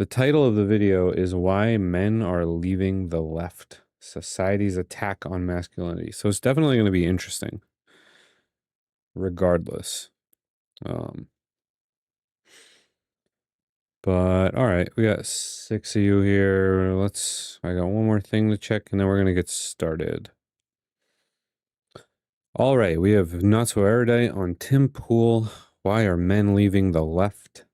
The title of the video is Why Men Are Leaving the Left: Society's Attack on Masculinity. So it's definitely going to be interesting, regardless. But all right, we got 6 of you here. I got one more thing to check and then we're going to get started. All right, we have Not So Erudite on Tim Pool. Why are men leaving the left?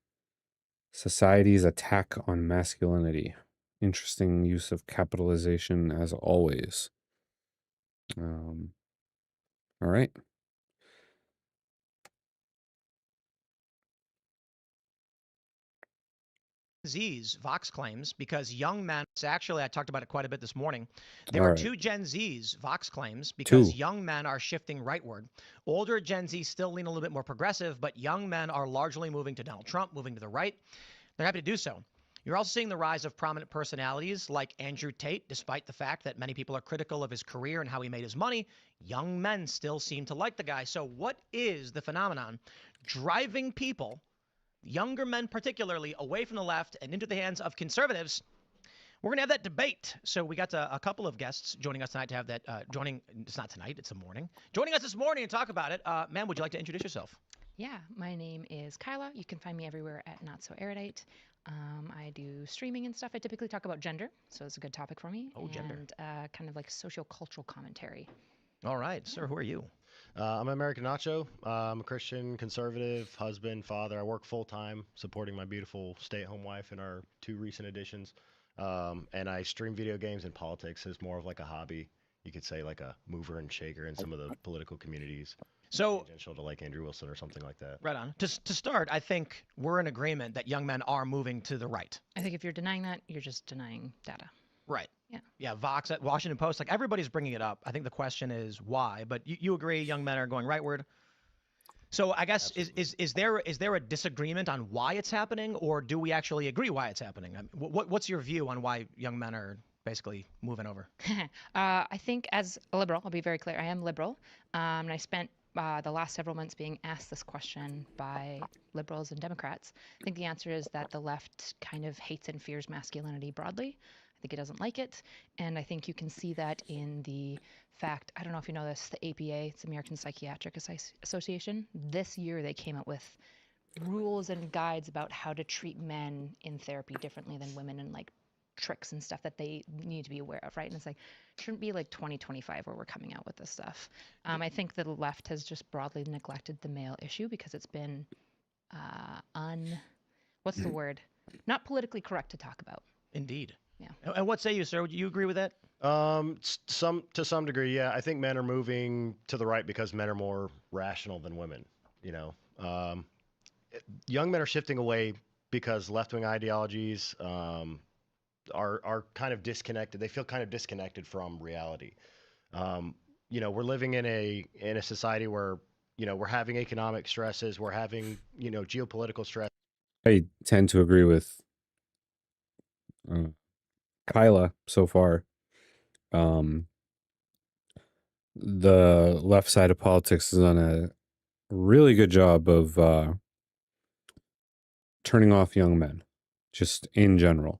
Society's attack on masculinity. Interesting use of capitalization as always. All right. Z's, Vox claims, because young men, actually, I talked about it quite a bit this morning. There All are right. two Gen Z's, Vox claims, because Two. young men are shifting rightward. Older Gen Z still lean a little bit more progressive, but young men are largely moving to Donald Trump, moving to the right. They're happy to do so. You're also seeing the rise of prominent personalities like Andrew Tate, despite the fact that many people are critical of his career and how he made his money. Young men still seem to like the guy. So what is the phenomenon driving people, younger men particularly, away from the left and into the hands of conservatives? We're going to have that debate. So we got a couple of guests joining us tonight to have that. It's not tonight, it's the morning. Joining us this morning to talk about it. Ma'am, would you like to introduce yourself? Yeah, my name is Kyla. You can find me everywhere at Not So Erudite. I do streaming and stuff. I typically talk about gender, so it's a good topic for me. Oh, gender. And kind of like socio-cultural commentary. All right, sir, who are you? I'm American Nacho. I'm a Christian, conservative, husband, father. I work full time supporting my beautiful stay-at-home wife in our 2 recent additions. And I stream video games and politics as more of like a hobby. You could say like a mover and shaker in some of the political communities. So, Tangential to like Andrew Wilson or something like that. right on. To start, I think we're in agreement that young men are moving to the right. I think if you're denying that, you're just denying data. Right. Yeah. Yeah, Vox, at Washington Post, like everybody's bringing it up. I think the question is why, but you agree young men are going rightward. So I guess is there a disagreement on why it's happening, or do we actually agree why it's happening? I mean, what's your view on why young men are basically moving over? I think as a liberal, I'll be very clear, I am liberal. And I spent the last several months being asked this question by liberals and Democrats. I think the answer is that the left kind of hates and fears masculinity broadly. I think it doesn't like it. And I think you can see that in the fact, I don't know if you know this, the APA, it's the American Psychiatric Association. This year they came up with rules and guides about how to treat men in therapy differently than women, and like tricks and stuff that they need to be aware of, right? And it's like, shouldn't be like 2025 where we're coming out with this stuff. I think the left has just broadly neglected the male issue because it's been what's the word? Not politically correct to talk about. Indeed. Yeah. And what say you, sir? Would you agree with that? To some degree, yeah. I think men are moving to the right because men are more rational than women. You know, young men are shifting away because left-wing ideologies are kind of disconnected. They feel kind of disconnected from reality. You know, we're living in a society where, you know, we're having economic stresses, we're having, you know, geopolitical stress. I tend to agree with Kyla so far. The left side of politics has done a really good job of turning off young men, just in general.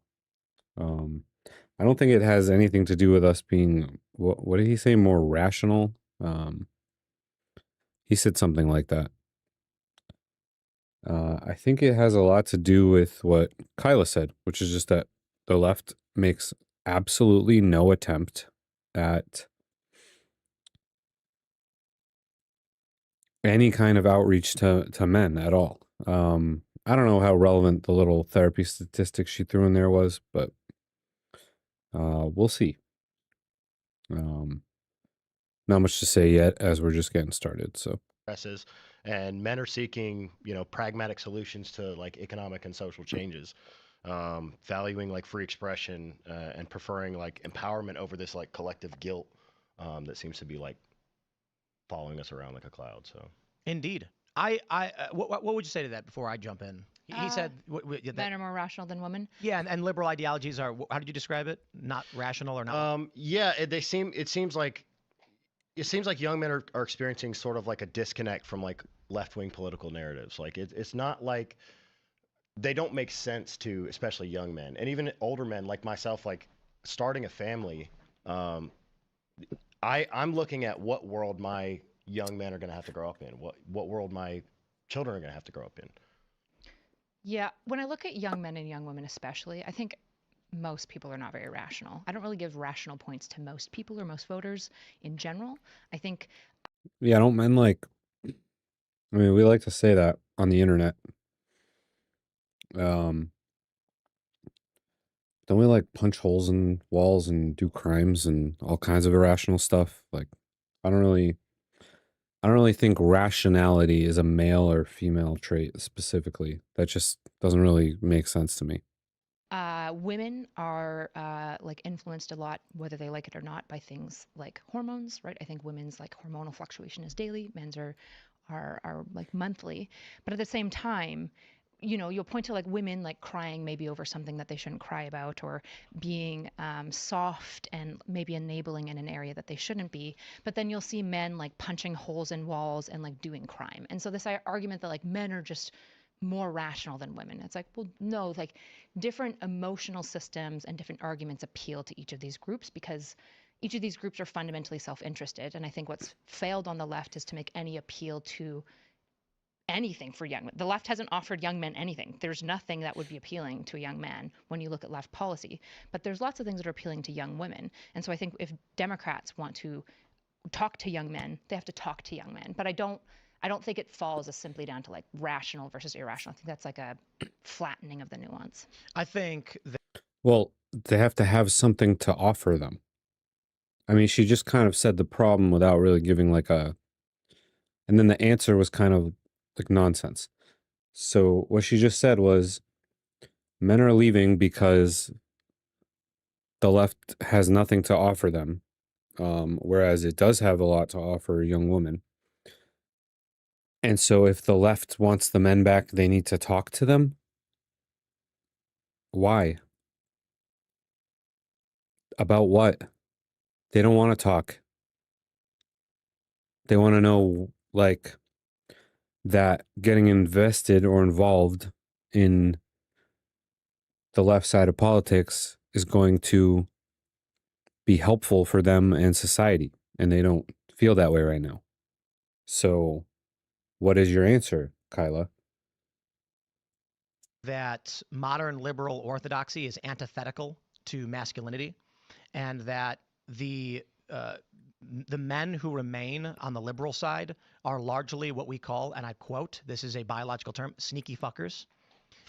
I don't think it has anything to do with us being, what did he say, more rational? He said something like that. I think it has a lot to do with what Kyla said, which is just that the left makes absolutely no attempt at any kind of outreach to men at all. I don't know how relevant the little therapy statistic she threw in there was, but we'll see. Not much to say yet as we're just getting started. So Stresses, and men are seeking, you know, pragmatic solutions to like economic and social changes, valuing like free expression and preferring like empowerment over this like collective guilt that seems to be like following us around like a cloud. So Indeed. What would you say to that before I jump in? He said Men are more rational than women. yeah, and liberal ideologies are, how did you describe it? Not rational or not? yeah, it seems like young men are experiencing sort of like a disconnect from like left-wing political narratives. Like it's not like they don't make sense to especially young men and even older men like myself, like starting a family. I'm looking at what world my young men are going to have to grow up in, what world my children are going to have to grow up in. Yeah, when I look at young men and young women especially, I think most people are not very rational. I don't really give rational points to most people or most voters in general. I think Yeah, don't men like, I mean, we like to say that on the internet. Don't we like punch holes in walls and do crimes and all kinds of irrational stuff? Like, I don't really, I don't really think rationality is a male or female trait specifically. That just doesn't really make sense to me. women are like influenced a lot, whether they like it or not, by things like hormones, right? I think women's like hormonal fluctuation is daily, men's are like monthly. But at the same time, you'll point to like women like crying maybe over something that they shouldn't cry about, or being soft and maybe enabling in an area that they shouldn't be. But then you'll see men like punching holes in walls and like doing crime. And so this argument that like men are just more rational than women, it's like, well, no, like different emotional systems and different arguments appeal to each of these groups because each of these groups are fundamentally self-interested. And I think what's failed on the left is to make any appeal to anything for young men. The left hasn't offered young men anything. There's nothing that would be appealing to a young man when you look at left policy. But there's lots of things that are appealing to young women. And so I think if Democrats want to talk to young men, they have to talk to young men. But I don't think it falls as simply down to like rational versus irrational. I think that's like a flattening of the nuance. I think that Well, they have to have something to offer them. I mean, she just kind of said the problem without really giving like a, and then the answer was kind of like nonsense. So what she just said was men are leaving because the left has nothing to offer them, whereas it does have a lot to offer young women. And so if the left wants the men back, they need to talk to them. Why? About what? They don't want to talk. They want to know, like, that getting invested or involved in the left side of politics is going to be helpful for them and society. And they don't feel that way right now. So, what is your answer, Kyla? that modern liberal orthodoxy is antithetical to masculinity, and that the men who remain on the liberal side are largely what we call, and I quote, this is a biological term, sneaky fuckers.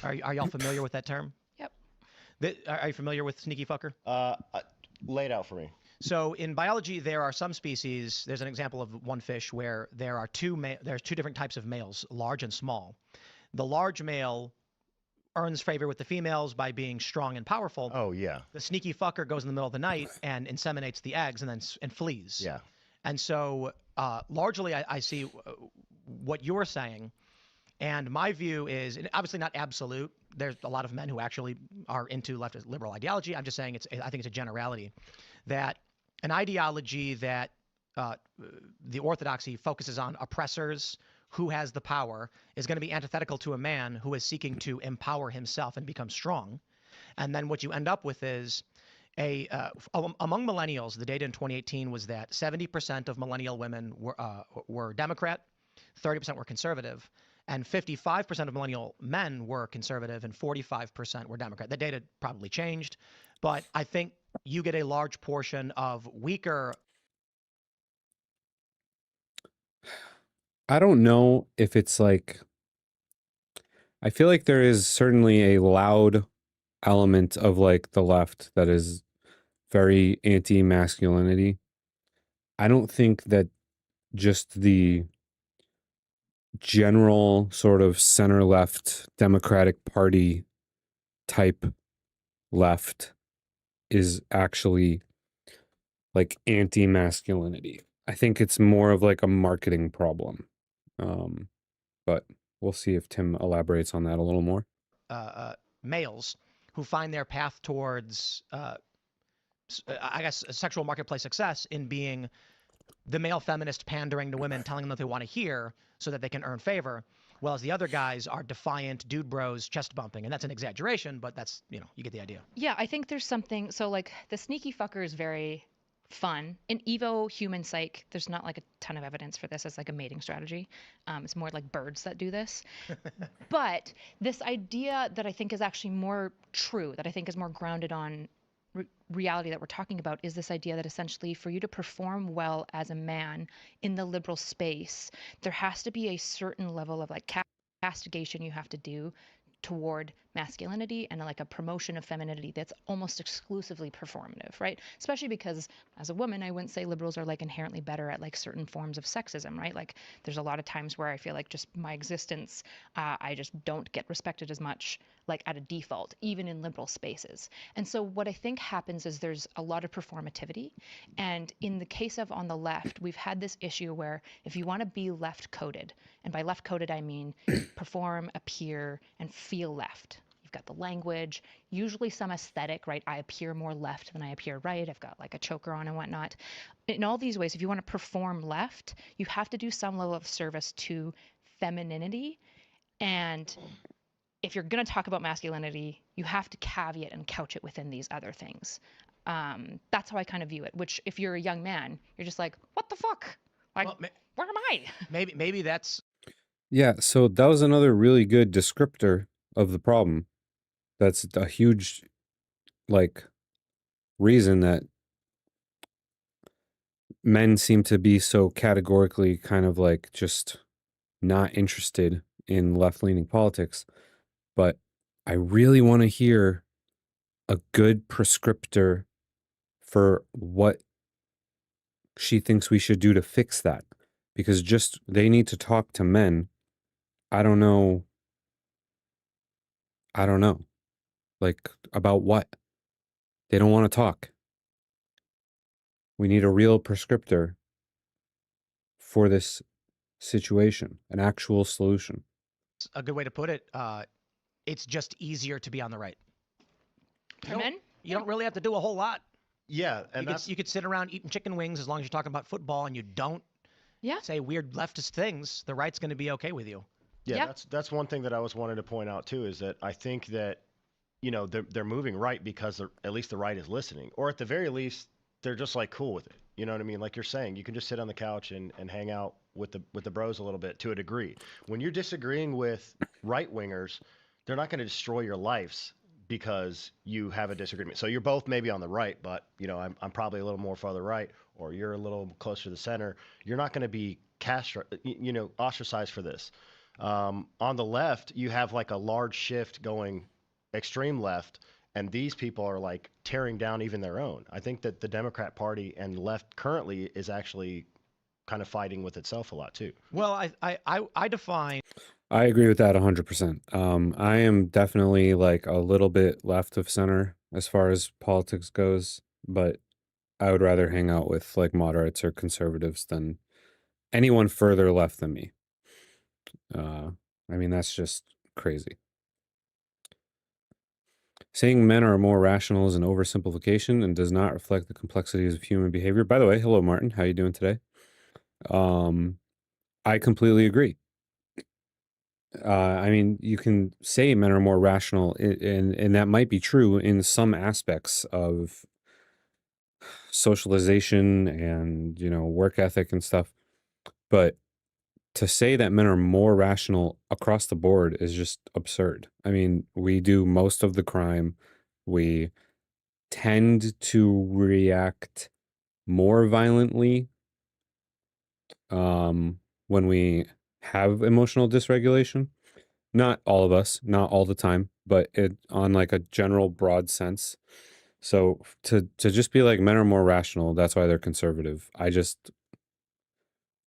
Are y'all familiar with that term? Yep. Are you familiar with sneaky fucker? Lay it out for me. So in biology, there are some species. There's an example of one fish where there's two different types of males, large and small. The large male earns favor with the females by being strong and powerful. Oh yeah. The sneaky fucker goes in the middle of the night and inseminates the eggs and flees. Yeah. And so largely I see what you're saying. And my view is, and obviously not absolute, there's a lot of men who actually are into leftist liberal ideology. I'm just saying I think it's a generality, that an ideology that the orthodoxy focuses on oppressors, who has the power, is going to be antithetical to a man who is seeking to empower himself and become strong. And then what you end up with is among millennials, the data in 2018 was that 70% of millennial women were Democrat, 30% were conservative, and 55% of millennial men were conservative and 45% were Democrat. The data probably changed, but I think you get a large portion of weaker. I don't know if it's like, I feel like there is certainly a loud element of like the left that is very anti-masculinity. I don't think that just the general sort of center left Democratic Party type left is actually like anti-masculinity. I think it's more of like a marketing problem. But we'll see if Tim elaborates on that a little more. Males who find their path towards, I guess, sexual marketplace success in being the male feminist pandering to women, telling them what they want to hear so that they can earn favor, whereas the other guys are defiant dude bros chest bumping. And that's an exaggeration, but that's, you get the idea. Yeah, I think there's something. So, like, the sneaky fucker is very fun. In Evo human psych, there's not like a ton of evidence for this as like a mating strategy. It's more like birds that do this. But this idea that I think is actually more true, that I think is more grounded on reality that we're talking about, is this idea that essentially for you to perform well as a man in the liberal space, there has to be a certain level of like castigation you have to do toward masculinity and like a promotion of femininity that's almost exclusively performative, right? Especially because as a woman, I wouldn't say liberals are like inherently better at like certain forms of sexism, right? Like there's a lot of times where I feel like just my existence, I just don't get respected as much like at a default, even in liberal spaces. And so what I think happens is there's a lot of performativity. And in the case of on the left, we've had this issue where if you want to be left coded, and by left coded, I mean perform, appear, and feel left. You've got the language, usually some aesthetic, right? I appear more left than I appear right. I've got like a choker on and whatnot. In all these ways, if you want to perform left, you have to do some level of service to femininity. And if you're going to talk about masculinity, you have to caveat and couch it within these other things. That's how I kind of view it, which if you're a young man, you're just like, what the fuck? Like, Well, where am I? maybe that's Yeah, so that was another really good descriptor of the problem. That's a huge, like, reason that men seem to be so categorically kind of like just not interested in left-leaning politics. But I really want to hear a good prescriptor for what she thinks we should do to fix that. Because just they need to talk to men. I don't know. Like, about what? They don't want to talk. We need a real prescriptor for this situation, an actual solution. a good way to put it. It's just easier to be on the right. For men? You don't really have to do a whole lot. Yeah, and You could sit around eating chicken wings as long as you're talking about football and you don't say weird leftist things. The right's going to be okay with you. Yeah, that's one thing that I was wanting to point out too, is that I think that they're moving right because at least the right is listening, or at the very least they're just like cool with it. You know what I mean? Like you're saying, you can just sit on the couch and hang out with the bros a little bit to a degree. When you're disagreeing with right wingers, they're not going to destroy your lives because you have a disagreement. So you're both maybe on the right, but I'm probably a little more farther right, or you're a little closer to the center. You're not going to be ostracized for this. On the left, you have like a large shift going extreme left, and these people are like tearing down even their own. I think that the Democrat Party and left currently is actually kind of fighting with itself a lot too. Well, I define. I agree with that 100%. I am definitely like a little bit left of center as far as politics goes, but I would rather hang out with like moderates or conservatives than anyone further left than me. I mean, that's just crazy. Saying men are more rational is an oversimplification and does not reflect the complexities of human behavior. By the way, hello, Martin. How you doing today? I completely agree. I mean, you can say men are more rational, and that might be true in some aspects of socialization and, work ethic and stuff. But to say that men are more rational across the board is just absurd. I mean, we do most of the crime. We tend to react more violently when we have emotional dysregulation. Not all of us, not all the time, but on like a general broad sense. So to just be like men are more rational, that's why they're conservative.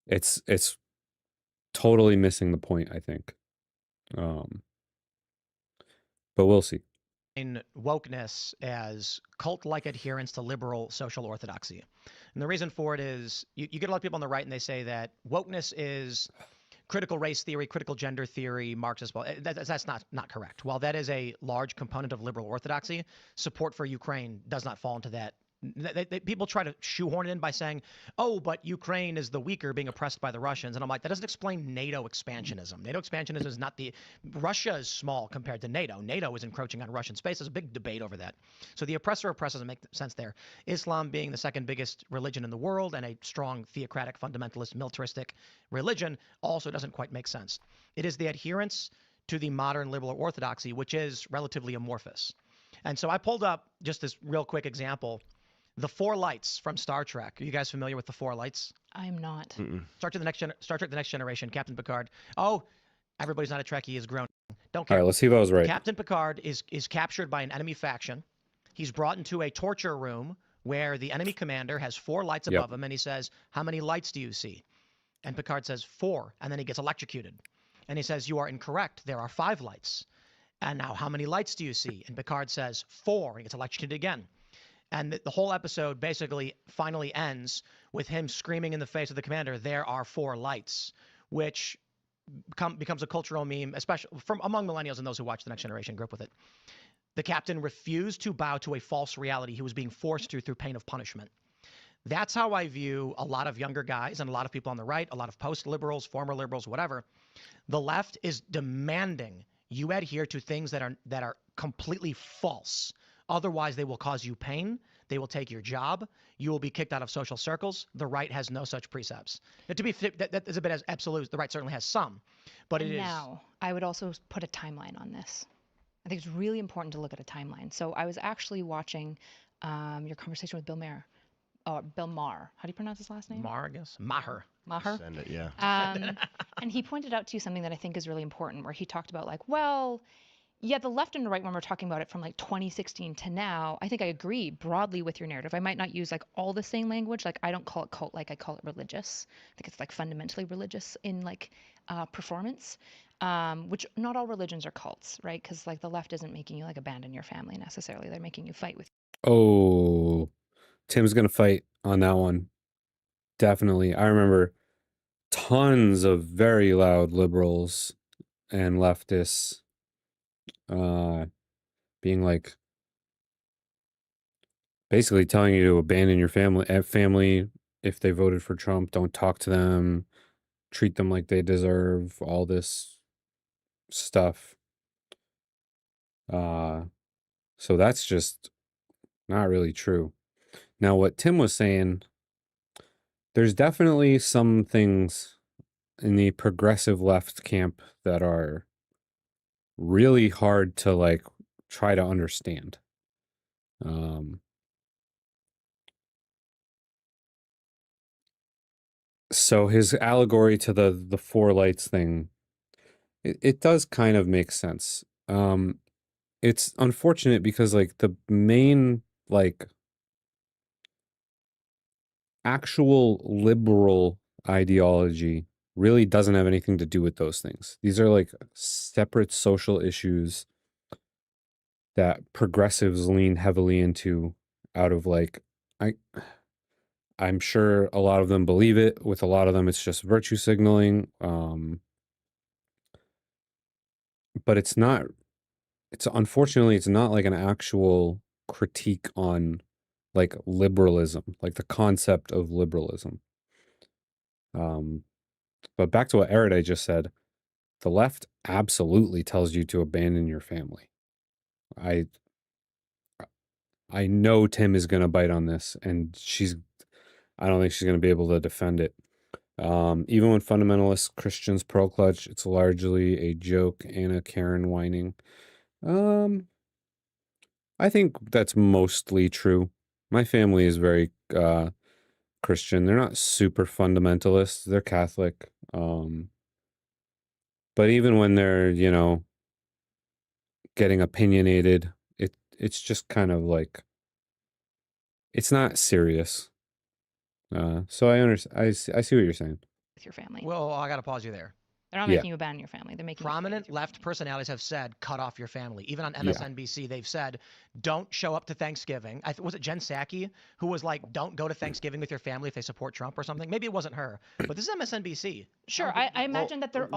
It's totally missing the point, I think. But we'll see. In wokeness as cult-like adherence to liberal social orthodoxy. And the reason for it is you get a lot of people on the right and they say that wokeness is critical race theory, critical gender theory, Marxist. Well, that's not correct. While that is a large component of liberal orthodoxy, support for Ukraine does not fall into that People try to shoehorn it in by saying, oh, but Ukraine is the weaker being oppressed by the Russians. And I'm like, that doesn't explain NATO expansionism. NATO expansionism is not Russia is small compared to NATO. NATO is encroaching on Russian space. There's a big debate over that. So the oppressor doesn't make sense there. Islam being the second biggest religion in the world and a strong theocratic, fundamentalist, militaristic religion also doesn't quite make sense. It is the adherence to the modern liberal orthodoxy, which is relatively amorphous. And so I pulled up just this real quick example. The 4 lights from Star Trek. Are you guys familiar with the 4 lights? I'm not. Star Trek: The Next Generation. Captain Picard. Oh, everybody's not a Trekkie. He is grown. Don't All care. right, let's see if I was right. Captain Picard is captured by an enemy faction. He's brought into a torture room where the enemy commander has 4 lights above him, and he says, "How many lights do you see?" And Picard says, 4, and then he gets electrocuted. And he says, "You are incorrect. There are 5 lights." And now, how many lights do you see? And Picard says, 4, and he gets electrocuted again. And the whole episode basically finally ends with him screaming in the face of the commander, "There are 4 lights," which becomes a cultural meme, especially from among millennials and those who watch The Next Generation grew up with it. The captain refused to bow to a false reality he was being forced to through pain of punishment. That's how I view a lot of younger guys and a lot of people on the right, a lot of post-liberals, former liberals, whatever. The left is demanding you adhere to things that are completely false. Otherwise, they will cause you pain. They will take your job. You will be kicked out of social circles. The right has no such precepts. Now, to be that is a bit as absolute. The right certainly has some, but it is. Now, I would also put a timeline on this. I think it's really important to look at a timeline. So I was actually watching your conversation with Bill Maher. Bill Maher. How do you pronounce his last name? Maher, I guess. Maher. Maher. Send it, yeah. And he pointed out to you something that I think is really important, where he talked about like, well, yeah, the left and the right, when we're talking about it from like 2016 to now, I think I agree broadly with your narrative. I might not use like all the same language. Like I don't call it cult, like I call it religious. I think it's like fundamentally religious in like performance, which not all religions are cults, right? Because like the left isn't making you like abandon your family necessarily. They're making you fight with. Oh, Tim's going to fight on that one. Definitely. I remember tons of very loud liberals and leftists being like, basically telling you to abandon your family if they voted for Trump. Don't talk to them, treat them like they deserve, all this stuff. So that's just not really true. Now, what Tim was saying, there's definitely some things in the progressive left camp that are really hard to like try to understand. So his allegory to the 4 lights thing, it does kind of make sense. It's unfortunate because like the main like actual liberal ideology really doesn't have anything to do with those things. These are like separate social issues that progressives lean heavily into out of like, I'm sure a lot of them believe it. With a lot of them, it's just virtue signaling. But it's not, unfortunately, it's not like an actual critique on like liberalism, like the concept of liberalism. But back to what Erudite just said, the left absolutely tells you to abandon your family. I know Tim is going to bite on this, and I don't think she's going to be able to defend it. Even when fundamentalist Christians pro-clutch, it's largely a joke and a Karen whining. I think that's mostly true. My family is very Christian. They're not super fundamentalists. They're Catholic. But even when they're, getting opinionated, it's just kind of like, it's not serious. So I see what you're saying. With your family. Well, I got to pause you there. They're not making you abandon your family. They're making prominent left personalities have said, cut off your family. Even on MSNBC, they've said, don't show up to Thanksgiving. Was it Jen Psaki who was like, don't go to Thanksgiving with your family if they support Trump or something? Maybe it wasn't her, but this is MSNBC. Sure, I imagine that there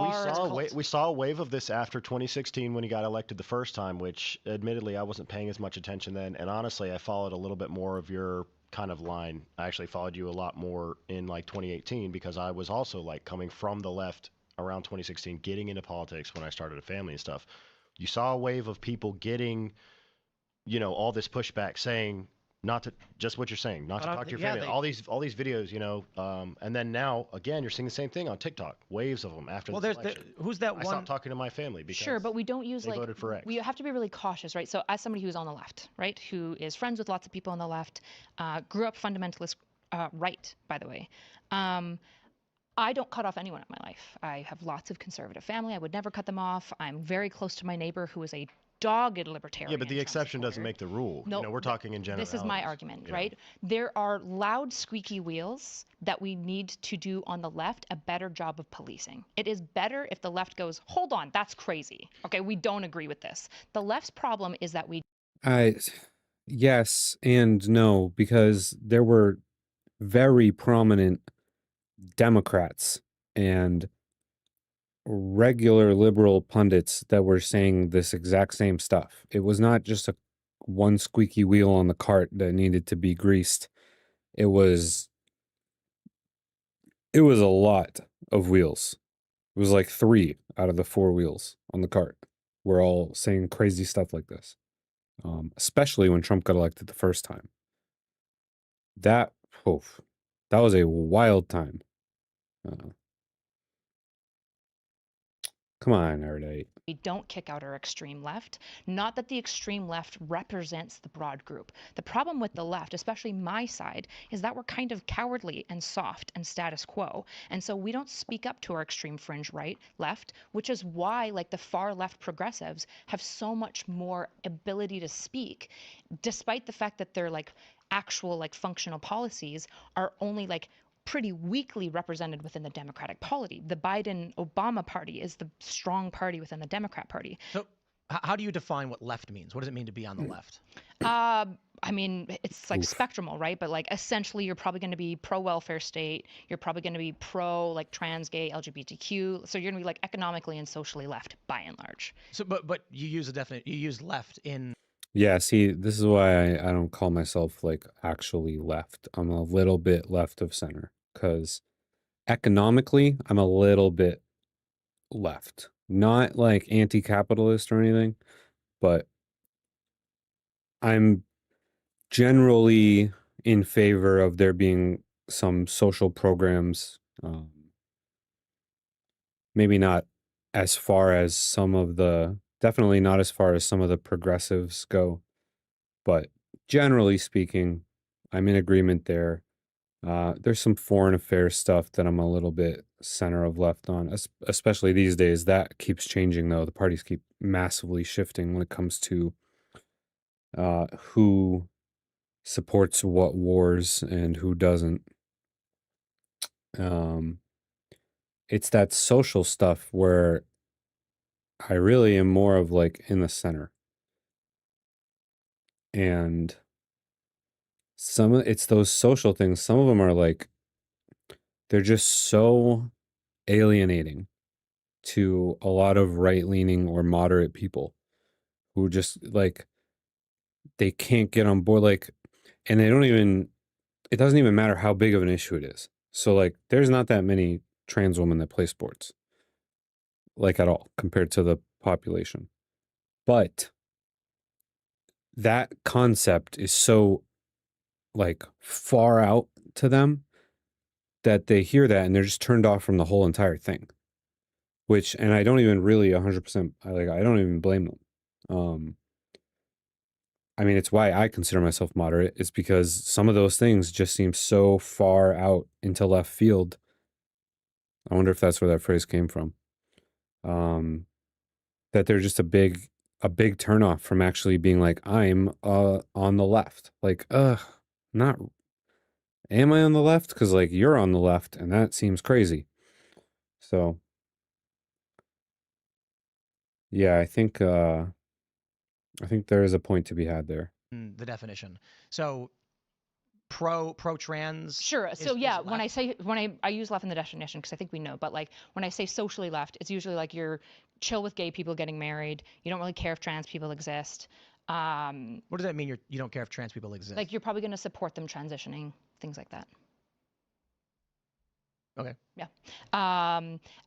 we saw a wave of this after 2016 when he got elected the first time, which admittedly I wasn't paying as much attention then. And honestly, I followed a little bit more of your kind of line. I actually followed you a lot more in like 2018 because I was also like coming from the left around 2016, getting into politics when I started a family and stuff. You saw a wave of people getting, all this pushback saying not to, just what you're saying, not to talk to your family. All these videos, and then now again you're seeing the same thing on TikTok. Waves of them after the election. Who's that I one? stopped talking to my family because Sure, but we don't use they voted for X. We have to be really cautious, right? So as somebody who's on the left, right, who is friends with lots of people on the left, grew up fundamentalist right, by the way. I don't cut off anyone in my life. I have lots of conservative family. I would never cut them off. I'm very close to my neighbor who is a dogged libertarian. Yeah, but the Trump exception doesn't supporter. make the rule. No, we're talking in general. This is my argument, right? There are loud, squeaky wheels that we need to do on the left a better job of policing. It is better if the left goes, hold on, that's crazy. Okay, we don't agree with this. The left's problem is that we Yes and no, because there were very prominent Democrats and regular liberal pundits that were saying this exact same stuff. It was not just one squeaky wheel on the cart that needed to be greased. It was a lot of wheels. It was like 3 out of the 4 wheels on the cart were all saying crazy stuff like this. Especially when Trump got elected the first time. That was a wild time. Come on, Erudite. we don't kick out our extreme left. Not that the extreme left represents the broad group. The problem with the left, especially my side, is that we're kind of cowardly and soft and status quo. And so we don't speak up to our extreme fringe left, which is why like the far left progressives have so much more ability to speak, despite the fact that their like actual like functional policies are only like pretty weakly represented within the Democratic Party. The Biden-Obama party is the strong party within the Democrat Party. So how do you define what left means? What does it mean to be on the left? I mean, it's like spectrumal, right? But like essentially you're probably going to be pro-welfare state. You're probably going to be pro like trans, gay, LGBTQ. So you're going to be like economically and socially left by and large. So but you use you use left in. Yeah, see, this is why I don't call myself like actually left. I'm a little bit left of center because economically I'm a little bit left. Not like anti-capitalist or anything, but I'm generally in favor of there being some social programs. Maybe not as far as definitely not as far as some of the progressives go. But generally speaking, I'm in agreement there. There's some foreign affairs stuff that I'm a little bit center of left on, especially these days. That keeps changing, though. The parties keep massively shifting when it comes to who supports what wars and who doesn't. It's that social stuff where I really am more of like in the center. And it's those social things. Some of them are like, they're just so alienating to a lot of right-leaning or moderate people who just like, they can't get on board. Like, and it doesn't even matter how big of an issue it is. So like, there's not that many trans women that play sports, like at all, compared to the population. But that concept is so like far out to them that they hear that and they're just turned off from the whole entire thing. And I don't even really 100%, I don't even blame them. I mean, it's why I consider myself moderate. It's because some of those things just seem so far out into left field. I wonder if that's where that phrase came from. That they're just a big turnoff from actually being like, I'm on the left. Like, not, am I on the left? Because like you're on the left and that seems crazy. So yeah, I think there is a point to be had there. The definition. So pro-trans. Sure. So is yeah, left. when I use left in the definition because I think we know, but like when I say socially left, it's usually like you're chill with gay people getting married. You don't really care if trans people exist. What does that mean? You don't care if trans people exist? Like, you're probably going to support them transitioning, things like that. Okay. Yeah.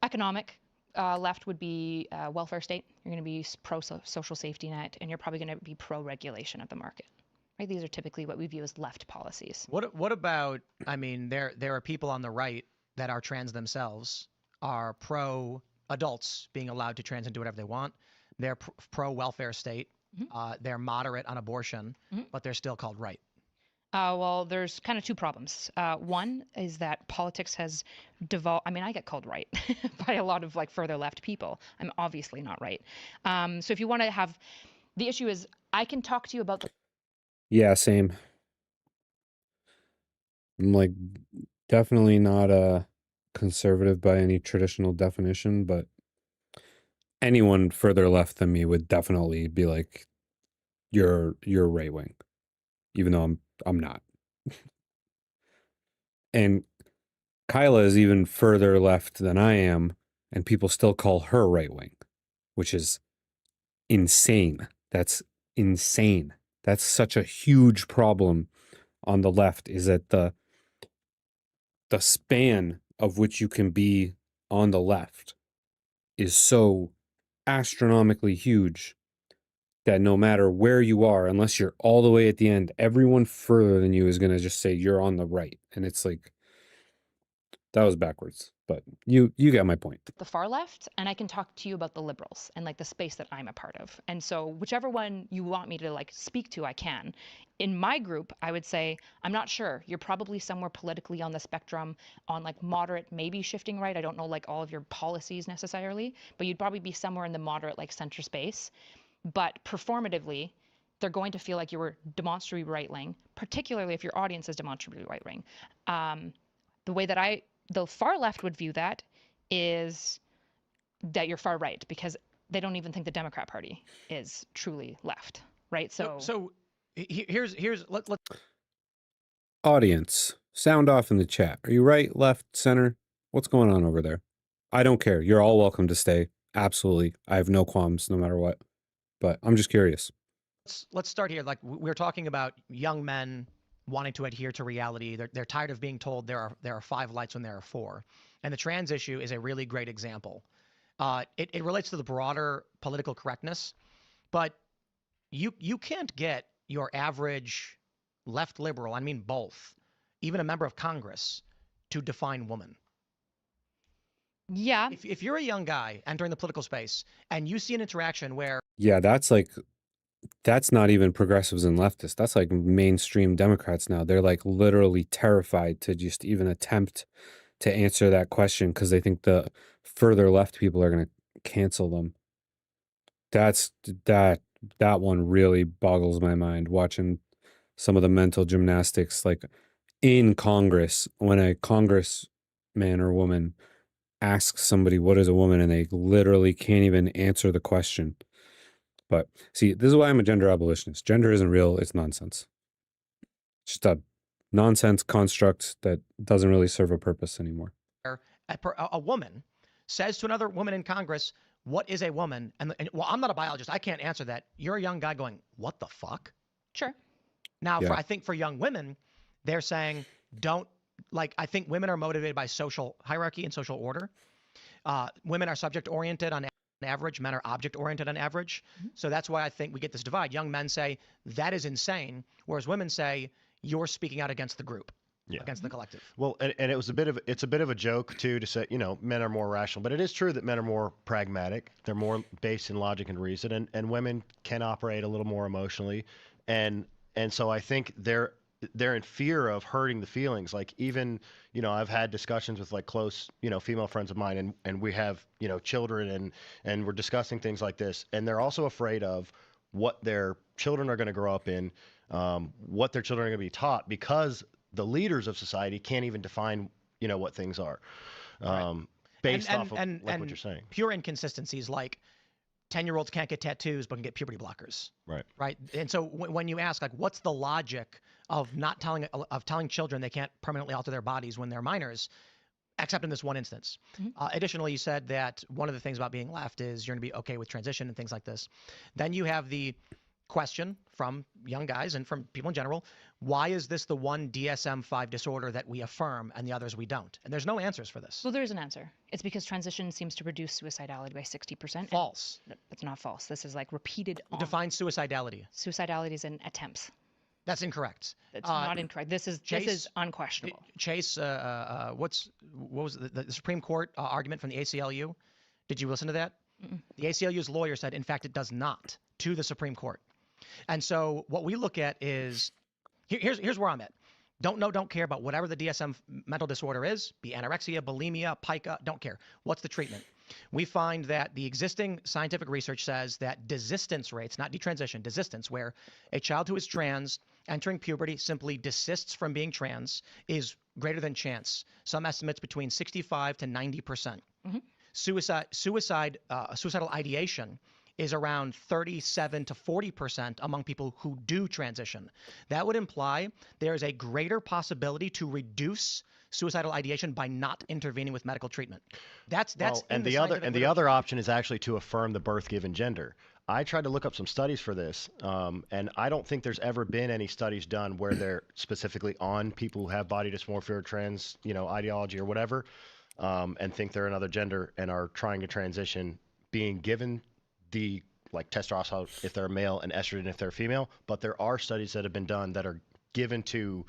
Economic left would be welfare state. You're going to be pro social safety net, and you're probably going to be pro regulation of the market. Right? These are typically what we view as left policies. What about? I mean, there are people on the right that are trans themselves, are pro adults being allowed to trans and do whatever they want. They're pro welfare state. They're moderate on abortion, but they're still called right. Well, there's kind of two problems. One is that politics has devolved. I mean, I get called right by a lot of like further left people. I'm obviously not right. So if you want to have, the issue is I can talk to you about the. Yeah, same. I'm like definitely not a conservative by any traditional definition, but anyone further left than me would definitely be like, you're right wing, even though I'm not. And Kyla is even further left than I am, and people still call her right wing, which is insane. That's insane. That's such a huge problem on the left, is that the span of which you can be on the left is so astronomically huge that no matter where you are, unless you're all the way at the end, everyone further than you is going to just say you're on the right. And it's like, that was backwards, but you got my point. The far left, and I can talk to you about the liberals and like the space that I'm a part of. And so whichever one you want me to like speak to, I can. In my group, I would say, I'm not sure. You're probably somewhere politically on the spectrum, on like moderate, maybe shifting right. I don't know like all of your policies necessarily, but you'd probably be somewhere in the moderate, like center space. But performatively, they're going to feel like you were demonstrably right-wing, particularly if your audience is demonstrably right-wing. The way that the far left would view that is that you're far right, because they don't even think the Democrat Party is truly left, right? So here's let's Audience, sound off in the chat. Are you right, left, center? What's going on over there? I don't care. You're all welcome to stay. Absolutely. I have no qualms no matter what. But I'm just curious. let's start here. Like we're talking about young men wanting to adhere to reality. They're tired of being told there are 5 lights when there are 4. And the trans issue is a really great example. It relates to the broader political correctness, but you can't get your average left liberal, I mean both, even a member of Congress, to define woman. Yeah. If you're a young guy entering the political space and you see an interaction where Yeah, that's not even progressives and leftists. That's like mainstream Democrats now. They're like literally terrified to just even attempt to answer that question because they think the further left people are going to cancel them. That one really boggles my mind, watching some of the mental gymnastics like in Congress, when a congressman or woman asks somebody what is a woman and they literally can't even answer the question. But see, this is why I'm a gender abolitionist. Gender isn't real. It's nonsense. It's just a nonsense construct that doesn't really serve a purpose anymore. a woman says to another woman in Congress, what is a woman? And well, I'm not a biologist. I can't answer that. You're a young guy going, what the fuck? Sure. Now, Yeah. I think for young women, they're saying, I think women are motivated by social hierarchy and social order. Women are subject-oriented on average. Men are object-oriented on average. So that's why I think we get this divide. Young men say, that is insane, whereas women say, you're speaking out against the group, against the collective. Well, and it's a bit of a joke too to say, men are more rational, but it is true that men are more pragmatic. They're more based in logic and reason, and women can operate a little more emotionally, and so I think they're in fear of hurting the feelings. Like even, I've had discussions with like close, female friends of mine, and we have, children, and we're discussing things like this, and they're also afraid of what their children are going to grow up in, what their children are going to be taught, because the leaders of society can't even define, what things are, based off of what you're saying. Pure inconsistencies like 10-year-olds can't get tattoos but can get puberty blockers. Right. And so when you ask, like, what's the logic of not telling children they can't permanently alter their bodies when they're minors, except in this one instance. Additionally, you said that one of the things about being left is you're going to be okay with transition and things like this. Then you have the question from young guys and from people in general, why is this the one DSM-5 disorder that we affirm and the others we don't? And there's no answers for this. Well, there is an answer. It's because transition seems to reduce suicidality by 60%. False. It's not false. This is like repeated. Define suicidality. Suicidality is in attempts. That's incorrect. It's not incorrect. This is unquestionable. Chase, what was the Supreme Court argument from the ACLU? Did you listen to that? Mm-mm. The ACLU's lawyer said, in fact, it does not, to the Supreme Court. And so what we look at is, here's where I'm at. Don't know, don't care about whatever the DSM mental disorder is, be anorexia, bulimia, pica, don't care. What's the treatment? We find that the existing scientific research says that desistance rates, not detransition, desistance, where a child who is trans entering puberty simply desists from being trans, is greater than chance. Some estimates between 65 to 90%. Mhm. Suicidal ideation is around 37 to 40% among people who do transition. That would imply there is a greater possibility to reduce suicidal ideation by not intervening with medical treatment. That's and the other option is actually to affirm the birth-given gender. I tried to look up some studies for this, and I don't think there's ever been any studies done where they're specifically on people who have body dysmorphia or trans, ideology or whatever, and think they're another gender and are trying to transition, being given the testosterone if they're male and estrogen if they're female. But there are studies that have been done that are given to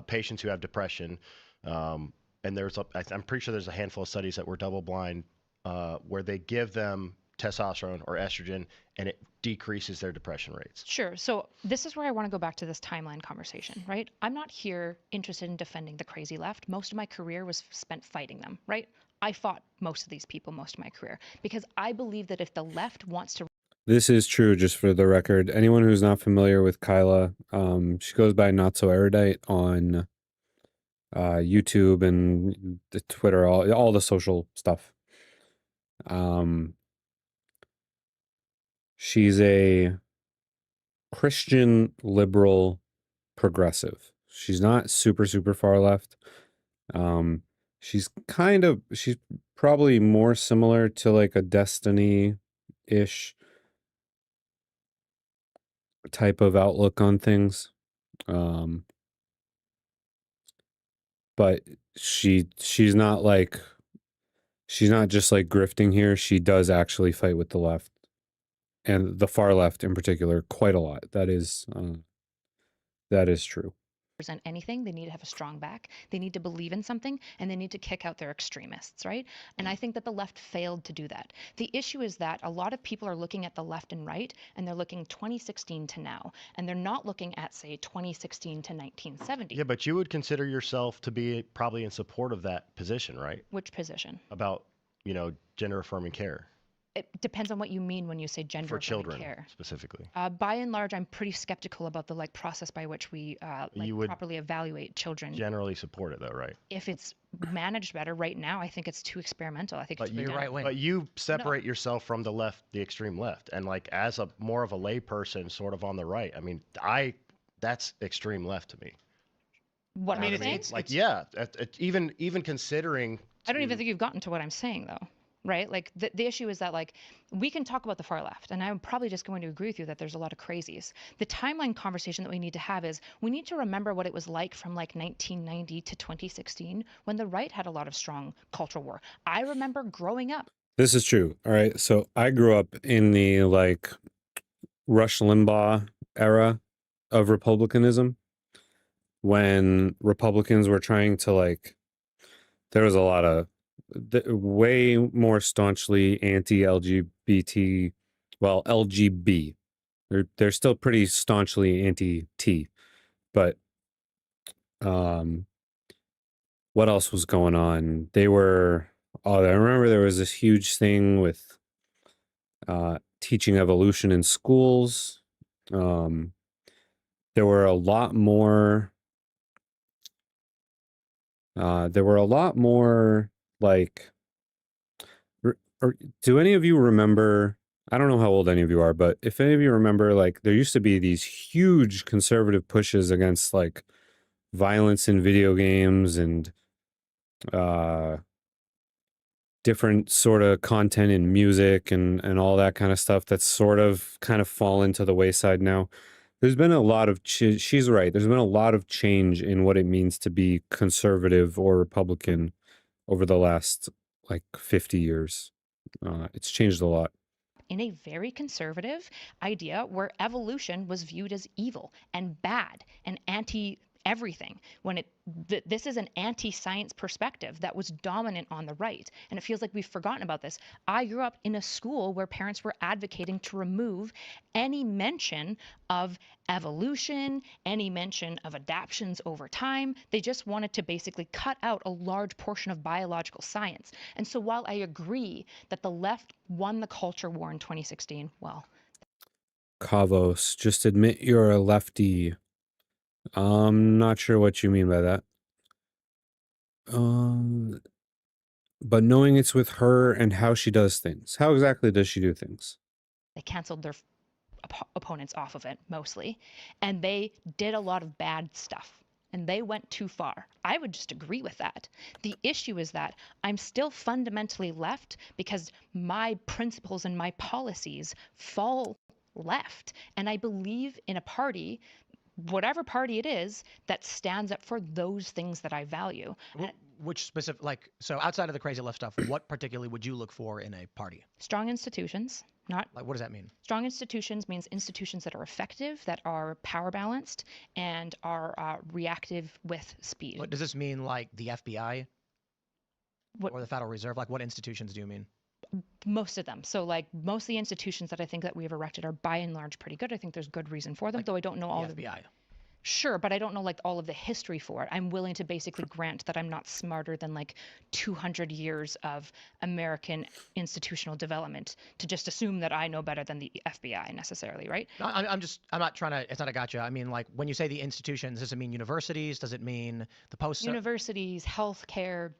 patients who have depression, and I'm pretty sure there's a handful of studies that were double-blind where they give them testosterone or estrogen and it decreases their depression rates. Sure. So this is where I want to go back to this timeline conversation, right? I'm not here interested in defending the crazy left. Most of my career was spent fighting them, right? I fought most of these people most of my career because I believe that if the left wants to. This is true, just for the record. Anyone who's not familiar with Kyla, she goes by Not So Erudite on YouTube and the Twitter, all the social stuff. She's a Christian liberal progressive. She's not super far left. She's probably more similar to like a Destiny-ish type of outlook on things. But she's not just like grifting here. She does actually fight with the left. And the far left in particular, quite a lot. That is true. Present anything, they need to have a strong back, they need to believe in something, and they need to kick out their extremists, right? And I think that the left failed to do that. The issue is that a lot of people are looking at the left and right, and they're looking 2016 to now, and they're not looking at, say, 2016 to 1970. Yeah, but you would consider yourself to be probably in support of that position, right? Which position? About, gender affirming care. It depends on what you mean when you say gender for children care. Specifically. By and large, I'm pretty skeptical about the process by which we you would properly evaluate children. Generally support it though, right? If it's managed better, right now I think it's too experimental. I think it's you're right wing. But you separate yourself from the left, the extreme left, and as a more of a lay person, sort of on the right. I mean, that's extreme left to me. What I mean, it's even considering. I don't even think you've gotten to what I'm saying though. Right? Like the issue is that we can talk about the far left, and I'm probably just going to agree with you that there's a lot of crazies. The timeline conversation that we need to have is we need to remember what it was like from 1990 to 2016 when the right had a lot of strong cultural war. I remember growing up. This is true. All right. So I grew up in the Rush Limbaugh era of Republicanism when Republicans were trying to there was a lot of way more staunchly anti-LGBT, well, LGB. They're still pretty staunchly anti-T, but what else was going on? I remember there was this huge thing with teaching evolution in schools. There were a lot more do any of you remember, I don't know how old any of you are, but if any of you remember, there used to be these huge conservative pushes against violence in video games and different sort of content in music and all that kind of stuff that's sort of kind of fallen to the wayside now. There's been a lot of she's right. There's been a lot of change in what it means to be conservative or Republican over the last like 50 years. It's changed a lot. In a very conservative idea where evolution was viewed as evil and bad and anti everything, when this is an anti-science perspective that was dominant on the right, and it feels like we've forgotten about this. I grew up in a school where parents were advocating to remove any mention of evolution, any mention of adaptations over time. They just wanted to basically cut out a large portion of biological science. And so while I agree that the left won the culture war in 2016, well, Kavos, just admit you're a lefty. I'm not sure what you mean by that. But knowing it's with her and how she does things. How exactly does she do things? they canceled their opponents off of it mostly, and they did a lot of bad stuff. And they went too far. I would just agree with that. The issue is that I'm still fundamentally left because my principles and my policies fall left. And I believe in a party, whatever party it is, that stands up for those things that I value. Which specific, like, so outside of the crazy left stuff, what particularly would you look for in a party? Strong institutions, not Like, what does that mean? strong institutions means institutions that are effective, that are power balanced, and are reactive with speed. What does this mean, like the FBI What, or the Federal Reserve? Like, what institutions do you mean? most of them. So like most of the institutions that I think that we have erected are by and large pretty good. I think there's good reason for them, Like though I don't know all The of them. FBI. Sure, but I don't know like all of the history for it. I'm willing to basically grant that I'm not smarter than like 200 years of American institutional development to just assume that I know better than the FBI necessarily, right? No, I'm not trying to, it's not a gotcha. I mean, like, when you say the institutions, does it mean universities? Does it mean the post? Universities, healthcare,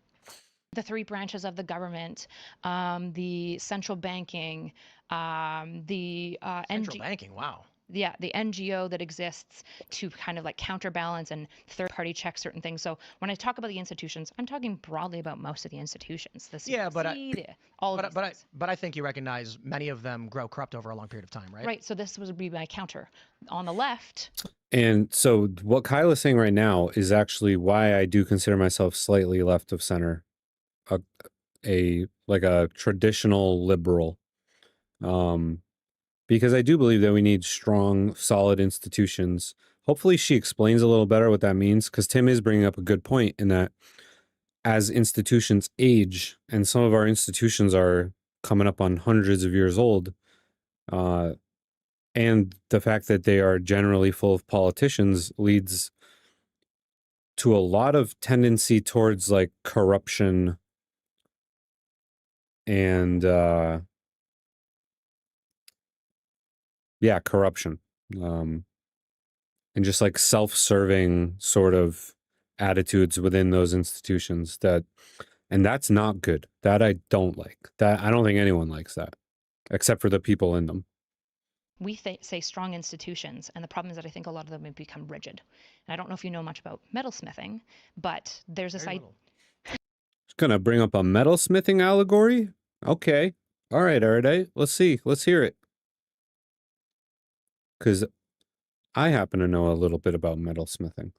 the three branches of the government, the central banking, the Central banking, wow. yeah, the NGO that exists to kind of like counterbalance and third party check certain things. So when I talk about the institutions, I'm talking broadly about most of the institutions. The Yeah, but CDC, all of these things. But I think you recognize many of them grow corrupt over a long period of time, right? Right. So this would be my counter. On the left, And so what Kyle is saying right now is actually why I do consider myself slightly left of center, like a traditional liberal. Because I do believe that we need strong, solid institutions. Hopefully she explains a little better what that means, because Tim is bringing up a good point in that as institutions age, and some of our institutions are coming up on hundreds of years old, and the fact that they are generally full of politicians leads to a lot of tendency towards like corruption and corruption, and just like self-serving sort of attitudes within those institutions and that's not good. That I don't like. That I don't think anyone likes that, except for the people in them. we say strong institutions, and the problem is that I think a lot of them have become rigid. And I don't know if you know much about metalsmithing, but there's this Very idea. little. Just gonna bring up a metalsmithing allegory. Okay, all right, Erudite. Let's see. Let's hear it. Because I happen to know a little bit about metalsmithing.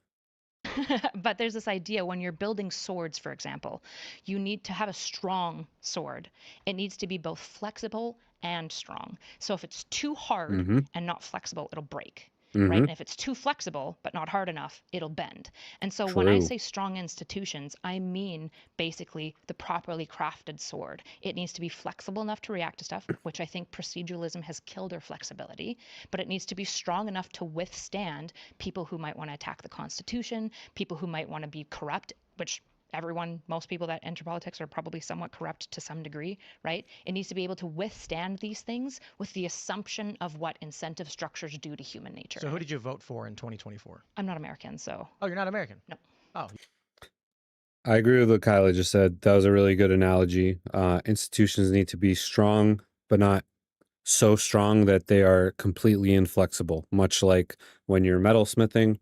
But there's this idea when you're building swords, for example, you need to have a strong sword. It needs to be both flexible and strong. So if it's too hard and not flexible, it'll break. Right? And if it's too flexible but not hard enough, it'll bend. And so when I True. say strong institutions, I mean basically the properly crafted sword. It needs to be flexible enough to react to stuff, which I think proceduralism has killed our flexibility, but it needs to be strong enough to withstand people who might want to attack the Constitution, people who might want to be corrupt, which most people that enter politics are probably somewhat corrupt to some degree, right? It needs to be able to withstand these things with the assumption of what incentive structures do to human nature. So who did you vote for in 2024? I'm not American, so. Oh, you're not American? No. Oh. I agree with what Kyla just said. That was a really good analogy. Institutions need to be strong, but not so strong that they are completely inflexible, much like when you're metalsmithing.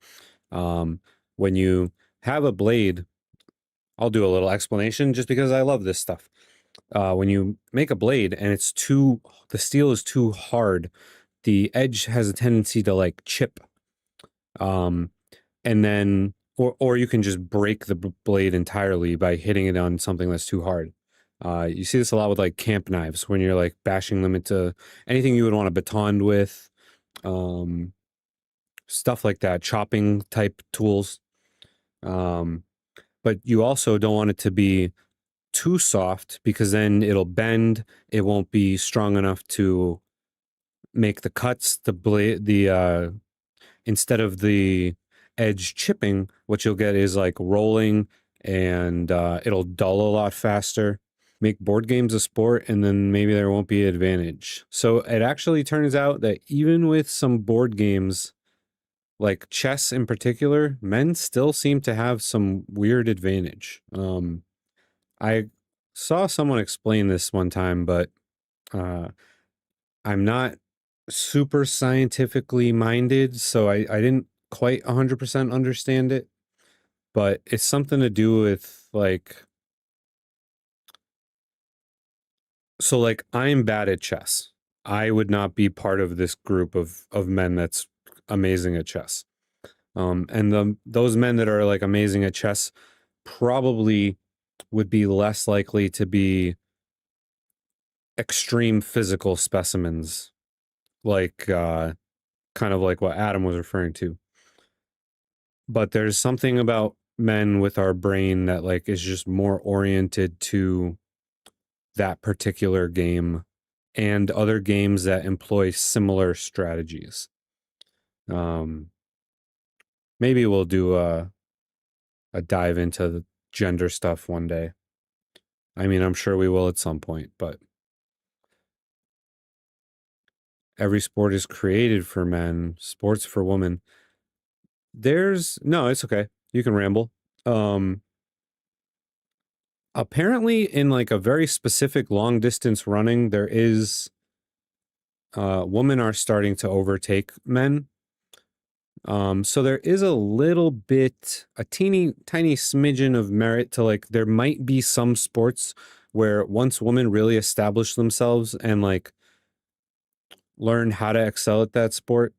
When you have a blade, I'll do a little explanation just because I love this stuff. when you make a blade and the steel is too hard, the edge has a tendency to like chip. And then, or you can just break the blade entirely by hitting it on something that's too hard. You see this a lot with like camp knives when you're like bashing them into anything you would want to baton with, stuff like that, chopping type tools. But you also don't want it to be too soft because then it'll bend. It won't be strong enough to make the cuts. The blade, instead of the edge chipping, what you'll get is like rolling, and it'll dull a lot faster. Make board games a sport, and then maybe there won't be an advantage. So it actually turns out that even with some board games, like chess in particular, men still seem to have some weird advantage. I saw someone explain this one time, but I'm not super scientifically minded, so I didn't quite 100% understand it. But it's something to do with like, so like I'm bad at chess. I would not be part of this group of men that's amazing at chess. And those men that are like amazing at chess probably would be less likely to be extreme physical specimens, like kind of like what Adam was referring to. But there's something about men with our brain that like is just more oriented to that particular game and other games that employ similar strategies. Maybe we'll do a dive into the gender stuff one day. I mean, I'm sure we will at some point, but every sport is created for men, sports for women. No, it's okay. You can ramble. Apparently in like a very specific long distance running, there is women are starting to overtake men. So there is a little bit, a teeny tiny smidgen of merit to like, there might be some sports where once women really establish themselves and like learn how to excel at that sport,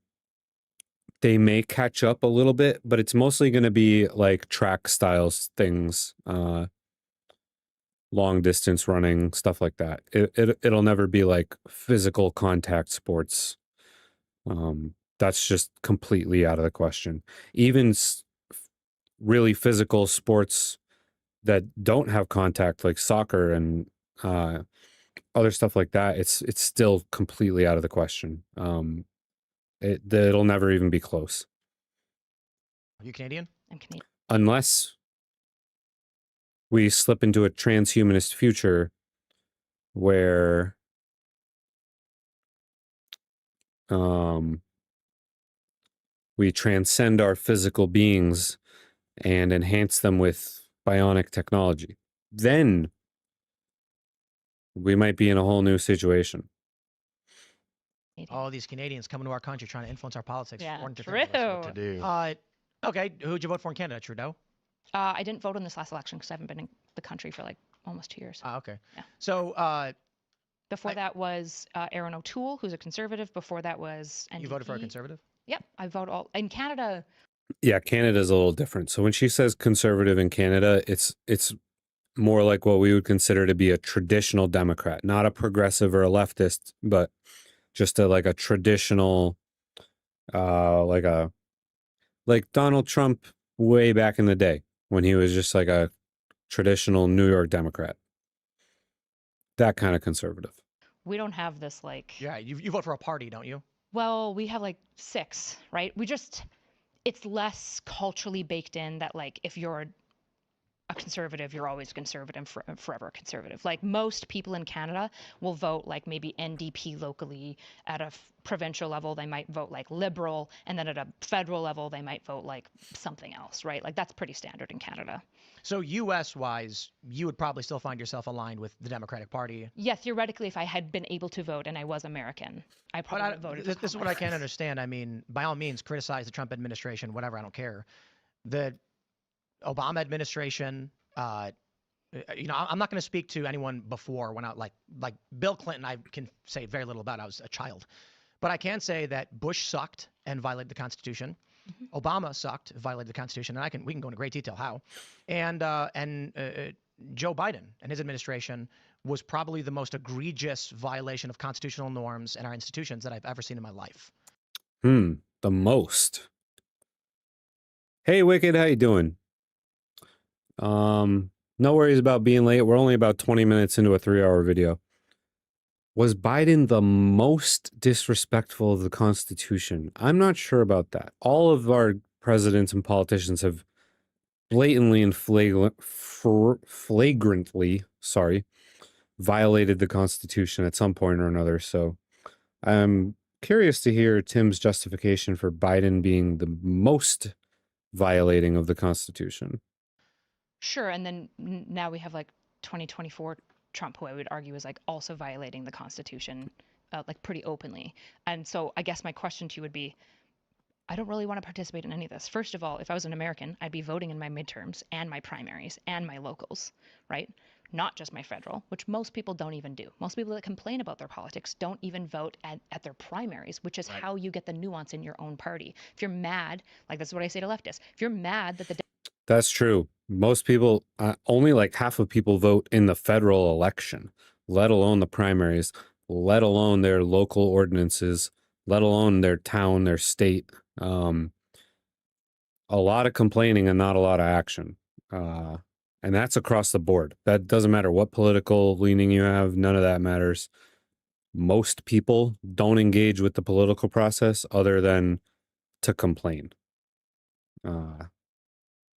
they may catch up a little bit, but it's mostly going to be like track styles things, long distance running, stuff like that. It'll never be like physical contact sports. That's just completely out of the question. Even really physical sports that don't have contact, like soccer and other stuff like that, it's still completely out of the question. It'll never even be close. Are you Canadian? I'm Canadian. Unless we slip into a transhumanist future where we transcend our physical beings and enhance them with bionic technology. Then we might be in a whole new situation. All these Canadians coming to our country trying to influence our politics. Yeah, According to true. things. That's what to do. Okay, who'd you vote for in Canada? Trudeau? I didn't vote in this last election because I haven't been in the country for like almost 2 years. Okay. Yeah. So Before that was Aaron O'Toole, who's a conservative. Before that was NDP. you voted for a conservative? Yep, I vote all in Canada. Yeah, Canada's a little different. So when she says conservative in Canada, it's more like what we would consider to be a traditional Democrat, not a progressive or a leftist, but just like a traditional, like Donald Trump way back in the day when he was just like a traditional New York Democrat. That kind of conservative. We don't have this like. Yeah, you vote for a party, don't you? Well, we have like 6, right? It's less culturally baked in that like if you're a conservative, you're always conservative, forever conservative. Like most people in Canada will vote like maybe NDP locally. At a provincial level, they might vote like Liberal, and then at a federal level, they might vote like something else, right? Like that's pretty standard in Canada. So U.S.-wise, you would probably still find yourself aligned with the Democratic Party. Yeah, theoretically, if I had been able to vote and I was American, I probably would have voted for This is what I can't understand. I mean, by all means, criticize the Trump administration, whatever, I don't care. The Obama administration, I'm not going to speak to anyone before when I like Bill Clinton. I can say very little about. I was a child, but I can say that Bush sucked and violated the Constitution. Obama sucked, violated the Constitution, and we can go into great detail how. And Joe Biden and his administration was probably the most egregious violation of constitutional norms and our institutions that I've ever seen in my life. The most. Hey, Wicked, how you doing? No worries about being late. We're only about 20 minutes into a 3-hour video. Was Biden the most disrespectful of the Constitution? I'm not sure about that. All of our presidents and politicians have blatantly and flagrantly, violated the Constitution at some point or another. So I'm curious to hear Tim's justification for Biden being the most violating of the Constitution. Sure, and then now we have like 2024 Trump, who I would argue is like also violating the Constitution, like pretty openly. And so I guess my question to you would be, I don't really want to participate in any of this. First of all, if I was an American, I'd be voting in my midterms and my primaries and my locals, right? Not just my federal, which most people don't even do. Most people that complain about their politics don't even vote at their primaries, which is how you get the nuance in your own party. If you're mad, like that's what I say to leftists, if you're mad that the That's true. Most people, only like half of people vote in the federal election, let alone the primaries, let alone their local ordinances, let alone their town, their state. A lot of complaining and not a lot of action. And that's across the board. That doesn't matter what political leaning you have. None of that matters. Most people don't engage with the political process other than to complain.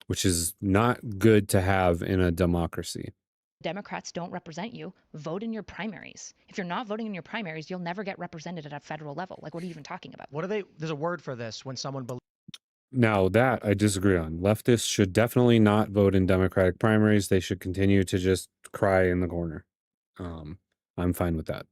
Which is not good to have in a democracy. Democrats don't represent you, vote in your primaries. If you're not voting in your primaries, you'll never get represented at a federal level. Like, what are you even talking about? There's a word for this when someone believes. Now that I disagree on. Leftists should definitely not vote in Democratic primaries. They should continue to just cry in the corner. I'm fine with that.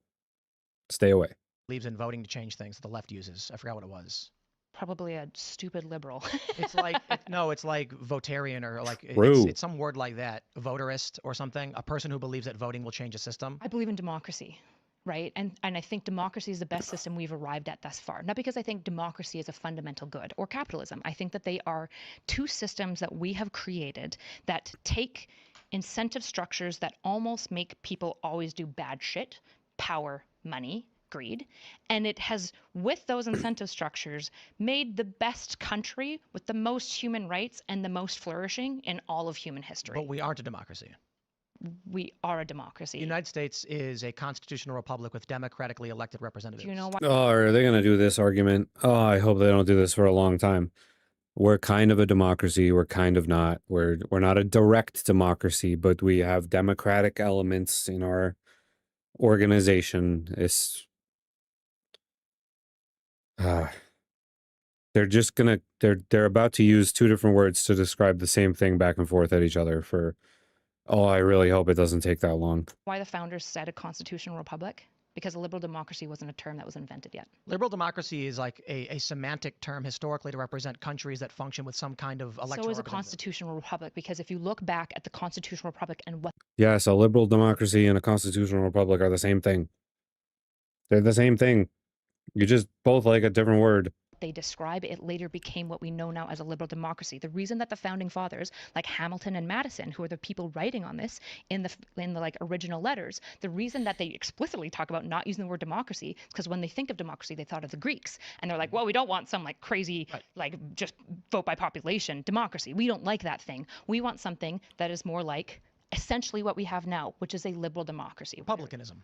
Stay away. Believes in voting to change things that the left uses. I forgot what it was. Probably a stupid liberal. It's like it's like votarian or like it's some word like that, voterist or something. A person who believes that voting will change a system. I believe in democracy, right? And I think democracy is the best system we've arrived at thus far. Not because I think democracy is a fundamental good or capitalism. I think that they are two systems that we have created that take incentive structures that almost make people always do bad shit, power, money, greed, and it has, with those incentive structures, made the best country with the most human rights and the most flourishing in all of human history. But we aren't a democracy. We are a democracy. The United States is a constitutional republic with democratically elected representatives. Do you know what? Oh, are they going to do this argument? Oh, I hope they don't do this for a long time. We're kind of a democracy. We're kind of not. We're not a direct democracy, but we have democratic elements in our organization. They're just gonna they're about to use two different words to describe the same thing back and forth at each other for I really hope it doesn't take that long. Why the founders said a constitutional republic? Because a liberal democracy wasn't a term that was invented yet. Liberal democracy is like a semantic term historically to represent countries that function with some kind of electoral. So is a constitutional republic, because if you look back at the constitutional republic and what. Yes, a liberal democracy and a constitutional republic are the same thing. They're the same thing. You just both like a different word. They describe, it later became what we know now as a liberal democracy. The reason that the founding fathers, like Hamilton and Madison, who are the people writing on this in the like original letters, the reason that they explicitly talk about not using the word democracy is because when they think of democracy, they thought of the Greeks, and they're like, well, we don't want some like crazy like just vote by population democracy. We don't like that thing. We want something that is more like essentially what we have now, which is a liberal democracy. Republicanism.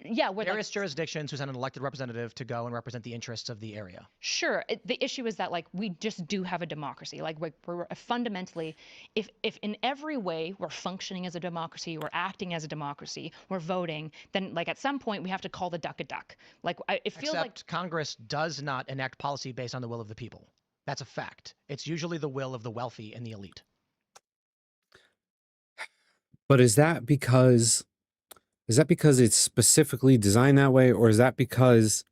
Yeah, various jurisdictions who send an elected representative to go and represent the interests of the area. Sure. The issue is that like we just do have a democracy. Like we're fundamentally, if in every way we're functioning as a democracy, we're acting as a democracy, we're voting, then like at some point we have to call the duck a duck. Like it feels Except Congress does not enact policy based on the will of the people. That's a fact. It's usually the will of the wealthy and the elite. But is that because it's specifically designed that way, or is that because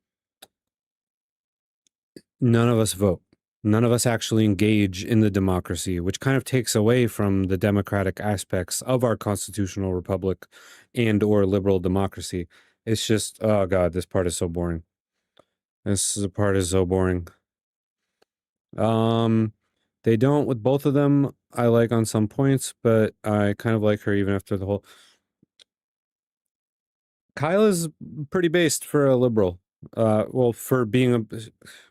none of us vote? None of us actually engage in the democracy, which kind of takes away from the democratic aspects of our constitutional republic and or liberal democracy. It's just, oh God, this part is so boring. Part is so boring. They don't with both of them. I like on some points, but I kind of like her even after the whole. Kyla's pretty based for a liberal. Well, for being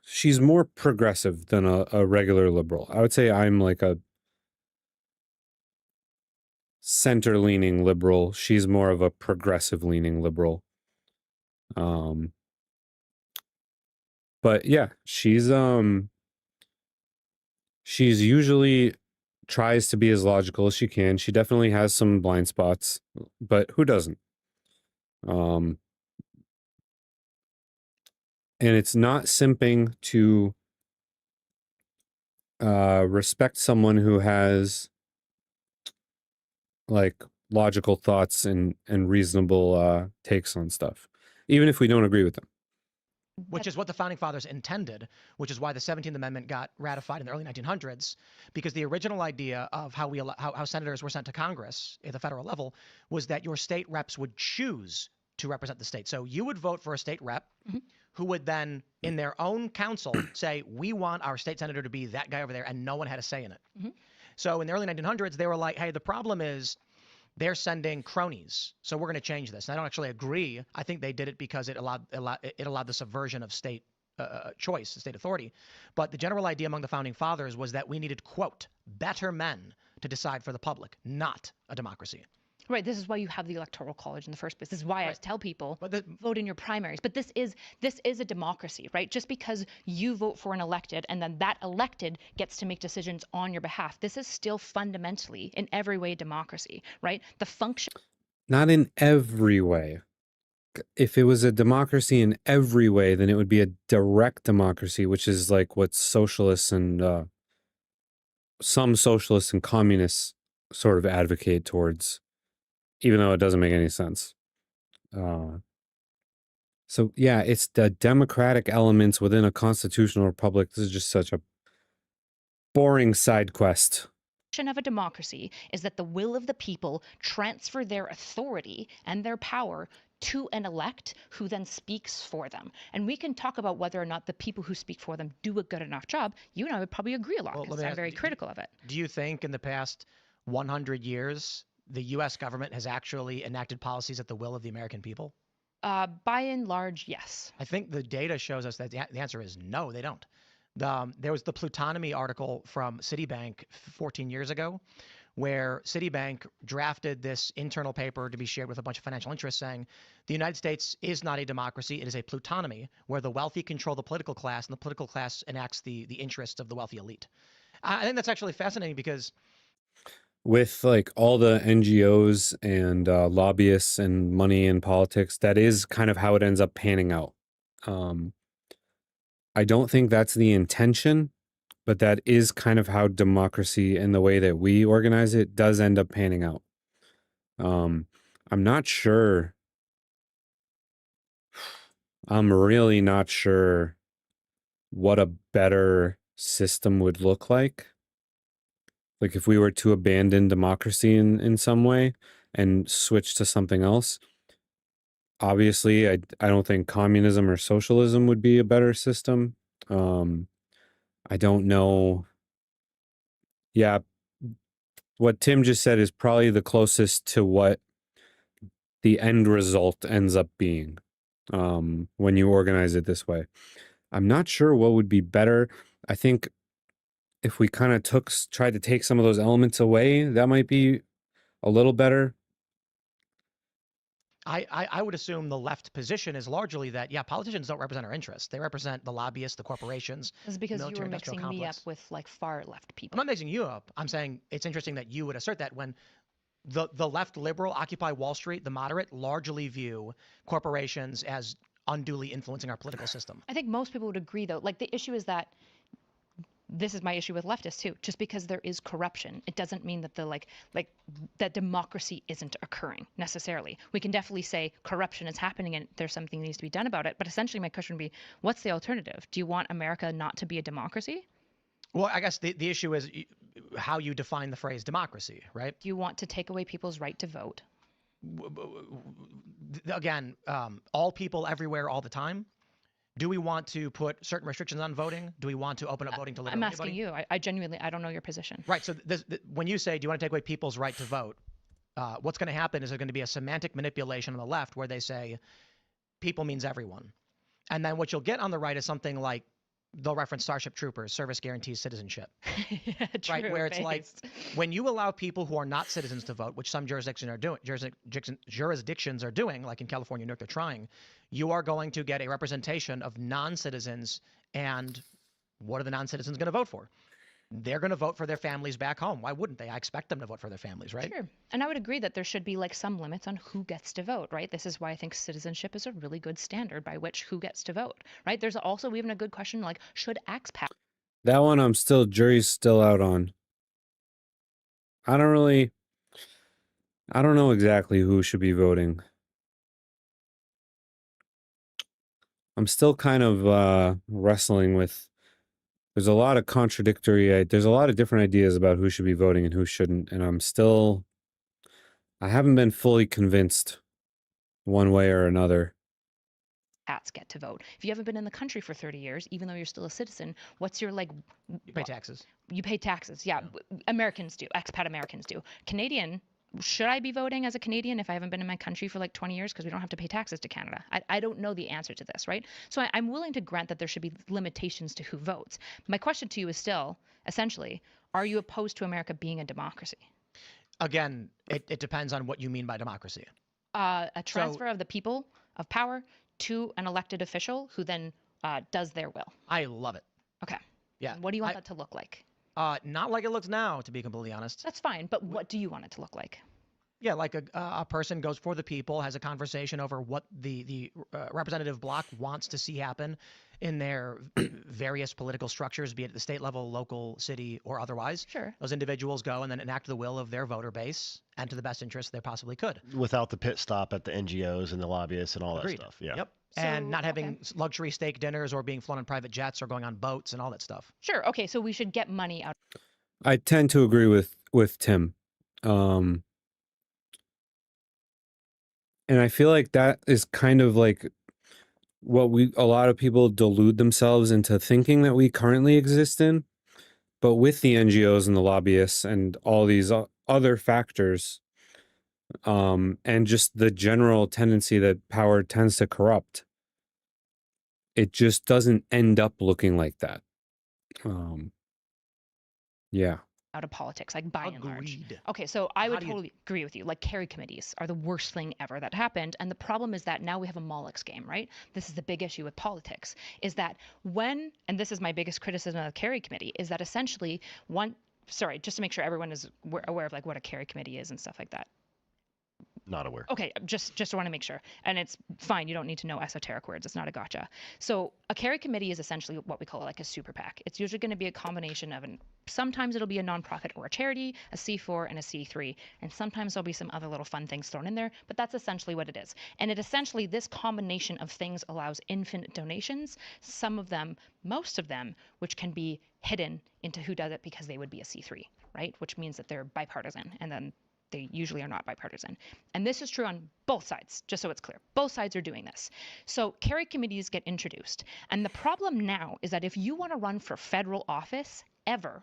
she's more progressive than a regular liberal. I would say I'm like a center-leaning liberal. She's more of a progressive-leaning liberal. But yeah, she's usually tries to be as logical as she can. She definitely has some blind spots, but who doesn't? And it's not simping to respect someone who has like logical thoughts and reasonable takes on stuff, even if we don't agree with them. Which is what the founding fathers intended, which is why the 17th Amendment got ratified in the early 1900s, because the original idea of how senators were sent to Congress at the federal level was that your state reps would choose to represent the state. So you would vote for a state rep who would then, in their own council, say, we want our state senator to be that guy over there, and no one had a say in it. So in the early 1900s, they were like, hey, the problem is they're sending cronies, so we're going to change this. And I don't actually agree. I think they did it because it allowed the subversion of state choice, state authority. But the general idea among the founding fathers was that we needed, quote, better men to decide for the public, not a democracy. Right. This is why you have the Electoral College in the first place. This is why I tell people vote in your primaries. But this is a democracy, right? Just because you vote for an elected and then that elected gets to make decisions on your behalf, this is still fundamentally, in every way, democracy, right? The function. Not in every way. If it was a democracy in every way, then it would be a direct democracy, which is like what socialists and some socialists and communists sort of advocate towards, even though it doesn't make any sense. So yeah, it's the democratic elements within a constitutional republic. This is just such a boring side quest. Of a democracy is that the will of the people transfer their authority and their power to an elect who then speaks for them. And we can talk about whether or not the people who speak for them do a good enough job. You and I would probably agree a lot because I'm very critical of it. Do you think in the past 100 years, the U.S. government has actually enacted policies at the will of the American people? By and large, yes. I think the data shows us that the answer is no, they don't. There was the plutonomy article from Citibank 14 years ago, where Citibank drafted this internal paper to be shared with a bunch of financial interests saying the United States is not a democracy, it is a plutonomy where the wealthy control the political class and the political class enacts the interests of the wealthy elite. I think that's actually fascinating because with like all the NGOs and lobbyists and money in politics, that is kind of how it ends up panning out. I don't think that's the intention, but that is kind of how democracy and the way that we organize it does end up panning out. I'm not sure. I'm really not sure what a better system would look like. Like if we were to abandon democracy in some way and switch to something else. Obviously, I don't think communism or socialism would be a better system. I don't know. Yeah, what Tim just said is probably the closest to what the end result ends up being when you organize it this way. I'm not sure what would be better. I think if we kind of tried to take some of those elements away, that might be a little better. I would assume the left position is largely that, yeah, politicians don't represent our interests. They represent the lobbyists, the corporations. It's because you were mixing me up with like far left people. I'm not mixing you up. I'm saying it's interesting that you would assert that when the left liberal, Occupy Wall Street, the moderate, largely view corporations as unduly influencing our political system. I think most people would agree, though. Like the issue is that this is my issue with leftists too. Just because there is corruption, it doesn't mean that the that democracy isn't occurring necessarily. We can definitely say corruption is happening and there's something that needs to be done about it. But essentially, my question would be, what's the alternative? Do you want America not to be a democracy? Well, I guess the issue is how you define the phrase democracy, right? Do you want to take away people's right to vote? Again, all people everywhere all the time. Do we want to put certain restrictions on voting? Do we want to open up voting to literally I'm asking anybody? you. I genuinely, I don't know your position. Right. So when you say, do you want to take away people's right to vote? What's going to happen is there's going to be a semantic manipulation on the left where they say people means everyone. And then what you'll get on the right is something like they'll reference Starship Troopers, service guarantees citizenship. Yeah, Right, where it's true, like based. when you allow people who are not citizens to vote, which some jurisdictions are doing, like in California, New York, they're trying, you are going to get a representation of non-citizens. And what are the non-citizens going to vote for? They're going to vote for their families back home. Why wouldn't they? I expect them to vote for their families, right? Sure. And I would agree that there should be like some limits on who gets to vote, right? This is why I think citizenship is a really good standard by which who gets to vote, right? There's also even a good question like, should expats That one I'm still, jury's still out on. I don't know exactly who should be voting. I'm still kind of wrestling with, there's a lot of there's a lot of different ideas about who should be voting and who shouldn't, and I haven't been fully convinced one way or another. get to vote? If you haven't been in the country for 30 years, even though you're still a citizen, what's your like You pay taxes. you pay taxes. Yeah, Americans do. Expat Americans do. Canadian, should I be voting as a Canadian if I haven't been in my country for like 20 years because we don't have to pay taxes to Canada? I don't know the answer to this, right? So I'm willing to grant that there should be limitations to who votes. My question to you is still, essentially, are you opposed to America being a democracy? Again, it depends on what you mean by democracy. A transfer of the people of power to an elected official who then does their will. I love it. Okay. Yeah. What do you want that to look like? Not like it looks now, to be completely honest. That's fine, but what do you want it to look like? Yeah, like a person goes for the people, has a conversation over what the representative bloc wants to see happen in their various political structures, be it at the state level, local, city, or otherwise. Sure. Those individuals go and then enact the will of their voter base and to the best interest they possibly could. Without the pit stop at the NGOs and the lobbyists and all Agreed. that stuff. Yeah. Yep. So, And not having okay. luxury steak dinners or being flown on private jets or going on boats and all that stuff. Sure. Okay, so we should get money out. I tend to agree with Tim. And I feel like that is kind of like what a lot of people delude themselves into thinking that we currently exist in. But with the NGOs and the lobbyists and all these other factors, and just the general tendency that power tends to corrupt, it just doesn't end up looking like that. Yeah. Out of politics, like by and large. Agreed. Okay, so I How would do you- totally agree with you. Like carry committees are the worst thing ever that happened. And the problem is that now we have a Moloch's game, right? This is the big issue with politics, is that when, and this is my biggest criticism of the carry committee, is that essentially just to make sure everyone is aware of like what a carry committee is and stuff like that. Not aware. Okay, just want to make sure. And it's fine, you don't need to know esoteric words. It's not a gotcha. So a carry committee is essentially what we call like a super PAC. It's usually going to be a combination of sometimes it'll be a nonprofit or a charity, a C4 and a C3, and sometimes there'll be some other little fun things thrown in there, but that's essentially what it is. And this combination of things allows infinite donations, some of them, most of them, which can be hidden into who does it because they would be a C3, right? Which means that they're bipartisan, and then they usually are not bipartisan. And this is true on both sides, just so it's clear. Both sides are doing this. So carry committees get introduced. And the problem now is that if you want to run for federal office ever,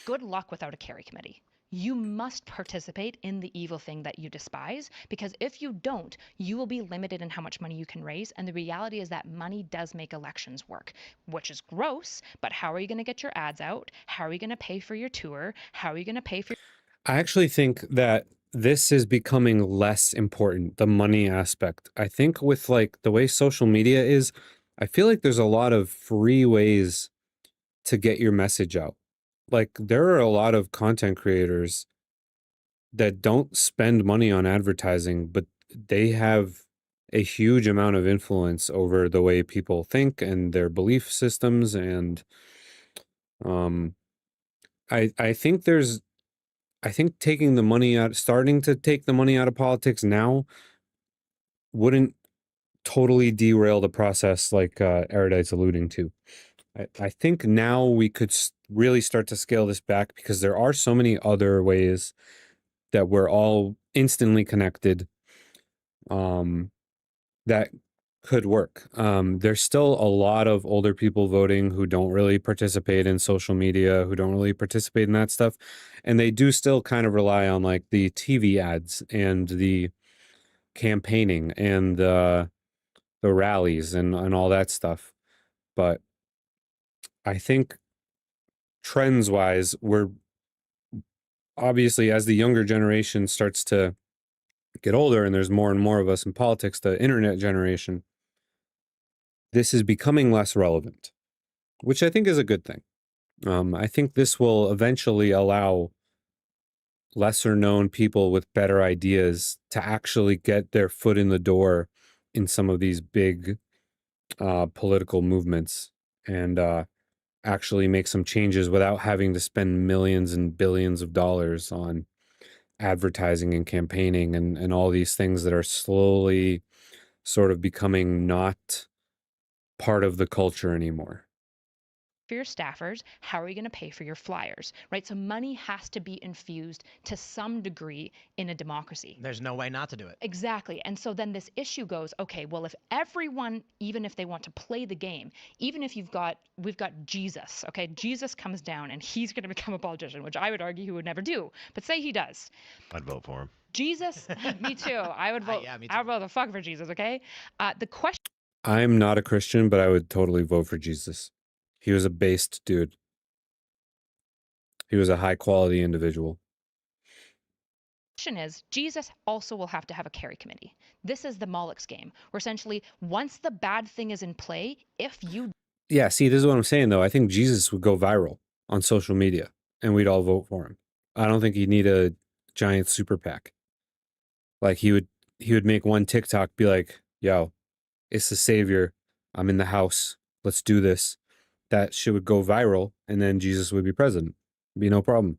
good luck without a carry committee. You must participate in the evil thing that you despise, because if you don't, you will be limited in how much money you can raise. And the reality is that money does make elections work, which is gross, but how are you going to get your ads out? How are you going to pay for your tour? How are you going to pay for I actually think that this is becoming less important, the money aspect. I think with like the way social media is, I feel like there's a lot of free ways to get your message out. Like there are a lot of content creators that don't spend money on advertising, but they have a huge amount of influence over the way people think and their belief systems. And I think taking the money out, starting to take the money out of politics now wouldn't totally derail the process like Erudite's alluding to. I think now we could really start to scale this back because there are so many other ways that we're all instantly connected that could work. There's still a lot of older people voting who don't really participate in social media, who don't really participate in that stuff. And they do still kind of rely on like the TV ads and the campaigning and the rallies and all that stuff. But I think trends wise, we're obviously, as the younger generation starts to get older and there's more and more of us in politics, the internet generation, this is becoming less relevant, which I think is a good thing. I think this will eventually allow lesser known people with better ideas to actually get their foot in the door in some of these big political movements and actually make some changes without having to spend millions and billions of dollars on advertising and campaigning and all these things that are slowly sort of becoming not part of the culture anymore. For your staffers, how are you going to pay for your flyers, right? So money has to be infused to some degree in a democracy. There's no way not to do it. Exactly. And so then this issue goes, okay, well, if everyone, even if they want to play the game, even if we've got Jesus, okay, Jesus comes down and he's going to become a politician, which I would argue he would never do, but say he does. I'd vote for him. Jesus, me too. I would vote. Yeah, me too. I would vote the fuck for Jesus. Okay. The question I'm not a Christian, but I would totally vote for Jesus. He was a based dude. He was a high quality individual. is, Jesus also will have to have a carry committee. This is the Moloch's game, where essentially once the bad thing is in play, if you Yeah, see, this is what I'm saying though. I think Jesus would go viral on social media and we'd all vote for him. I don't think he'd need a giant super PAC. Like he would make one TikTok be like, yo, it's the savior. I'm in the house. Let's do this. That shit would go viral and then Jesus would be president. Be no problem.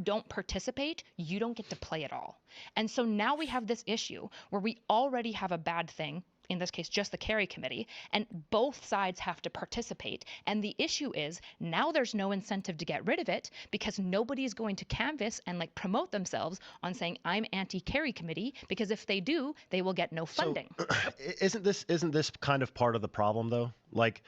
don't participate, you don't get to play at all. And so now we have this issue where we already have a bad thing, in this case, just the carry committee, and both sides have to participate. And the issue is now there's no incentive to get rid of it because nobody's going to canvass and like promote themselves on saying I'm anti-carry committee, because if they do, they will get no funding. So, isn't this kind of part of the problem though? Like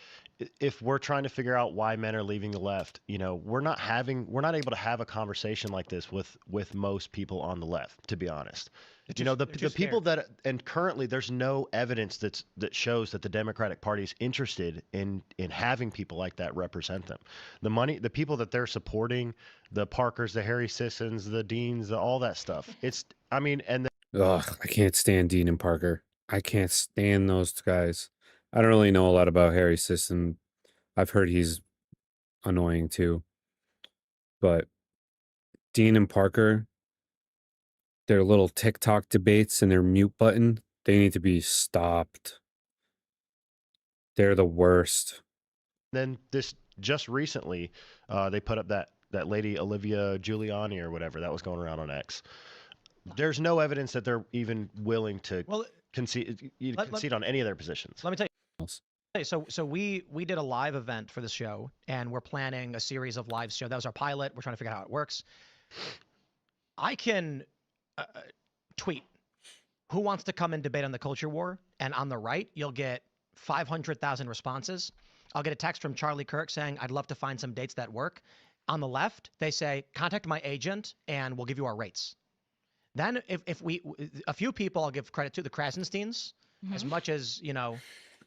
if we're trying to figure out why men are leaving the left, you know, we're not able to have a conversation like this with most people on the left, to be honest. You know, the people that, and currently there's no evidence that shows that the Democratic Party is interested in having people like that represent them. The people that they're supporting, the Parkers, the Harry Sissons, the Deans, all that stuff. Ugh, I can't stand Dean and Parker. I can't stand those guys. I don't really know a lot about Harry Sisson. I've heard he's annoying too. But Dean and Parker, their little TikTok debates and their mute button, they need to be stopped. They're the worst. Then this just recently, they put up that lady Olivia Giuliani or whatever that was going around on X. There's no evidence that they're even willing to concede on any of their positions. Let me tell you. So we did a live event for the show, and we're planning a series of live show. That was our pilot. We're trying to figure out how it works. I can tweet who wants to come and debate on the culture war, and on the right, you'll get 500,000 responses. I'll get a text from Charlie Kirk saying, I'd love to find some dates that work. On the left, they say, contact my agent, and we'll give you our rates. Then if a few people, I'll give credit to the Krasensteins, as much as, you know,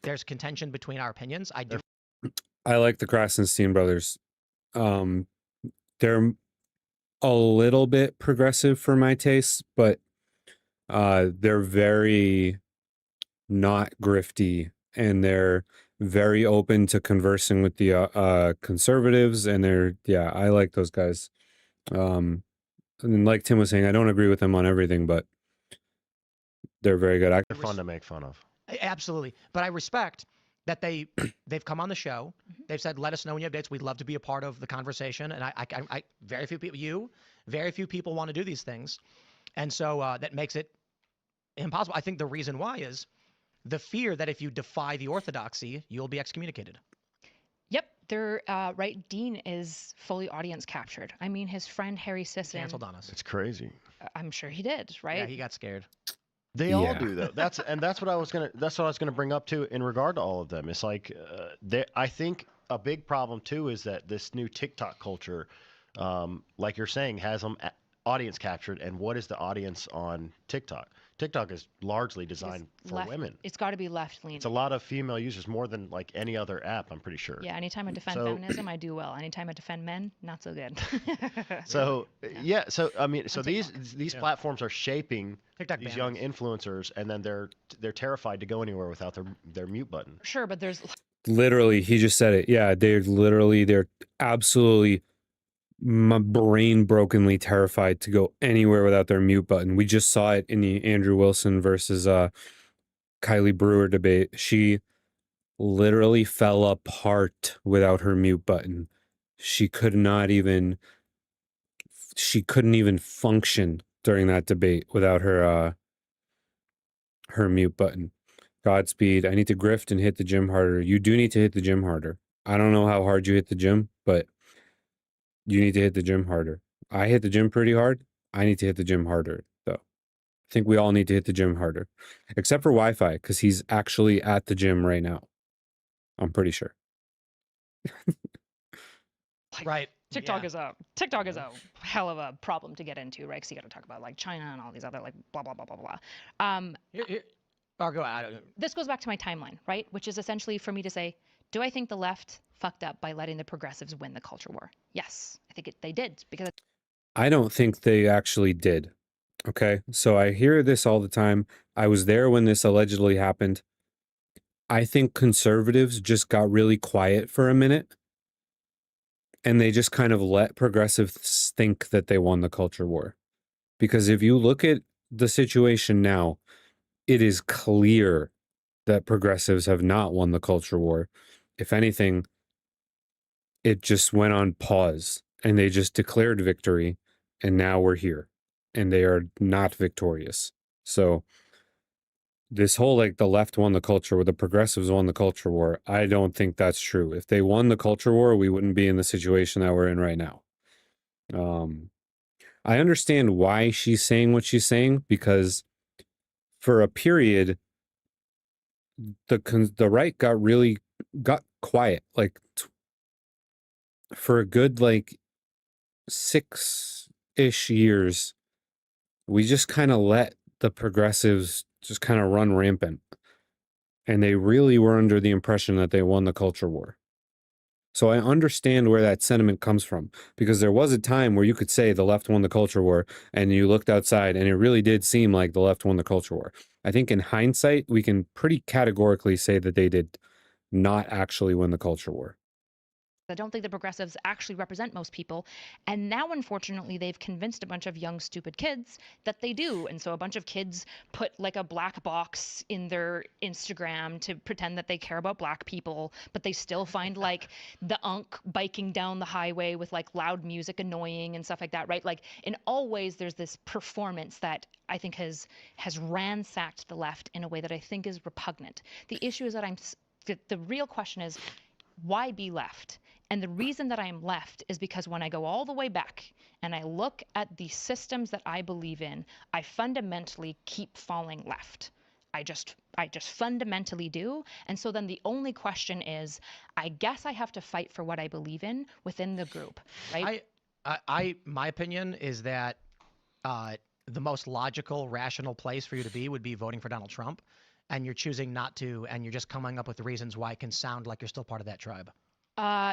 there's contention between our opinions. I like the Krasenstein brothers. They're a little bit progressive for my taste, but they're very not grifty, and they're very open to conversing with the conservatives, and I like those guys. And like Tim was saying, I don't agree with them on everything, but they're very good. They're fun to make fun of. Absolutely. But I respect that they've come on the show. They've said, let us know when you have dates. We'd love to be a part of the conversation. And I very few people want to do these things. And so that makes it impossible. I think the reason why is the fear that if you defy the orthodoxy, you'll be excommunicated. Yep. Their right dean is fully audience captured. I mean, his friend Harry Sisson. Canceled on us. It's crazy. I'm sure he did, right? Yeah, he got scared. They all Yeah. do though. That's what I was gonna bring up too in regard to all of them. It's like I think a big problem too is that this new TikTok culture, like you're saying, has them audience captured. And what is the audience on TikTok? TikTok is largely designed for women. It's got to be left leaning. It's a lot of female users, more than like any other app, I'm pretty sure. Yeah, anytime I defend feminism, I do well. Anytime I defend men, not so good. So yeah, so I mean, so On these TikTok. platforms are shaping TikTok these banned young us. influencers, and then they're terrified to go anywhere without their mute button. Sure, but there's Literally, he just said it. Yeah, they're absolutely brain-brokenly terrified to go anywhere without their mute button. We just saw it in the Andrew Wilson versus Kylie Brewer debate. She literally fell apart without her mute button. She couldn't even function during that debate without her mute button. Godspeed. I need to grift and hit the gym harder. You do need to hit the gym harder. I don't know how hard you hit the gym, but you need to hit the gym harder. I hit the gym pretty hard. I need to hit the gym harder, though. I think we all need to hit the gym harder. Except for Wi-Fi, because he's actually at the gym right now. I'm pretty sure. Right. TikTok is a hell of a problem to get into, right? Because you got to talk about like China and all these other like blah blah blah blah blah. Go ahead. This goes back to my timeline, right? Which is essentially for me to say, do I think the left fucked up by letting the progressives win the culture war? Yes, I think they did, because I don't think they actually did. Okay, so I hear this all the time. I was there when this allegedly happened. I think conservatives just got really quiet for a minute, and they just kind of let progressives think that they won the culture war. Because if you look at the situation now, it is clear that progressives have not won the culture war. If anything, it just went on pause, and they just declared victory, and now we're here, and they are not victorious. So this whole like the left won the culture war, the progressives won the culture war, I don't think that's true. If they won the culture war, we wouldn't be in the situation that we're in right now. I understand why she's saying what she's saying, because for a period, the right got quiet, like for a good like 6-ish years. We just kind of let the progressives just kind of run rampant, and they really were under the impression that they won the culture war. So I understand where that sentiment comes from, because there was a time where you could say the left won the culture war, and you looked outside and it really did seem like the left won the culture war. I think in hindsight, we can pretty categorically say that they did not actually win the culture war. I don't think the progressives actually represent most people. And now, unfortunately, they've convinced a bunch of young, stupid kids that they do. And so a bunch of kids put like a black box in their Instagram to pretend that they care about black people, but they still find like the unk biking down the highway with like loud music annoying and stuff like that, right? Like in all ways, there's this performance that I think has ransacked the left in a way that I think is repugnant. The issue is that the real question is, why be left? And the reason that I'm left is because when I go all the way back and I look at the systems that I believe in, I fundamentally keep falling left. I just fundamentally do. And so then the only question is, I guess I have to fight for what I believe in within the group, right? My opinion is that the most logical, rational place for you to be would be voting for Donald Trump, and you're choosing not to, and you're just coming up with the reasons why it can sound like you're still part of that tribe.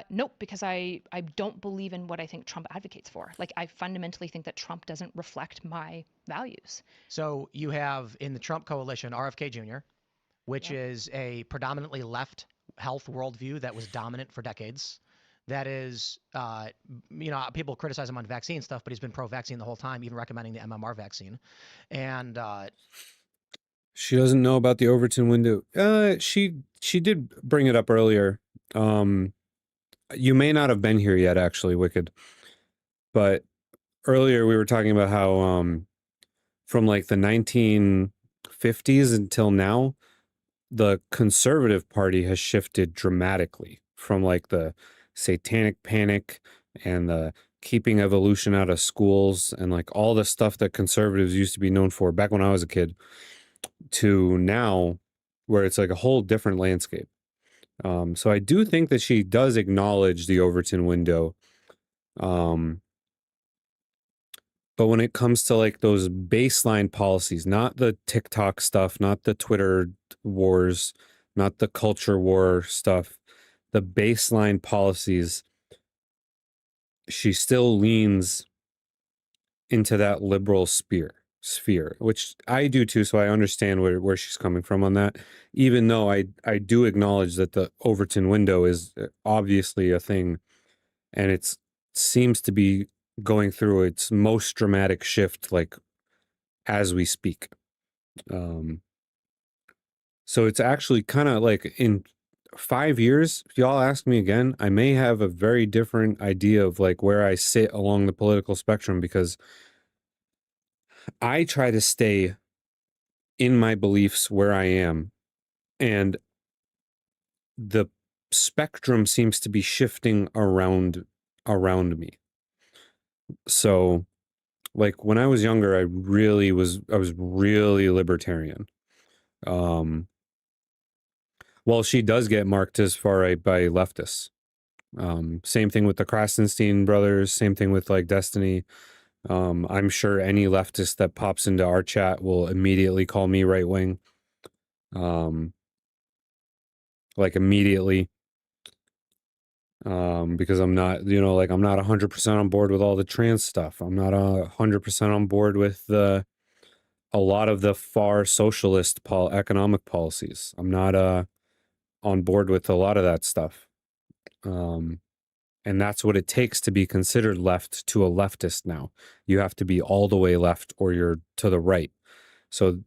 Nope, because I don't believe in what I think Trump advocates for. Like, I fundamentally think that Trump doesn't reflect my values. So you have in the Trump coalition RFK Jr., which is a predominantly left health worldview that was dominant for decades. That is, people criticize him on vaccine stuff, but he's been pro-vaccine the whole time, even recommending the MMR vaccine. And she doesn't know about the Overton window. She did bring it up earlier. You may not have been here yet, actually, Wicked. But earlier we were talking about how from like the 1950s until now, the Conservative Party has shifted dramatically from like the satanic panic and the keeping evolution out of schools and like all the stuff that conservatives used to be known for back when I was a kid, to now where it's like a whole different landscape. So I do think that she does acknowledge the Overton window. But when it comes to like those baseline policies, not the TikTok stuff, not the Twitter wars, not the culture war stuff, the baseline policies, she still leans into that liberal sphere, which I do too. So I understand where she's coming from on that, even though I do acknowledge that the Overton window is obviously a thing, and it seems to be going through its most dramatic shift, like as we speak. So it's actually kind of like in 5 years, if y'all ask me again, I may have a very different idea of like where I sit along the political spectrum, because I try to stay in my beliefs where I am, and the spectrum seems to be shifting around me. So like when I was younger, I was really libertarian. Well, she does get marked as far right by leftists. Same thing with the Krasenstein brothers, same thing with like Destiny. I'm sure any leftist that pops into our chat will immediately call me right wing. Like immediately. Because I'm not, like I'm not 100% on board with all the trans stuff. I'm not 100% on board with a lot of the far socialist economic policies. I'm not on board with a lot of that stuff. And that's what it takes to be considered left to a leftist now. You have to be all the way left or you're to the right. So,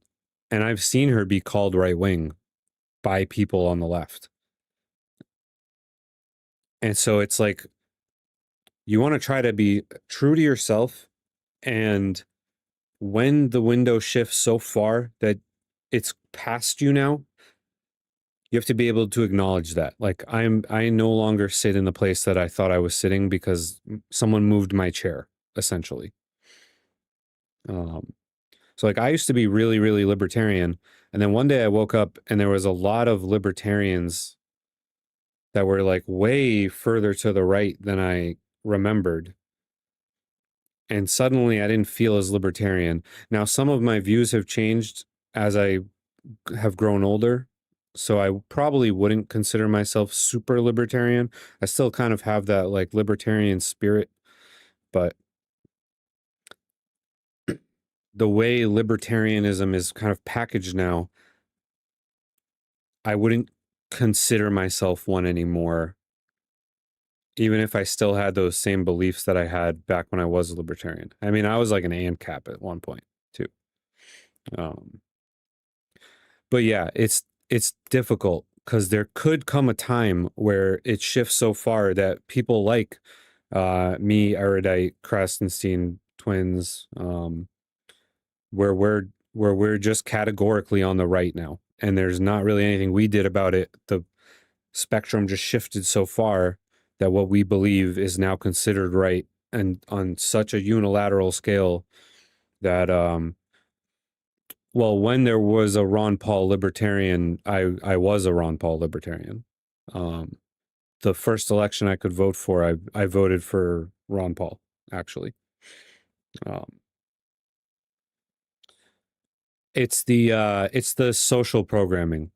and I've seen her be called right wing by people on the left. And so it's like, you want to try to be true to yourself. And when the window shifts so far that it's past you now, you have to be able to acknowledge that. Like I no longer sit in the place that I thought I was sitting because someone moved my chair, essentially. So like I used to be really, really libertarian. And then one day I woke up and there was a lot of libertarians that were like way further to the right than I remembered. And suddenly I didn't feel as libertarian. Now, some of my views have changed as I have grown older. So I probably wouldn't consider myself super libertarian. I still kind of have that like libertarian spirit, but the way libertarianism is kind of packaged now, I wouldn't consider myself one anymore, even if I still had those same beliefs that I had back when I was a libertarian. I mean, I was like an ANCAP at one point too. But yeah, it's difficult because there could come a time where it shifts so far that people like me, Erudite, Krasenstein twins, where we're just categorically on the right now, and there's not really anything we did about it. The spectrum just shifted so far that what we believe is now considered right, and on such a unilateral scale that well, when there was a Ron Paul libertarian, I was a Ron Paul libertarian. The first election I could vote for, I voted for Ron Paul, actually. It's the social programming.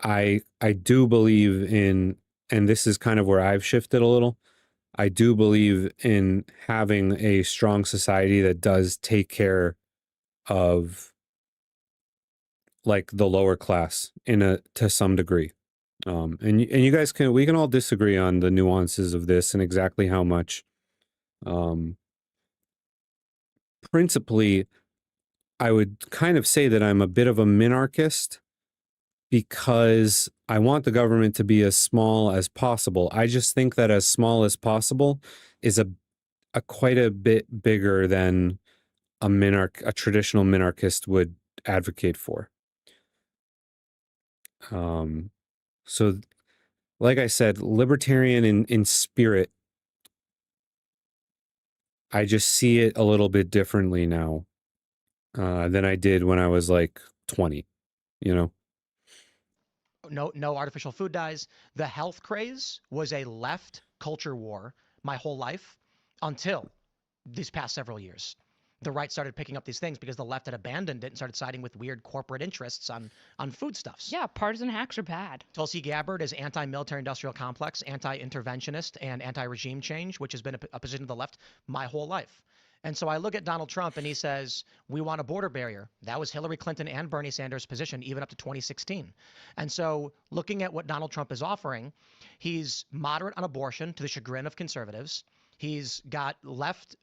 I do believe in, and this is kind of where I've shifted a little. I do believe in having a strong society that does take care of like the lower class to some degree. And you guys we can all disagree on the nuances of this and exactly how much. Principally, I would kind of say that I'm a bit of a minarchist because I want the government to be as small as possible. I just think that as small as possible is a quite a bit bigger than a traditional minarchist would advocate for. So like I said, libertarian in spirit. I just see it a little bit differently now than I did when I was like 20, you know? No artificial food dyes. The health craze was a left culture war my whole life until these past several years. The right started picking up these things because the left had abandoned it and started siding with weird corporate interests on foodstuffs. Yeah, partisan hacks are bad. Tulsi Gabbard is anti-military industrial complex, anti-interventionist, and anti-regime change, which has been a position of the left my whole life. And so I look at Donald Trump and he says, we want a border barrier. That was Hillary Clinton and Bernie Sanders' position even up to 2016. And so looking at what Donald Trump is offering, he's moderate on abortion to the chagrin of conservatives. He's got left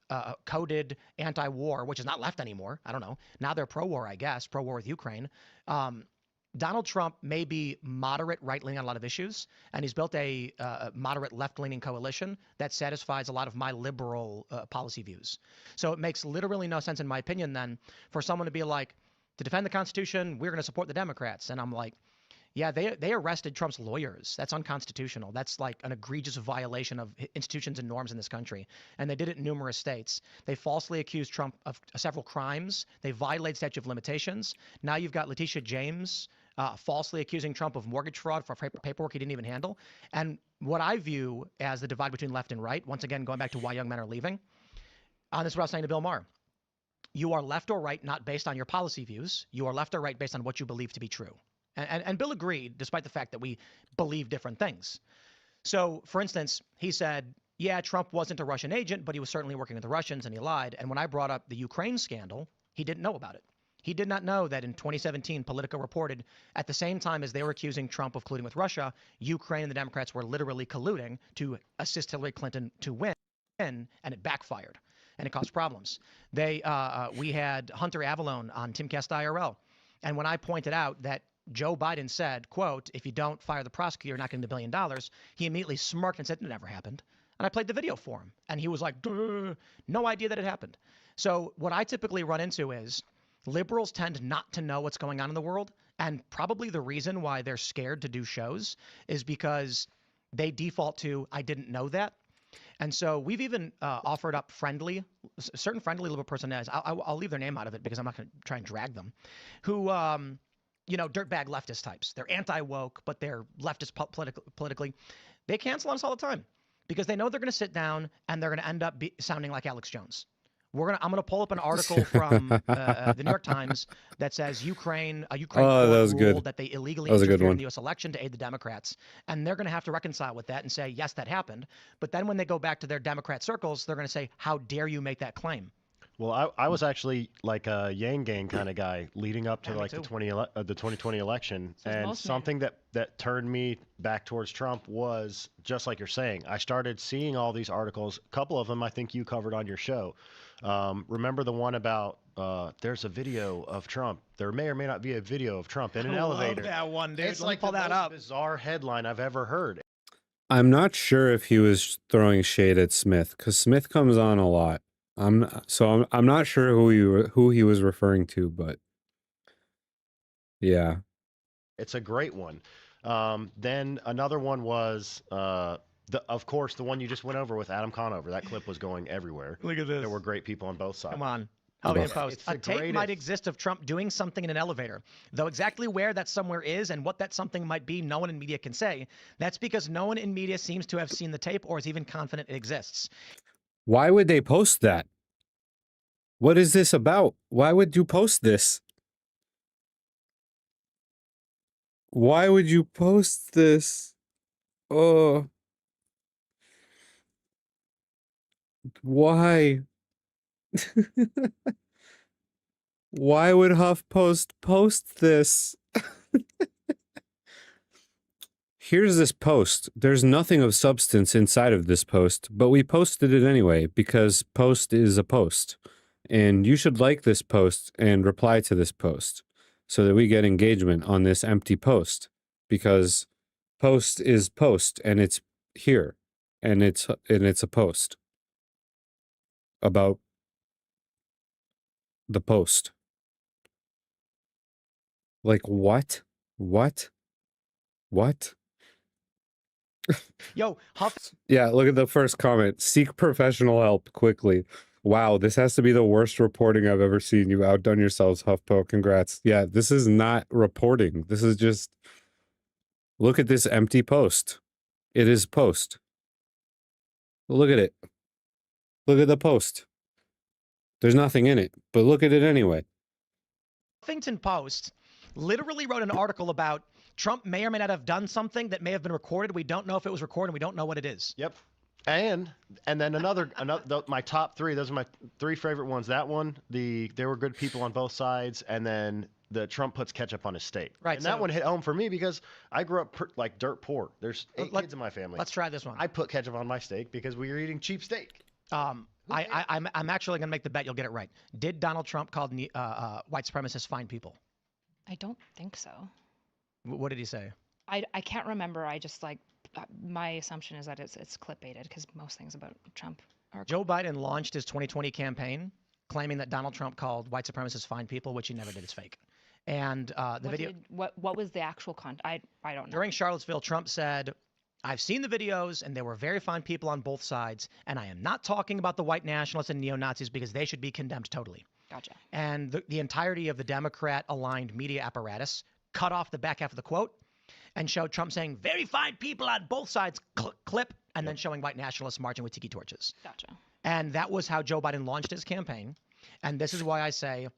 coded anti-war, which is not left anymore. I don't know. Now they're pro-war, I guess, pro-war with Ukraine. Donald Trump may be moderate right-leaning on a lot of issues, and he's built a moderate left-leaning coalition that satisfies a lot of my liberal policy views. So it makes literally no sense, in my opinion, then, for someone to be like, to defend the Constitution, we're going to support the Democrats. And I'm like, yeah, they arrested Trump's lawyers. That's unconstitutional. That's like an egregious violation of institutions and norms in this country. And they did it in numerous states. They falsely accused Trump of several crimes. They violated statute of limitations. Now you've got Letitia James falsely accusing Trump of mortgage fraud for paperwork he didn't even handle. And what I view as the divide between left and right, once again, going back to why young men are leaving, this is what I was saying to Bill Maher. You are left or right not based on your policy views. You are left or right based on what you believe to be true. And Bill agreed, despite the fact that we believe different things. So, for instance, he said, yeah, Trump wasn't a Russian agent, but he was certainly working with the Russians, and he lied. And when I brought up the Ukraine scandal, he didn't know about it. He did not know that in 2017, Politico reported at the same time as they were accusing Trump of colluding with Russia, Ukraine and the Democrats were literally colluding to assist Hillary Clinton to win, and it backfired, and it caused problems. We had Hunter Avallone on Timcast IRL, and when I pointed out that Joe Biden said, quote, if you don't fire the prosecutor, you're not getting $1 billion, he immediately smirked and said, it never happened. And I played the video for him, and he was like, duh, no idea that it happened. So what I typically run into is liberals tend not to know what's going on in the world, and probably the reason why they're scared to do shows is because they default to, I didn't know that. And so we've even offered up certain friendly liberal personalities, I'll leave their name out of it because I'm not going to try and drag them, who dirtbag leftist types. They're anti-woke, but they're leftist politically. They cancel on us all the time because they know they're going to sit down and they're going to end up sounding like Alex Jones. I'm going to pull up an article from the New York Times that says Ukraine ruled that they illegally interfered in the U.S. election to aid the Democrats, and they're going to have to reconcile with that and say, yes, that happened. But then when they go back to their Democrat circles, they're going to say, how dare you make that claim? Well, I was actually like a Yang Gang kind of guy leading up to like the 2020 election, and something that turned me back towards Trump was just like you're saying. I started seeing all these articles. A couple of them I think you covered on your show. Remember the one about there's a video of Trump. There may or may not be a video of Trump in an elevator. I love that one, dude. It's like the most bizarre headline I've ever heard. I'm not sure if he was throwing shade at Smith, because Smith comes on a lot. I'm not sure who he was referring to, but yeah, it's a great one. Then another one was of course the one you just went over with Adam Conover. That clip was going everywhere. Look at this. There were great people on both sides. Come on. Post. A tape might exist of Trump doing something in an elevator, though exactly where that somewhere is and what that something might be, no one in media can say. That's because no one in media seems to have seen the tape or is even confident it exists. Why would they post that? What is this about? Why would you post this? Why would you post this? Oh. Why? Why would HuffPost post this? Here's this post. There's nothing of substance inside of this post, but we posted it anyway because post is a post. And you should like this post and reply to this post so that we get engagement on this empty post, because post is post and it's here and it's a post about the post. Like what? What? What? Yo, Huff Yeah, look at the first comment. Seek professional help quickly. Wow, this has to be the worst reporting I've ever seen. You've outdone yourselves, HuffPo. Congrats. Yeah, this is not reporting. This is just... Look at this empty post. It is post. Look at it. Look at the post. There's nothing in it, but look at it anyway. Huffington Post literally wrote an article about Trump may or may not have done something that may have been recorded. We don't know if it was recorded. We don't know what it is. Yep. And then another my top three. Those are my three favorite ones. That one, there were good people on both sides, and then the Trump puts ketchup on his steak. Right. And that one hit home for me because I grew up like dirt poor. There's 8 kids in my family. Let's try this one. I put ketchup on my steak because we were eating cheap steak. I'm actually going to make the bet you'll get it right. Did Donald Trump call white supremacists fine people? I don't think so. What did he say? I can't remember. I just like my assumption is that it's clickbaited because most things about Trump are. Joe Biden launched his 2020 campaign claiming that Donald Trump called white supremacists fine people, which he never did. It's fake. And what was the actual content? I don't know. During Charlottesville, Trump said, I've seen the videos and there were very fine people on both sides. And I am not talking about the white nationalists and neo-Nazis because they should be condemned totally. Gotcha. And the entirety of the Democrat-aligned media apparatus cut off the back half of the quote and showed Trump saying, very fine people on both sides, clip, and then showing white nationalists marching with tiki torches. Gotcha. And that was how Joe Biden launched his campaign. And this is why I say,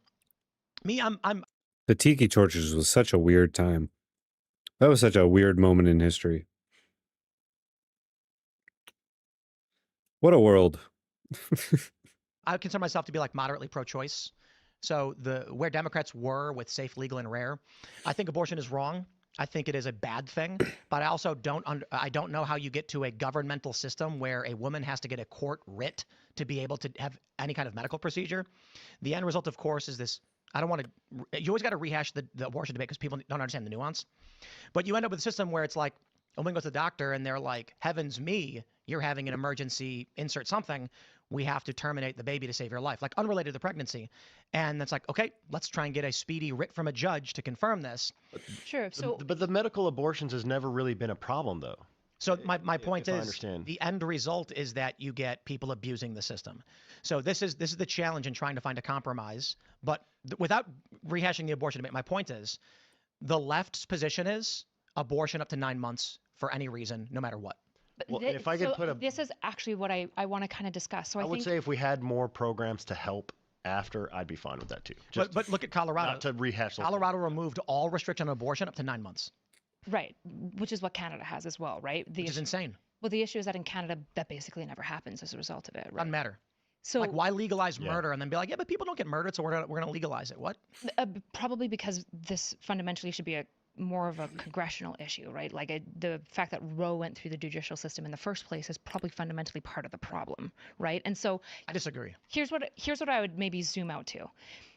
I'm The tiki torches was such a weird time. That was such a weird moment in history. What a world. I consider myself to be like moderately pro-choice. So where Democrats were with safe, legal, and rare, I think abortion is wrong. I think it is a bad thing, but I also don't know how you get to a governmental system where a woman has to get a court writ to be able to have any kind of medical procedure. The end result, of course, is this. I don't want to. You always got to rehash the abortion debate because people don't understand the nuance. But you end up with a system where it's like a woman goes to the doctor and they're like, "Heavens me, you're having an emergency. Insert something. We have to terminate the baby to save your life," like unrelated to the pregnancy. And it's like, okay, let's try and get a speedy writ from a judge to confirm this. Sure. So, but the medical abortions has never really been a problem, though. So my point I is, understand. the end result is that you get people abusing the system. So this is the challenge in trying to find a compromise. But without rehashing the abortion debate, my point is, the left's position is abortion up to 9 months for any reason, no matter what. Well, if I could put a... This is actually what I want to kind of discuss. So I would say if we had more programs to help after, I'd be fine with that too. But look at Colorado. Not to rehash. Colorado removed all restriction on abortion up to 9 months. Right, which is what Canada has as well, right? Which is insane. Well, the issue is that in Canada, that basically never happens as a result of it. Right? Doesn't matter. So, like, why legalize murder and then be like, yeah, but people don't get murdered, so we're gonna legalize it? What? Probably because this fundamentally should be more of a congressional issue, right? Like the fact that Roe went through the judicial system in the first place is probably fundamentally part of the problem, right? And so I disagree. Here's what I would maybe zoom out to.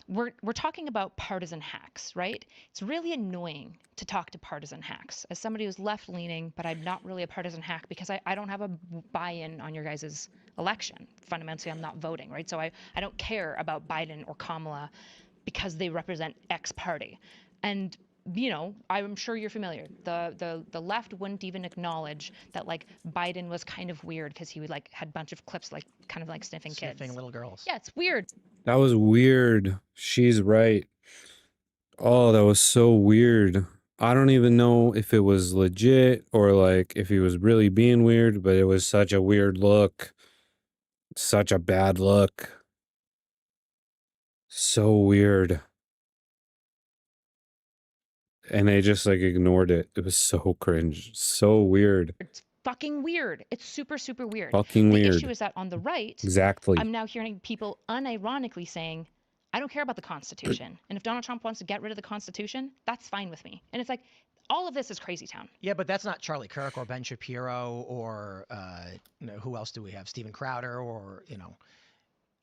We're talking about partisan hacks, right? It's really annoying to talk to partisan hacks. As somebody who's left-leaning, but I'm not really a partisan hack because I don't have a buy-in on your guys' election. Fundamentally, I'm not voting, right? So I don't care about Biden or Kamala because they represent X party. And you know, I'm sure you're familiar. The left wouldn't even acknowledge that like Biden was kind of weird because he would like had a bunch of clips like kind of like sniffing kids. Sniffing little girls. Yeah, it's weird. That was weird. She's right. Oh, that was so weird. I don't even know if it was legit or like if he was really being weird, but it was such a weird look. Such a bad look. So weird. And they just like ignored it. It was so cringe. So weird. It's fucking weird. It's super, super weird. Fucking weird. The issue is that on the right, exactly. I'm now hearing people unironically saying, I don't care about the Constitution. And if Donald Trump wants to get rid of the Constitution, that's fine with me. And it's like, all of this is crazy town. Yeah, but that's not Charlie Kirk or Ben Shapiro or who else do we have? Steven Crowder or,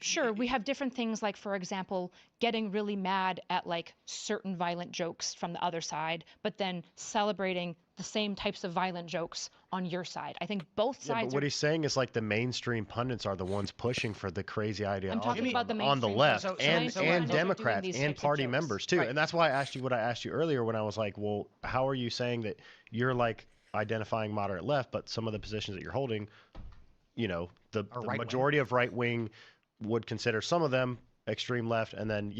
Sure, we have different things like, for example, getting really mad at like certain violent jokes from the other side, but then celebrating the same types of violent jokes on your side. I think both sides. But what he's saying is like the mainstream pundits are the ones pushing for the crazy ideology I'm talking about the on the left mainstream and pundits Democrats doing these and types of party jokes. members too. Right. And that's why I asked you what I asked you earlier when I was like, well, how are you saying that you're like identifying moderate left, but some of the positions that you're holding, you know, the right-wing. majority of right wing would consider some of them extreme left, and then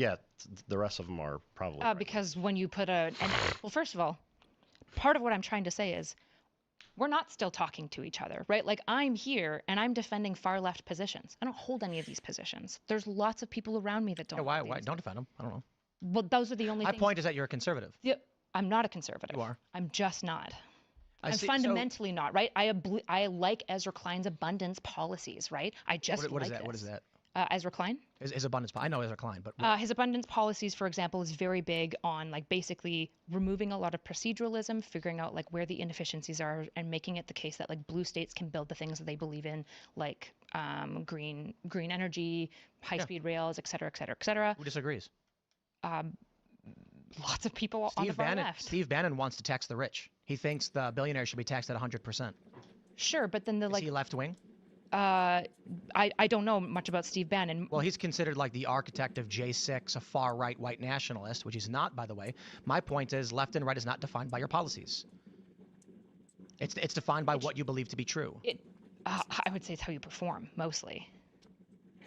the rest of them are probably right-wing. Because when you put well, first of all, part of what I'm trying to say is we're not still talking to each other, right? Like I'm here and I'm defending far left positions. I don't hold any of these positions. There's lots of people around me that don't. Why don't defend them? I don't know. Well, those are the only My things. point is that you're a conservative. Yeah, I'm not a conservative. You are. I'm just not. I'm see, fundamentally not, right? I like Ezra Klein's abundance policies, right? I just what like is that? this. What is that? Ezra Klein? His abundance. I know Ezra Klein, but his abundance policies, for example, is very big on like basically removing a lot of proceduralism, figuring out like where the inefficiencies are, and making it the case that like blue states can build the things that they believe in, like green energy, high-speed rails, et cetera, et cetera, et cetera. who disagrees? Lots of people on the far left. Steve Bannon wants to tax the rich. He thinks the billionaires should be taxed at 100%. Sure, but then Is he left wing? I don't know much about Steve Bannon. Well, he's considered like the architect of J6, a far right white nationalist, which he's not, by the way. My point is left and right is not defined by your policies. It's defined by what you believe to be true. I would say it's how you perform mostly.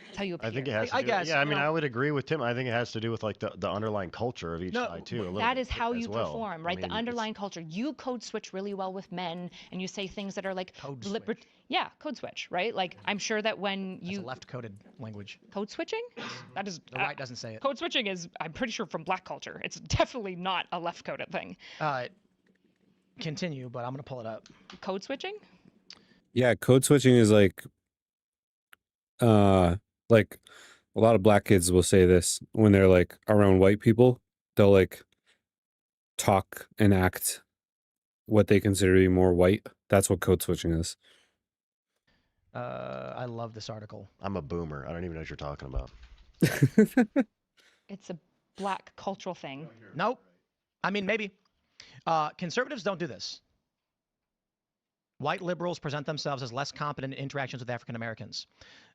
It's how you appear. I think it has to do, guess, yeah, I mean, I would agree with Tim. I think it has to do with like the underlying culture of each No, side too. That is how you well. perform, right? I mean, the underlying culture. You code switch really well with men, and you say things that are like Code switch. Yeah, code switch, right? Like I'm sure that when It's you a left-coded language. code switching, that is The right doesn't say it. code switching is, I'm pretty sure, from black culture. It's definitely not a left-coded thing. Continue, but I'm gonna pull it up. Code switching? Yeah, code switching is like a lot of black kids will say this when they're like around white people. They'll like talk and act what they consider to be more white. That's what code switching is. I love this article. I'm a boomer. I don't even know what you're talking about. It's a black cultural thing. Nope. I mean, maybe. Conservatives don't do this. White liberals present themselves as less competent in interactions with African Americans.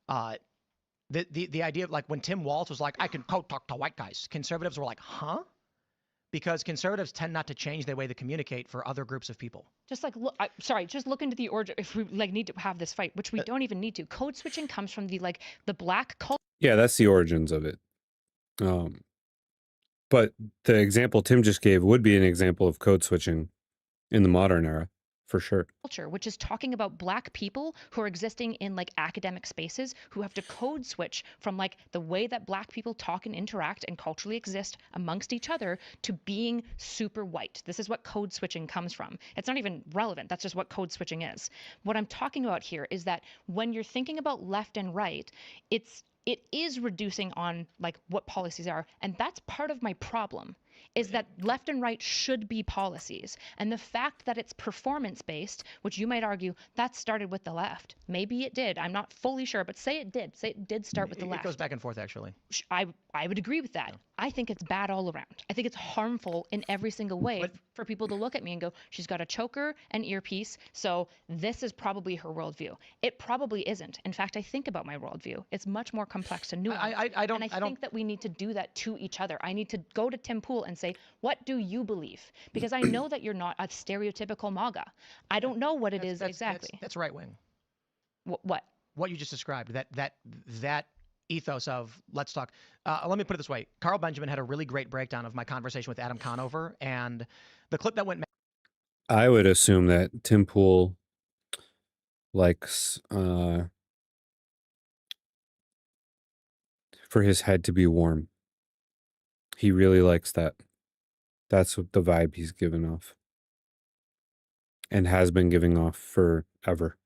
The idea of like when Tim Walz was like, I can code talk to white guys, conservatives were like, huh? Because conservatives tend not to change their way they communicate for other groups of people. Just like, just look into the origin. If we like need to have this fight, which we don't even need to. Code switching comes from the black culture. Yeah, that's the origins of it. But the example Tim just gave would be an example of code switching in the modern era, for sure. Culture, which is talking about black people who are existing in like academic spaces who have to code switch from like the way that black people talk and interact and culturally exist amongst each other to being super white. This is what code switching comes from. It's not even relevant. That's just what code switching is. What I'm talking about here is that when you're thinking about left and right, it is reducing on like what policies are, and that's part of my problem. Is that left and right should be policies. And the fact that it's performance-based, which you might argue, that started with the left. Maybe it did. I'm not fully sure, but say it did. Say it did start with the left. It goes back and forth, actually. I would agree with that. Yeah. I think it's bad all around. I think it's harmful in every single way for people to look at me and go, she's got a choker and earpiece, so this is probably her worldview. It probably isn't. In fact, I think about my worldview. It's much more complex and nuanced. I think that we need to do that to each other. I need to go to Tim Pool and say, what do you believe? Because I know that you're not a stereotypical MAGA. I don't know what it is exactly. That's right wing. What? What you just described. That ethos of let's talk. Let me put it this way. Carl Benjamin had a really great breakdown of my conversation with Adam Conover, and the clip that went. I would assume that Tim Pool likes for his head to be warm. He really likes that. That's what the vibe he's given off. And has been giving off forever.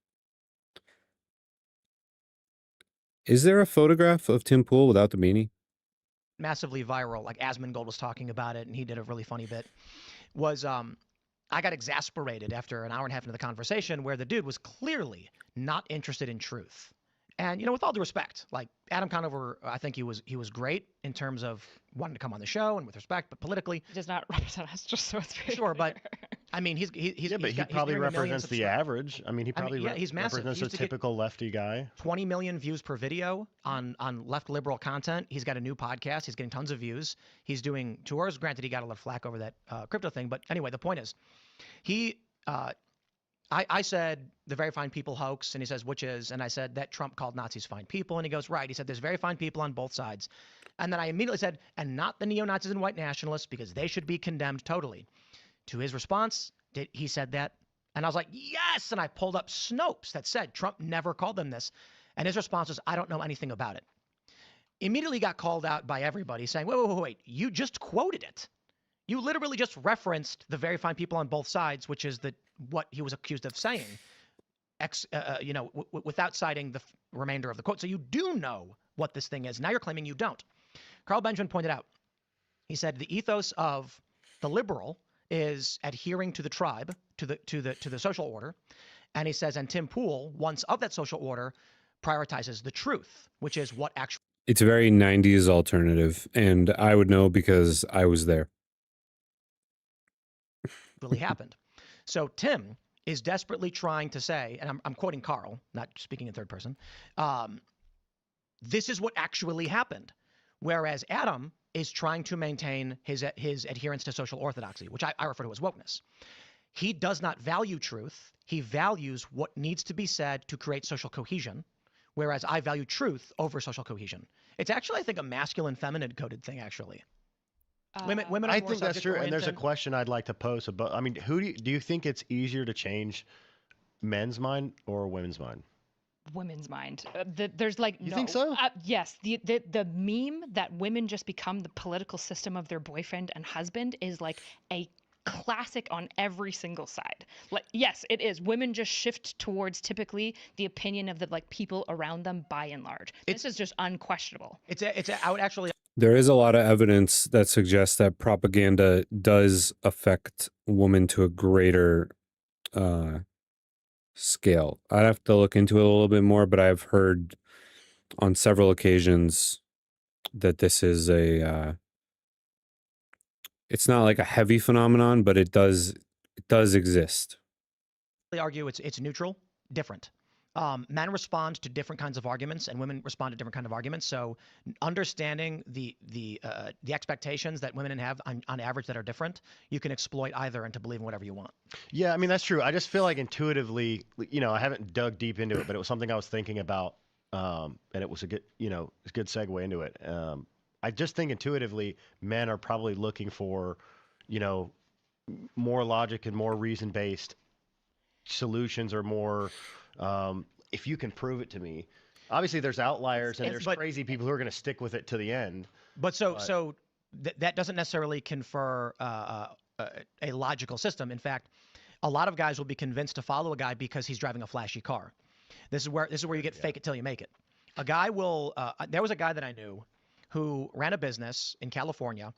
Is there a photograph of Tim Pool without the beanie? Massively viral, like Asmongold was talking about it, and he did a really funny bit. Was I got exasperated after an hour and a half into the conversation where the dude was clearly not interested in truth. And, you know, with all due respect, like Adam Conover, I think he was great in terms of wanting to come on the show and with respect, but politically. He does not represent us, just so it's very Sure, clear. but I mean, he probably represents the average. I mean, he probably he's massive. represents a typical lefty guy. 20 million views per video on left liberal content. He's got a new podcast. He's getting tons of views. He's doing tours. Granted, he got a lot of flack over that crypto thing. But anyway, the point is, he I said the very fine people hoax, and he says, which is, and I said that Trump called Nazis fine people, and he goes, right. He said there's very fine people on both sides. And then I immediately said, and not the neo-Nazis and white nationalists, because they should be condemned totally. To his response, he said that? And I was like, yes! And I pulled up Snopes that said Trump never called them this. And his response was, I don't know anything about it. Immediately got called out by everybody saying, wait, you just quoted it. You literally just referenced the very fine people on both sides, which is what he was accused of saying, without citing the remainder of the quote. So you do know what this thing is. Now you're claiming you don't. Carl Benjamin pointed out, he said the ethos of the liberal is adhering to the tribe, to the social order. And he says, and Tim Pool, once of that social order, prioritizes the truth, which is what actually It's a very 90s alternative, and I would know because I was there. really happened. So Tim is desperately trying to say, and I'm quoting Carl, not speaking in third person, this is what actually happened. Whereas Adam is trying to maintain his adherence to social orthodoxy, which I refer to as wokeness. He does not value truth. He values what needs to be said to create social cohesion, whereas I value truth over social cohesion. It's actually, I think, a masculine feminine coded thing, actually. Women are I more think that's true. And there's a subject-oriented. question I'd like to pose about. I mean, who do you think it's easier to change men's mind or women's mind? Women's mind. There's like You no. think so? Yes. The meme that women just become the political system of their boyfriend and husband is like a classic on every single side. Like, yes, it is. Women just shift towards typically the opinion of the like people around them by and large. This is just unquestionable. I would actually There is a lot of evidence that suggests that propaganda does affect women to a greater scale. I'd have to look into it a little bit more, but I've heard on several occasions that this is it's not like a heavy phenomenon, but it does exist. argue it's neutral, different. Men respond to different kinds of arguments, and women respond to different kinds of arguments. So, understanding the expectations that women have on average that are different, you can exploit either into believing whatever you want. Yeah, I mean, that's true. I just feel like intuitively, I haven't dug deep into it, but it was something I was thinking about, and it was a good, it's a good segue into it. I just think intuitively, men are probably looking for, more logic and more reason-based solutions, or more, if you can prove it to me. Obviously, there's outliers and there's crazy people who are going to stick with it to the end. But that doesn't necessarily confer a logical system. In fact, a lot of guys will be convinced to follow a guy because he's driving a flashy car. This is where you get fake it till you make it. A guy will. There was a guy that I knew who ran a business in California,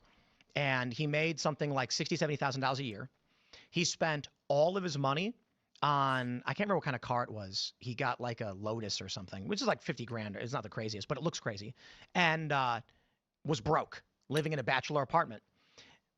and he made something like $60,000-$70,000 a year. He spent all of his money on, I can't remember what kind of car it was. He got like a Lotus or something, which is like 50 grand. It's not the craziest, but it looks crazy. And was broke, living in a bachelor apartment.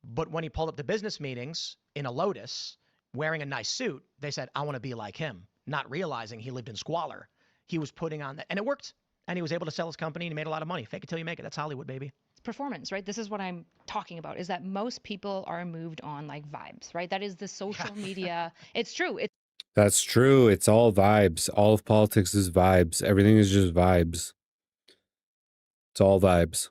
But when he pulled up to business meetings in a Lotus, wearing a nice suit, they said, I want to be like him, not realizing he lived in squalor. He was putting on that, and it worked. And he was able to sell his company, and he made a lot of money. Fake it till you make it. That's Hollywood, baby. It's performance, right? This is what I'm talking about, is that most people are moved on like vibes, right? That is the social media. It's true. That's true. It's all vibes. All of politics is vibes. Everything is just vibes. It's all vibes.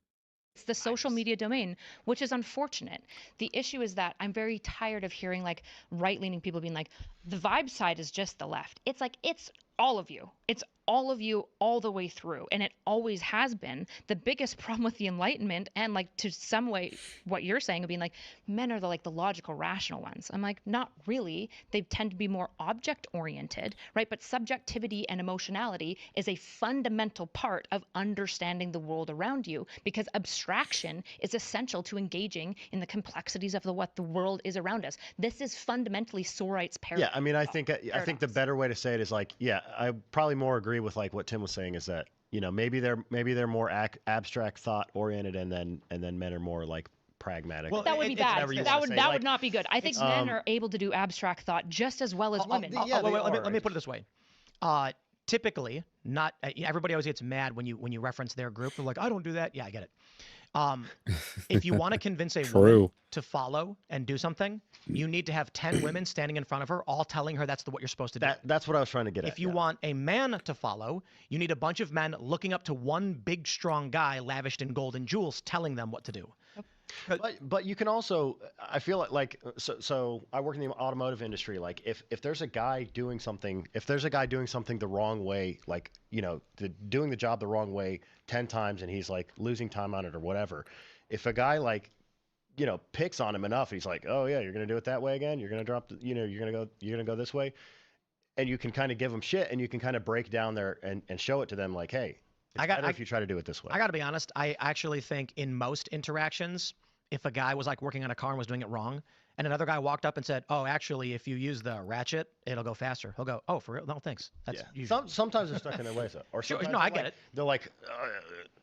It's the social media domain, which is unfortunate. The issue is that I'm very tired of hearing like right-leaning people being like, the vibe side is just the left. It's like, it's all of you. It's all of you all the way through. And it always has been. The biggest problem with the Enlightenment, and like to some way what you're saying of being like, men are the logical, rational ones. I'm like, not really. They tend to be more object oriented, right? But subjectivity and emotionality is a fundamental part of understanding the world around you, because abstraction is essential to engaging in the complexities of what the world is around us. This is fundamentally Sorite's paradox. Yeah, I mean, I think the better way to say it is like, yeah, I probably more agree with like what Tim was saying, is that maybe they're more abstract thought oriented, and then men are more like pragmatic. Well, that would be bad. That would not be good. I think men are able to do abstract thought just as well as women. Let me put it this way. Typically, not everybody always gets mad when you reference their group. They're like, I don't do that. Yeah, I get it. If you want to convince a woman True. to follow and do something, you need to have 10 women standing in front of her, all telling her that's what you're supposed to do. That's what I was trying to get at. If you want a man to follow, you need a bunch of men looking up to one big, strong guy lavished in gold and jewels, telling them what to do. But you can also, I feel so I work in the automotive industry. Like if there's a guy doing something, the wrong way, like, you know, doing the job the wrong way 10 times and he's like losing time on it or whatever. If a guy, like, you know, picks on him enough, he's like, oh yeah, you're going to do it that way again. You're going to drop, you're going to go this way. And you can kind of give them shit and you can kind of break down there and show it to them like, hey, it's better if you try to do it this way. I got to be honest. I actually think in most interactions, if a guy was like working on a car and was doing it wrong, and another guy walked up and said, "Oh, actually, if you use the ratchet, it'll go faster," he'll go, "Oh, for real? No, thanks." That's sometimes they're stuck in their ways, though. Or sure, no, I get it. They're like,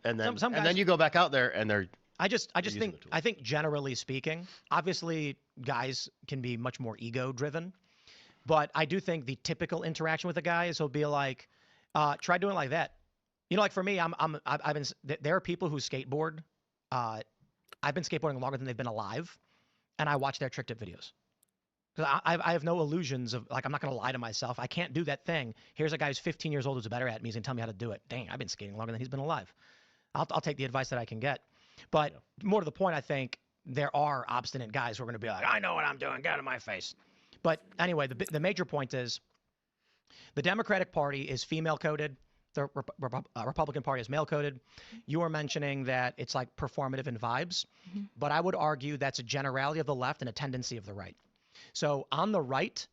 and then some guys, and then you go back out there and they're. I think generally speaking, obviously guys can be much more ego driven, but I do think the typical interaction with a guy is he'll be like, "Try doing it like that." You know, like for me, there are people who skateboard. I've been skateboarding longer than they've been alive, and I watch their trick tip videos. Because I have no illusions of, like, I'm not going to lie to myself. I can't do that thing. Here's a guy who's 15 years old who's better at me. He's going to tell me how to do it. Dang, I've been skating longer than he's been alive. I'll take the advice that I can get. But more to the point, I think there are obstinate guys who are going to be like, I know what I'm doing. Get out of my face. But anyway, the major point is the Democratic Party is female coded. The Republican Party is male coded. You were mentioning that it's like performative in vibes, but I would argue that's a generality of the left and a tendency of the right. So on the right,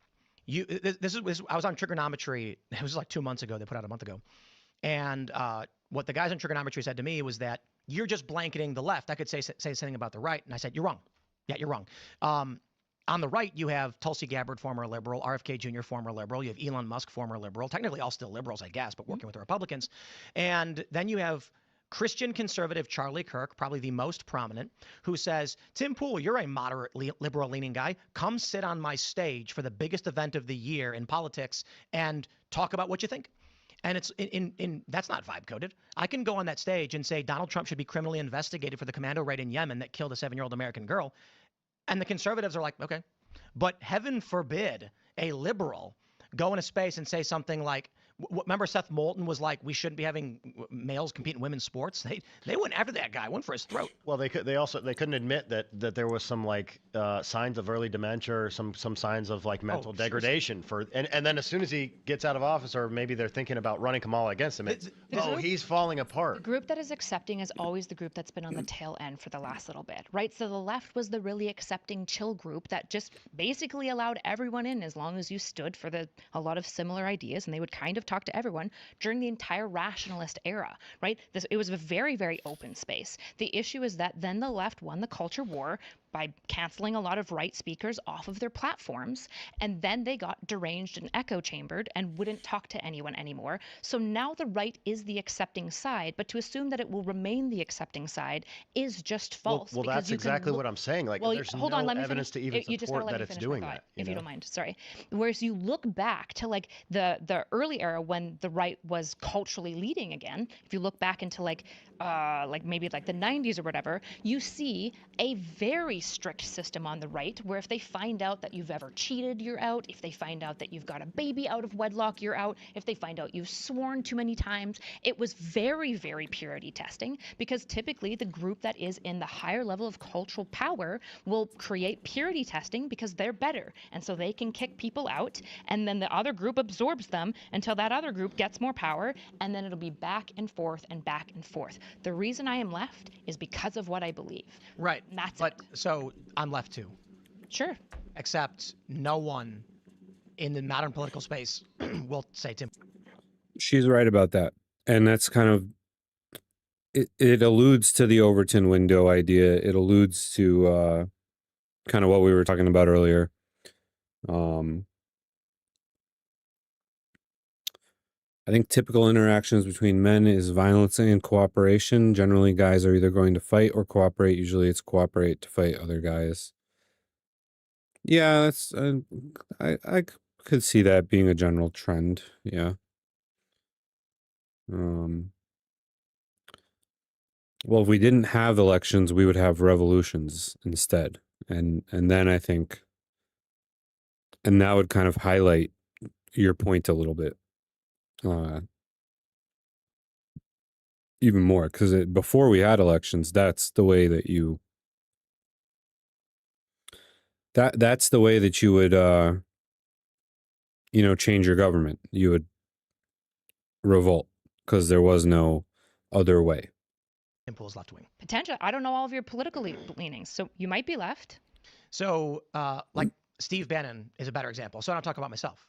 I was on trigonometry. It was like 2 months ago. They put out a month ago. And what the guys in trigonometry said to me was that you're just blanketing the left. I could say something about the right. And I said, you're wrong. Yeah, you're wrong. On the right, you have Tulsi Gabbard, former liberal, RFK Jr., former liberal. You have Elon Musk, former liberal. Technically all still liberals, I guess, but working with the Republicans. And then you have Christian conservative Charlie Kirk, probably the most prominent, who says, Tim Pool, you're a moderately liberal-leaning guy. Come sit on my stage for the biggest event of the year in politics and talk about what you think. And it's that's not vibe coded. I can go on that stage and say Donald Trump should be criminally investigated for the commando raid in Yemen that killed a 7-year-old American girl. And the conservatives are like, okay. But heaven forbid a liberal go into space and say something like, remember Seth Moulton was like, we shouldn't be having males compete in women's sports? They went after that guy, went for his throat. Well, they couldn't admit that there was some like signs of early dementia or some signs of like mental degradation and then as soon as he gets out of office, or maybe they're thinking about running Kamala against him, he's falling apart. The group that is accepting is always the group that's been on the tail end for the last little bit, right? So the left was the really accepting chill group that just basically allowed everyone in as long as you stood for a lot of similar ideas, and they would kind of talk to everyone during the entire rationalist era, right? It was a very, very open space. The issue is that then the left won the culture war by canceling a lot of right speakers off of their platforms, and then they got deranged and echo chambered and wouldn't talk to anyone anymore. So now the right is the accepting side, but to assume that it will remain the accepting side is just false. Well, that's exactly what I'm saying. Like, there's no evidence to even support that it's doing that. If you don't mind, sorry. Whereas you look back to like the early era when the right was culturally leading again, if you look back into like maybe like the 90s or whatever, you see a very strict system on the right where if they find out that you've ever cheated, you're out. If they find out that you've got a baby out of wedlock, you're out. If they find out you've sworn too many times, it was very, very purity testing, because typically the group that is in the higher level of cultural power will create purity testing because they're better. And so they can kick people out, and then the other group absorbs them until that other group gets more power, and then it'll be back and forth and back and forth. The reason I am left is because of what I believe. Right. That's but it. So I'm left too. Sure. Except no one in the modern political space will say Tim. She's right about that. And that's kind of, it alludes to the Overton window idea. It alludes to kind of what we were talking about earlier. I think typical interactions between men is violence and cooperation. Generally, guys are either going to fight or cooperate. Usually it's cooperate to fight other guys. Yeah, that's I could see that being a general trend. Yeah. Well, if we didn't have elections, we would have revolutions instead. And then I think, and that would kind of highlight your point a little bit, even more, because before we had elections, that's the way that that's the way that you would, change your government. You would revolt because there was no other way. Tim Pool's left wing. Potential. I don't know all of your political leanings, so you might be left. So, like Steve Bannon is a better example. So I don't talk about myself.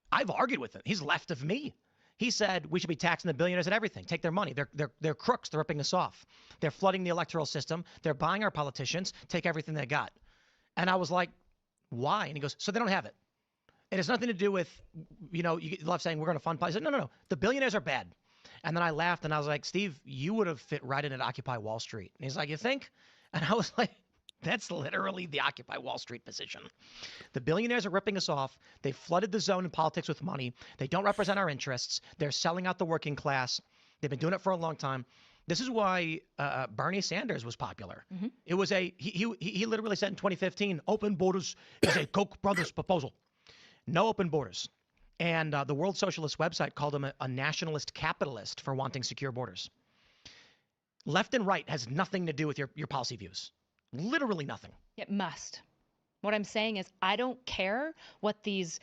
I've argued with him. He's left of me. He said we should be taxing the billionaires and everything. Take their money. They're crooks. They're ripping us off. They're flooding the electoral system. They're buying our politicians. Take everything they got. And I was like, why? And he goes, so they don't have it. It has nothing to do with, you love saying we're going to fund. I said, no. The billionaires are bad. And then I laughed and I was like, Steve, you would have fit right in at Occupy Wall Street. And he's like, you think? And I was like, that's literally the Occupy Wall Street position. The billionaires are ripping us off. They flooded the zone in politics with money. They don't represent our interests. They're selling out the working class. They've been doing it for a long time. This is why Bernie Sanders was popular. Mm-hmm. It was he literally said in 2015, open borders is a Koch brothers proposal. No open borders. And the World Socialist website called him a nationalist capitalist for wanting secure borders. Left and right has nothing to do with your policy views. Literally nothing. It must. What I'm saying is I don't care what these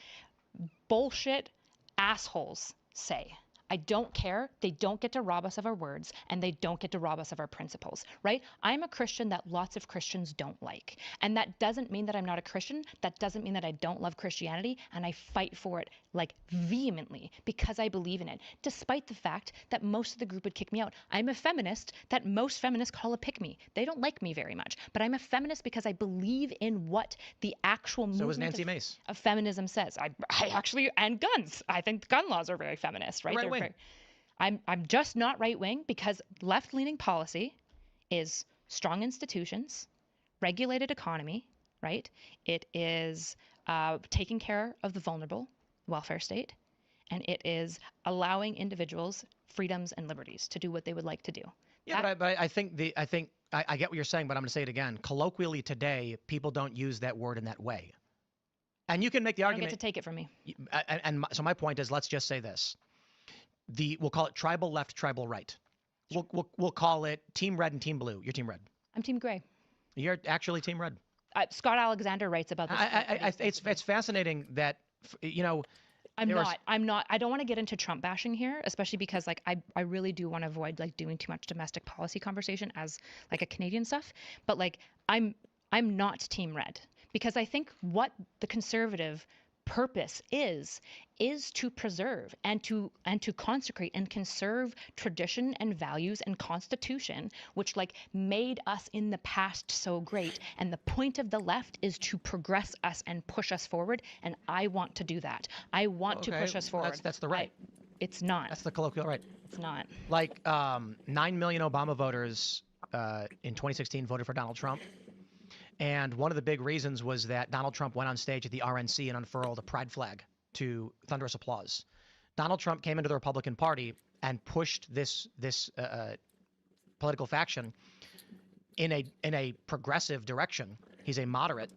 bullshit assholes say. I don't care. They don't get to rob us of our words, and they don't get to rob us of our principles, right? I'm a Christian that lots of Christians don't like. And that doesn't mean that I'm not a Christian. That doesn't mean that I don't love Christianity, and I fight for it like vehemently because I believe in it, despite the fact that most of the group would kick me out. I'm a feminist that most feminists call a pick-me. They don't like me very much, but I'm a feminist because I believe in what the actual So is movement Nancy Mace. of feminism says. I actually, and guns. I think gun laws are very feminist, right? Right-wing. I'm just not right-wing because left-leaning policy is strong institutions, regulated economy, right? It is taking care of the vulnerable, welfare state, and it is allowing individuals freedoms and liberties to do what they would like to do. Yeah, but I think I get what you're saying, but I'm going to say it again. Colloquially today, people don't use that word in that way. And you can make the argument. You don't get to take it from me. So my point is, let's just say this. We'll call it tribal left, tribal right. We'll call it team red and team blue. You're team red. I'm team gray. You're actually team red. Scott Alexander writes about this. It's fascinating that I'm not. I don't want to get into Trump bashing here, especially because I really do want to avoid doing too much domestic policy conversation as a Canadian stuff. But I'm not team red because I think what the conservative purpose is to preserve and to consecrate and conserve tradition and values and constitution, which made us in the past so great. And the point of the left is to progress us and push us forward. And I want to do that. I want to push us forward. That's the right. It's not. That's the colloquial right. It's not. 9 million Obama voters in 2016 voted for Donald Trump. And one of the big reasons was that Donald Trump went on stage at the RNC and unfurled a pride flag to thunderous applause. Donald Trump came into the Republican Party and pushed this political faction in a progressive direction. He's a moderate.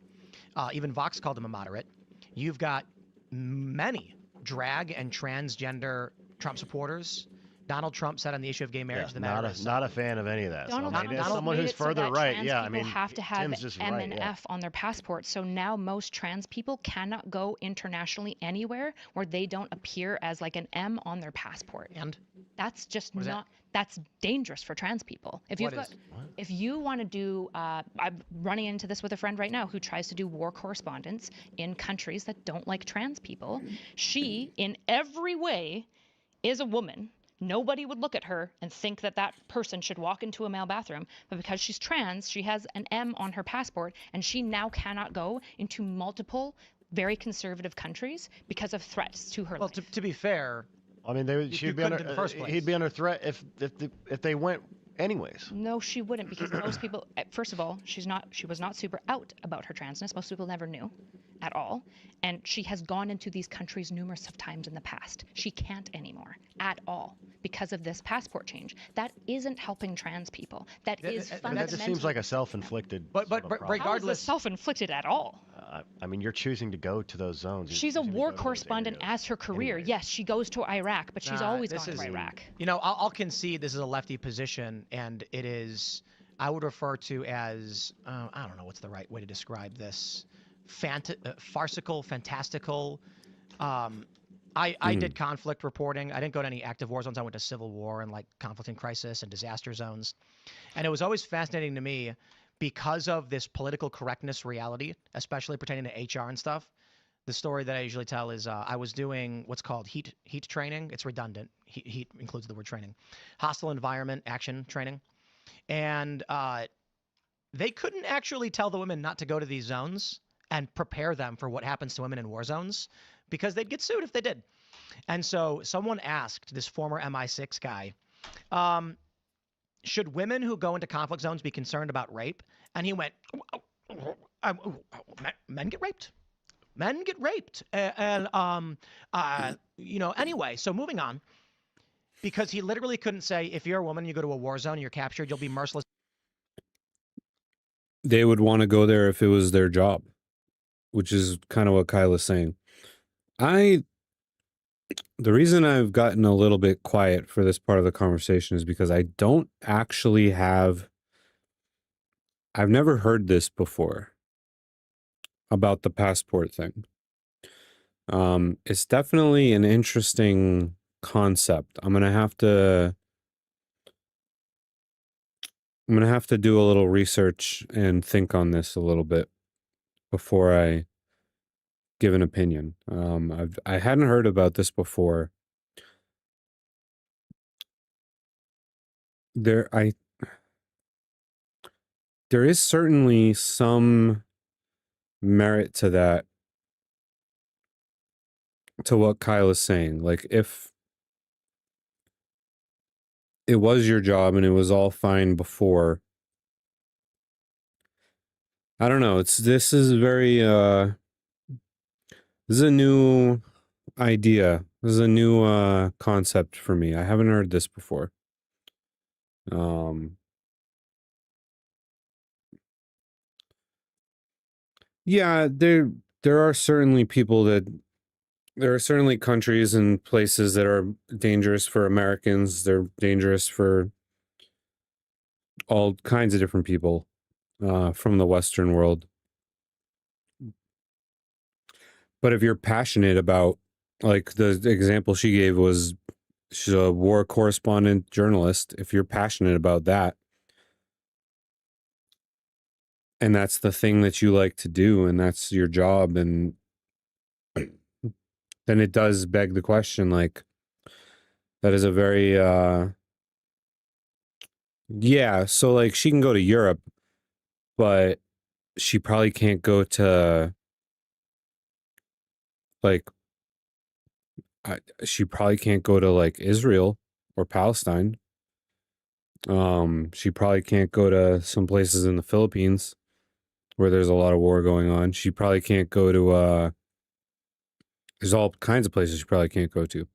Even Vox called him a moderate. You've got many drag and transgender Trump supporters. Donald Trump said on the issue of gay marriage, not a fan of any of that. Donald someone who's further right. Yeah, people have to have M and F on their passport. So now most trans people cannot go internationally anywhere where they don't appear as an M on their passport. And that's just not. That's dangerous for trans people. If you want to do, I'm running into this with a friend right now who tries to do war correspondence in countries that don't like trans people. She, in every way, is a woman. Nobody would look at her and think that that person should walk into a male bathroom. But because she's trans, she has an M on her passport, and she now cannot go into multiple very conservative countries because of threats to her life. Well, to be fair, I mean, he'd be under threat if they went anyways. No, she wouldn't, because most people, first of all, she was not super out about her transness. Most people never knew. at all. And she has gone into these countries numerous of times in the past. She can't anymore at all because of this passport change. That isn't helping trans people. That is And fundamentally. that just seems like a self-inflicted. But sort of problem. How is this regardless, self-inflicted at all? I mean, you're choosing to go to those zones. You're She's a choosing to war go to those correspondent areas as her career. anyways. Yes, she goes to Iraq, but she's Nah, always this gone to is- Iraq. you know, I'll concede this is a lefty position, and it is, I would refer to as, I don't know what's the right way to describe this, farcical, fantastical. I did conflict reporting. I didn't go to any active war zones. I went to civil war and like conflict and crisis and disaster zones. And it was always fascinating to me because of this political correctness reality, especially pertaining to HR and stuff. The story that I usually tell is I was doing what's called heat training. It's redundant. Heat includes the word training. Hostile environment action training. And they couldn't actually tell the women not to go to these zones and prepare them for what happens to women in war zones because they'd get sued if they did. And so someone asked this former MI6 guy, should women who go into conflict zones be concerned about rape? And he went, men get raped. Men get raped. You know, anyway, so moving on. Because he literally couldn't say, if you're a woman, you go to a war zone, you're captured, you'll be merciless. They would want to go there if it was their job, which is kind of what Kyla's saying. The reason I've gotten a little bit quiet for this part of the conversation is because I don't actually have, I've never heard this before about the passport thing. It's definitely an interesting concept. I'm gonna have to do a little research and think on this a little bit before I give an opinion. I hadn't heard about this before. There is certainly some merit to that, to what Kyle is saying. Like, if it was your job and it was all fine before, I don't know. This is very this is a new idea. This is a new concept for me. I haven't heard this before. Yeah, there are certainly there are certainly countries and places that are dangerous for Americans. They're dangerous for all kinds of different people from the Western world. But if you're passionate about, like the example she gave was, she's a war correspondent journalist. If you're passionate about that, and that's the thing that you like to do, and that's your job, and then it does beg the question, like, that is a very, yeah, so like she can go to Europe, but she probably can't go to, like, she probably can't go to like Israel or Palestine. She probably can't go to some places in the Philippines where there's a lot of war going on. She probably can't go to, there's all kinds of places she probably can't go to.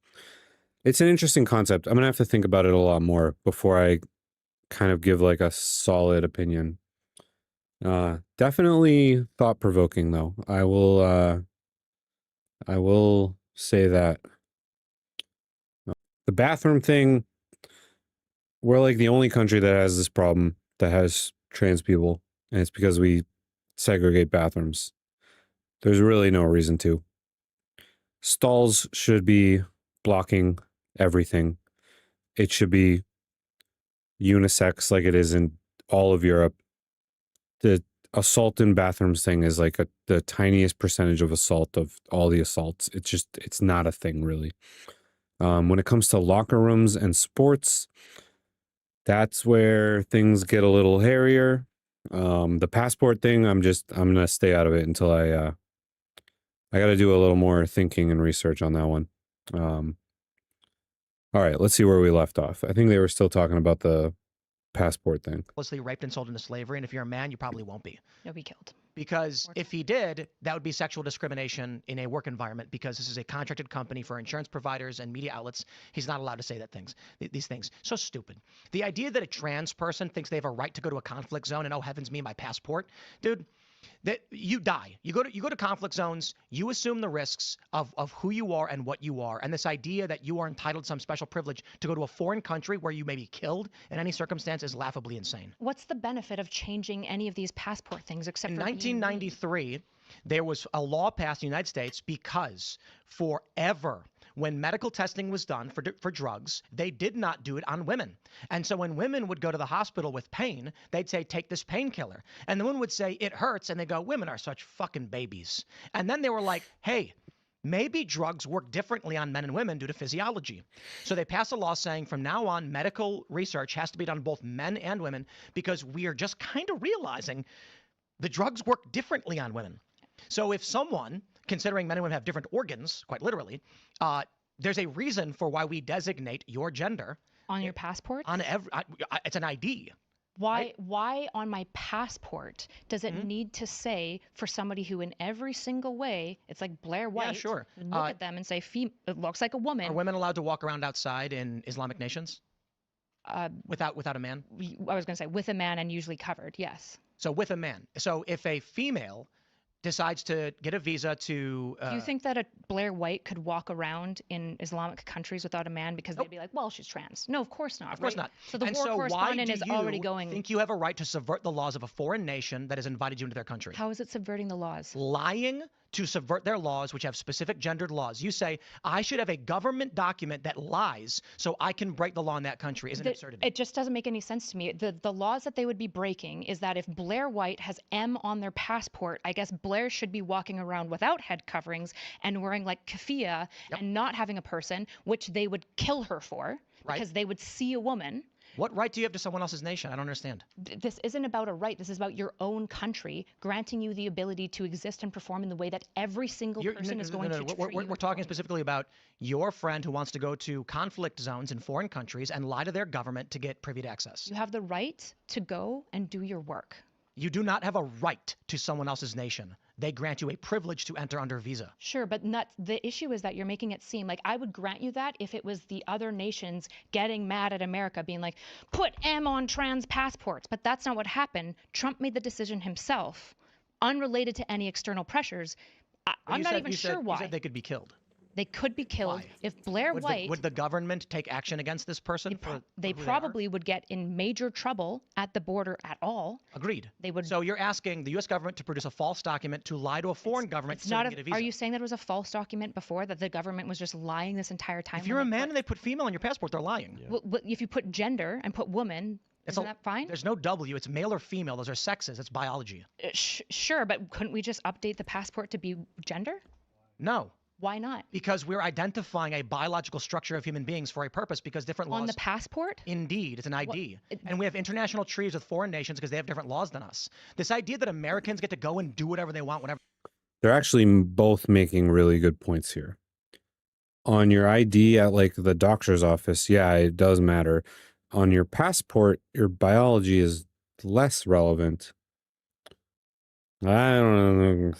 It's an interesting concept. I'm gonna have to think about it a lot more before I kind of give like a solid opinion. Definitely thought-provoking though. I will say that. The bathroom thing, we're like the only country that has this problem, that has trans people, and it's because we segregate bathrooms. There's really no reason to. Stalls should be blocking everything. It should be unisex like it is in all of Europe. The assault in bathrooms thing is like the tiniest percentage of assault of all the assaults. It's not a thing really. When it comes to locker rooms and sports, that's where things get a little hairier. The passport thing, I'm gonna stay out of it until I got to do a little more thinking and research on that one. All right, let's see where we left off. I think they were still talking about the passport thing. Explicitly raped and sold into slavery, and if you're a man, you probably won't be. You'll be killed. Because if he did, that would be sexual discrimination in a work environment, because this is a contracted company for insurance providers and media outlets. He's not allowed to say these things. So stupid. The idea that a trans person thinks they have a right to go to a conflict zone and, oh heavens me, my passport, dude, that you die. You go to conflict zones, you assume the risks of who you are and what you are. And this idea that you are entitled to some special privilege to go to a foreign country where you may be killed in any circumstance is laughably insane. What's the benefit of changing any of these passport things except in for 1993, there was a law passed in the United States because forever, when medical testing was done for drugs, they did not do it on women. And so when women would go to the hospital with pain, they'd say, take this painkiller. And the woman would say, it hurts. And they go, women are such fucking babies. And then they were like, hey, maybe drugs work differently on men and women due to physiology. So they passed a law saying from now on, medical research has to be done on both men and women, because we are just kind of realizing the drugs work differently on women. So if someone, considering men and women have different organs, quite literally, there's a reason for why we designate your gender on your passport. on every. It's an ID. Why? Right? Why on my passport does it need to say for somebody who, in every single way, it's like Blair White? Yeah, sure. Look at them and say, it looks like a woman. Are women allowed to walk around outside in Islamic nations without a man? I was going to say with a man and usually covered. Yes. So with a man. So if a female decides to get a visa to... Do you think that a Blair White could walk around in Islamic countries without a man because Nope. they'd be like, well, she's trans? No, of course not. Of course right? not. So the and war so correspondent why is do already you going, think you have a right to subvert the laws of a foreign nation that has invited you into their country? how is it subverting the laws? Lying to subvert their laws, which have specific gendered laws. You say, I should have a government document that lies so I can break the law in that country. Is an absurdity. It just doesn't make any sense to me. The laws that they would be breaking is that if Blair White has M on their passport, I guess Blair should be walking around without head coverings and wearing like keffiyeh and not having a person, which they would kill her for because they would see a woman. What right do you have to someone else's nation? I don't understand. This isn't about a right. This is about your own country granting you the ability to exist and perform in the way that every single person is going to treat We're you. talking specifically about your friend who wants to go to conflict zones in foreign countries and lie to their government to get privy to access. You have the right to go and do your work. You do not have a right to someone else's nation. They grant you a privilege to enter under visa. Sure, but the issue is that you're making it seem like I would grant you that if it was the other nations getting mad at America, being like, put M on trans passports. But that's not what happened. Trump made the decision himself, unrelated to any external pressures. I'm not even sure why. You said they could be killed. They could be killed Why? if Blair White. Would the government take action against this person? They probably would get in major trouble at the border at all. Agreed. They would. So you're asking the U.S. government to produce a false document to lie to a foreign government It's so not they can get a visa. Are you saying that it was a false document before, that the government was just lying this entire time? If you're a man and they put female on your passport, they're lying. Well, if you put gender and put woman, isn't that fine? There's no W. It's male or female. Those are sexes. It's biology. Sure, but couldn't we just update the passport to be gender? No. Why not? Because we're identifying a biological structure of human beings for a purpose, because different laws... On the passport? Indeed. It's an ID. And we have international treaties with foreign nations because they have different laws than us. This idea that Americans get to go and do whatever they want whenever... They're actually both making really good points here. On your ID at like the doctor's office, yeah, it does matter. On your passport, your biology is less relevant. I don't know.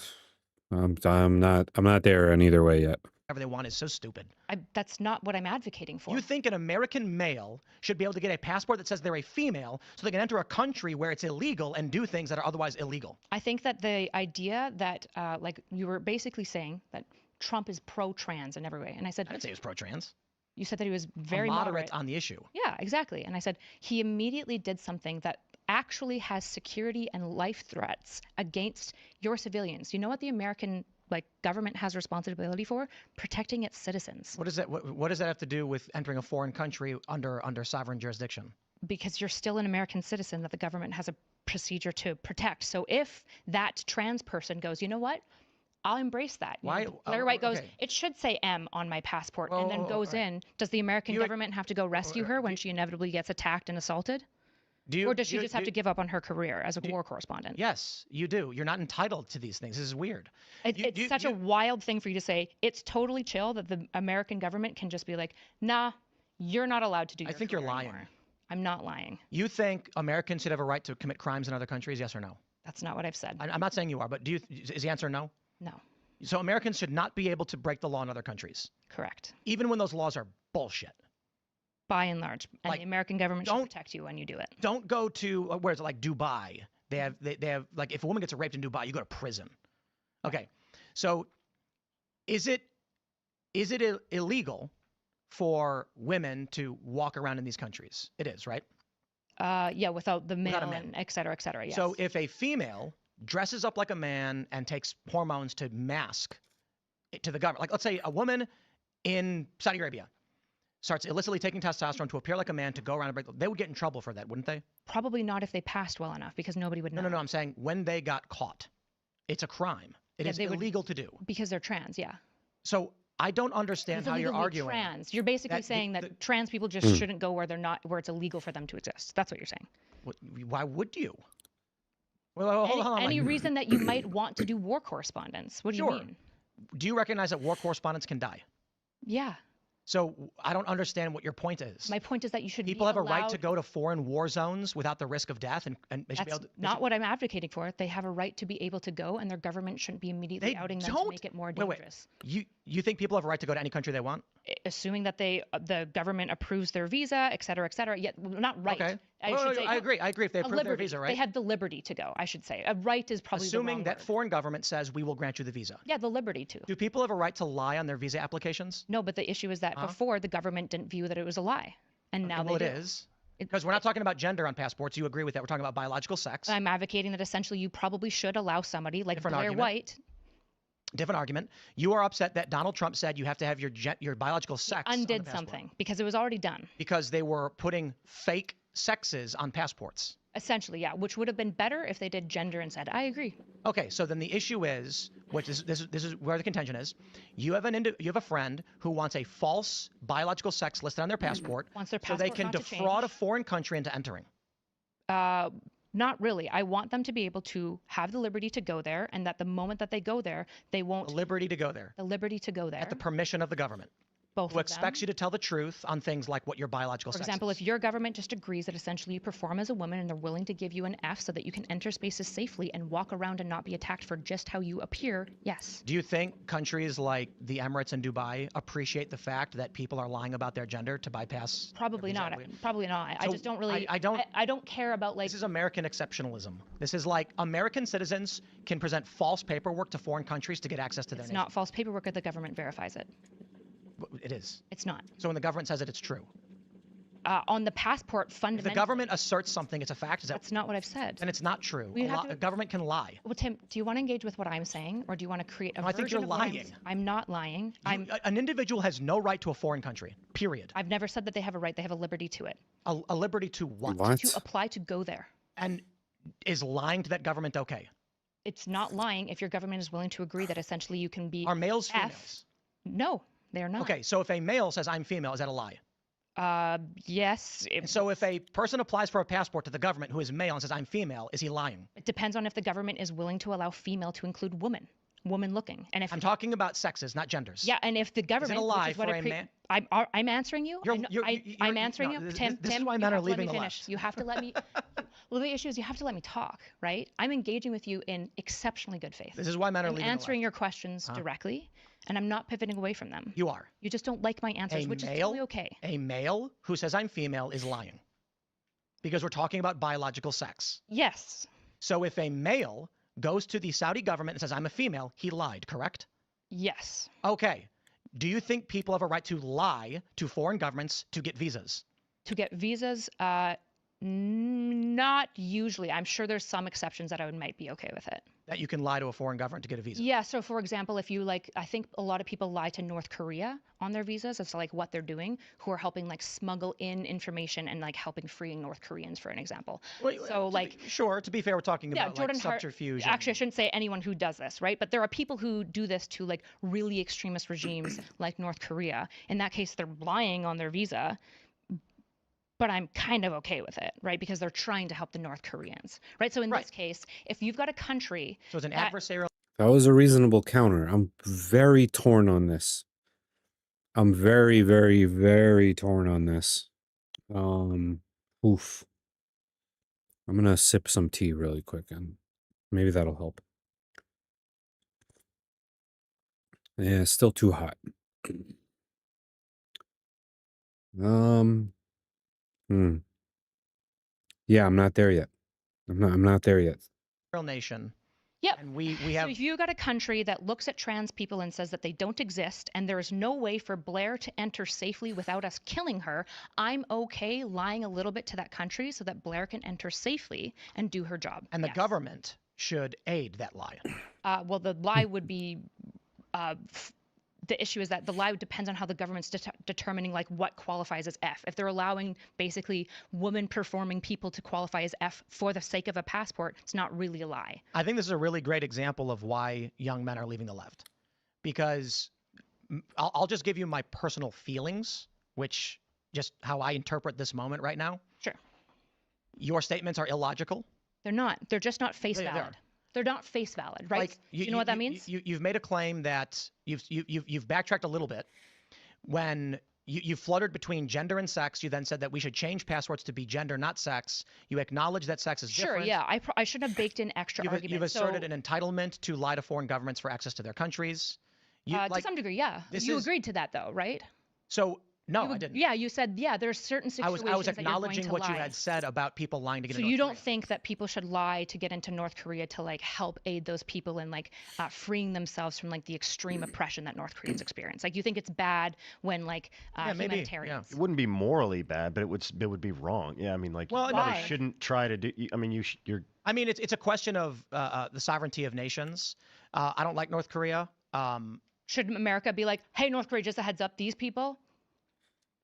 I'm not there in either way yet. Whatever they want is so stupid. That's not what I'm advocating for. You think an American male should be able to get a passport that says they're a female so they can enter a country where it's illegal and do things that are otherwise illegal? I think that the idea that, like, you were basically saying that Trump is pro-trans in every way. And I said... I didn't say he was pro-trans. You said that he was very moderate on the issue. Yeah, exactly. And I said he immediately did something that actually has security and life threats against your civilians. You know what the American government has responsibility for? Protecting its citizens. What does that have to do with entering a foreign country under sovereign jurisdiction? Because you're still an American citizen that the government has a procedure to protect. So if that trans person goes, you know what? I'll embrace that. Why? Blair White goes, it should say M on my passport, and then goes in. Does the American government have to go rescue her when she inevitably gets attacked and assaulted? Or does she just have to give up on her career as a war correspondent? Yes, you do. You're not entitled to these things. This is weird. It's such a wild thing for you to say. It's totally chill that the American government can just be like, nah, you're not allowed to do your I think you're lying. anymore. I'm not lying. You think Americans should have a right to commit crimes in other countries? Yes or no? That's not what I've said. I'm not saying you are, but is the answer no? No. So Americans should not be able to break the law in other countries, Correct. even when those laws are bullshit. By and large. And Like, the American government should don't- protect you when you do it. Don't go to where is it, like Dubai? They have like, if a woman gets raped in Dubai, you go to prison. Okay, so is it illegal for women to walk around in these countries? It is, right? Yeah, without the male Without a man. and et cetera, yes. So if a female dresses up like a man and takes hormones to mask it to the government, like let's say a woman in Saudi Arabia starts illicitly taking testosterone to appear like a man to go around and break, they would get in trouble for that, wouldn't they? Probably not if they passed well enough, because nobody would know. No. I'm saying when they got caught, it's a crime. It Yeah, is they would- illegal to do. Because they're trans, yeah. So I don't understand It's how you're illegal to be arguing. trans. You're basically that the- saying that the- trans people just shouldn't go where they're not, where it's illegal for them to exist. That's what you're saying. Why would you? Well, hold on. Any reason that you might want to do war correspondence? What do Sure. you mean? Do you recognize that war correspondents can die? Yeah. So I don't understand what your point is. My point is that you should People be have a right to allowed- go to foreign war zones without the risk of death, and they should be That's able to. not what I'm advocating for. They have a right to be able to go, and their government shouldn't be immediately They outing them to don't- make it more Wait. dangerous. You think people have a right to go to any country they want? Assuming that the government approves their visa, et cetera, yet not right. Okay. I Well, should say I agree. I agree if they a approve their liberty. visa, right? They had the liberty to go, I should say. A right is probably the Assuming wrong that word. foreign government says we will grant you the visa. Yeah, the liberty to. Do people have a right to lie on their visa applications? No, but the issue is that before the government didn't view that it was a lie, and now well, they it do. is. Because we're not talking about gender on passports. You agree with that? We're talking about biological sex. I'm advocating that essentially you probably should allow somebody like Different Blair argument. White Different argument. You are upset that Donald Trump said you have to have your biological sex on the undid passport something because it was already done. because they were putting fake sexes on passports. Essentially, yeah, which would have been better if they did gender instead. I agree. Okay, so then the issue is, which is this is where the contention is. You have a friend who wants a false biological sex listed on their passport, Wants their so they passport can not to defraud a change. foreign country into entering. Not really. I want them to be able to have the liberty to go there, and that the moment that they go there, they won't The liberty to go there the liberty to go there. at the permission of the government, both who of them. expects you to tell the truth on things like what your biological For sex example, is. if your government just agrees that essentially you perform as a woman and they're willing to give you an F so that you can enter spaces safely and walk around and not be attacked for just how you appear, yes. Do you think countries like the Emirates and Dubai appreciate the fact that people are lying about their gender to bypass? Probably visa not. application? Probably not. I So just don't really. I don't- I don't care about like. This is American exceptionalism. This is like American citizens can present false paperwork to foreign countries to get access to their It's nation. not false paperwork if the government verifies it. It is. It's not. So when the government says it, it's true. On the passport, If the fundamentally. government asserts something, it's a fact. Is that? That's not what I've said. Then it's not true. We have to- A government can lie. Well, Tim, do you want to engage with what I'm saying, or do you want to create a No, I think version you're of what I'm lying. I'm not lying. An individual has no right to a foreign country. Period. I've never said that they have a right. They have a liberty to it. A liberty to what? What? To apply to go there. And is lying to that government okay? It's not lying if your government is willing to agree that essentially you can be. Are males F. females? No, they are not. Okay, so if a male says I'm female, is that a lie? Yes. And so if a person applies for a passport to the government who is male and says I'm female, is he lying? It depends on if the government is willing to allow female to include woman looking, and if I'm talking about sexes, not genders. yeah, and if the government, lie which is what for I a man? I'm answering you. You're- I know- you're- I'm you're- answering no, you. this- Tim, this is Tim, why you men are have to let me leaving the finish. left. You have to let me. Well, the issue is you have to let me talk, right? I'm engaging with you in exceptionally good faith. This is why men are I'm leaving answering the your questions directly, and I'm not pivoting away from them. You are. You just don't like my answers, which is totally okay. A male who says I'm female is lying. Because we're talking about biological sex. Yes. So if a male goes to the Saudi government and says I'm a female, he lied, correct? Yes. Okay. Do you think people have a right to lie to foreign governments to get visas? To get visas, not usually. I'm sure there's some exceptions that I might be okay with it. That you can lie to a foreign government to get a visa? Yeah, so for example, if you I think a lot of people lie to North Korea on their visas as to like what they're doing, who are helping like smuggle in information and like helping freeing North Koreans, for an example. So Sure, to be fair, we're talking yeah, about Jordan like Hart. subterfuge. Actually, I shouldn't say anyone who does this, right? But there are people who do this to like really extremist regimes like North Korea. In that case, they're lying on their visa. But I'm kind of okay with it, right? Because they're trying to help the North Koreans, right? So in this case, if you've got a country, So it's an that- adversarial. That was a reasonable counter. I'm very torn on this. I'm very, very, very torn on this. Oof. I'm gonna sip some tea really quick, and maybe that'll help. Yeah, it's still too hot. Um. Hmm. Yeah, I'm not there yet. I'm not there yet. Real nation. Yep. And we So have if you got a country that looks at trans people and says that they don't exist and there is no way for Blair to enter safely without us killing her, I'm okay lying a little bit to that country so that Blair can enter safely and do her job. and the Yes. government should aid that lie. Well, the lie would be the issue is that the lie depends on how the government's determining like what qualifies as F. If they're allowing basically woman performing people to qualify as F for the sake of a passport, it's not really a lie. I think this is a really great example of why young men are leaving the left, because I'll just give you my personal feelings, which just how I interpret this moment right now. Sure. Your statements are illogical. They're not. They're just not face They valid. are. They're not face valid, right? Like, Do you know what that means? You've made a claim that you've backtracked a little bit. When you fluttered between gender and sex, you then said that we should change passports to be gender, not sex. You acknowledge that sex is Sure, different. yeah. I should have baked in extra arguments. You've asserted an entitlement to lie to foreign governments for access to their countries. To some degree, yeah. You is- agreed to that, though, right? So no, I didn't. Yeah, you said, yeah, there's certain I situations was that you're going acknowledging to what lie. you had said about people lying to get So into you North don't Korea. think that people should lie to get into North Korea to like help aid those people in like freeing themselves from like the extreme oppression that North Koreans experience? Like you think it's bad when like Yeah, maybe, yeah. humanitarians. It wouldn't be morally bad, but it would be wrong. Yeah, I mean, like, Well, you no, probably Why? shouldn't try to do. I mean, you're. I mean, it's a question of the sovereignty of nations. I don't like North Korea. Should America be like, hey, North Korea, just a heads up, these people,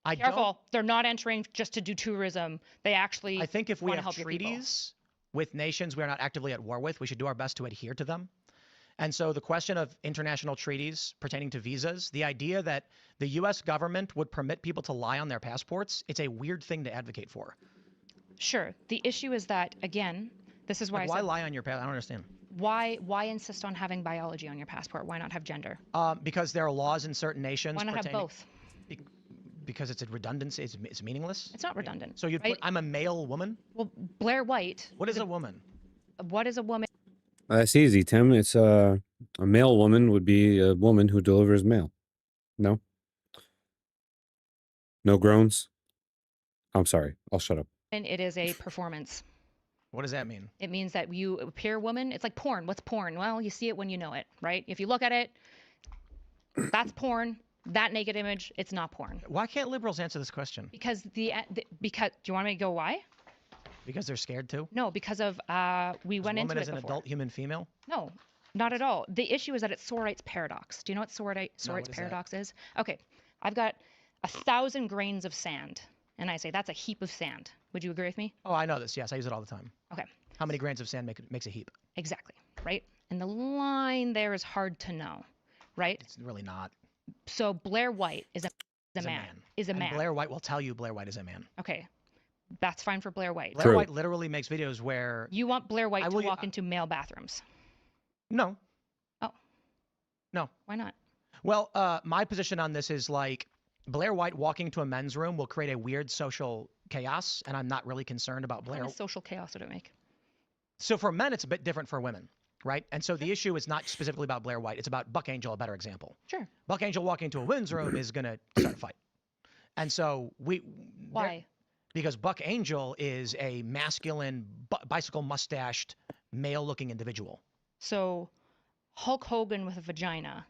I careful, don't. they're not entering just to do tourism. They actually I think if we wanna have help your people. treaties with nations we are not actively at war with, we should do our best to adhere to them. And so the question of international treaties pertaining to visas, the idea that the U.S. government would permit people to lie on their passports, it's a weird thing to advocate for. Sure. The issue is that, again, this is why Like, I why said, lie on your passport? I don't understand. why insist on having biology on your passport? Why not have gender? Because there are laws in certain nations. Why not have pertaining- both? Because it's a redundancy. It's meaningless. It's not redundant. So you'd right? put, I'm a male woman. Well, Blair White. What is a woman? What is a woman? That's easy, Tim. It's a male woman would be a woman who delivers mail. No? No groans? I'm sorry. I'll shut up. And it is a performance. What does that mean? It means that you appear woman. It's like porn. What's porn? Well, you see it when you know it, right? If you look at it, that's porn. That naked image, it's not porn. Why can't liberals answer this question? Because because do you want me to go why? Because they're scared too. No, because of we went into Woman it is an before. adult human female. No, not at all. The issue is that it's Sorite's paradox. Do you know what Sorite's what is that? paradox is? Okay, I've got 1,000 grains of sand, and I say that's a heap of sand. Would you agree with me? Oh, I know this. Yes, I use it all the time. Okay, How many grains of sand makes a heap? exactly, right? And the line there is hard to know, right? It's really not. So Blair White is a Is man. And Blair White will tell you Blair White is a man. Okay, that's fine for Blair White. Blair True. White literally makes videos where You want Blair White I to will- walk into male bathrooms? no. Oh. No. Why not? Well, my position on this is like Blair White walking into a men's room will create a weird social chaos, and I'm not really concerned about What Blair. kind of social chaos would it make? So for men, it's a bit different for women, right? And so the issue is not specifically about Blair White. It's about Buck Angel, a better example. Sure. Buck Angel walking into a women's room is going to start a fight. And so Why? Because Buck Angel is a masculine, bicycle mustached, male-looking individual. So Hulk Hogan with a vagina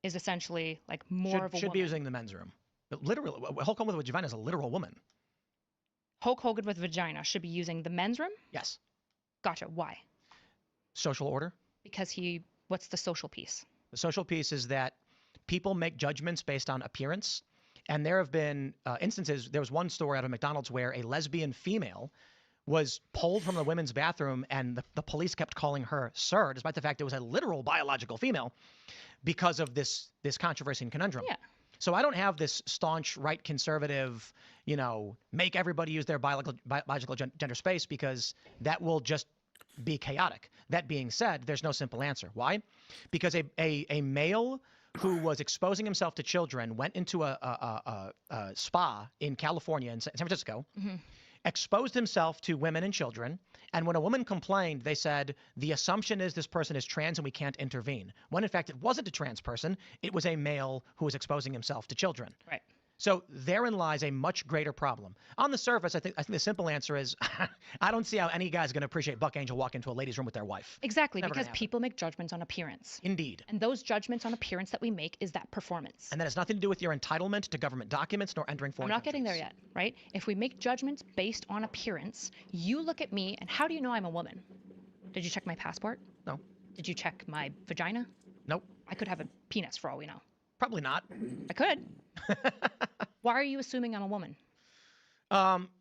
is essentially like more of a Should woman. be using the men's room. But literally, Hulk Hogan with a vagina is a literal woman. Hulk Hogan with vagina should be using the men's room? Yes. Gotcha. Why? Social order. Because what's the social piece? The social piece is that people make judgments based on appearance. And there have been instances, there was one story out of McDonald's where a lesbian female was pulled from the women's bathroom and the police kept calling her sir, despite the fact it was a literal biological female, because of this controversy and conundrum. Yeah. So I don't have this staunch right conservative, make everybody use their biological gender space, because that will just be chaotic. That being said, there's no simple answer. Why? Because a male who was exposing himself to children went into a spa in California, in San Francisco, exposed himself to women and children. And when a woman complained, they said, the assumption is this person is trans and we can't intervene. When in fact, it wasn't a trans person. It was a male who was exposing himself to children. Right. So therein lies a much greater problem. On the surface, I think the simple answer is I don't see how any guy's going to appreciate Buck Angel walk into a ladies' room with their wife. Exactly, Never gonna because happen. people make judgments on appearance. Indeed. And those judgments on appearance that we make is that performance. And that has nothing to do with your entitlement to government documents nor entering foreign I'm not getting there countries. yet, right? If we make judgments based on appearance, you look at me and how do you know I'm a woman? Did you check my passport? No. Did you check my vagina? Nope. I could have a penis for all we know. Probably not. I could. Why are you assuming I'm a woman?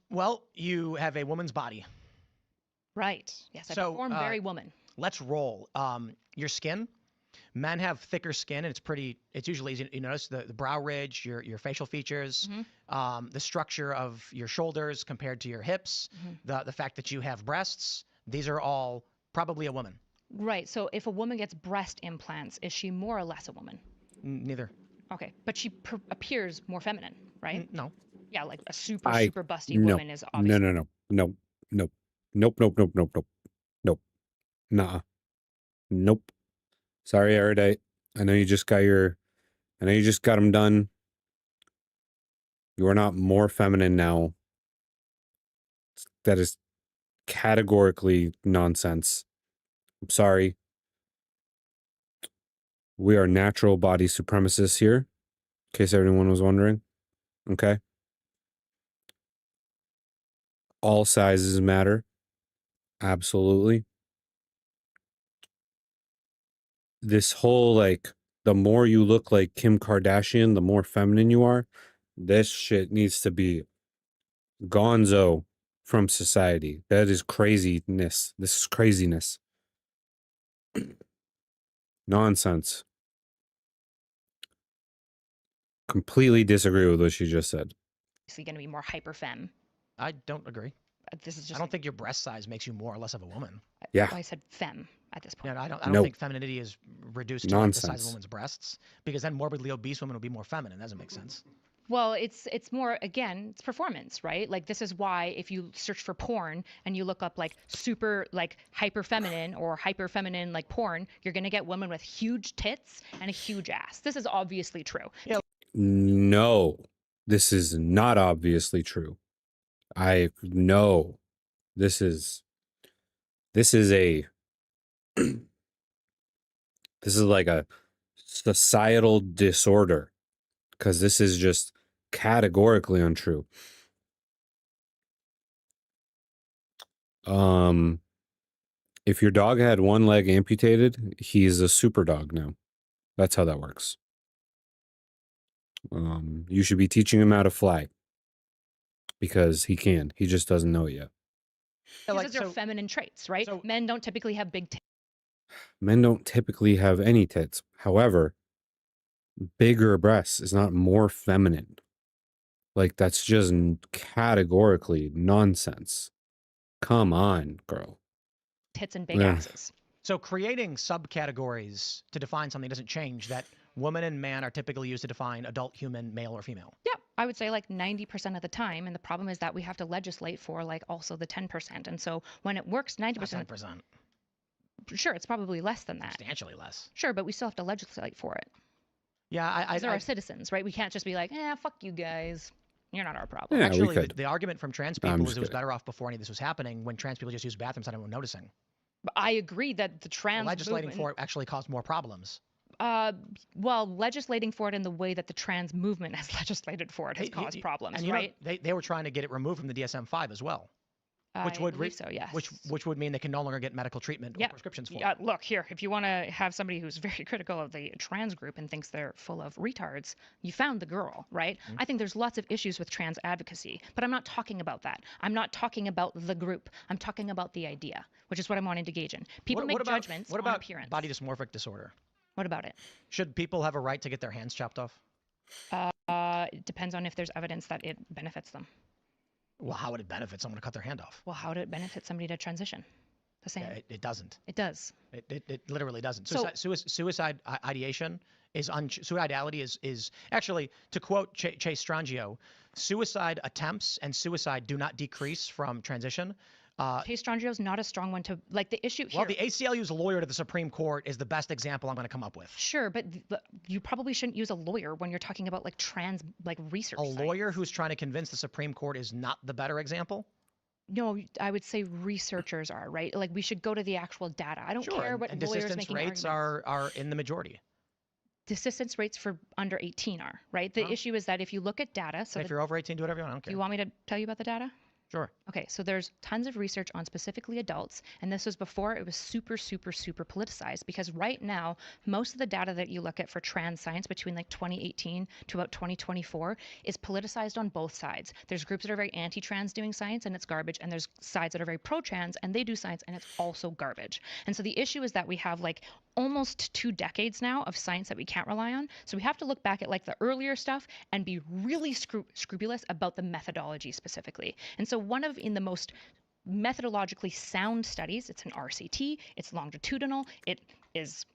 Well, you have a woman's body. Right. Yes, I So, perform very woman. Let's roll. Your skin. Men have thicker skin, and it's usually easy. You notice the brow ridge, your facial features, the structure of your shoulders compared to your hips, the fact that you have breasts. These are all probably a woman. Right. So if a woman gets breast implants, is she more or less a woman? Neither. Okay. But she appears more feminine, right? No. Yeah, like a super busty No. woman is obviously. No. Nope. Nuh-uh. Nope. Sorry, Erudite. I know you just got them done. You are not more feminine now. That is categorically nonsense. I'm sorry. We are natural body supremacists here, in case anyone was wondering. Okay? All sizes matter. Absolutely. This whole, like, the more you look like Kim Kardashian, the more feminine you are. This shit needs to be gonzo from society. That is craziness. This is craziness. Nonsense. Completely disagree with what she just said. Going to be more hyper femme. I don't agree. This is just. I don't think your breast size makes you more or less of a woman. Yeah. I said femme at this point. Yeah, I don't Nope. think femininity is reduced to like the size of a Nonsense. woman's breasts, because then morbidly obese women will be more feminine. That doesn't make sense. Well, it's more, again, it's performance, right? Like this is why if you search for porn and you look up like super like hyper feminine or hyper feminine like porn, you're going to get women with huge tits and a huge ass. This is obviously true. Yeah. No, this is not obviously true. No, this is a this is like a societal disorder, because this is just categorically untrue. If your dog had one leg amputated, he's a super dog now. That's how that works. You should be teaching him how to fly, because he can. He just doesn't know it yet. These are feminine traits, right? so- Men don't typically have big tits. Men don't typically have any tits. However, bigger breasts is not more feminine. Like, that's just categorically nonsense. Come on, girl. Tits and big Yeah. asses. So creating subcategories to define something doesn't change that woman and man are typically used to define adult human, male or female. Yeah, I would say like 90% of the time. And the problem is that we have to legislate for like also the 10%. And so when it works 90%, 10%. sure, it's probably less than that. Substantially less. Sure, but we still have to legislate for it. Yeah, These are our citizens, right? We can't just be like, fuck you guys. You're not our problem. Yeah, we actually, could. the argument from trans I'm people just is it was kidding. better off before any of this was happening, when trans people just used bathrooms without anyone noticing. But I agree that the trans Legislating movement, for it actually caused more problems. well, legislating for it in the way that the trans movement has legislated for it has caused problems, and you right? know, they were trying to get it removed from the DSM-5 as well, which I would believe so, yes. which would mean they can no longer get medical treatment or Yeah. prescriptions for. Yeah, look here. If you want to have somebody who's very critical of the trans group and thinks they're full of retards, you found the girl, right? Mm-hmm. I think there's lots of issues with trans advocacy, but I'm not talking about that. I'm not talking about the group. I'm talking about the idea, which is what I'm wanting to gauge in. People make judgments What on about appearance. body dysmorphic disorder? What about it? Should people have a right to get their hands chopped off? It depends on if there's evidence that it benefits them. Well, how would it benefit someone to cut their hand off? Well, how would it benefit somebody to transition? The same. Yeah, it doesn't. It does. It literally doesn't. So- Suicide ideation is suicidality is actually, to quote Chase Strangio, suicide attempts and suicide do not decrease from transition. Case Strangio is not a strong one to like the issue here. Well, the ACLU's lawyer to the Supreme Court is the best example I'm going to come up with. Sure, but you probably shouldn't use a lawyer when you're talking about like trans like research. A lawyer science. who's trying to convince the Supreme Court is not the better example. No, I would say researchers are, right? Like we should go to the actual data. I don't Sure, care what and lawyers desistance making rates arguments. are in the majority. Desistance rates for under 18 are, right? The Huh? issue is that if you look at data, so If you're over 18, do whatever you want. I don't do care. you want me to tell you about the data? Sure. Okay, so there's tons of research on specifically adults, and this was before it was super politicized, because right now, most of the data that you look at for trans science between like 2018 to about 2024 is politicized on both sides. There's groups that are very anti-trans doing science and it's garbage, and there's sides that are very pro-trans and they do science and it's also garbage. And so the issue is that we have like almost 2 decades now of science that we can't rely on. So we have to look back at like the earlier stuff and be really scrupulous about the methodology specifically. And so one of in the most methodologically sound studies, it's an RCT, it's longitudinal, it is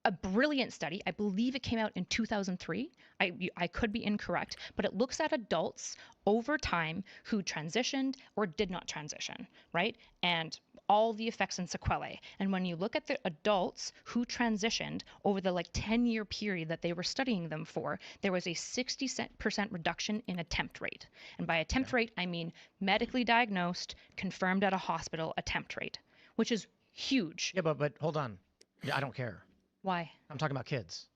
a brilliant study. I believe it came out in 2003. I could be incorrect, but it looks at adults over time who transitioned or did not transition, right? And all the effects and sequelae. And when you look at the adults who transitioned over the like 10-year period that they were studying them for, there was a 60% reduction in attempt rate. And by attempt rate, I mean medically diagnosed, confirmed at a hospital attempt rate, which is huge. Yeah, but hold on. Yeah, I don't care. Why? I'm talking about kids.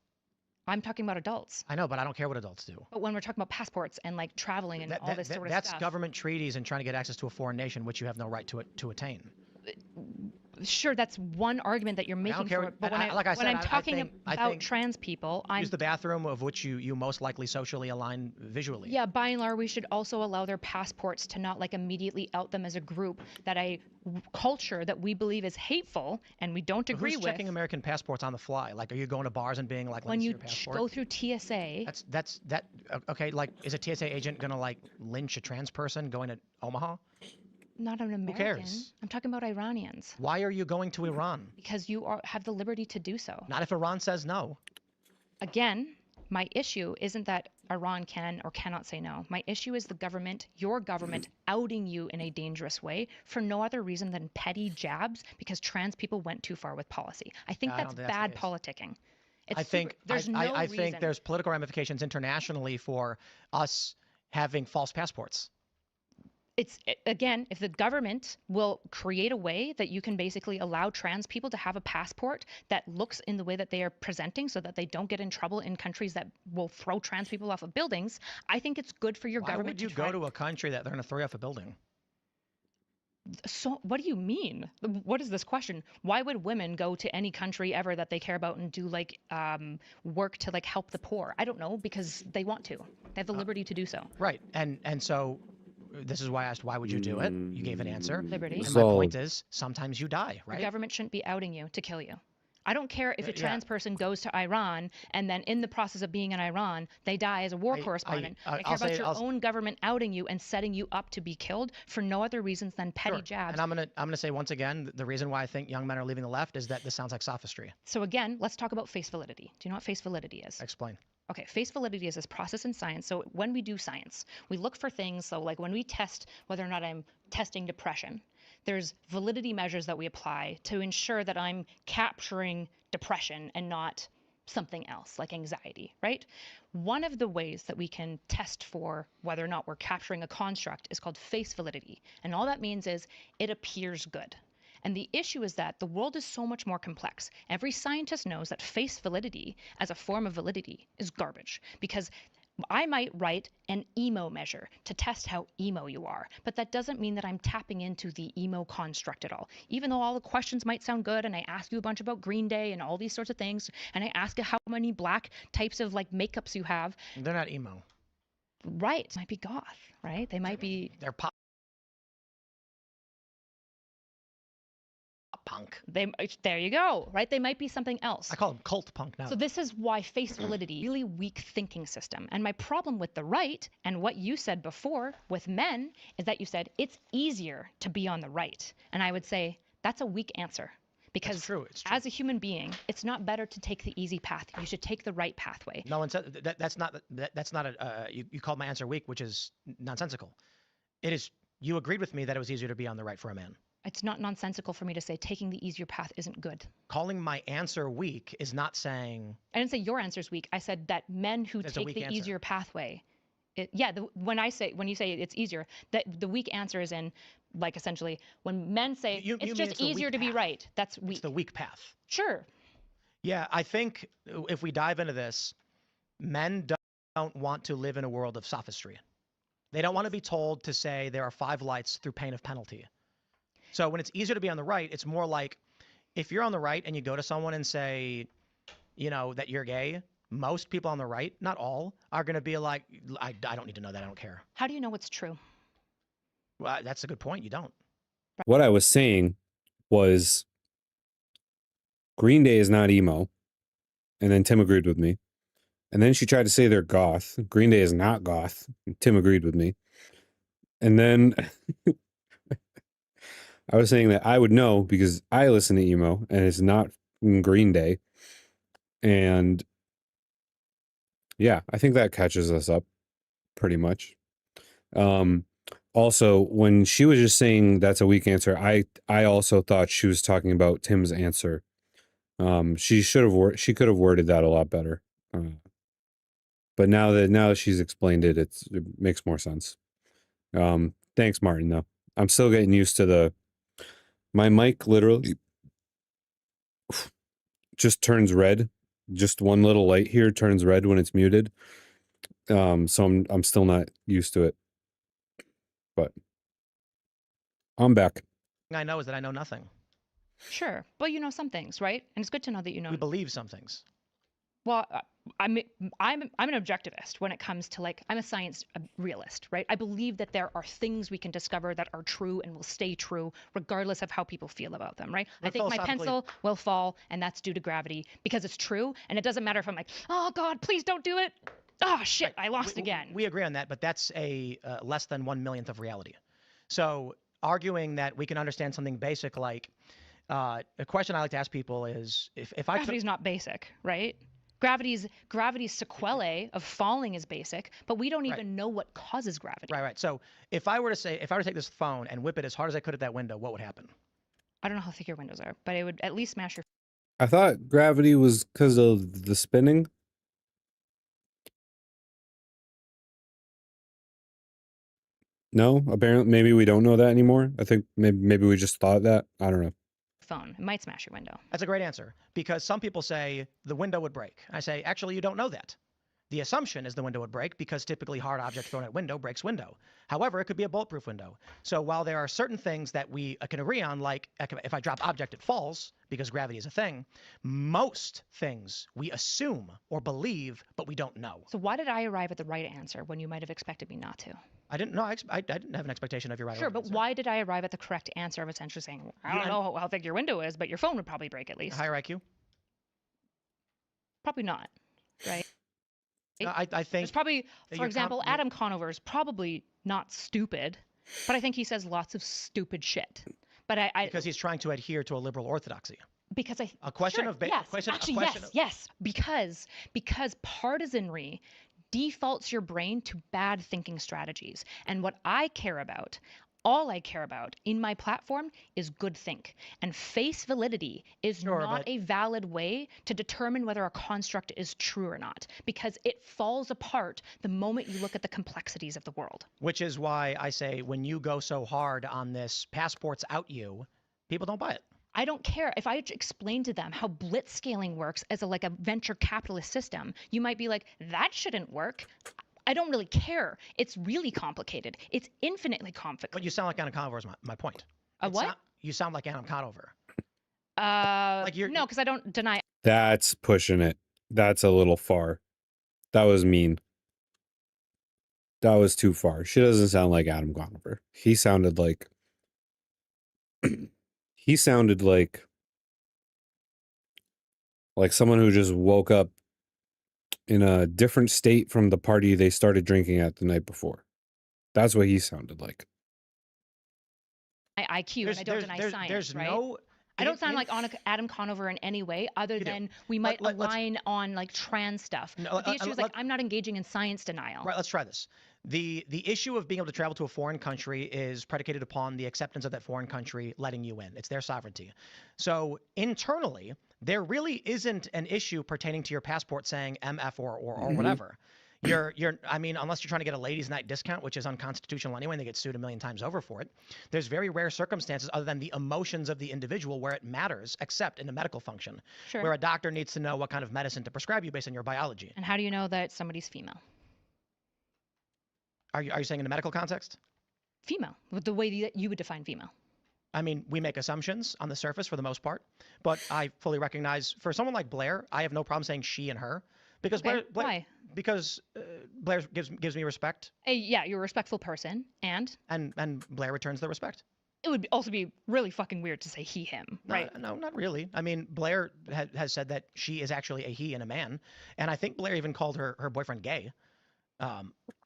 I'm talking about adults. I know, but I don't care what adults do. But when we're talking about passports and like traveling and all this sort of that's stuff. government treaties and trying to get access to a foreign nation, which you have no right to attain. Sure, that's one argument that you're making care for what- it. But and when, I- like I when said, I'm I talking think- I about think trans people, I'm Use the bathroom of which you most likely socially align visually. yeah, by and large, we should also allow their passports to not like immediately out them as a group that culture that we believe is hateful and we don't But agree who's with. checking American passports on the fly? Like, are you going to bars and being like, When "Let me see you your passport"? go through TSA, Okay. Like, is a TSA agent gonna like lynch a trans person going to Omaha? not an American. cares? I'm talking about Iranians Why are you going to Iran? because you have the liberty to do so. Not if Iran says no. Again, my issue isn't that Iran can or cannot say no. My issue is the government, your government, outing you in a dangerous way for no other reason than petty jabs because trans people went too far with policy. I think I that's don't think that's bad the case. politicking. It's I think there's no I reason. think there's political ramifications internationally for us having false passports. Again, if the government will create a way that you can basically allow trans people to have a passport that looks in the way that they are presenting so that they don't get in trouble in countries that will throw trans people off of buildings, I think it's good for your Why government would you to try. go to a country that they're going to throw you off a building? So what do you mean? What is this question? Why would women go to any country ever that they care about and do like work to like help the poor? I don't know, because they want to. They have the liberty to do so. Right. And so this is why I asked, why would you do it? You gave an answer. Liberty. And my So- point is, sometimes you die, The right? government shouldn't be outing you to kill you. I don't care if a Yeah. trans person goes to Iran and then in the process of being in Iran, they die as a war correspondent. I care about your own government outing you and setting you up to be killed for no other reasons than petty Sure. jabs. And I'm gonna say once again, the reason why I think young men are leaving the left is that this sounds like sophistry. So again, let's talk about face validity. Do you know what face validity is? Explain. Okay, face validity is this process in science. So when we do science, we look for things. So like when we test whether or not I'm testing depression, there's validity measures that we apply to ensure that I'm capturing depression and not something else like anxiety, right? One of the ways that we can test for whether or not we're capturing a construct is called face validity. And all that means is it appears good. And the issue is that the world is so much more complex. Every scientist knows that face validity as a form of validity is garbage, because I might write an emo measure to test how emo you are, but that doesn't mean that I'm tapping into the emo construct at all. Even though all the questions might sound good and I ask you a bunch about Green Day and all these sorts of things, and I ask you how many black types of like makeups you have, They're not emo. right? Might be goth, right? They might be They're pop punk. there you go, right? They might be something else. I call them cult punk now. So this is why face validity, really weak thinking system. And my problem with the right and what you said before with men is that you said it's easier to be on the right. And I would say that's a weak answer, Because It's true. It's true. as a human being, it's not better to take the easy path. You should take the right pathway. No one said that's not you called my answer weak, which is nonsensical. It is. You agreed with me that it was easier to be on the right for a man. It's not nonsensical for me to say taking the easier path isn't good. Calling my answer weak is not saying. I didn't say your answer's weak. I said that men who That's a take weak the answer. easier pathway. When you say it's easier, that the weak answer is in, like, essentially when men say You it's mean just it's the easier weak to be path. right. That's weak. It's the weak path. Sure. Yeah, I think if we dive into this, men don't want to live in a world of sophistry. They don't want to be told to say there are 5 lights through pain of penalty. So when it's easier to be on the right, it's more like if you're on the right and you go to someone and say, you know, that you're gay, most people on the right, not all, are going to be like, I don't need to know that. I don't care. How do you know what's true? Well, that's a good point. You don't. What I was saying was Green Day is not emo. And then Tim agreed with me. And then she tried to say they're goth. Green Day is not goth. Tim agreed with me. And then I was saying that I would know because I listen to emo and it's not Green Day. And yeah, I think that catches us up pretty much. Also, when she was just saying that's a weak answer, I also thought she was talking about Tim's answer. She could have worded that a lot better. But now that she's explained it, it makes more sense. Thanks, Martin, though. I'm still getting used to my mic literally just turns red. Just one little light here turns red when it's muted. So I'm still not used to it. But I'm back. I know is that I know nothing. Sure. But you know some things, right? And it's good to know that you know. We believe some things. Well, I'm an objectivist when it comes to, like, I'm a science realist, right? I believe that there are things we can discover that are true and will stay true regardless of how people feel about them, right? I think my pencil will fall and that's due to gravity because it's true, and it doesn't matter if I'm like, oh God, please don't do it. Oh shit, I lost again. We agree on that, but that's a less than 1/1,000,000th of reality. So arguing that we can understand something basic, like a question I like to ask people is if gravity's not basic, right? Gravity's sequelae of falling is basic, but we don't even know what causes gravity. Right. So if I were to take this phone and whip it as hard as I could at that window, what would happen? I don't know how thick your windows are, but it would at least smash your. I thought gravity was because of the spinning. No, apparently maybe we don't know that anymore. I think maybe we just thought that. I don't know. Phone. It might smash your window. That's a great answer, because some people say the window would break. I say, actually, you don't know that. The assumption is the window would break because typically hard object thrown at window breaks window. However, it could be a bulletproof window. So while there are certain things that we can agree on, like if I drop object, it falls because gravity is a thing, most things we assume or believe, but we don't know. So why did I arrive at the right answer when you might have expected me not to? I didn't know. I didn't have an expectation of your right. Sure, but why did I arrive at the correct answer of essentially saying, well, I don't know how thick your window is, but your phone would probably break at least. Higher IQ? Probably not, right? I think it's probably, for example, Adam Conover is probably not stupid, but I think he says lots of stupid shit. But because he's trying to adhere to a liberal orthodoxy. Because a question of yes, because partisanry defaults your brain to bad thinking strategies. And what I care about, all I care about in my platform is good think. And face validity is not a valid way to determine whether a construct is true or not, because it falls apart the moment you look at the complexities of the world. Which is why I say when you go so hard on this passports out you, people don't buy it. I don't care. If I explain to them how blitzscaling works as a venture capitalist system, you might be like, that shouldn't work. I don't really care. It's really complicated. It's infinitely complicated. But you sound like Adam Conover is my point. What? You sound like Adam Conover. No, because I don't deny. That's pushing it. That's a little far. That was mean. That was too far. She doesn't sound like Adam Conover. He sounded like like someone who just woke up in a different state from the party they started drinking at the night before. That's what he sounded like. IQ, and I don't deny science, there's right? no, I don't sound like Adam Conover in any way, other than we might align on like trans stuff. No, but the issue is like I'm not engaging in science denial. Right, let's try this. The issue of being able to travel to a foreign country is predicated upon the acceptance of that foreign country letting you in. It's their sovereignty. So internally, there really isn't an issue pertaining to your passport saying MF or whatever. I mean, unless you're trying to get a ladies' night discount, which is unconstitutional anyway, and they get sued a million times over for it. There's very rare circumstances other than the emotions of the individual where it matters, except in a medical function, where a doctor needs to know what kind of medicine to prescribe you based on your biology. And how do you know that somebody's female? Are you saying in the medical context? Female, with the way that you would define female. I mean, we make assumptions on the surface for the most part, but I fully recognize for someone like Blair, I have no problem saying she and her, because Blair, why? Because Blair gives me respect. Yeah, you're a respectful person, and Blair returns the respect. It would also be really fucking weird to say he, him, right? No, not really. I mean, Blair has said that she is actually a he and a man, and I think Blair even called her boyfriend gay.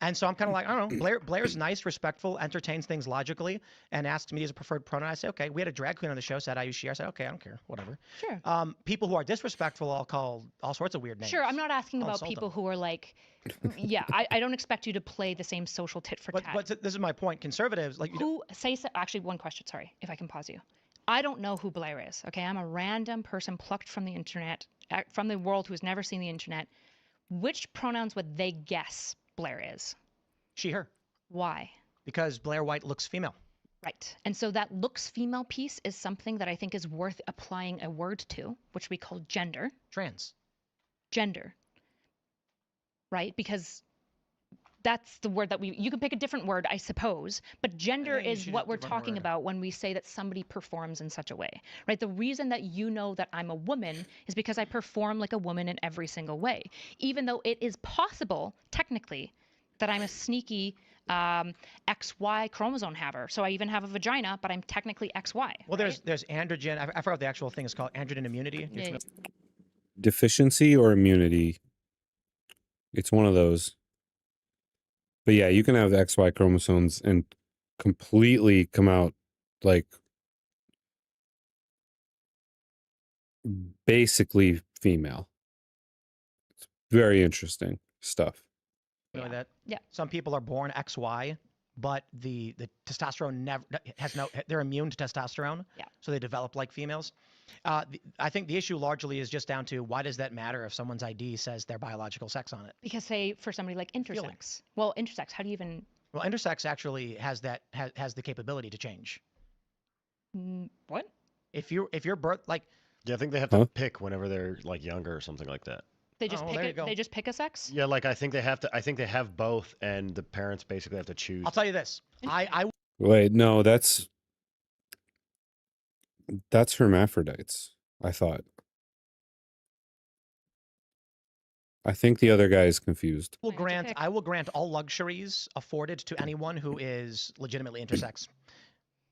And so I'm kind of like, I don't know, Blair's nice, respectful, entertains things logically, and asks me as a preferred pronoun. I say, okay. We had a drag queen on the show, said I use she. I said, okay, I don't care, whatever. Sure. People who are disrespectful, I'll call all sorts of weird names. Sure, I'm not asking about people who are like, yeah, I don't expect you to play the same social tit for tat. But this is my point. Conservatives, like actually, one question, sorry, if I can pause you. I don't know who Blair is, okay? I'm a random person plucked from the internet, from the world who has never seen the internet. Which pronouns would they guess Blair is? She, her. Why? Because Blair White looks female. Right. And so that looks female piece is something that I think is worth applying a word to, which we call gender. Trans. Gender. Right? Because that's the word that you can pick a different word, I suppose, but gender is what we're talking about when we say that somebody performs in such a way, right? The reason that you know that I'm a woman is because I perform like a woman in every single way, even though it is possible, technically, that I'm a sneaky XY chromosome haver. So I even have a vagina, but I'm technically XY. Well, there's androgen. I forgot what the actual thing is called. Androgen immunity. Yeah. Deficiency or immunity. It's one of those. But yeah, you can have XY chromosomes and completely come out like basically female. It's very interesting stuff. You know that? Yeah. Some people are born XY, but the testosterone they're immune to testosterone. Yeah. So they develop like females. I think the issue largely is just down to why does that matter if someone's ID says their biological sex on it? Because say for somebody like intersex. Well, intersex, how do you even? Well, intersex actually has the capability to change. What? If you're birth like. Yeah, I think they have to pick whenever they're like younger or something like that. They just pick it. They just pick a sex. Yeah, like I think they have to. I think they have both, and the parents basically have to choose. I'll tell you this. Wait, no, that's hermaphrodites, I thought. I think the other guy is confused. I will grant all luxuries afforded to anyone who is legitimately intersex.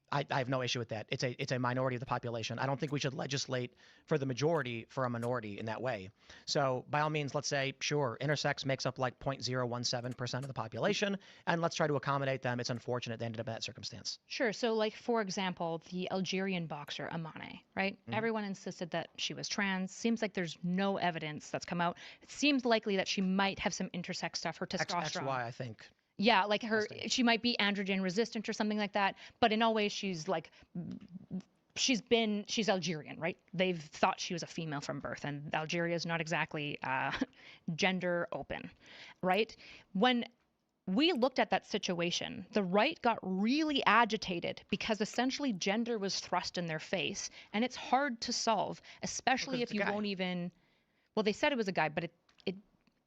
I have no issue with that. It's a minority of the population. I don't think we should legislate for the majority for a minority in that way. So by all means, let's say, sure, intersex makes up like 0.017% of the population, and let's try to accommodate them. It's unfortunate they ended up in that circumstance. Sure. So like, for example, the Algerian boxer Amane, right? Mm-hmm. Everyone insisted that she was trans. Seems like there's no evidence that's come out. It seems likely that she might have some intersex stuff, her testosterone. XY, I think. Yeah, like she might be androgen resistant or something like that. But in all ways, she's like, she's Algerian, right? They've thought she was a female from birth, and Algeria is not exactly gender open, right? When we looked at that situation, the right got really agitated because essentially gender was thrust in their face, and it's hard to solve, especially if you won't even. Well, they said it was a guy, but it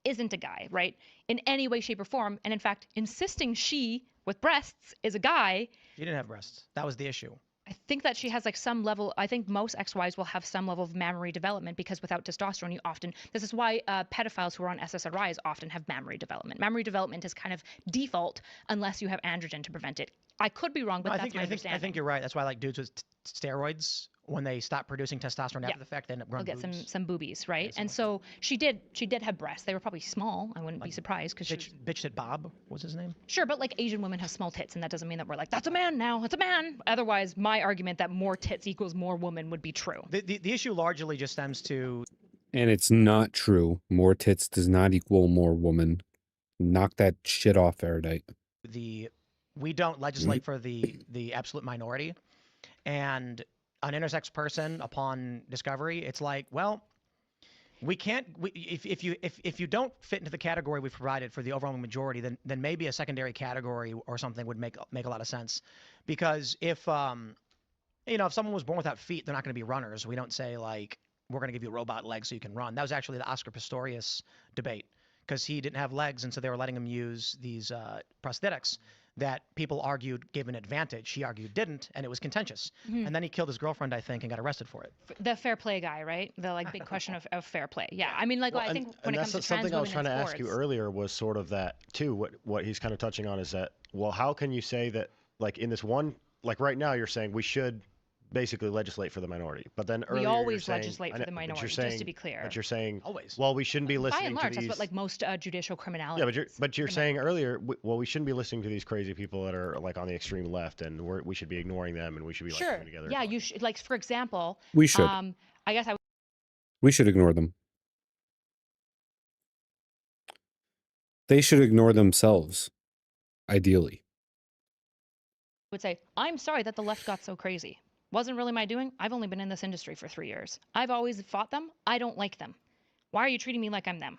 isn't a guy, right? In any way, shape, or form. And in fact, insisting she with breasts is a guy. She didn't have breasts. That was the issue. I think that she has like some level. I think most XYs will have some level of mammary development because without testosterone, you often. This is why pedophiles who are on SSRIs often have mammary development. Mammary development is kind of default unless you have androgen to prevent it. I could be wrong, but that's my understanding. I think you're right. That's why I like dudes with steroids when they stop producing testosterone Yeah. after the fact, they end up They'll growing get boobs. some boobies, right? something And like so she did have breasts. They were probably small. I wouldn't be Like surprised because she was, Bitch that Bob was his name. sure, but like Asian women have small tits, and that doesn't mean that we're like, that's a man now, it's a man. Otherwise, my argument that more tits equals more woman would be true. The issue largely just stems to And it's not true. More tits does not equal more woman. Knock that shit off, Erudite. we don't legislate for the absolute minority, and an intersex person upon discovery, it's like, well, we can't. If you don't fit into the category we've provided for the overwhelming majority, then maybe a secondary category or something would make a lot of sense, because if if someone was born without feet, they're not going to be runners. We don't say like we're going to give you robot legs so you can run. That was actually the Oscar Pistorius debate, because he didn't have legs, and so they were letting him use these prosthetics that people argued gave an advantage. He argued didn't, and it was contentious. And then he killed his girlfriend, I think, and got arrested for it. The fair play guy, right? The like big question of fair play. Yeah, I mean, like I think when it comes to trans something I was women trying in to ask you sports- earlier was sort of that too. What he's kind of touching on is that, well, how can you say that, like in this one, like right now you're saying we should basically legislate for the minority, but then earlier we you're always saying, legislate I for know, the but minority, you're just to saying- be clear. But you're saying, Always. well, we shouldn't be By listening and large, to that's these. what like most judicial criminality. Yeah, but you're saying earlier, well, we shouldn't be listening to these crazy people that are like on the extreme left, and we should be ignoring them, and we should be like Sure. coming together. Yeah, you should, like for example, We should. I guess I We should ignore them. They should ignore themselves, ideally. would say, I'm sorry that the left got so crazy. Wasn't really my doing. I've only been in this industry for 3 years. I've always fought them. I don't like them. Why are you treating me like I'm them?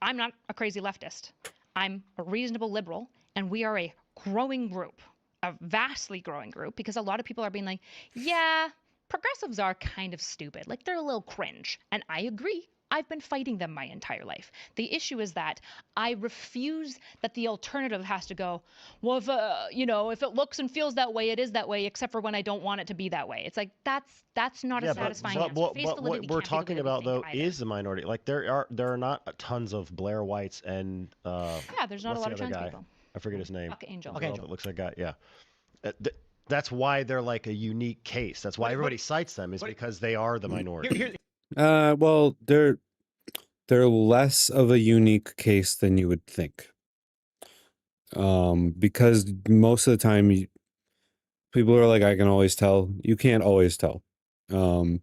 I'm not a crazy leftist. I'm a reasonable liberal, and we are a growing group, a vastly growing group, because a lot of people are being like, yeah, progressives are kind of stupid. Like they're a little cringe. And I agree. I've been fighting them my entire life. The issue is that I refuse that the alternative has to go, well, if it looks and feels that way, it is that way, except for when I don't want it to be that way. It's like, that's not a satisfying answer. Face But validity what we're can't be the talking way that we about though think either. is the minority. Like there are not tons of Blair Whites and Yeah, there's not a what's lot the of other trans guy? people. I forget his name. Buck Angel. Buck Girl Angel. that looks like that. Yeah. That's why they're like a unique case. That's why everybody cites them, is because they are the minority. Well, they're less of a unique case than you would think. Because most of the time people are like, I can always tell. You can't always tell. The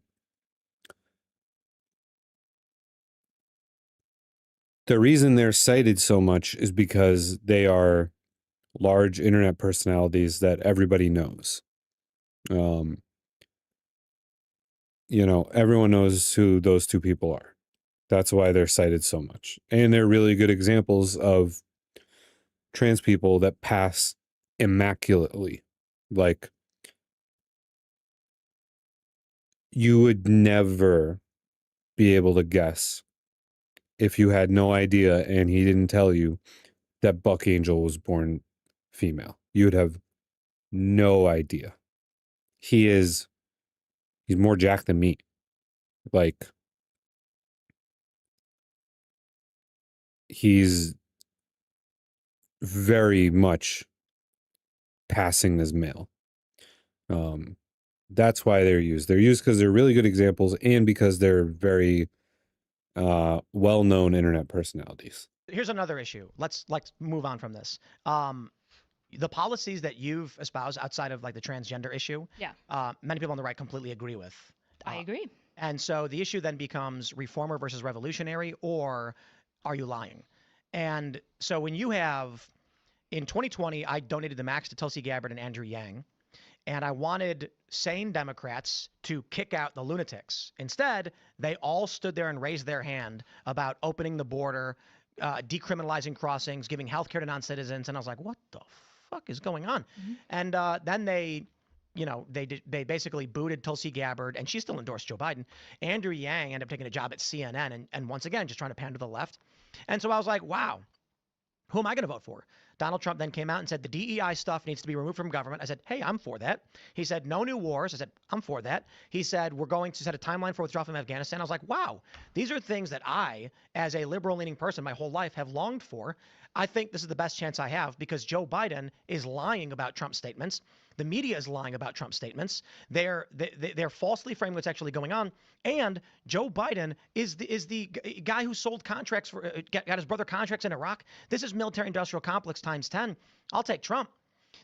reason they're cited so much is because they are large internet personalities that everybody knows. Everyone knows who those two people are. That's why they're cited so much. And they're really good examples of trans people that pass immaculately. Like, you would never be able to guess, if you had no idea and he didn't tell you, that Buck Angel was born female. You would have no idea. He's more jacked than me. Like, he's very much passing as male. That's why they're used. They're used because they're really good examples, and because they're very well-known internet personalities. Here's another issue. Let's move on from this. The policies that you've espoused outside of like the transgender issue, Yeah. many people on the right completely agree with. I agree. And so the issue then becomes reformer versus revolutionary, or are you lying? And so when you have, in 2020, I donated the max to Tulsi Gabbard and Andrew Yang, and I wanted sane Democrats to kick out the lunatics. Instead, they all stood there and raised their hand about opening the border, decriminalizing crossings, giving health care to non-citizens. And I was like, what the fuck is going on? And then they basically booted Tulsi Gabbard, and she still endorsed Joe Biden. Andrew Yang ended up taking a job at CNN, and once again, just trying to pander to the left. And so I was like, wow, who am I going to vote for? Donald Trump then came out and said the DEI stuff needs to be removed from government. I said, hey, I'm for that. He said, no new wars. I said, I'm for that. He said, we're going to set a timeline for withdrawal from Afghanistan. I was like, wow, these are things that I, as a liberal-leaning person my whole life, have longed for. I think this is the best chance I have, because Joe Biden is lying about Trump's statements. The media is lying about Trump's statements. They're falsely framing what's actually going on. And Joe Biden is the guy who sold contracts for got his brother contracts in Iraq. This is military-industrial complex times 10. I'll take Trump.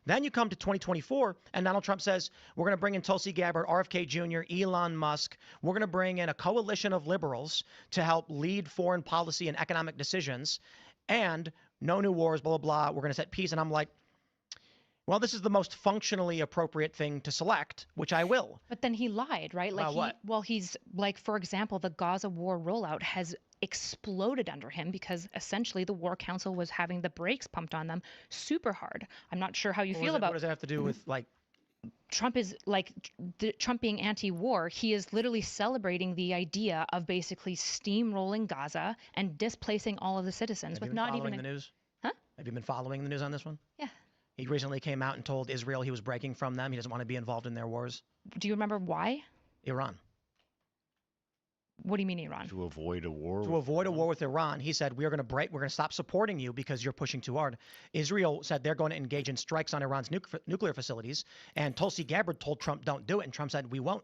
Then you come to 2024, and Donald Trump says, we're going to bring in Tulsi Gabbard, RFK Jr., Elon Musk. We're going to bring in a coalition of liberals to help lead foreign policy and economic decisions. And no new wars, blah, blah, blah. We're going to set peace. And I'm like, well, this is the most functionally appropriate thing to select, which I will. But then he lied, right? Like what? Well, he's like, for example, the Gaza war rollout has exploded under him because essentially the War Council was having the brakes pumped on them super hard. I'm not sure how you feel about. What does that have to do with like? Trump is like Trump being anti-war. He is literally celebrating the idea of basically steamrolling Gaza and displacing all of the citizens with not even the news. Huh? Have you been following the news on this one? Yeah. He recently came out and told Israel he was breaking from them. He doesn't want to be involved in their wars. Do you remember why? Iran. What do you mean Iran? To avoid a war. To avoid a war with Iran, he said, we're going to stop supporting you because you're pushing too hard. Israel said they're going to engage in strikes on Iran's nuclear facilities. And Tulsi Gabbard told Trump, don't do it. And Trump said, we won't.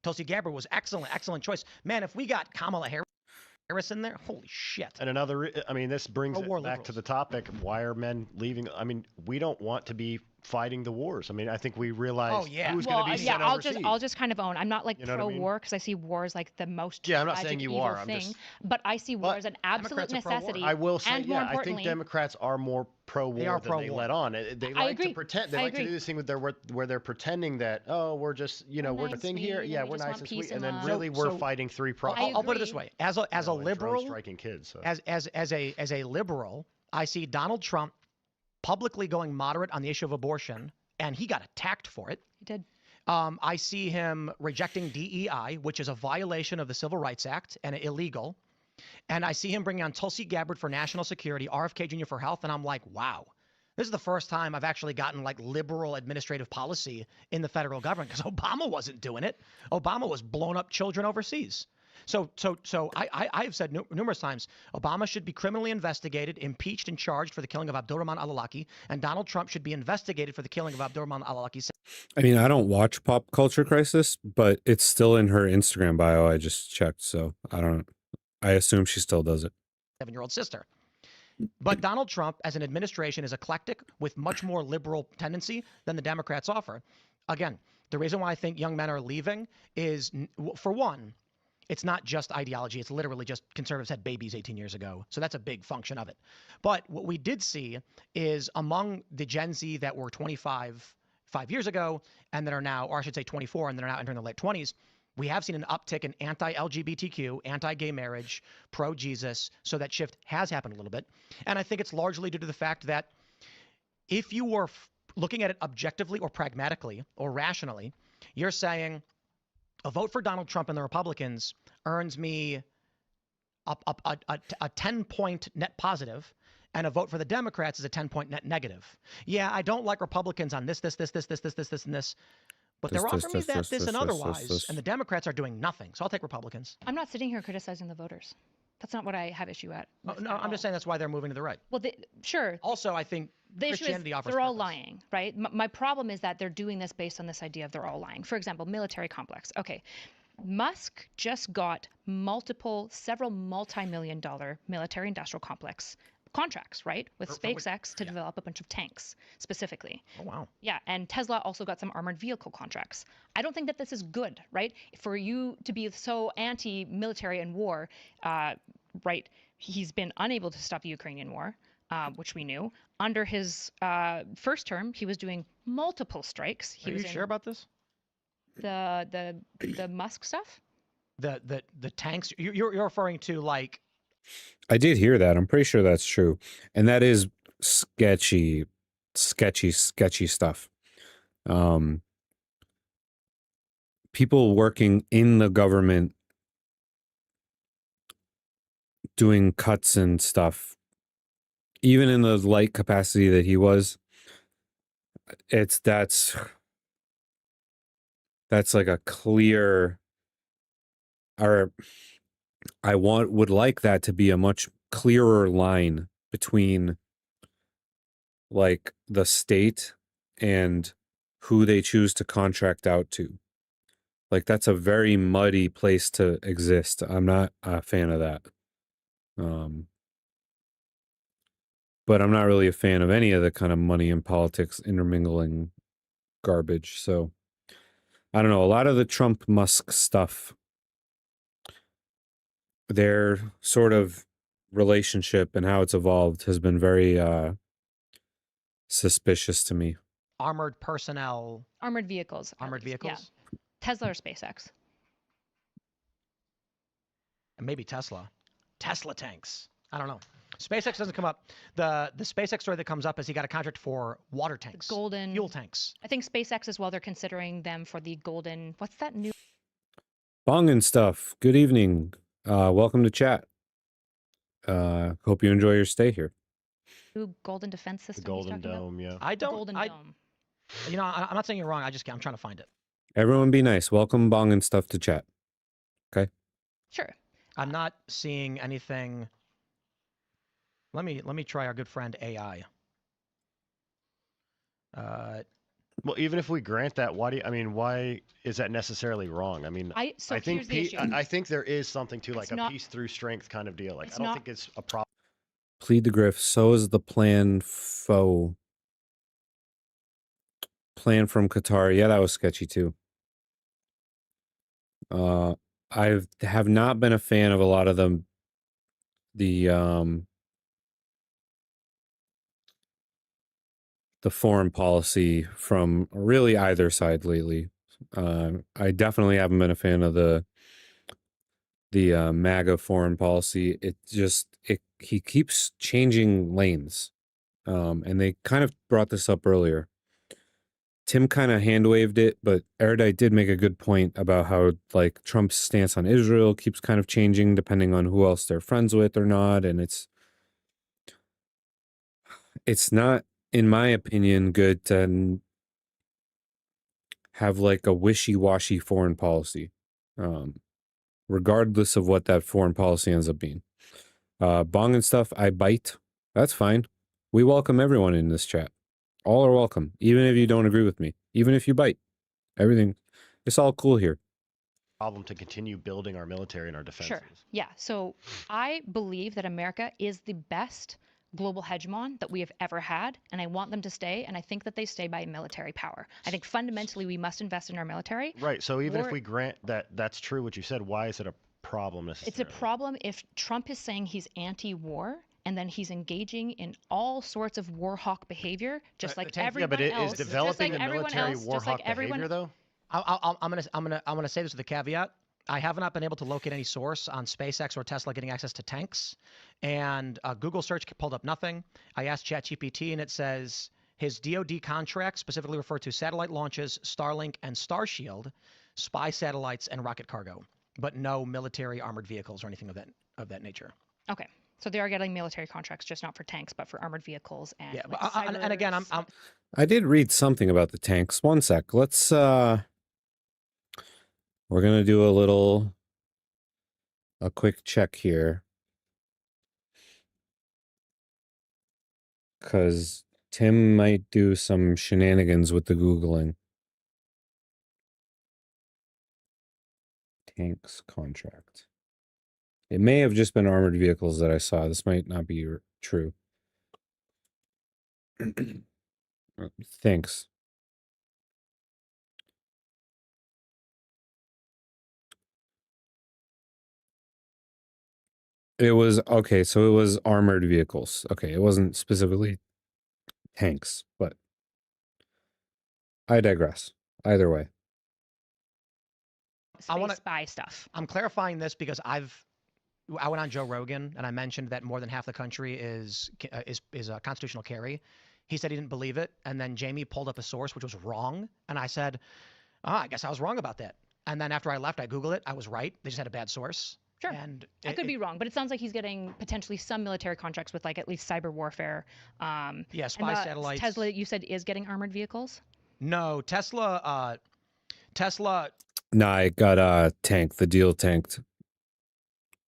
Tulsi Gabbard was excellent choice. Man, if we got Kamala Harris in there, holy shit. And another, I mean, this brings it back liberals. to the topic. Why are men leaving? I mean, we don't want to be fighting the wars. I mean, I think we realize who's going to be sent overseas. I'll just kind of own. I'm not like You know what I pro-war because I see war as like the most Yeah, I'm not tragic, saying you evil are. I'm thing. just- But I see war But as an absolute Democrats are pro-war. necessity. I will say, and more yeah, I think importantly, Democrats are more pro-war They are than they pro-war. let on. They I like to agree. pretend. They I like to agree. do this thing with where they're pretending that, oh, we're just, we're nice, the thing sweet, here. and Yeah, we we're just nice want and peace sweet, and and then love. really we're So- fighting three Well, problems. I'll put it this agree. way: as a and liberal, drone striking kids. So. as a liberal, I see Donald Trump publicly going moderate on the issue of abortion, and he got attacked for it. He did. I see him rejecting DEI, which is a violation of the Civil Rights Act and illegal. And I see him bringing on Tulsi Gabbard for national security, RFK Jr. for health, and I'm like, wow. This is the first time I've actually gotten like liberal administrative policy in the federal government because Obama wasn't doing it. Obama was blowing up children overseas. So I've said numerous times, Obama should be criminally investigated, impeached, and charged for the killing of Abdurrahman al-Awlaki, and Donald Trump should be investigated for the killing of Abdurrahman al-Awlaki. I mean, I don't watch Pop Culture Crisis, but it's still in her Instagram bio. I just checked, so I assume she still does it. 7-year-old sister. But Donald Trump, as an administration, is eclectic with much more liberal tendency than the Democrats offer. Again, the reason why I think young men are leaving is, for one, it's not just ideology. It's literally just conservatives had babies 18 years ago. So that's a big function of it. But what we did see is among the Gen Z that were 25 5 years ago and that are now, or I should say 24, and that are now entering their late 20s, we have seen an uptick in anti-LGBTQ, anti-gay marriage, pro-Jesus. So that shift has happened a little bit. And I think it's largely due to the fact that if you were looking at it objectively or pragmatically or rationally, you're saying a vote for Donald Trump and the Republicans earns me a 10-point net positive, and a vote for the Democrats is a 10-point net negative. Yeah, I don't like Republicans on this, and this. But they're offering me that, this, and otherwise, and the Democrats are doing nothing. So I'll take Republicans. I'm not sitting here criticizing the voters. That's not what I have issue at. No, I'm just saying that's why they're moving to the right. Well, sure. Also, I think The issue is Christianity offers they're all purpose. lying, right? My problem is that they're doing this based on this idea of they're all lying. For example, military complex. Okay, Musk just got several multi-million-dollar military-industrial complex contracts, right? With SpaceX to develop a bunch of tanks, specifically. Oh, wow. Yeah, and Tesla also got some armored vehicle contracts. I don't think that this is good, right? For you to be so anti-military and war, right? He's been unable to stop the Ukrainian war, which we knew. Under his first term, he was doing multiple strikes. Are you sure about this? The Musk stuff? The tanks? You're referring to like. I did hear that. I'm pretty sure that's true. And that is sketchy stuff. People working in the government doing cuts and stuff, even in the light capacity that he was, that's like a clear, or I would like that to be a much clearer line between like the state and who they choose to contract out to. Like, that's a very muddy place to exist. I'm not a fan of that. But I'm not really a fan of any of the kind of money and politics intermingling garbage. So I don't know. A lot of the Trump Musk stuff, their sort of relationship and how it's evolved has been very suspicious to me. Armored personnel, Armored vehicles. at armored least, yeah. vehicles, Tesla or SpaceX. and maybe Tesla tanks. I don't know. SpaceX doesn't come up. The SpaceX story that comes up is he got a contract for water tanks, Golden fuel tanks. I think SpaceX as well. They're considering them for the golden. What's that new? Bong and stuff. Good evening. Welcome to chat. Hope you enjoy your stay here. Golden defense The system. Golden Dome, yeah. I don't. Golden I, Dome. you know, I'm not saying you're wrong. I'm trying to find it. Everyone be nice. Welcome Bong and stuff to chat. Okay. Sure. I'm not seeing anything. Let me try our good friend AI. Well, even if we grant that, why is that necessarily wrong? I mean, I think here's the issue. I think there is something to like It's a not- peace through strength kind of deal. Like, it's I don't not- think it's a problem. Plead the griff. So is the plan foe. Plan from Qatar. Yeah, that was sketchy too. I have not been a fan of a lot of them. The foreign policy from really either side lately. I definitely haven't been a fan of the MAGA foreign policy. He keeps changing lanes. And they kind of brought this up earlier. Tim kind of hand waved it, but Erudite did make a good point about how like Trump's stance on Israel keeps kind of changing depending on who else they're friends with or not, and it's not, in my opinion, good to have like a wishy-washy foreign policy, regardless of what that foreign policy ends up being. Bong and stuff, I bite. That's fine. We welcome everyone in this chat. All are welcome, even if you don't agree with me, even if you bite. Everything, it's all cool here. Problem to continue building our military and our defenses. Sure. Yeah. So I believe that America is the best global hegemon that we have ever had, and I want them to stay, and I think that they stay by military power. I think fundamentally we must invest in our military. Right. So even if War- we grant that that's true, what you said, why is it a problem necessarily? It's a problem if Trump is saying he's anti-war and then he's engaging in all sorts of war hawk behavior, just like Tank- everyone Yeah, but else. is developing just like the everyone military else, war just like hawk everyone. behavior, though? I'm gonna say this with a caveat. I have not been able to locate any source on SpaceX or Tesla getting access to tanks, and Google search pulled up nothing. I asked ChatGPT, and it says his DoD contracts specifically refer to satellite launches, Starlink and Starshield, spy satellites, and rocket cargo, but no military armored vehicles or anything of that nature. Okay. So they are getting military contracts, just not for tanks, but for armored vehicles and Yeah, like but and again, cybers. I did read something about the tanks. One sec. Let's we're gonna do a quick check here. Cause Tim might do some shenanigans with the Googling. Tanks contract. It may have just been armored vehicles that I saw. This might not be true. Thanks. It was okay, so it was armored vehicles. Okay, it wasn't specifically tanks, but I digress. Either way. Space spy stuff. I'm clarifying this because I went on Joe Rogan and I mentioned that more than half the country is a constitutional carry. He said he didn't believe it, and then Jamie pulled up a source which was wrong, and I said, I guess I was wrong about that. And then after I left, I Googled it. I was right. They just had a bad source. Sure. And I could be wrong, but it sounds like he's getting potentially some military contracts with like at least cyber warfare. Yeah, spy satellites. Tesla, you said, is getting armored vehicles? No, Tesla. Nah, I got tank. The deal tanked.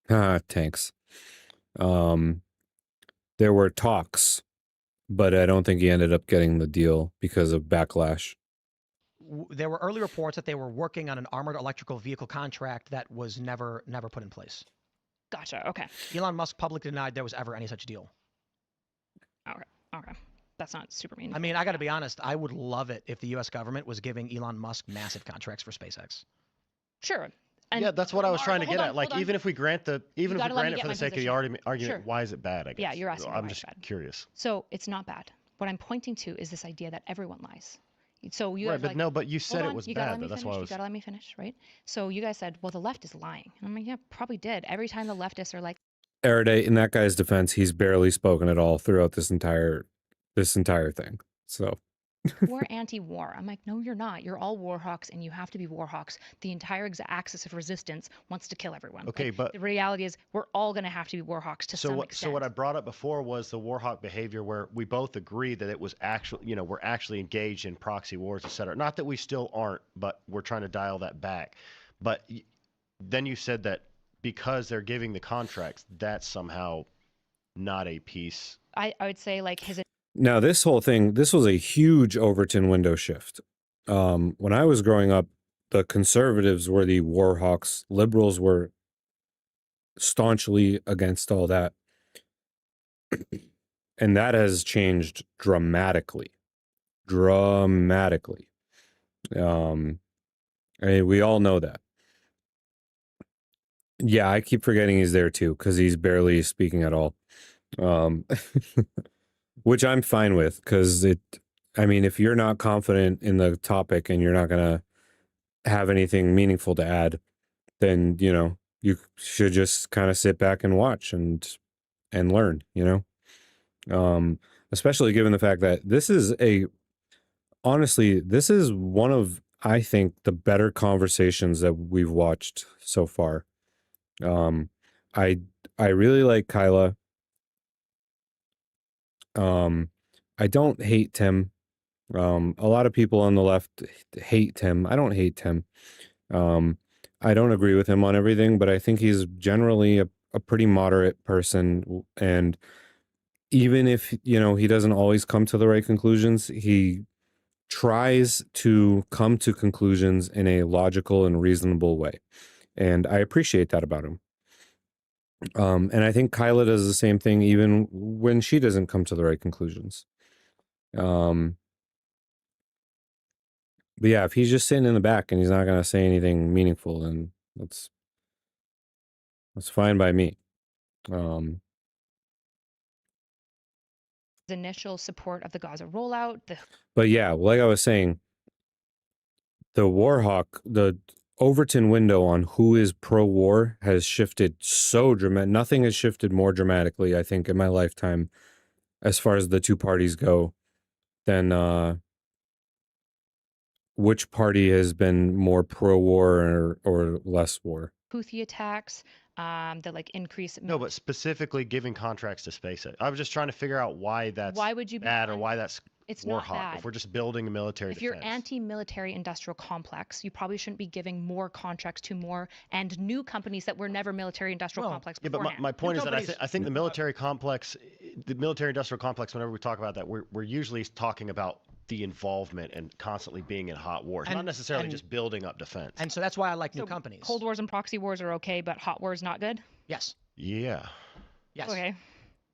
Tanks. There were talks, but I don't think he ended up getting the deal because of backlash. there were early reports that they were working on an armored electrical vehicle contract that was never put in place. Gotcha. Okay. Elon Musk publicly denied there was ever any such deal. Okay. That's not super meaningful. I mean, I got to be honest. I would love it if the U.S. government was giving Elon Musk massive contracts for SpaceX. Sure. And yeah, that's what I was trying to hold get on, at. Like, hold on. even if we grant it for gotta let me the get my sake of the position. argument, Sure. why is it bad? I guess. Yeah, you're asking me I'm why just it's bad. curious. So it's not bad. What I'm pointing to is this idea that everyone lies. So you Right, guys but like, no, but you hold said on, it was you gotta bad. let me Though. That's finish. why I You was. gotta let me finish, right? So you guys said, well, the left is lying. And I'm like, yeah, probably did. Every time the leftists are like, Araday, in that guy's defense, he's barely spoken at all throughout this entire thing. So we're anti-war. I'm like, no, you're not. You're all war hawks, and you have to be war hawks. The entire axis of resistance wants to kill everyone. Okay, Like, but the reality is we're all going to have to be war hawks to some extent. So what I brought up before was the Warhawk behavior, where we both agree that it was actually, we're actually engaged in proxy wars, et cetera. Not that we still aren't, but we're trying to dial that back. But then you said that because they're giving the contracts, that's somehow not a peace. I would say like his now this whole thing, this was a huge Overton window shift. When I was growing up, the conservatives were the war hawks. Liberals were staunchly against all that. And that has changed dramatically. Dramatically. We all know that. Yeah, I keep forgetting he's there too, because he's barely speaking at all. Which I'm fine with, because if you're not confident in the topic and you're not going to have anything meaningful to add, then, you should just kind of sit back and watch and learn, especially given the fact that this is one of, I think, the better conversations that we've watched so far. I really like Kyla. I don't hate Tim. A lot of people on the left hate Tim. I don't hate Tim. I don't agree with him on everything, but I think he's generally a pretty moderate person. And even if, he doesn't always come to the right conclusions, he tries to come to conclusions in a logical and reasonable way. And I appreciate that about him. And I think Kyla does the same thing even when she doesn't come to the right conclusions. But yeah, if he's just sitting in the back and he's not going to say anything meaningful, then that's fine by me. initial support of the Gaza rollout. But yeah, like I was saying, the Warhawk, the Overton window on who is pro-war has shifted so dramatic. Nothing has shifted more dramatically, I think, in my lifetime, as far as the two parties go, than which party has been more pro-war or less war. Houthi attacks, the increase. No, but specifically giving contracts to SpaceX. I was just trying to figure out why that's bad or why that's it's war not hawk. bad. If we're just building a military If defense. you're anti-military industrial complex, you probably shouldn't be giving more contracts to more and new companies that were never military industrial complex Yeah, beforehand. but my point is that I think the military complex, the military industrial complex, whenever we talk about that, we're usually talking about the involvement and constantly being in hot wars, not necessarily just building up defense. And so that's why I like new companies. Cold wars and proxy wars are okay, but hot wars not good? Yes. Yeah. Yes. Okay.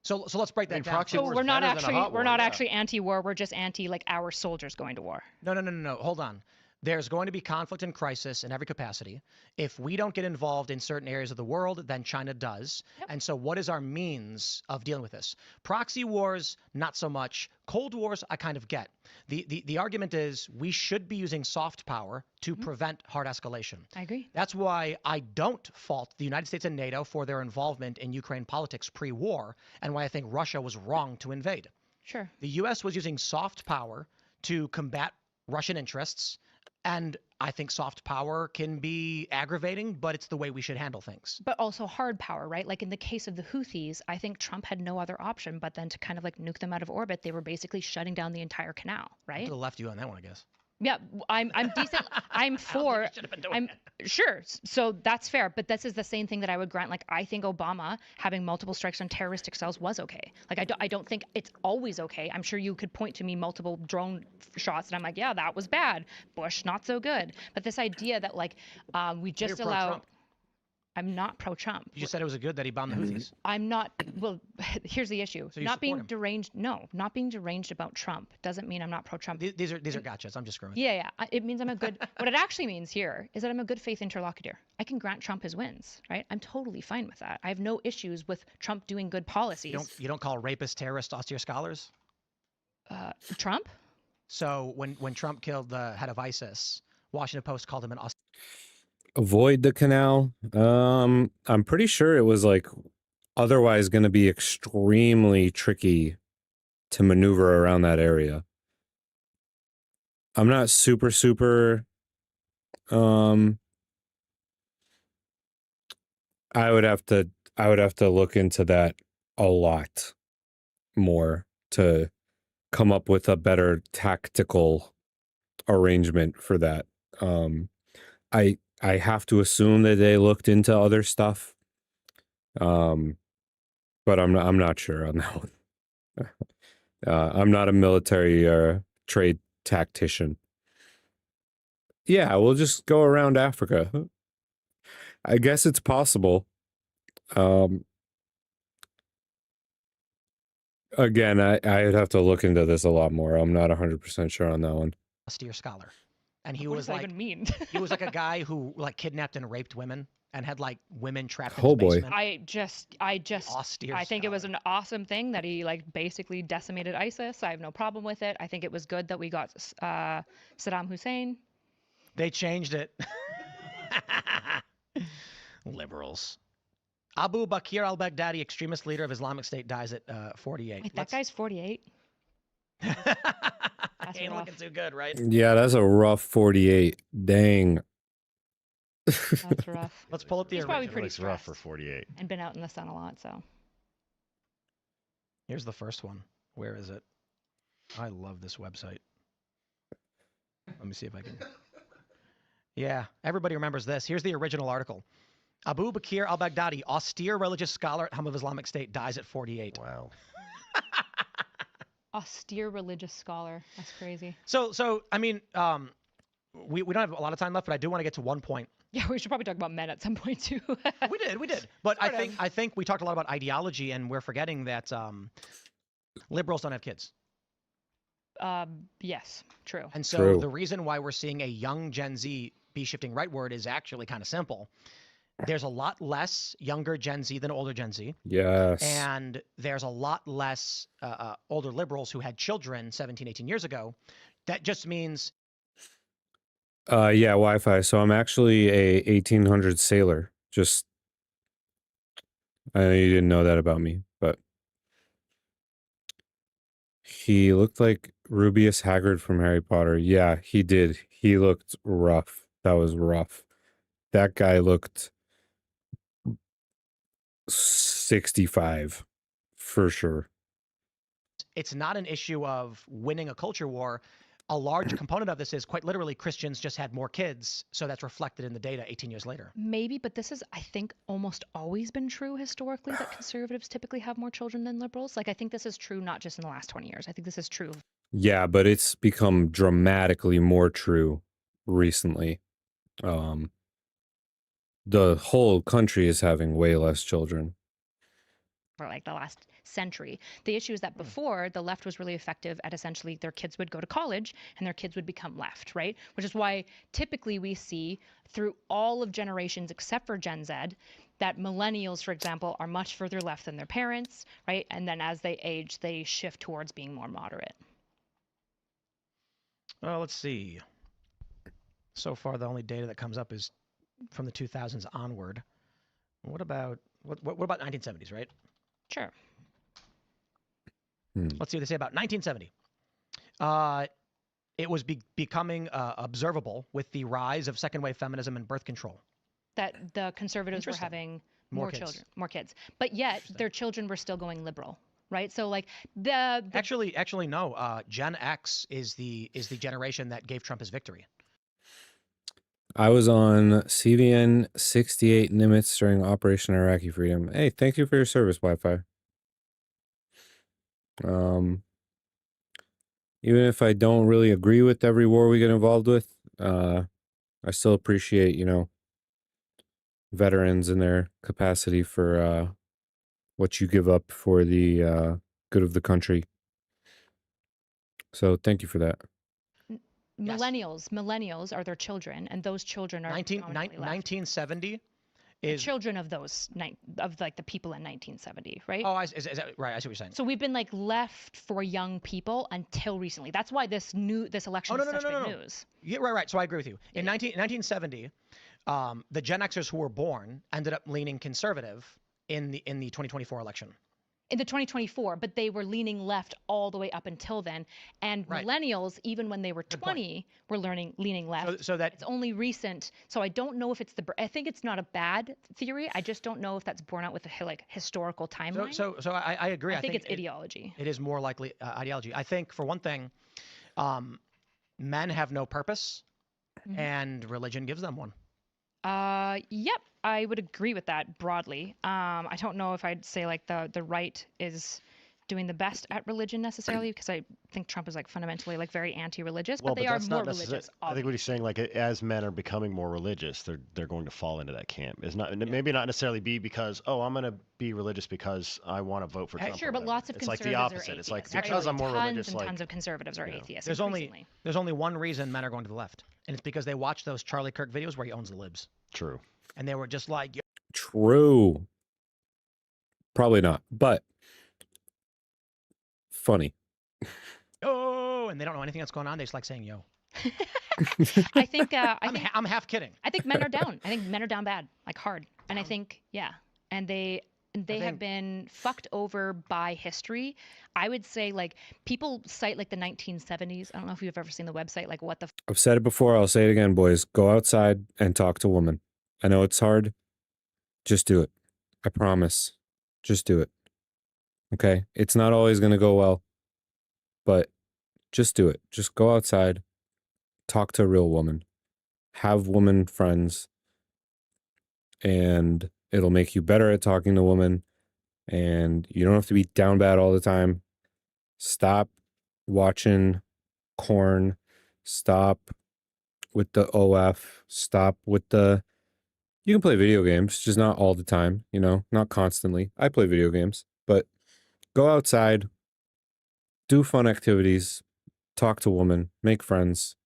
So let's break that down. Proxy So war's we're not better than a hot war, actually anti-war. We're just anti our soldiers going to war. No. Hold on. There's going to be conflict and crisis in every capacity. If we don't get involved in certain areas of the world, then China does. Yep. And so what is our means of dealing with this? Proxy wars, not so much. Cold wars, I kind of get. The argument is we should be using soft power to prevent hard escalation. I agree. That's why I don't fault the United States and NATO for their involvement in Ukraine politics pre-war, and why I think Russia was wrong to invade. Sure. The U.S. was using soft power to combat Russian interests. And I think soft power can be aggravating, but it's the way we should handle things. But also hard power, right? Like in the case of the Houthis, I think Trump had no other option but then to kind of nuke them out of orbit. They were basically shutting down the entire canal, right? To the left you on that one, I guess. Yeah, I'm decent. I'm for. I'm sure. So that's fair. But this is the same thing that I would grant. Like I think Obama having multiple strikes on terroristic cells was okay. Like I don't think it's always okay. I'm sure you could point to me multiple drone shots, and I'm like, yeah, that was bad. Bush, not so good. But this idea that like we just You're allow. pro-Trump. I'm not pro-Trump. You just said it was good that he bombed the Houthis. I'm not. Well, here's the issue. So you not support being him. deranged. No, not being deranged about Trump doesn't mean I'm not pro-Trump. These are gotchas. I'm just screwing. Yeah. It means I'm a good. What it actually means here is that I'm a good faith interlocutor. I can grant Trump his wins, right? I'm totally fine with that. I have no issues with Trump doing good policies. You don't call rapists terrorists austere scholars? Trump? So when Trump killed the head of ISIS, Washington Post called him an austere. Avoid the canal. I'm pretty sure it was like otherwise going to be extremely tricky to maneuver around that area. I'm not super I would have to look into that a lot more to come up with a better tactical arrangement for that. I have to assume that they looked into other stuff. But I'm not sure on that one. I'm not a military trade tactician. Yeah, we'll just go around Africa. I guess it's possible. Again, I'd have to look into this a lot more. I'm not 100% sure on that one. Austere scholar, and he What was does that like even mean? he was like a guy who like kidnapped and raped women and had like women trapped in Oh, his boy. basement. I just Austere I think it was scholar. an awesome thing that he like basically decimated ISIS. I have no problem with it. I think it was good that we got Saddam Hussein. They changed it. Liberals. Abu Bakr al-Baghdadi, extremist leader of Islamic State, dies at 48. Wait, that guy's 48. Ain't rough. looking too good, right? Yeah, that's a rough 48. Dang. That's rough. Let's pull up the He's probably original. pretty Looks rough for stressed. 48. And been out in the sun a lot, so. Here's the first one. Where is it? I love this website. Let me see if I can. Yeah, everybody remembers this. Here's the original article. Abu Bakr al-Baghdadi, austere religious scholar at helm of Islamic State, dies at 48. Wow. Austere religious scholar. That's crazy. So I mean, we don't have a lot of time left, but I do want to get to one point. Yeah, we should probably talk about men at some point too. We did. But Sort I think we talked a lot about ideology, and we're forgetting that liberals don't have kids. Yes, true. And so True. the reason why we're seeing a young Gen Z be shifting rightward is actually kind of simple. There's a lot less younger Gen Z than older Gen Z. Yes. And there's a lot less older liberals who had children 17, 18 years ago. That just means Yeah, Wi-Fi. So I'm actually a 1800 sailor. Just, I know you didn't know that about me, but he looked like Rubeus Haggard from Harry Potter. Yeah, he did. He looked rough. That was rough. That guy looked 65 for sure. it's not an issue of winning a culture war. A large component of this is quite literally Christians just had more kids, so that's reflected in the data 18 years later. Maybe, but this is, I think, almost always been true historically that conservatives typically have more children than liberals. Like, I think this is true not just in the last 20 years. I think this is true. Yeah, but it's become dramatically more true recently. The whole country is having way less children. For like the last century. The issue is that before, the left was really effective at essentially their kids would go to college and their kids would become left, right? Which is why typically we see through all of generations except for Gen Z that millennials, for example, are much further left than their parents, right? And then as they age, they shift towards being more moderate. Well, let's see. So far, the only data that comes up is from the 2000s onward. What about what about 1970s, right? Sure. Let's see what they say about 1970. It was becoming observable with the rise of second wave feminism and birth control. That the conservatives were Interesting. having More more kids. children, more kids. But yet their children were still going liberal. right? So like Actually, no. Gen X is the generation that gave Trump his victory. I was on CVN 68 Nimitz during Operation Iraqi Freedom. Hey, thank you for your service, Wi-Fi. Even if I don't really agree with every war we get involved with, I still appreciate, you know, veterans and their capacity for what you give up for the good of the country. So thank you for that. Yes. millennials are their children, and those children are predominantly left. 1970 The is children of those like the people in 1970, right? Oh, is that right? I see what you're saying. So we've been like left for young people until recently. That's why this election is such big news. Yeah, right. So I agree with you. In 1970, the Gen Xers who were born ended up leaning conservative in the 2024 election. In the 2024, but they were leaning left all the way up until then. And Right. millennials, even when they were 20, were leaning left. So that it's only recent. So I don't know if it's I think it's not a bad theory. I just don't know if that's borne out with a historical timeline. So I agree. I think it's ideology. It is more likely ideology. I think for one thing, men have no purpose, and religion gives them one. Yep, I would agree with that broadly. I don't know if I'd say like the right is doing the best at religion necessarily, because I think Trump is like fundamentally like very anti-religious, but they are more religious. I think what he's saying, like as men are becoming more religious, they're going to fall into that camp. It's not maybe not necessarily be because I'm going to be religious because I want to vote for Trump. Sure, but lots of conservatives like the opposite. Are atheists, it's like right? because I'm more religious. And tons of conservatives are atheists. There's only one reason men are going to the left, and it's because they watch those Charlie Kirk videos where he owns the libs. True. And they were just like, True. Probably not, but funny. Oh, and they don't know anything that's going on. They just like saying yo. I think I'm half kidding. I think men are down. I think men are down bad, like hard. And I think and they have been fucked over by history. I would say like people cite like the 1970s. I don't know if you've ever seen the website like what the I've said it before, I'll say it again, boys. Go outside and talk to women. I know it's hard. Just do it. I promise. Just do it. Okay? It's not always going to go well, but just do it. Just go outside, talk to a real woman, have woman friends, and it'll make you better at talking to women, and you don't have to be down bad all the time. Stop watching corn. Stop with the OF. Stop with the... You can play video games, just not all the time, you know, not constantly. I play video games, but go outside, do fun activities, talk to women, make friends.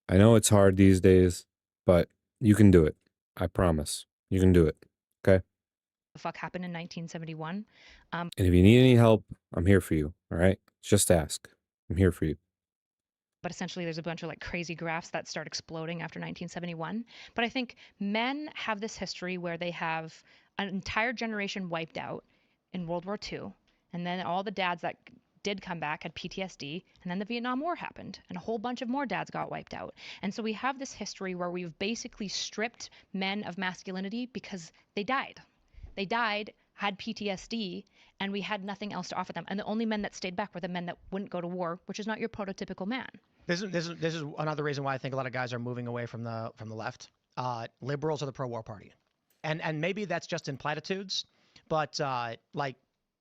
I know it's hard these days, but you can do it. I promise. You can do it. Okay? the fuck happened in 1971. And if you need any help, I'm here for you. All right? Just ask. I'm here for you. But essentially there's a bunch of like crazy graphs that start exploding after 1971. But I think men have this history where they have an entire generation wiped out in World War II. And then all the dads that did come back had PTSD. And then the Vietnam War happened and a whole bunch of more dads got wiped out. And so we have this history where we've basically stripped men of masculinity because they died. They died, had PTSD, and we had nothing else to offer them. And the only men that stayed back were the men that wouldn't go to war, which is not your prototypical man. This is another reason why I think a lot of guys are moving away from the left. Liberals are the pro-war party, and maybe that's just in platitudes, but like,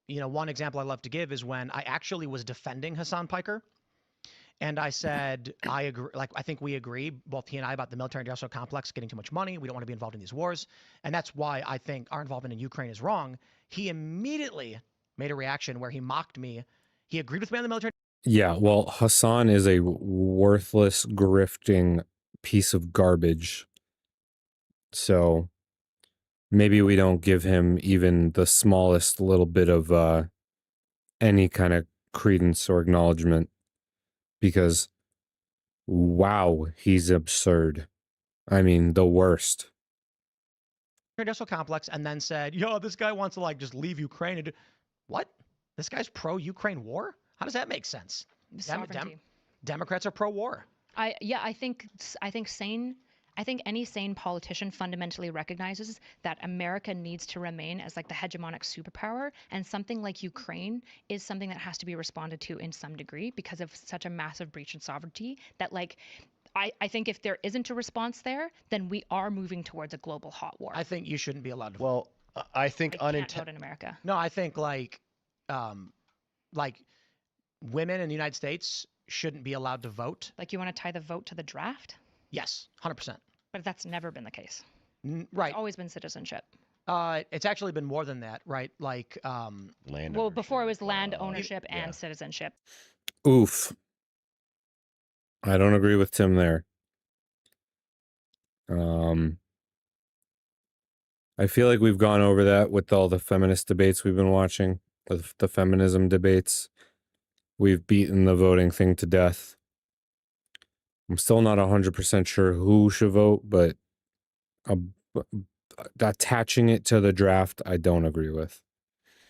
you know, one example I love to give is when I actually was defending Hassan Piker, and I said I agree. Like I think we agree, both he and I, about the military-industrial complex getting too much money. We don't want to be involved in these wars, and that's why I think our involvement in Ukraine is wrong. He immediately made a reaction where he mocked me. He agreed with me on the military. Yeah, well, Hassan is a worthless, grifting piece of garbage. So maybe we don't give him even the smallest little bit of any kind of credence or acknowledgement, because wow, he's absurd. I mean, the worst. Industrial complex, and then said, yo, this guy wants to like just leave Ukraine. And what? This guy's pro-Ukraine war? How does that make sense? Sovereignty. Democrats are pro-war. I think sane I think any sane politician fundamentally recognizes that America needs to remain as like the hegemonic superpower, and something like Ukraine is something that has to be responded to in some degree because of such a massive breach in sovereignty that like I think if there isn't a response there, then we are moving towards a global hot war. I think you shouldn't be allowed to vote. Well, I think Like, can't vote in America. No, I think like women in the United States shouldn't be allowed to vote. Like, you want to tie the vote to the draft? Yes, 100%. But that's never been the case. Right. It's always been citizenship. It's actually been more than that, right? Like land. Well, before it was land ownership and citizenship. Oof. I don't agree with Tim there. I feel like we've gone over that with all the feminist debates we've been watching, the feminism debates. We've beaten the voting thing to death. I'm still not 100% sure who should vote, but attaching it to the draft, I don't agree with.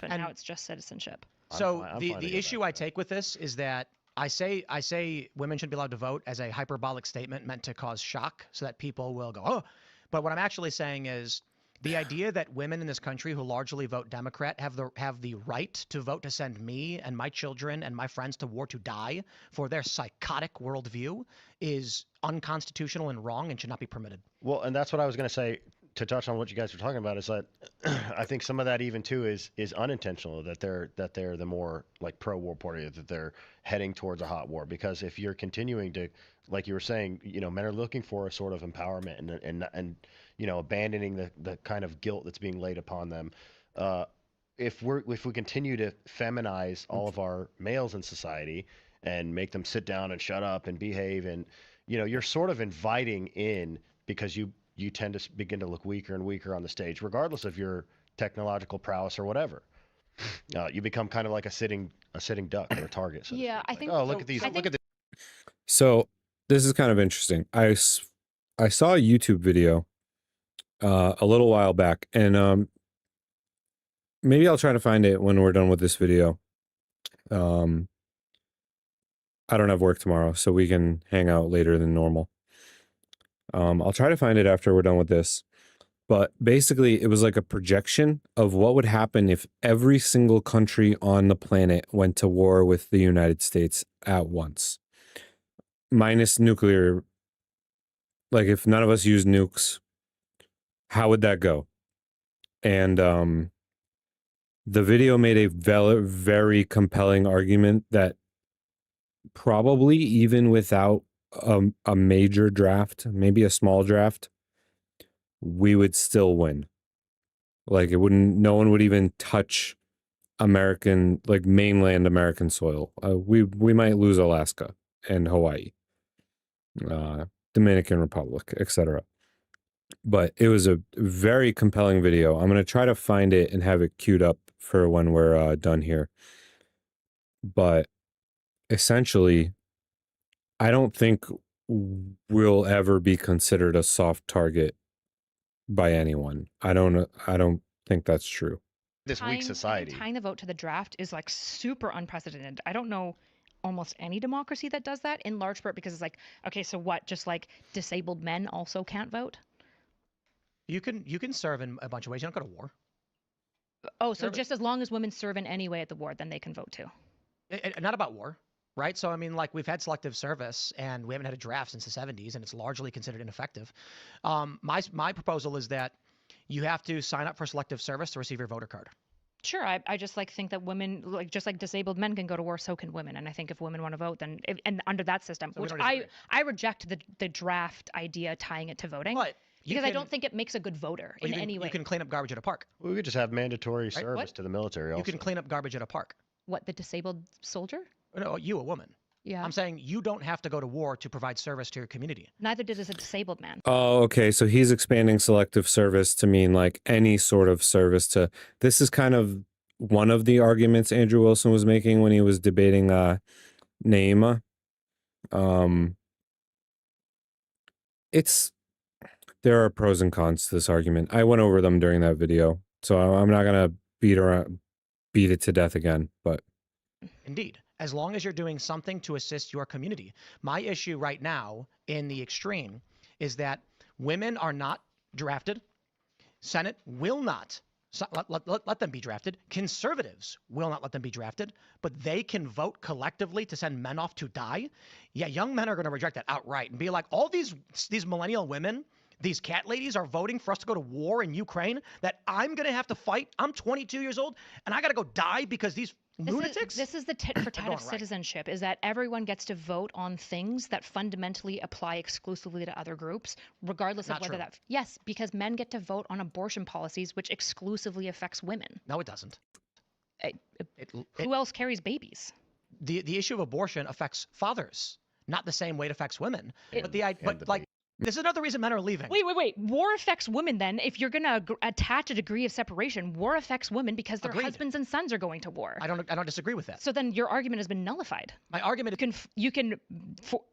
But now it's just citizenship. So the issue I take with this is that I say women should be allowed to vote as a hyperbolic statement meant to cause shock so that people will go, oh. But what I'm actually saying is the idea that women in this country who largely vote Democrat have the right to vote to send me and my children and my friends to war to die for their psychotic worldview is unconstitutional and wrong and should not be permitted. Well, and that's what I was going to say to touch on what you guys were talking about is that I think some of that even too is unintentional, that they're the more like pro-war party, that they're heading towards a hot war. Because if you're continuing to, like you were saying, men are looking for a sort of empowerment and abandoning the kind of guilt that's being laid upon them. If we continue to feminize all of our males in society and make them sit down and shut up and behave, and you're sort of inviting in, because you tend to begin to look weaker and weaker on the stage, regardless of your technological prowess or whatever. You become kind of like a sitting duck or a target. So yeah, I think. Like, oh, look at these! Look at this. So this is kind of interesting. I saw a YouTube video a little while back, and maybe I'll try to find it when we're done with this video. I don't have work tomorrow, so we can hang out later than normal. I'll try to find it after we're done with this. But basically, it was like a projection of what would happen if every single country on the planet went to war with the United States at once. Minus nuclear. Like, if none of us use nukes, how would that go? And the video made a very compelling argument that probably even without a major draft, maybe a small draft, we would still win. Like, no one would even touch American, like mainland American soil. We might lose Alaska and Hawaii, Dominican Republic, etc. But it was a very compelling video. I'm going to try to find it and have it queued up for when we're done here. But essentially, I don't think we'll ever be considered a soft target by anyone. I don't think that's true. This weak society. Tying the vote to the draft is like super unprecedented. I don't know almost any democracy that does that, in large part because it's like, okay, so what? Just like disabled men also can't vote? You can serve in a bunch of ways. You don't go to war. Oh, so just as long as women serve in any way at the war, then they can vote too. Not about war, right? So I mean, like, we've had selective service and we haven't had a draft since the 70s, and it's largely considered ineffective. My proposal is that you have to sign up for selective service to receive your voter card. Sure, I just like think that women, like just like disabled men can go to war, so can women. And I think if women want to vote, then and under that system, So which I reject the draft idea tying it to voting. But because I don't think it makes a good voter in any way. You can clean up garbage at a park. We could just have mandatory service to the military. Also. You can clean up garbage at a park. What, the disabled soldier? No, you, a woman. Yeah. I'm saying you don't have to go to war to provide service to your community. Neither does a disabled man. Oh, okay. So he's expanding selective service to mean like any sort of service to. This is kind of one of the arguments Andrew Wilson was making when he was debating Naima. There are pros and cons to this argument. I went over them during that video, so I'm not gonna beat it to death again. But indeed, as long as you're doing something to assist your community. My issue right now in the extreme is that Women are not drafted. Senate will not let them be drafted. Conservatives will not let them be drafted, but they can vote collectively to send men off to die. Yeah, young men are going to reject that outright and be like, all these millennial women, these cat ladies are voting for us to go to war in Ukraine that I'm going to have to fight. I'm 22 years old and I got to go die because these lunatics. This is the tit for tat going of right. citizenship, is that everyone gets to vote on things that fundamentally apply exclusively to other groups, regardless of Not whether true. that. Yes, because men get to vote on abortion policies, which exclusively affects women. No, it doesn't. Who else carries babies? The issue of abortion affects fathers, not the same way it affects women. This is another reason men are leaving. Wait. War affects women then. If you're going to attach a degree of separation, war affects women because their Agreed. husbands and sons are going to war. I don't disagree with that. So then your argument has been nullified. My argument You can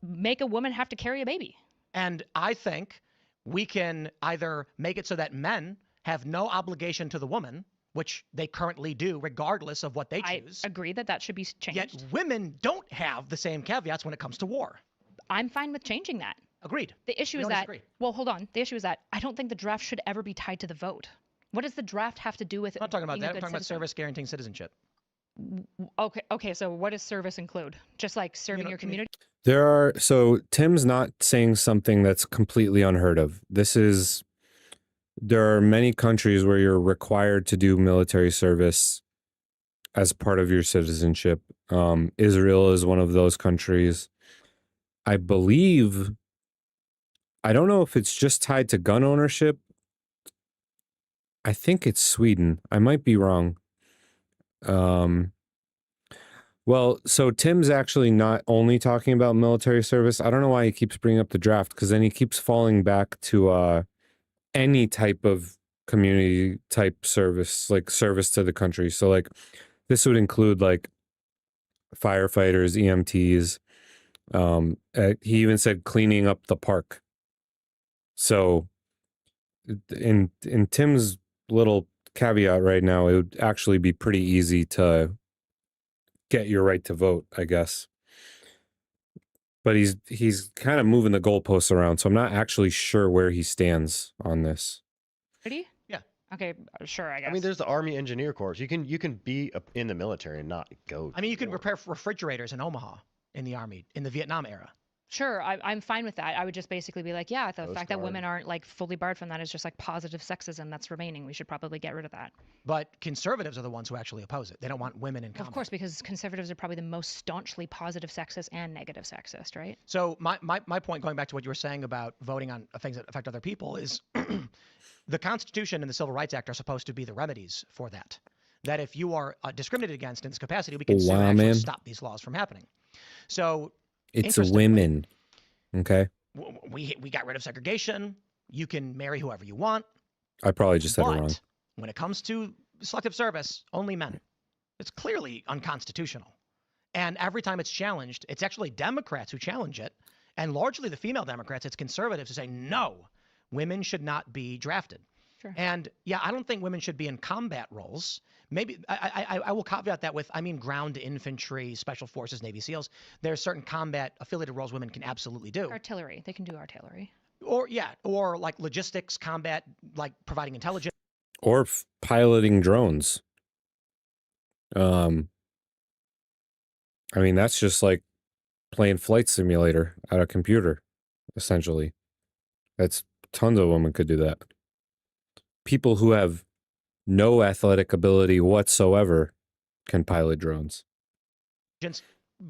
make a woman have to carry a baby. And I think we can either make it so that men have no obligation to the woman, which they currently do, regardless of what they choose. I agree that should be changed. Yet women don't have the same caveats when it comes to war. I'm fine with changing that. Agreed. The issue We is don't that, disagree. well, hold on. The issue is that I don't think the draft should ever be tied to the vote. What does the draft have to do with it? I'm not talking about being a that. I'm good talking about citizen? service guaranteeing citizenship. Okay. So what does service include? Just like serving your community? So Tim's not saying something that's completely unheard of. There are many countries where you're required to do military service as part of your citizenship. Israel is one of those countries. I believe, I don't know if it's just tied to gun ownership. I think it's Sweden. I might be wrong. Well, so Tim's actually not only talking about military service. I don't know why he keeps bringing up the draft, because then he keeps falling back to any type of community type service, like service to the country. So like this would include like firefighters, EMTs. He even said cleaning up the park. So in Tim's little caveat right now, it would actually be pretty easy to get your right to vote, I guess. But he's kind of moving the goalposts around, so I'm not actually sure where he stands on this. Ready? Yeah. Okay, sure, I guess. I mean, there's the Army Engineer Corps. You can be in the military and not go. I mean, you to could war. repair refrigerators in Omaha in the Army in the Vietnam era. Sure, I'm fine with that. I would just basically be like, yeah, the Coast fact that Guard. women aren't like fully barred from that is just like positive sexism that's remaining. We should probably get rid of that. But conservatives are the ones who actually oppose it. They don't want women in combat. Of course, because conservatives are probably the most staunchly positive sexist and negative sexist, right? So my point, going back to what you were saying about voting on things that affect other people, is the Constitution and the Civil Rights Act are supposed to be the remedies for that. That if you are discriminated against in this capacity, we can soon Wow, actually man. stop these laws from happening. So It's interestingly, women. Okay. we got rid of segregation. You can marry whoever you want. I probably just said it wrong. But when it comes to selective service, only men. It's clearly unconstitutional. And every time it's challenged, it's actually Democrats who challenge it. And largely the female Democrats, it's conservatives who say, no, women should not be drafted. Sure. And yeah, I don't think women should be in combat roles. Maybe I will caveat that with, I mean, ground infantry, special forces, Navy SEALs. There are certain combat affiliated roles women can absolutely do. Artillery, they can do artillery. Or like logistics, combat, like providing intelligence. Or piloting drones. I mean, that's just like playing flight simulator at a computer, essentially. That's tons of women could do that. People who have no athletic ability whatsoever can pilot drones.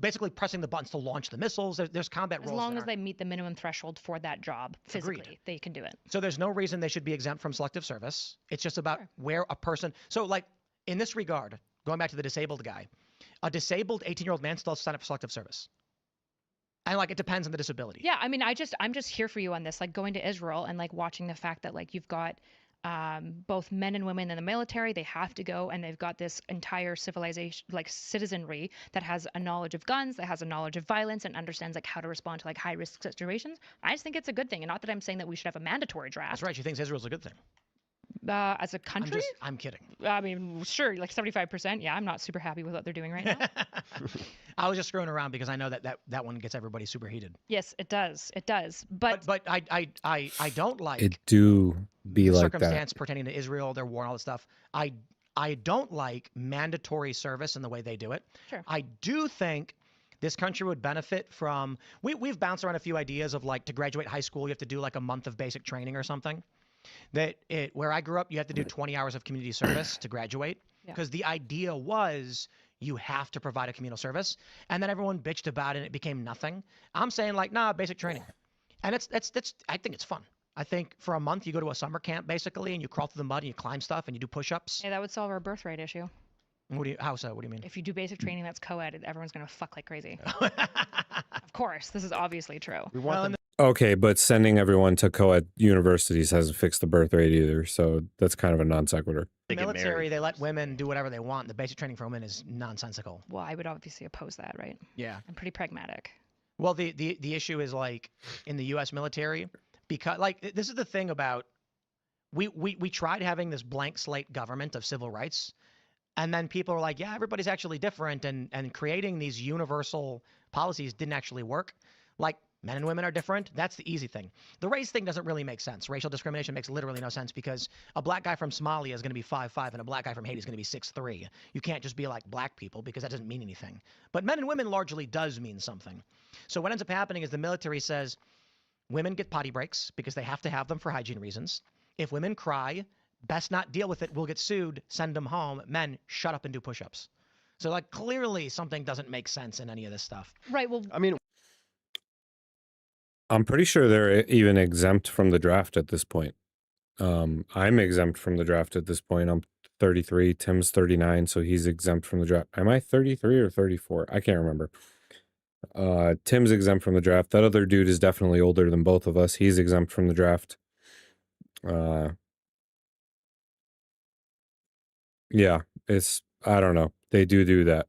Basically pressing the buttons to launch the missiles. There's combat As roles. long as they meet the minimum threshold for that job physically, Agreed. they can do it. So there's no reason they should be exempt from selective service. It's just about Sure. where a person. So like in this regard, going back to the disabled guy, a disabled 18-year-old man still has to sign up for selective service. And like it depends on the disability. Yeah, I mean, I'm just here for you on this, like going to Israel and like watching the fact that like you've got both men and women in the military. They have to go, and they've got this entire civilization, like citizenry, that has a knowledge of guns, that has a knowledge of violence, and understands like how to respond to like high risk situations. I just think it's a good thing, and not that I'm saying that we should have a mandatory draft. That's right. She thinks Israel's a good thing. As a country, I'm kidding. I mean, sure, like 75%. Yeah, I'm not super happy with what they're doing right now. I was just screwing around because I know that one gets everybody super heated. Yes, it does. It does. But I don't like It do be the like circumstance that. pertaining to Israel, their war, and all that stuff. I don't like mandatory service and the way they do it. Sure. I do think this country would benefit from. We've bounced around a few ideas of like to graduate high school, you have to do like a month of basic training or something. Where I grew up, you have to do 20 hours of community service to graduate because the idea was you have to provide a communal service, and then everyone bitched about it and it became nothing. I'm saying like, nah, basic training, and that's I think it's fun. I think for a month you go to a summer camp basically, and you crawl through the mud and you climb stuff and you do push-ups. yeah, that would solve our birth rate issue. How so? What do you mean? If you do basic training that's co-ed, everyone's gonna fuck like crazy. Of course, this is obviously true. We want them. Okay, but sending everyone to co-ed universities hasn't fixed the birth rate either, so that's kind of a non sequitur. The military, they let women do whatever they want. The basic training for women is nonsensical. Well, I would obviously oppose that, right? Yeah. I'm pretty pragmatic. Well, the issue is like in the U.S. military, because like this is the thing about we tried having this blank slate government of civil rights, and then people are like, yeah, everybody's actually different, and creating these universal policies didn't actually work. Like men and women are different. That's the easy thing. The race thing doesn't really make sense. Racial discrimination makes literally no sense because a black guy from Somalia is going to be 5'5", and a black guy from Haiti is going to be 6'3". You can't just be like black people because that doesn't mean anything. But men and women largely does mean something. So what ends up happening is the military says women get potty breaks because they have to have them for hygiene reasons. If women cry, best not deal with it. We'll get sued. Send them home. Men, shut up and do push-ups. So like clearly something doesn't make sense in any of this stuff. Right. Well, I mean, I'm pretty sure they're even exempt from the draft at this point. I'm exempt from the draft at this point. I'm 33. Tim's 39, so he's exempt from the draft. Am I 33 or 34? I can't remember. Tim's exempt from the draft. That other dude is definitely older than both of us. He's exempt from the draft. Yeah, I don't know. They do that.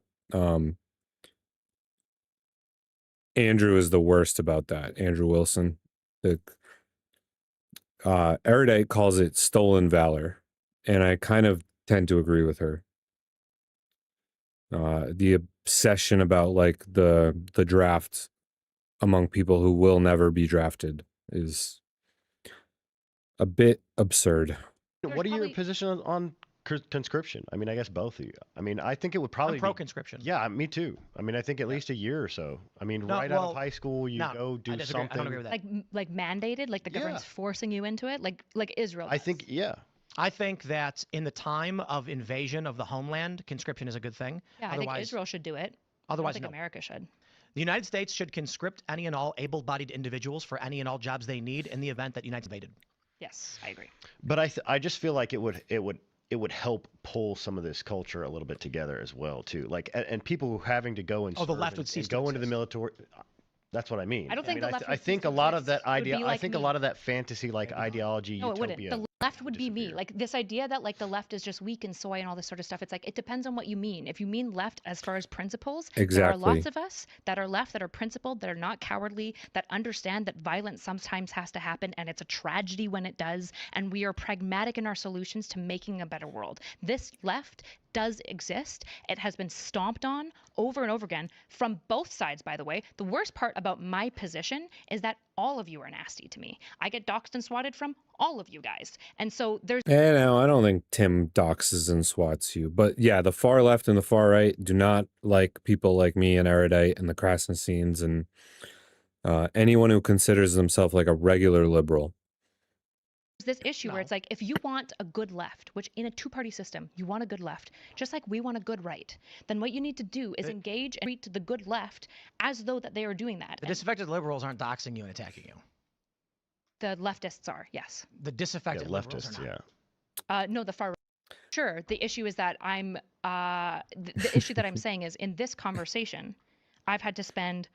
Andrew is the worst about that. Andrew Wilson. Erudite calls it stolen valor, and I kind of tend to agree with her. The obsession about like the draft among people who will never be drafted is a bit absurd. what are your position on conscription? I mean, I guess both of you. I mean, I think it would probably I'm pro-conscription. Yeah, me too. I mean, I think at least a year or so. I mean, right out of high school, you go do something. I don't agree with that. like mandated, like the government's forcing you into it, like Israel does. I think, yeah. I think that in the time of invasion of the homeland, conscription is a good thing. Yeah, I think Israel should do it. Otherwise, I think no. America should. The United States should conscript any and all able-bodied individuals for any and all jobs they need in the event that the United States invaded. Yes, I agree. But I just feel like it would help pull some of this culture a little bit together as well too. Like and people who having to go and the left would cease to go into the exist. military. That's what I mean. I don't think the left I would think cease a to lot of exist. that It would be idea. I like think a me. lot of that fantasy like ideology No, it wouldn't. utopia. The left would be me. disappear. Like this idea that like the left is just weak and soy and all this sort of stuff. It's like it depends on what you mean. If you mean left as far as principles, there are Exactly. lots of us that are left that are principled, that are not cowardly, that understand that violence sometimes has to happen and it's a tragedy when it does, and we are pragmatic in our solutions to making a better world. This left does exist. It has been stomped on over and over again from both sides, by the way. The worst part about my position is that all of you are nasty to me. I get doxxed and swatted from all of you guys. And so there's No, I don't think Tim doxes and swats you. But yeah, the far left and the far right do not like people like me and Erudite and the Krasnessines and anyone who considers themselves like a regular liberal. this issue where No. it's like, if you want a good left, which in a two-party system, you want a good left, just like we want a good right, then what you need to do is engage and treat the good left as though that they are doing that. The And disaffected liberals aren't doxing you and attacking you. the leftists are, yes. The disaffected liberals are leftists, not. yeah. No, the far right. Sure. The issue is that the issue that I'm saying is in this conversation, I've had to spend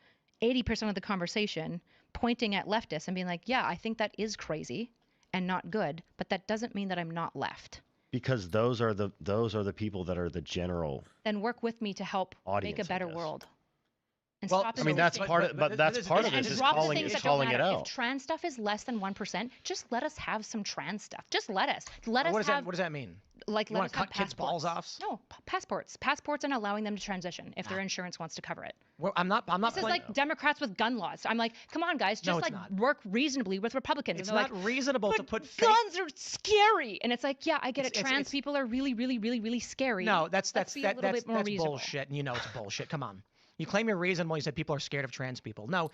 80% of the conversation pointing at leftists and being like, yeah, I think that is crazy and not good, but that doesn't mean that I'm not left. Because those are the people that are the general. Then work with me to help Audience, make a I better guess. world. and Well, stop I mean, that's insisting- part of, but that's part of and this is drop the calling things is that don't calling it matter. out. If trans stuff is less than 1%, just let us have some trans stuff. Just let us. Let What us does have that? What does that mean? like You let want us to have cut kids' balls passports. off? No, passports, and allowing them to transition if their insurance wants to cover it. Well, I'm not. This is playing. like Democrats with gun laws. I'm like, come on, guys, No, just it's like not. work reasonably with Republicans. It's and they're not like, reasonable to but put fake. guns are scary, and it's like, yeah, I get it. It's- Trans people are really, really, really, really scary. No, that's Let's be a little bit more that's reasonable. bullshit, and you know it's bullshit. Come on. You claim you're reasonable. You said people are scared of trans people. No,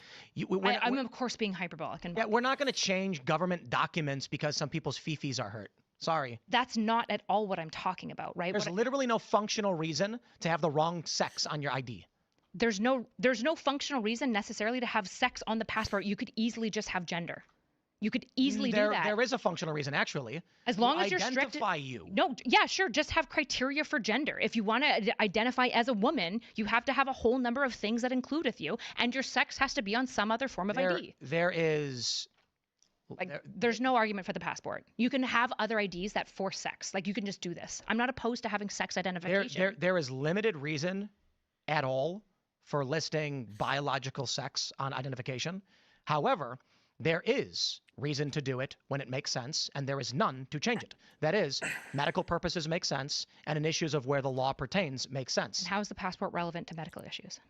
I'm of course being hyperbolic, and yeah, we're not going to change government documents because some people's fifis are hurt. Sorry. that's not at all what I'm talking about, right? There's What I- literally no functional reason to have the wrong sex on your ID. there's no functional reason necessarily to have sex on the passport. You could easily just have gender. You could easily do that. There is a functional reason, actually. As To long as you're strict. identify you. No, yeah, sure. Just have criteria for gender. If you want to identify as a woman, you have to have a whole number of things that include with you, and your sex has to be on some other form of ID. There is. Like, there's no argument for the passport. You can have other IDs that force sex. Like, you can just do this. I'm not opposed to having sex identification. There is limited reason at all for listing biological sex on identification. However, there is reason to do it when it makes sense, and there is none to change it. That is, medical purposes make sense, and in issues of where the law pertains make sense. And how is the passport relevant to medical issues?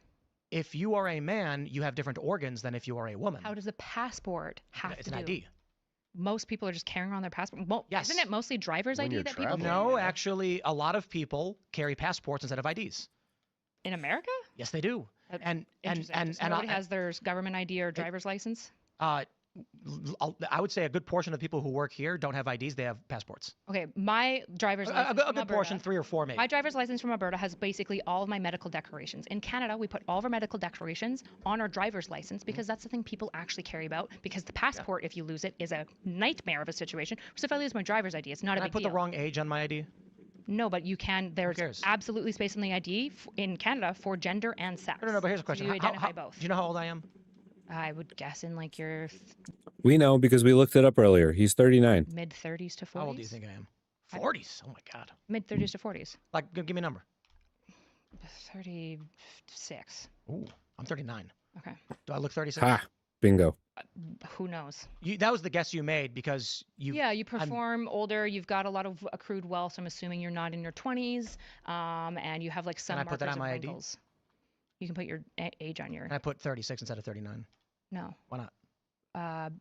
If you are a man, you have different organs than if you are a woman. How does a passport have It's to an do? ID. Most people are just carrying around their passport. Well, Yes. Isn't it mostly driver's When ID you're that people traveling. carry? No, Yeah. actually, a lot of people carry passports instead of IDs. In America? Yes, they do. That- And Interesting. So nobody has their government ID or driver's license? I would say a good portion of people who work here don't have IDs; they have passports. Okay, my driver's license A from good portion, Alberta- 3 or 4 maybe. My driver's license from Alberta has basically all of my medical declarations. In Canada, we put all of our medical declarations on our driver's license because that's the thing people actually care about. Because the passport, if you lose it, is a nightmare of a situation. So if I lose my driver's ID, it's not Can a I big put deal. the wrong age on my ID? No, but you can. There's cares? absolutely space on the ID in Canada for gender and sex. No, but here's a So question. you How- identify both. Do you know how old I am? I would guess in like your We know because we looked it up earlier. He's 39. mid 30s to 40s. How old do you think I am? 40s. Oh my God. Mid 30s to 40s. Like, give me a number. 36. Ooh, I'm 39. Okay. Do I look 36? Ha! Bingo. Who knows? That was the guess you made because you. Yeah, you perform older. You've got a lot of accrued wealth. So I'm assuming you're not in your 20s, and you have like some I put that markers on of my ID? wrinkles. You can put your age on your. And I put 36 instead of 39. No. Why not?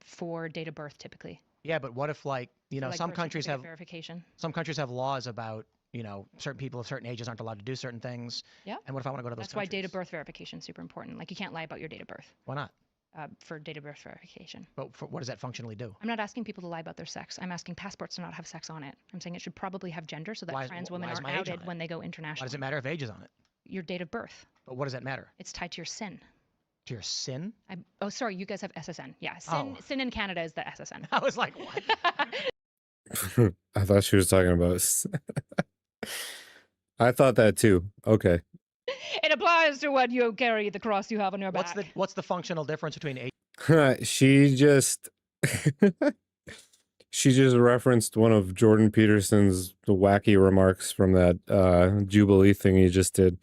For date of birth, typically. Yeah, but what if like For, like, some birth countries certificate have verification. laws about certain people of certain ages aren't allowed to do certain things. Yeah. And what if I want to go to those That's why date of countries? birth verification is super important. Like you can't lie about your date of birth Why not? for date of birth verification. But what does that functionally do? I'm not asking people to lie about their sex. I'm asking passports to not have sex on it. I'm saying it should probably have gender so that Why is- trans why women is aren't my age on outed it? when they go Why international. does it matter if age is on it? Your date of birth. But what does that matter? It's tied to your sin. To your sin? Oh, sorry, you guys have SSN. Yeah, sin, Oh. sin in Canada is the SSN. I was like, what? I thought she was talking about. I thought that too. Okay. It applies to when you carry the cross you have on your back. What's the functional difference between age? she just she just referenced one of Jordan Peterson's wacky remarks from that Jubilee thing he just did.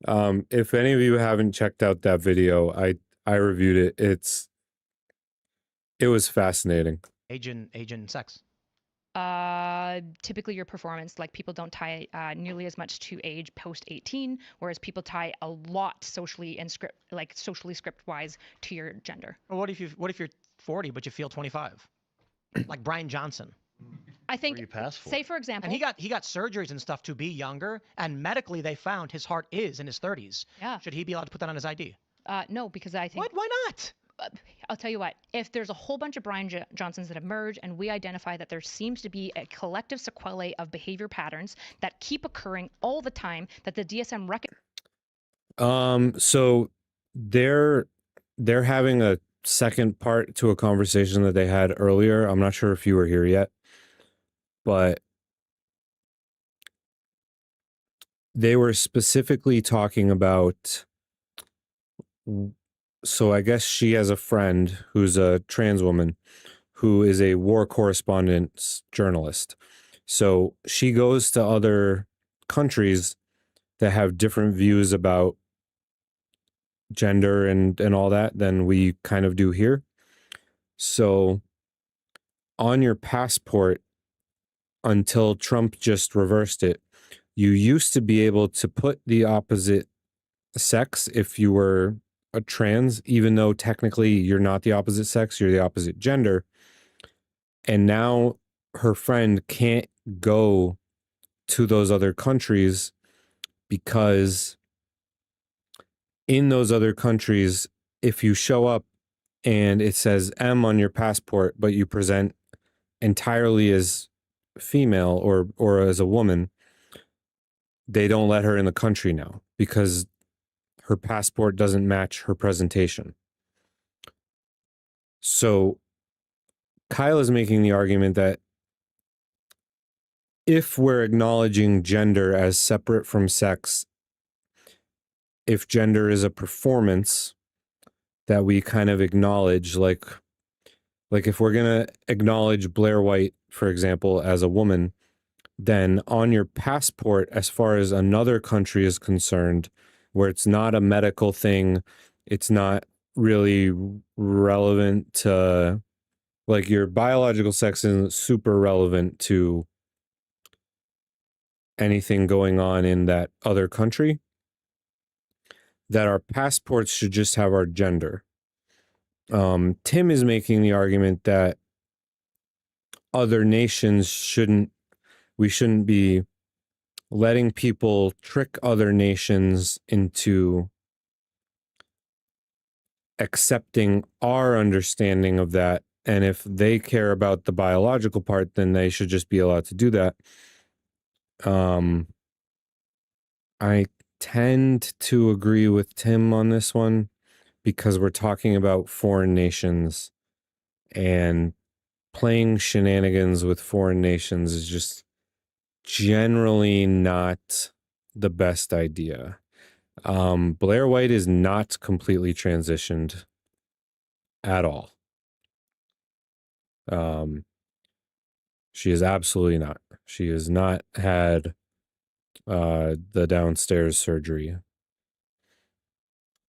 If any of you haven't checked out that video, I reviewed it. It was fascinating. Age and sex. Typically your performance, like people don't tie nearly as much to age post 18, whereas people tie a lot socially script wise to your gender. Well, what if you're 40 but you feel 25? Like Brian Johnson. I Or think, you pass for say it. for example, And he got surgeries and stuff to be younger, and medically they found his heart is in his 30s. yeah, Should he be allowed to put that on his ID? no, because I think What? Why not? I'll tell you what, if there's a whole bunch of Brian Johnsons that emerge and we identify that there seems to be a collective sequelae of behavior patterns that keep occurring all the time that the DSM So they're having a second part to a conversation that they had earlier. I'm not sure if you were here yet, but they were specifically talking about. So I guess she has a friend who's a trans woman who is a war correspondence journalist. So she goes to other countries that have different views about gender and all that than we kind of do here. So on your passport, until Trump just reversed it, you used to be able to put the opposite sex if you were a trans, even though technically you're not the opposite sex, you're the opposite gender. And now her friend can't go to those other countries because in those other countries, if you show up and it says M on your passport, but you present entirely as female or as a woman, they don't let her in the country now because her passport doesn't match her presentation. So Kyle is making the argument that if we're acknowledging gender as separate from sex, if gender is a performance that we kind of acknowledge, like if we're going to acknowledge Blair White, for example, as a woman, then on your passport, as far as another country is concerned, where it's not a medical thing, it's not really relevant to, like, your biological sex isn't super relevant to anything going on in that other country, that our passports should just have our gender. Tim is making the argument that other nations we shouldn't be letting people trick other nations into accepting our understanding of that. And if they care about the biological part, then they should just be allowed to do that. I tend to agree with Tim on this one because we're talking about foreign nations, and playing shenanigans with foreign nations is just generally not the best idea. Blair White is not completely transitioned at all. She is absolutely not. She has not had the downstairs surgery.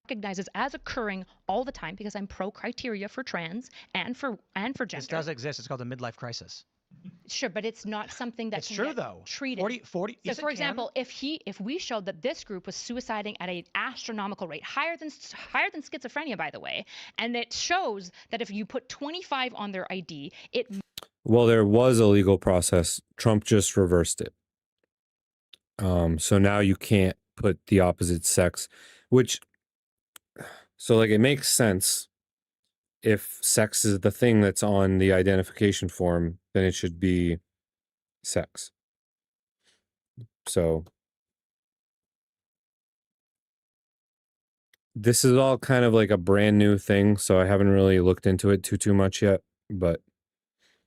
Recognizes as occurring all the time because I'm pro criteria for trans and for gender. This does exist. It's called the midlife crisis. Sure, but it's not something that It's can true get though. treated. 40. So, Yes, for it can. example, if we showed that this group was suiciding at an astronomical rate, higher than schizophrenia, by the way, and it shows that if you put 25 on their ID, it. Well, there was a legal process. Trump just reversed it. So now you can't put the opposite sex, which, so like, it makes sense. If sex is the thing that's on the identification form, then it should be sex. So this is all kind of like a brand new thing, so I haven't really looked into it too much yet, but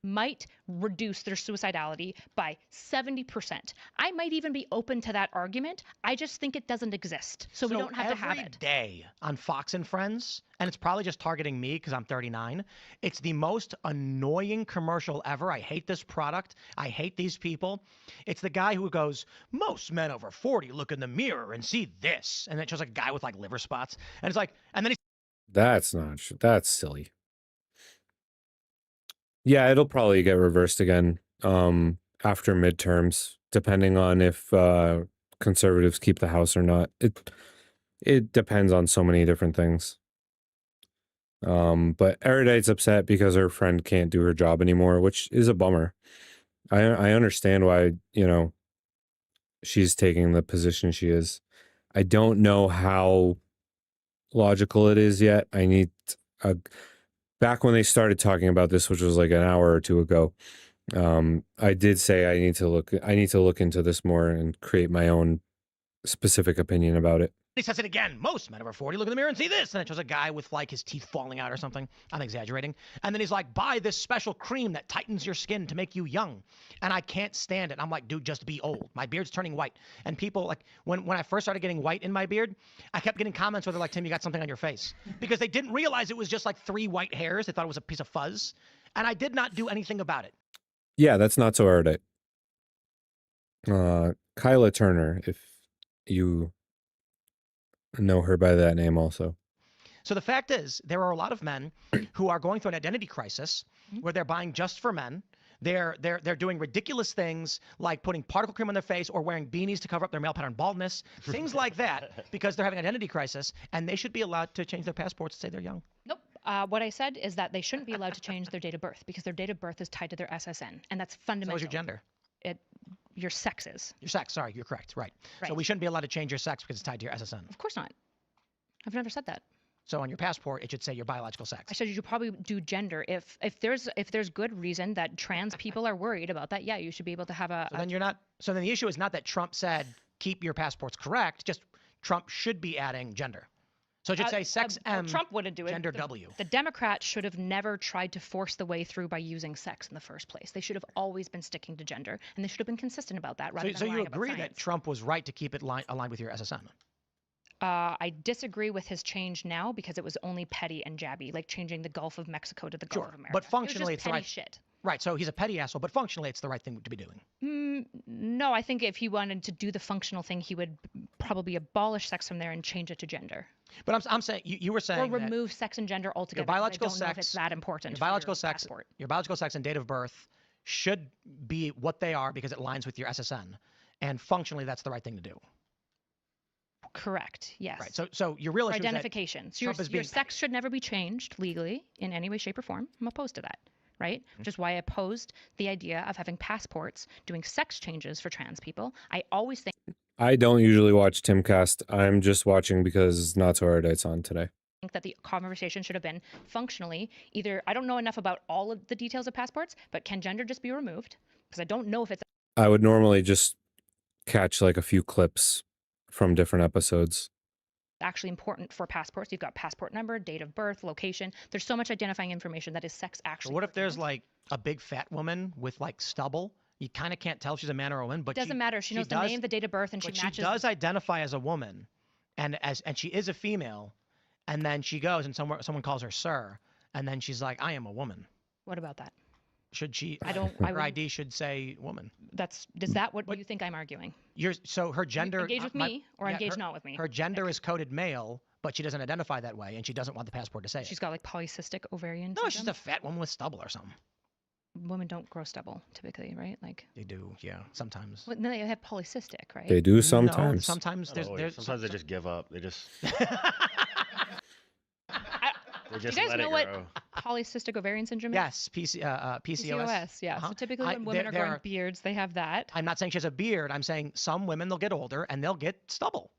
might reduce their suicidality by 70%. I might even be open to that argument. I just think it doesn't exist. So we don't have to have it. Every day on Fox and Friends, and it's probably just targeting me because I'm 39, it's the most annoying commercial ever. I hate this product. I hate these people. It's the guy who goes, most men over 40 look in the mirror and see this. And it shows a guy with like liver spots. And it's like, and then he's that's silly. Yeah, it'll probably get reversed again after midterms, depending on if conservatives keep the House or not. It depends on so many different things. But Erudite's upset because her friend can't do her job anymore, which is a bummer. I understand why, she's taking the position she is. I don't know how logical it is yet. I need back when they started talking about this, which was like an hour or two ago, I did say I need to look into this more and create my own specific opinion about it. He says it again. Most men over 40 look in the mirror and see this. And it shows a guy with like his teeth falling out or something. I'm exaggerating. And then he's like, buy this special cream that tightens your skin to make you young. And I can't stand it. I'm like, dude, just be old. My beard's turning white. And people, like, when I first started getting white in my beard, I kept getting comments where they're like, Tim, you got something on your face. Because they didn't realize it was just like 3 white hairs. They thought it was a piece of fuzz. And I did not do anything about it. Yeah, that's not so erudite. Kyla Turner, if you know her by that name also. So the fact is, there are a lot of men who are going through an identity crisis where they're buying just for men. They're doing ridiculous things like putting particle cream on their face or wearing beanies to cover up their male pattern baldness, things like that, because they're having an identity crisis, and they should be allowed to change their passports to say they're young. Nope. What I said is that they shouldn't be allowed to change their date of birth because their date of birth is tied to their SSN, and that's So fundamental. what's your gender? Your sex is. Your sex. Sorry, you're correct. Right. So Right. we shouldn't be allowed to change your sex because it's tied to your SSN. Of course not. I've never said that. So on your passport, it should say your biological sex. I said you should probably do gender. If there's good reason that trans people are worried about that, yeah, you should be able to have a. So then you're not. So then the issue is not that Trump said keep your passports correct. Just Trump should be adding gender. So it should say sex M. Trump wouldn't do it. Gender W. The Democrats should have never tried to force the way through by using sex in the first place. They should have always been sticking to gender, and they should have been consistent about that. Rather So than you lying about agree that science. Trump was right to keep it aligned with your SSN? I disagree with his change now because it was only petty and jabby, like changing the Gulf of Mexico to the Gulf Sure, of America. but functionally it was it's just the petty right- shit. Right. So he's a petty asshole, but functionally it's the right thing to be doing. No, I think if he wanted to do the functional thing, he would probably abolish sex from there and change it to gender, But I'm saying you were saying or that remove sex and gender altogether. your biological 'Cause I don't know if it's sex, that important. your for biological your sex, passport. your biological sex and date of birth should be what they are because it aligns with your SSN, and functionally that's the right thing to do. Correct. Yes. Right. So your real For issue is that identification. So your, Trump is your being sex should never be changed legally in any way, shape, or form. I'm opposed to that. Right? Which is why I opposed the idea of having passports doing sex changes for trans people. I always think I don't usually watch Timcast. I'm just watching because Not So Erudite's on today. that the conversation should have been functionally either, I don't know enough about all of the details of passports, but can gender just be removed? Because I don't know if it's I would normally just catch like a few clips from different episodes. actually important for passports. You've got passport number, date of birth, location. There's so much identifying information that is sex But actually. what if there's revealed. like a big fat woman with like stubble? You kind of can't tell if she's a man or a woman, but Doesn't matter. She knows the does- name, the date of birth, and she But matches. she does identify as a woman, and she is a female, and then she goes and someone calls her sir, and then she's like, I am a woman. What about that? Should she? I don't. I Her would, ID should say woman. is that what What- you think I'm arguing? So her gender. Engage with my- me or yeah, engage her- not with me. Her gender is coded male, but she doesn't identify that way, and she doesn't want the passport to say She's it. got like polycystic ovarian No, she's just syndrome. a fat woman with stubble or something. Women don't grow stubble typically, right? Like, They do, yeah, sometimes. well, no, they have polycystic, right? They do No, sometimes. sometimes Not always. there's Sometimes they just give up. They just Do you just guys let know it what grow. polycystic ovarian syndrome is? yes, PCOS. PCOS, yeah. Uh-huh. So typically I- when women there- are there growing are- beards, they have that. I'm not saying she has a beard. I'm saying some women they'll get older and they'll get stubble.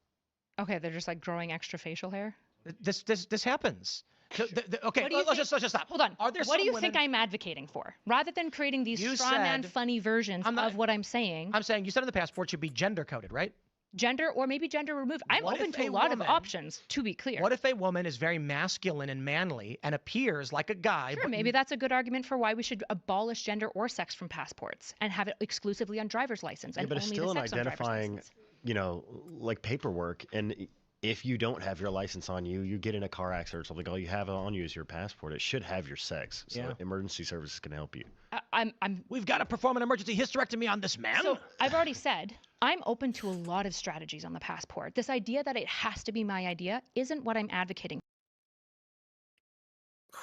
Okay, they're just like growing extra facial hair. This happens. Okay, What do you let's just stop. Hold on. Are there What do some you women, think I'm advocating for? Rather than creating these You straw man said- funny versions I'm not- of what I'm saying, I'm saying you said in the passport should be gender coded, right? gender or maybe gender removed. I'm What open if to a a lot woman- of options, to be clear. What if a woman is very masculine and manly and appears like a guy? Sure, but maybe that's a good argument for why we should abolish gender or sex from passports and have it exclusively on driver's license Yeah, and but it's only still the an sex on driver's identifying, license. like paperwork. And if you don't have your license on you, you get in a car accident or something, all you have on you is your passport. It should have your sex. So Yeah. emergency services can help you. I'm We've got to perform an emergency hysterectomy on this man. So I've already said I'm open to a lot of strategies on the passport. This idea that it has to be my idea isn't what I'm advocating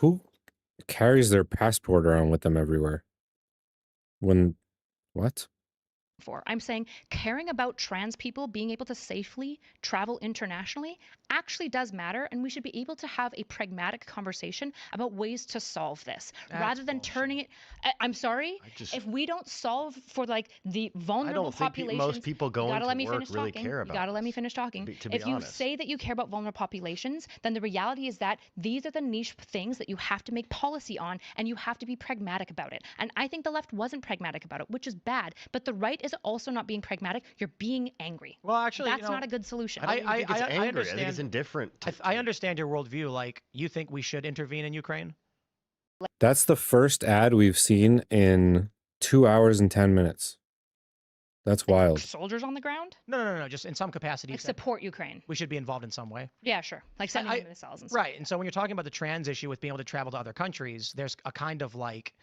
Who carries their passport around with them everywhere? What? for. I'm saying caring about trans people being able to safely travel internationally actually does matter, and we should be able to have a pragmatic conversation about ways to solve this rather than turning it. I'm sorry. If we don't solve for like the I vulnerable don't think populations, most people you going gotta to let me work finish really talking. care You about gotta let me this, finish talking. to be If you honest. say that you care about vulnerable populations, then the reality is that these are the niche things that you have to make policy on, and you have to be pragmatic about it. And I think the left wasn't pragmatic about it, which is bad. But the right is also not being pragmatic. You're being angry. Well, actually, That's not a good solution. I don't even think it's I angry. I think understand- it's indifferent. I understand your worldview. Like, you think we should intervene in Ukraine? That's the first ad we've seen in 2 hours and 10 minutes. That's wild. Soldiers on the ground? No. Just in some capacity, you Like said support Ukraine. we should be involved in some way. Yeah, sure. Like sending I- them missiles and stuff. Right. And so when you're talking about the trans issue with being able to travel to other countries, there's a kind of like,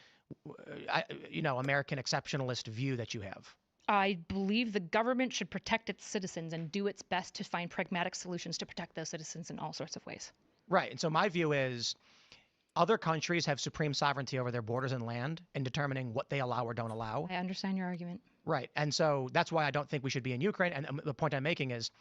American exceptionalist view that you have. I believe the government should protect its citizens and do its best to find pragmatic solutions to protect those citizens in all sorts of ways. Right. And so my view is other countries have supreme sovereignty over their borders and land in determining what they allow or don't allow. I understand your argument. Right. And so that's why I don't think we should be in Ukraine. And the point I'm making is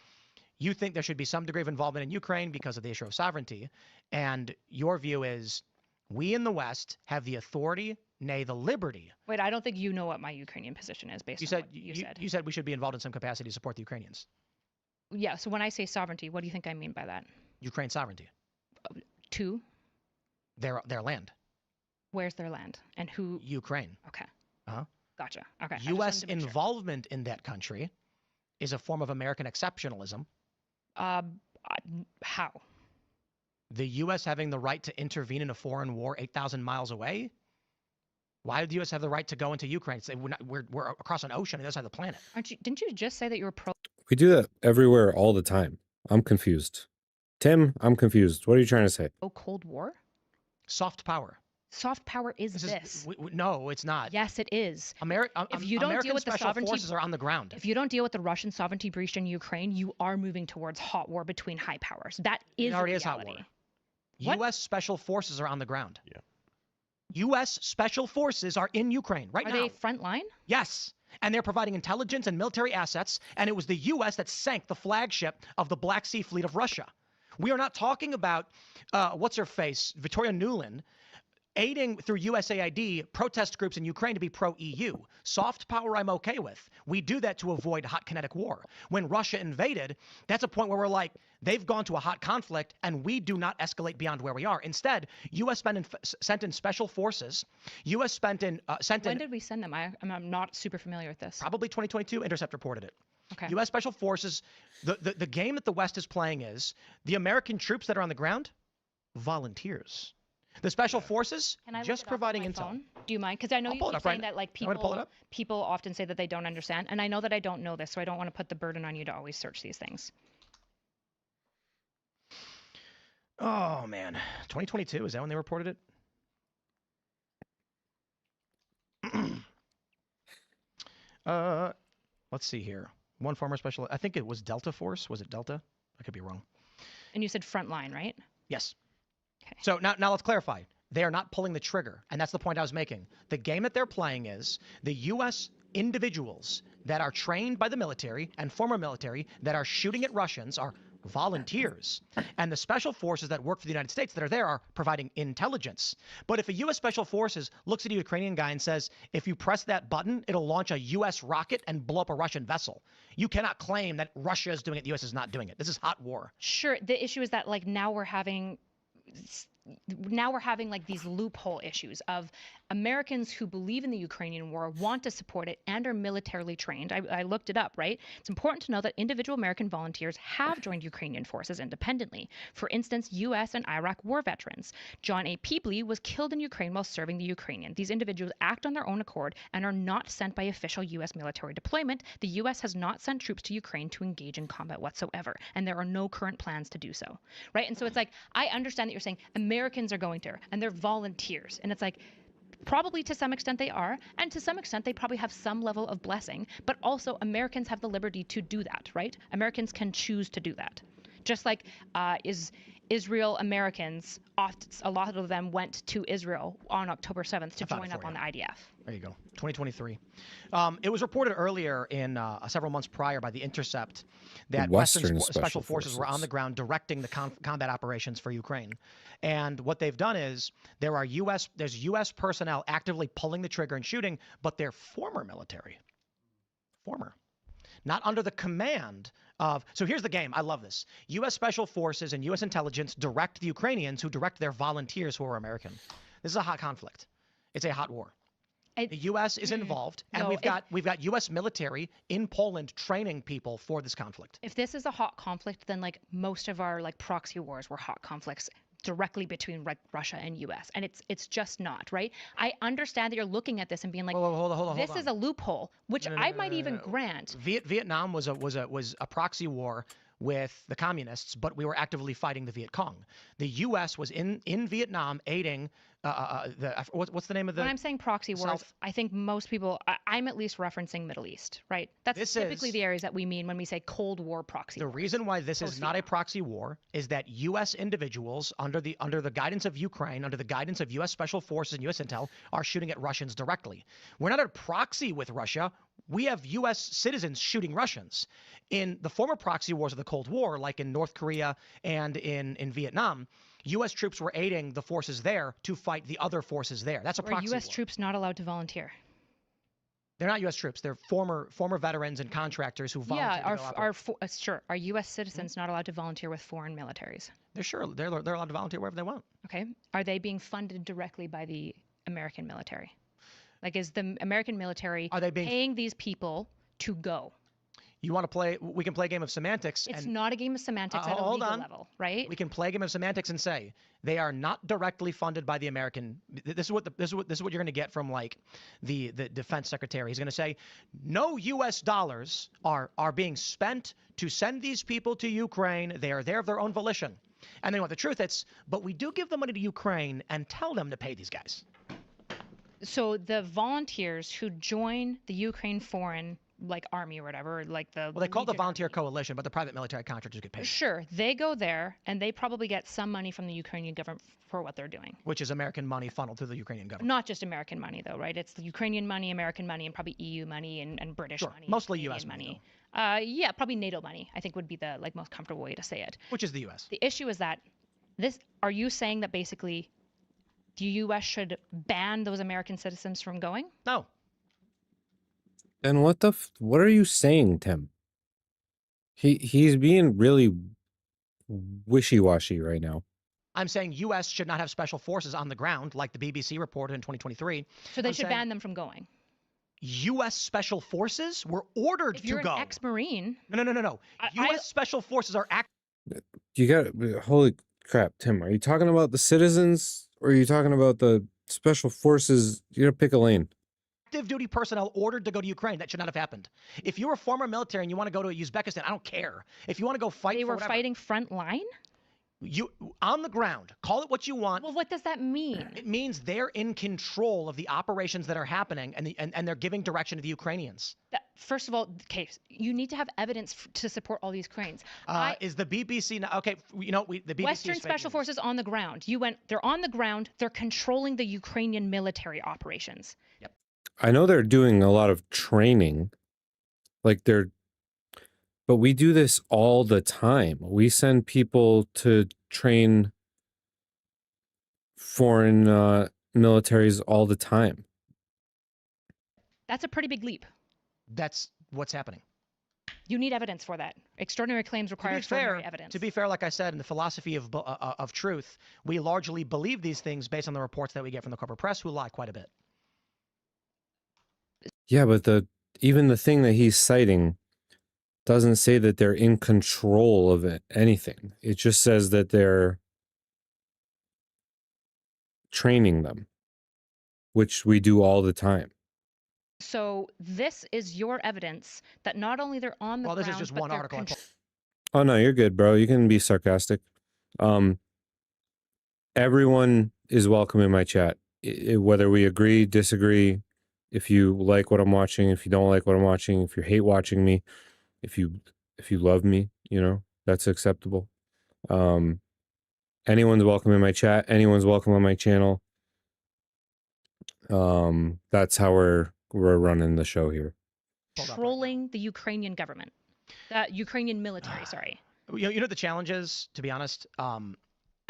you think there should be some degree of involvement in Ukraine because of the issue of sovereignty. And your view is we in the West have the authority, nay, the liberty. Wait, I don't think you know what my Ukrainian position is based on what you said. You said we should be involved in some capacity to support the Ukrainians. Yeah, so when I say sovereignty, what do you think I mean by that? Ukraine sovereignty. To? Their land. Where's their land? And who? Ukraine. Okay. Uh-huh. Gotcha. Okay. U.S. involvement in that country is a form of American exceptionalism. How? The U.S. having the right to intervene in a foreign war 8,000 miles away? Why did the U.S. have the right to go into Ukraine? Say we're across an ocean on the other side of the planet. Didn't you just say that you were pro? We do that everywhere all the time. I'm confused. Tim, I'm confused. What are you trying to say? Oh, Cold War? Soft power. Soft power is this. No, it's not. Yes, it is. If you don't American deal with the special sovereignty, forces are on the ground. If you don't deal with the Russian sovereignty breach in Ukraine, you are moving towards hot war between high powers. That is it already reality. is hot war. What? U.S. special forces are on the ground. Yeah. U.S. special forces are in Ukraine right now. Are they front line? Yes. And they're providing intelligence and military assets. And it was the U.S. that sank the flagship of the Black Sea Fleet of Russia. We are not talking about, what's her face, Victoria Nuland, aiding through USAID protest groups in Ukraine to be pro-EU. Soft power I'm okay with. We do that to avoid hot kinetic war. When Russia invaded, that's a point where we're like, they've gone to a hot conflict and we do not escalate beyond where we are. Instead, U.S. sent in special forces. U.S. sent in... When did we send them? I'm not super familiar with this. Probably 2022. Intercept reported it. Okay. U.S. special forces, the game that the West is playing is the American troops that are on the ground, volunteers. The special forces just providing intel. Phone? Do you mind? Because I know you keep saying that like people often say that they don't understand, and I know that I don't know this, so I don't want to put the burden on you to always search these things. Oh man, 2022, is that when they reported it? Let's see here. One former special, I think it was Delta Force. Was it Delta? I could be wrong. And you said front line, right? Yes. Okay. So now let's clarify. They are not pulling the trigger, and that's the point I was making. The game that they're playing is the U.S. individuals that are trained by the military and former military that are shooting at Russians are volunteers. And the special forces that work for the United States that are there are providing intelligence. But if a U.S. special forces looks at a Ukrainian guy and says, if you press that button, it'll launch a U.S. rocket and blow up a Russian vessel, you cannot claim that Russia is doing it, the U.S. is not doing it. This is hot war. Sure. The issue is that like now we're having like these loophole issues of Americans who believe in the Ukrainian war, want to support it, and are militarily trained. I looked it up, right? It's important to know that individual American volunteers have joined Ukrainian forces independently. For instance, U.S. and Iraq war veterans. John A. Peebley was killed in Ukraine while serving the Ukrainian. These individuals act on their own accord and are not sent by official U.S. military deployment. The U.S. has not sent troops to Ukraine to engage in combat whatsoever, and there are no current plans to do so, right? And so it's like, I understand that you're saying Americans are going there, and they're volunteers, and it's like, probably to some extent they are, and to some extent they probably have some level of blessing, but also Americans have the liberty to do that, right? Americans can choose to do that. Just like Israel Americans, a lot of them went to Israel on October 7th to join up on the IDF. There you go, 2023. It was reported earlier in several months prior by The Intercept that Western special forces were on the ground directing the combat operations for Ukraine. And what they've done is there's U.S. personnel actively pulling the trigger and shooting, but they're former military. Former. Not under the command of, so here's the game. I love this. U.S. Special Forces and U.S. intelligence direct the Ukrainians who direct their volunteers who are American. This is a hot conflict. It's a hot war. The U.S. is involved, and we've got U.S. military in Poland training people for this conflict. If this is a hot conflict, then like most of our like proxy wars were hot conflicts directly between Russia and U.S. and it's just not, right? I understand that you're looking at this and being like, hold on. This is a loophole, which I might even grant. Vietnam was a proxy war with the communists, but we were actively fighting the Viet Cong. The U.S. was in Vietnam aiding what's the name of the? When I'm saying proxy wars, South- I think most people, I'm at least referencing Middle East, right? That's This typically is- the areas that we mean when we say Cold War proxy The wars. reason why this is not a Post-Vietnam. proxy war is that U.S. individuals, under the guidance of Ukraine, under the guidance of U.S. Special Forces and U.S. Intel, are shooting at Russians directly. We're not at a proxy with Russia. We have U.S. citizens shooting Russians. In the former proxy wars of the Cold War, like in North Korea and in Vietnam, U.S. troops were aiding the forces there to fight the other forces there. That's a Are proxy U.S. war. troops not allowed to volunteer? They're not U.S. troops. They're former veterans and contractors who volunteer. Yeah, sure. Are U.S. citizens not allowed to volunteer with foreign militaries? They're allowed to volunteer wherever they want. Okay. Are they being funded directly by the American military? Like, is the American military Are they being? paying these people to go? You want to play? We can play a game of semantics. It's and not a game of semantics at a hold legal on. level, right? We can play a game of semantics and say they are not directly funded by the American. This is what you're going to get from like the defense secretary. He's going to say no U.S. dollars are being spent to send these people to Ukraine. They are there of their own volition. And then what the truth is, but we do give the money to Ukraine and tell them to pay these guys. So the volunteers who join the Ukraine foreign like army or whatever, like the Well, they call it the Legion volunteer Army. coalition, but the private military contractors get paid, Sure, they go there and they probably get some money from the Ukrainian government for what they're doing. which is American money funneled through the Ukrainian government. Not just American money though, right? It's the Ukrainian money, American money, and probably EU money and British Sure, money. mostly Canadian US money, Yeah, probably NATO money. I think would be the like most comfortable way to say it. Which is the U.S. The issue is that are you saying that basically the U.S. should ban those American citizens from going? No, And what are you saying, Tim? He's being really wishy-washy right now. I'm saying U.S. should not have special forces on the ground, like the BBC reported in 2023. So they I'm should saying ban them from going. U.S. special forces were ordered If to you're go. an ex-Marine, No. U.S. special forces are You got holy crap, Tim. Are you talking about the citizens or are you talking about the special forces? You gotta pick a lane. active duty personnel ordered to go to Ukraine. That should not have happened. If you're a former military and you want to go to Uzbekistan, I don't care. If you want to go fight, they for were whatever, fighting front line? you on the ground. Call it what you want. Well, what does that mean? It means they're in control of the operations that are happening, and they're giving direction to the Ukrainians. First of all, okay, you need to have evidence to support all these claims. Is the BBC now? Okay, the BBC Western is fake Special news. Forces on the ground. They're on the ground. They're controlling the Ukrainian military operations. I know they're doing a lot of training. But we do this all the time. We send people to train foreign militaries all the time. That's a pretty big leap. That's what's happening. You need evidence for that. Extraordinary claims require extraordinary evidence. To be fair, like I said, in the philosophy of truth, we largely believe these things based on the reports that we get from the corporate press, who lie quite a bit. Yeah, but even the thing that he's citing doesn't say that they're in control of anything. It just says that they're training them, which we do all the time. So this is your evidence that not only they're on the ground, Well, this is just but one they're article. Oh no, you're good, bro. You can be sarcastic. Everyone is welcome in my chat, whether we agree, disagree. If you like what I'm watching, if you don't like what I'm watching, if you hate watching me, if you love me, that's acceptable. Anyone's welcome in my chat. Anyone's welcome on my channel. That's how we're running the show here. controlling the Ukrainian government, the Ukrainian military. Sorry. You know what the challenge is, to be honest. I'm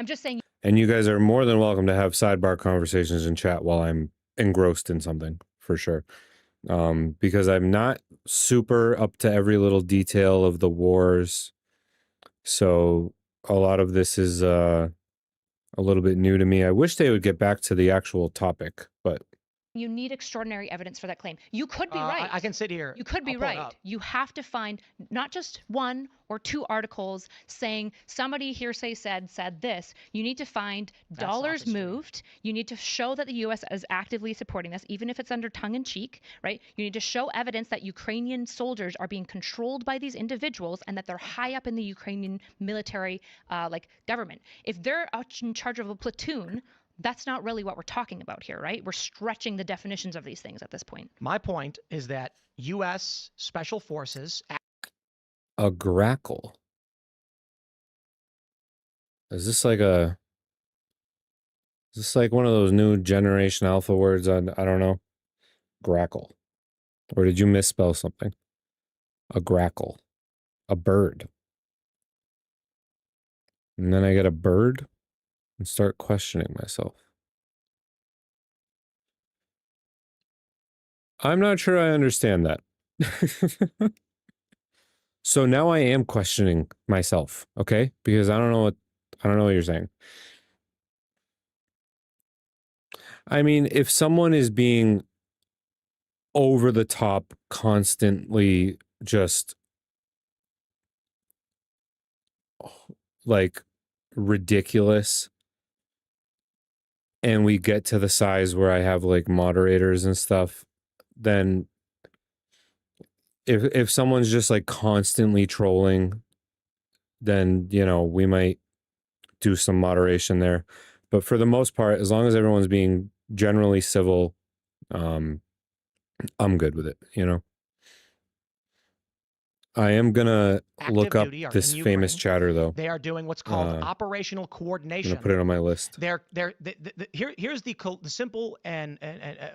just saying. And you guys are more than welcome to have sidebar conversations in chat while I'm engrossed in something, for sure. Because I'm not super up to every little detail of the wars. So a lot of this is a little bit new to me. I wish they would get back to the actual topic, but You need extraordinary evidence for that claim. You could be right. I can sit here. You could be I'll pull it right. up. You have to find not just one or two articles saying somebody hearsay said this. You need to find dollars sophistry. moved. You need to show that the U.S. is actively supporting this, even if it's under tongue in cheek, right? You need to show evidence that Ukrainian soldiers are being controlled by these individuals and that they're high up in the Ukrainian military, government. If they're in charge of a platoon, That's not really what we're talking about here, right? We're stretching the definitions of these things at this point. My point is that U.S. Special Forces. A grackle. Is this like a... Is this like one of those new Generation Alpha words? I don't know. Grackle. Or did you misspell something? A grackle. A bird. And then I get a bird and start questioning myself. I'm not sure I understand that. So now I am questioning myself, okay? Because I don't know what you're saying. I mean, if someone is being over the top, constantly just like ridiculous, and we get to the size where I have like moderators and stuff, then if someone's just like constantly trolling, then, you know, we might do some moderation there. But for the most part, as long as everyone's being generally civil, I'm good with it, you know. I am gonna look up Duty are this in famous Ukraine. chatter though. They are doing what's called operational I'm coordination. gonna put it on my list. Here's the simple and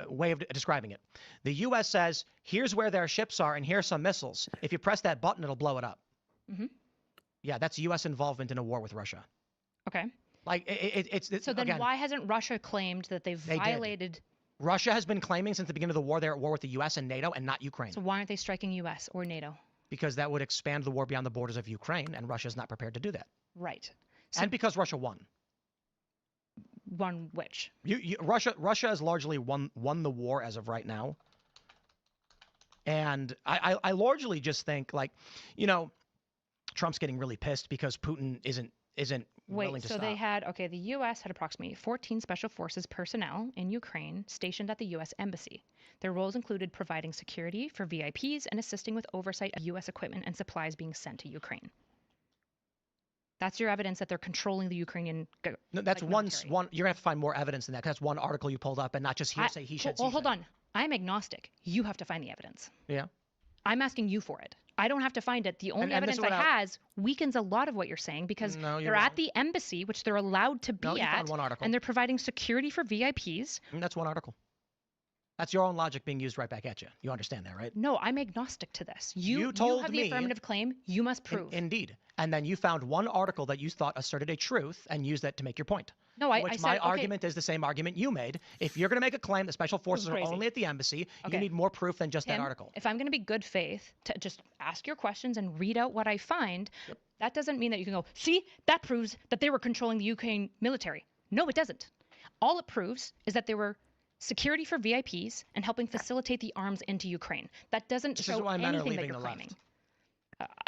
way of describing it. The U.S. says, here's where their ships are, and here's some missiles. If you press that button, it'll blow it up. Mm-hmm. Yeah, that's U.S. involvement in a war with Russia. Okay. Like it's So then again, why hasn't Russia claimed that they've They did. violated? Russia has been claiming since the beginning of the war they're at war with the U.S. and NATO and not Ukraine. So why aren't they striking U.S. or NATO? Because that would expand the war beyond the borders of Ukraine, and Russia's not prepared to do that. Right. So And because Russia won. won which? Russia has largely won the war as of right now. And I largely just think, like, you know, Trump's getting really pissed because Putin isn't willing Wait, to so stop. they had, okay, the U.S. had approximately 14 Special Forces personnel in Ukraine stationed at the U.S. Embassy. Their roles included providing security for VIPs and assisting with oversight of U.S. equipment and supplies being sent to Ukraine. That's your evidence that they're controlling the Ukrainian No, that's like, one. military. You're gonna have to find more evidence than that. 'Cause that's one article you pulled up, and not just hearsay. He said. Well, hold on. I'm agnostic. You have to find the evidence. Yeah. I'm asking you for it. I don't have to find it. The only and this evidence is what I has weakens a lot of what you're saying because No, you're they're at wrong. the embassy, which they're allowed to be No, you at, found one article. and they're providing security for VIPs. And that's one article. That's your own logic being used right back at you. You understand that, right? No, I'm agnostic to this. You told have me- the affirmative claim. You must prove. Indeed. And then you found one article that you thought asserted a truth and used that to make your point. No, I Which said, my okay, argument is the same argument you made. If you're going to make a claim that special forces are crazy. only at the embassy, Okay. you need more proof than just that Tim, article. if I'm going to be good faith to just ask your questions and read out what I find, that doesn't mean that you can go, see, that proves that they were controlling the Ukraine military. No, it doesn't. All it proves is that they were security for VIPs and helping facilitate the arms into Ukraine. That doesn't This is show why men are anything that leaving you're the claiming. left.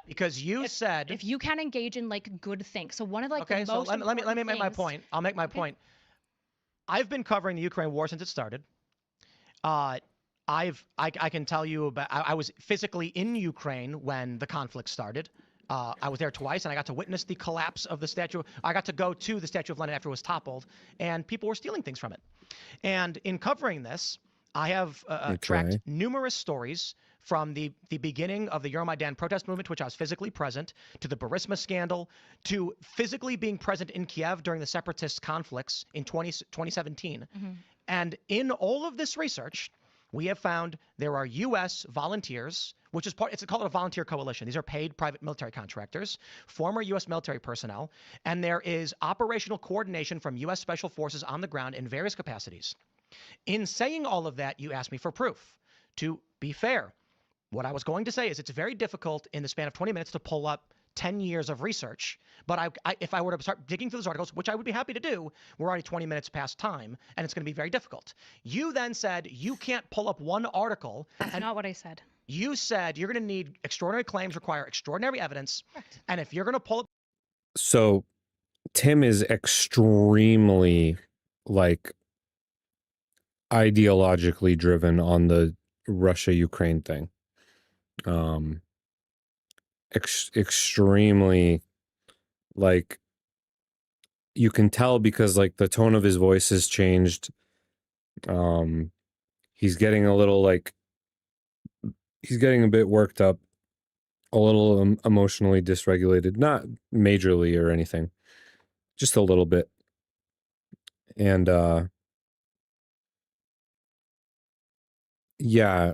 Because you said. If you can engage in like good things, so one of like Okay, the so most let me make my important point. I'll make my Okay. point. I've been covering the Ukraine war since it started. I can tell you about. I was physically in Ukraine when the conflict started. I was there twice, and I got to witness the collapse of the statue. I got to go to the Statue of Lenin after it was toppled, and people were stealing things from it. And in covering this, I have tracked numerous stories from the beginning of the Euromaidan protest movement, to which I was physically present, to the Burisma scandal, to physically being present in Kiev during the separatist conflicts in 2017. Mm-hmm. And in all of this research, we have found there are U.S. volunteers, which is it's called a volunteer coalition. These are paid private military contractors, former U.S. military personnel, and there is operational coordination from U.S. Special Forces on the ground in various capacities. In saying all of that, you asked me for proof. To be fair, what I was going to say is it's very difficult in the span of 20 minutes to pull up 10 years of research. But if I were to start digging through those articles, which I would be happy to do, we're already 20 minutes past time, and it's going to be very difficult. You then said you can't pull up one article. That's not what I said. You said you're going to need extraordinary claims require extraordinary evidence. Correct. And if you're going to pull up. So Tim is extremely like ideologically driven on the Russia-Ukraine thing. Extremely, like, you can tell because like the tone of his voice has changed. He's getting a little like, he's getting a bit worked up, a little emotionally dysregulated, not majorly or anything, just a little bit. And yeah,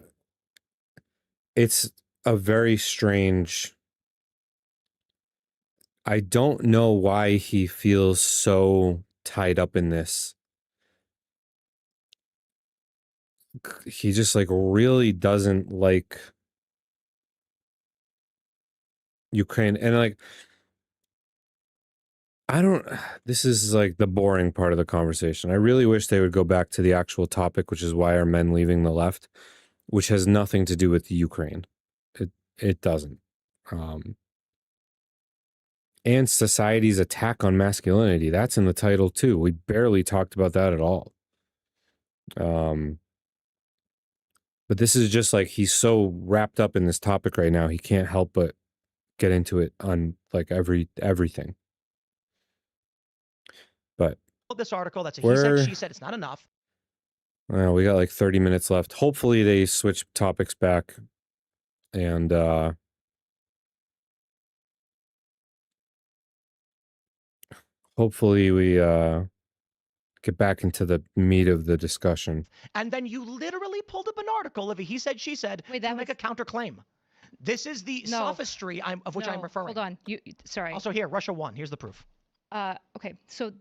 it's a very strange. I don't know why he feels so tied up in this. He just like really doesn't like Ukraine. And like, I don't, this is like the boring part of the conversation. I really wish they would go back to the actual topic, which is why are men leaving the left, which has nothing to do with Ukraine. It doesn't. And society's attack on masculinity. That's in the title too. We barely talked about that at all. But this is just like, he's so wrapped up in this topic right now, he can't help but get into it on like everything. But this article, that's a he said, she said. It's not enough. Well, we got like 30 minutes left. Hopefully they switch topics back and hopefully we get back into the meat of the discussion. And then you literally pulled up an article of a he said, she said, to make a counterclaim. This is the sophistry of which I'm referring. Hold on. Sorry. Also here, Russia won. Here's the proof. Okay, so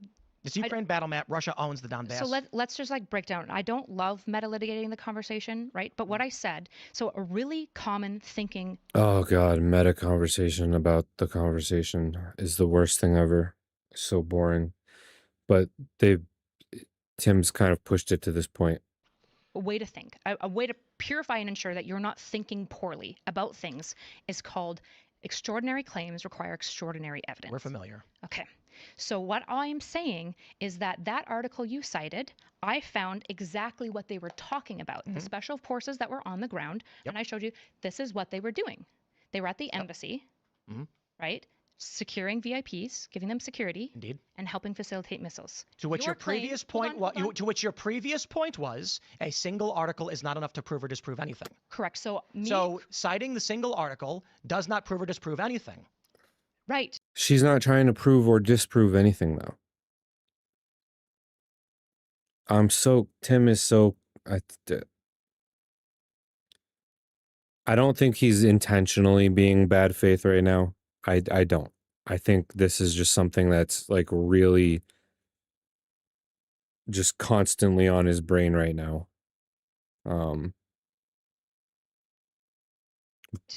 it's Ukraine battle map. Russia owns the Donbass. So let's just like break down. I don't love meta litigating the conversation, right? But what I said, so a really common thinking. Oh God, meta conversation about the conversation is the worst thing ever. So boring. But Tim's kind of pushed it to this point. A way to think, a way to purify and ensure that you're not thinking poorly about things is called extraordinary claims require extraordinary evidence. We're familiar. Okay. So what I'm saying is that article you cited, I found exactly what they were talking about. The special forces that were on the ground. And I showed you this is what they were doing. They were at the embassy, right? Securing VIPs, giving them security, indeed, and helping facilitate missiles. To which your previous point was a single article is not enough to prove or disprove anything. Correct. So citing the single article does not prove or disprove anything. Right. She's not trying to prove or disprove anything though. Tim is so I don't think he's intentionally being bad faith right now. I don't. I think this is just something that's like really just constantly on his brain right now.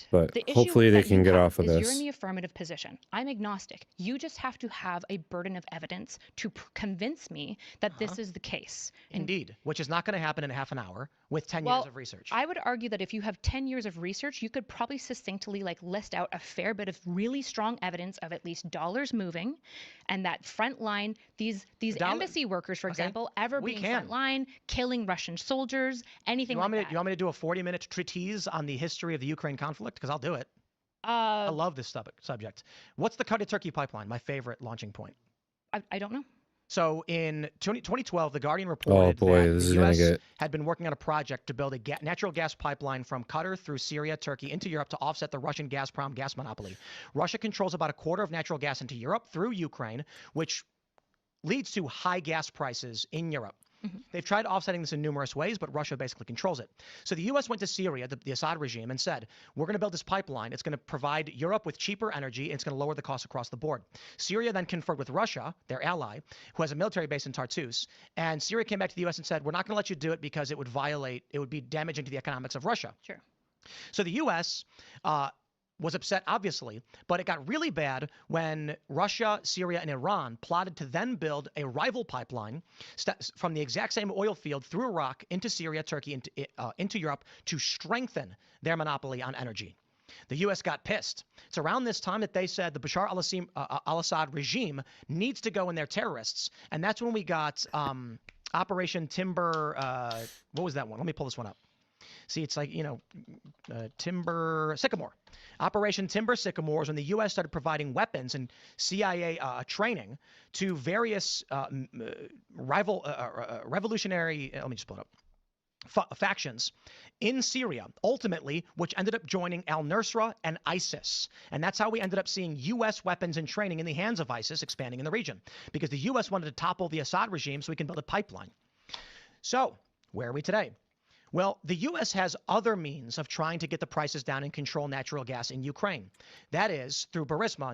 But hopefully they can get off of this. You're in the affirmative position. I'm agnostic. You just have to have a burden of evidence to convince me that this is the case. Indeed, which is not going to happen in half an hour with 10 years of research. I would argue that if you have 10 years of research, you could probably succinctly like list out a fair bit of really strong evidence of at least dollars moving, and that front line, these embassy workers, for example, being front line, killing Russian soldiers, anything like that. You want me to do a 40-minute treatise on the history of the Ukraine conflict? Because I'll do it. I love this subject. What's the Turkey pipeline? My favorite launching point. I don't know. So in 2012, The Guardian reported that the U.S. had been working on a project to build a natural gas pipeline from Qatar through Syria, Turkey, into Europe to offset the Russian Gazprom gas monopoly. Russia controls about a quarter of natural gas into Europe through Ukraine, which leads to high gas prices in Europe. They've tried offsetting this in numerous ways, but Russia basically controls it. So the U.S. went to Syria, the Assad regime, and said, we're going to build this pipeline. It's going to provide Europe with cheaper energy, and it's going to lower the cost across the board. Syria then conferred with Russia, their ally, who has a military base in Tartus. And Syria came back to the U.S. and said, we're not going to let you do it because it would be damaging to the economics of Russia. Sure. So the U.S. was upset, obviously, but it got really bad when Russia, Syria, and Iran plotted to then build a rival pipeline from the exact same oil field through Iraq into Syria, Turkey, into Europe to strengthen their monopoly on energy. The U.S. got pissed. It's around this time that they said the Bashar al-Assad regime needs to go in their terrorists, and that's when we got Operation Timber. What was that one? Let me pull this one up. See, it's like, Timber Sycamore. Operation Timber Sycamore is when the U.S. started providing weapons and CIA training to various revolutionary, let me just pull it up, factions in Syria, ultimately, which ended up joining al-Nusra and ISIS. And that's how we ended up seeing U.S. weapons and training in the hands of ISIS expanding in the region, because the U.S. wanted to topple the Assad regime so we can build a pipeline. So where are we today? Well, the U.S. has other means of trying to get the prices down and control natural gas in Ukraine. That is through Burisma,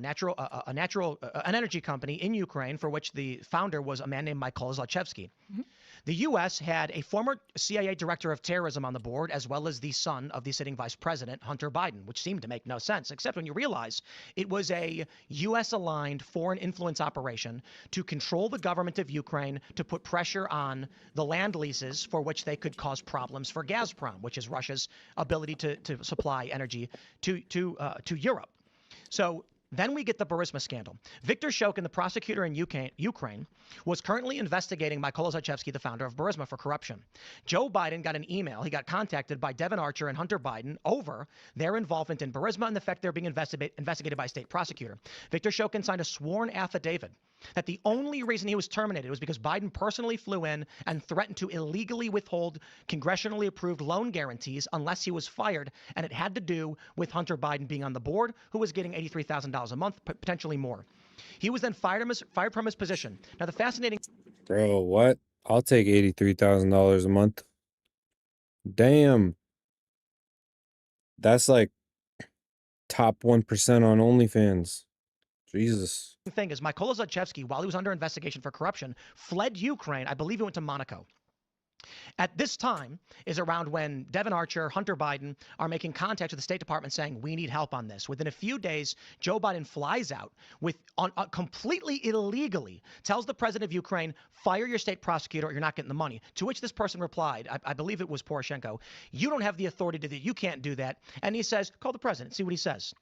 an energy company in Ukraine for which the founder was a man named Mykola Zlochevsky. Mm-hmm. The U.S. had a former CIA director of terrorism on the board, as well as the son of the sitting vice president, Hunter Biden, which seemed to make no sense, except when you realize it was a U.S.-aligned foreign influence operation to control the government of Ukraine, to put pressure on the land leases for which they could cause problems for Gazprom, which is Russia's ability to supply energy to Europe. So then we get the Burisma scandal. Viktor Shokin, the prosecutor in Ukraine, was currently investigating Mykola Zlochevsky, the founder of Burisma, for corruption. Joe Biden got an email. He got contacted by Devin Archer and Hunter Biden over their involvement in Burisma and the fact they're being investigated by a state prosecutor. Viktor Shokin signed a sworn affidavit that the only reason he was terminated was because Biden personally flew in and threatened to illegally withhold congressionally approved loan guarantees unless he was fired, and it had to do with Hunter Biden being on the board, who was getting $83,000 a month, potentially more. He was then fired from his position. Now, the fascinating... Bro, what? I'll take $83,000 a month. Damn. That's like top 1% on OnlyFans. Jesus. The thing is, Mykola Zlochevsky, while he was under investigation for corruption, fled Ukraine. I believe he went to Monaco. At this time is around when Devin Archer, Hunter Biden are making contact with the State Department saying, we need help on this. Within a few days, Joe Biden flies out completely illegally, tells the president of Ukraine, fire your state prosecutor or you're not getting the money. To which this person replied, I believe it was Poroshenko, you don't have the authority to do that. You can't do that. And he says, call the president, see what he says.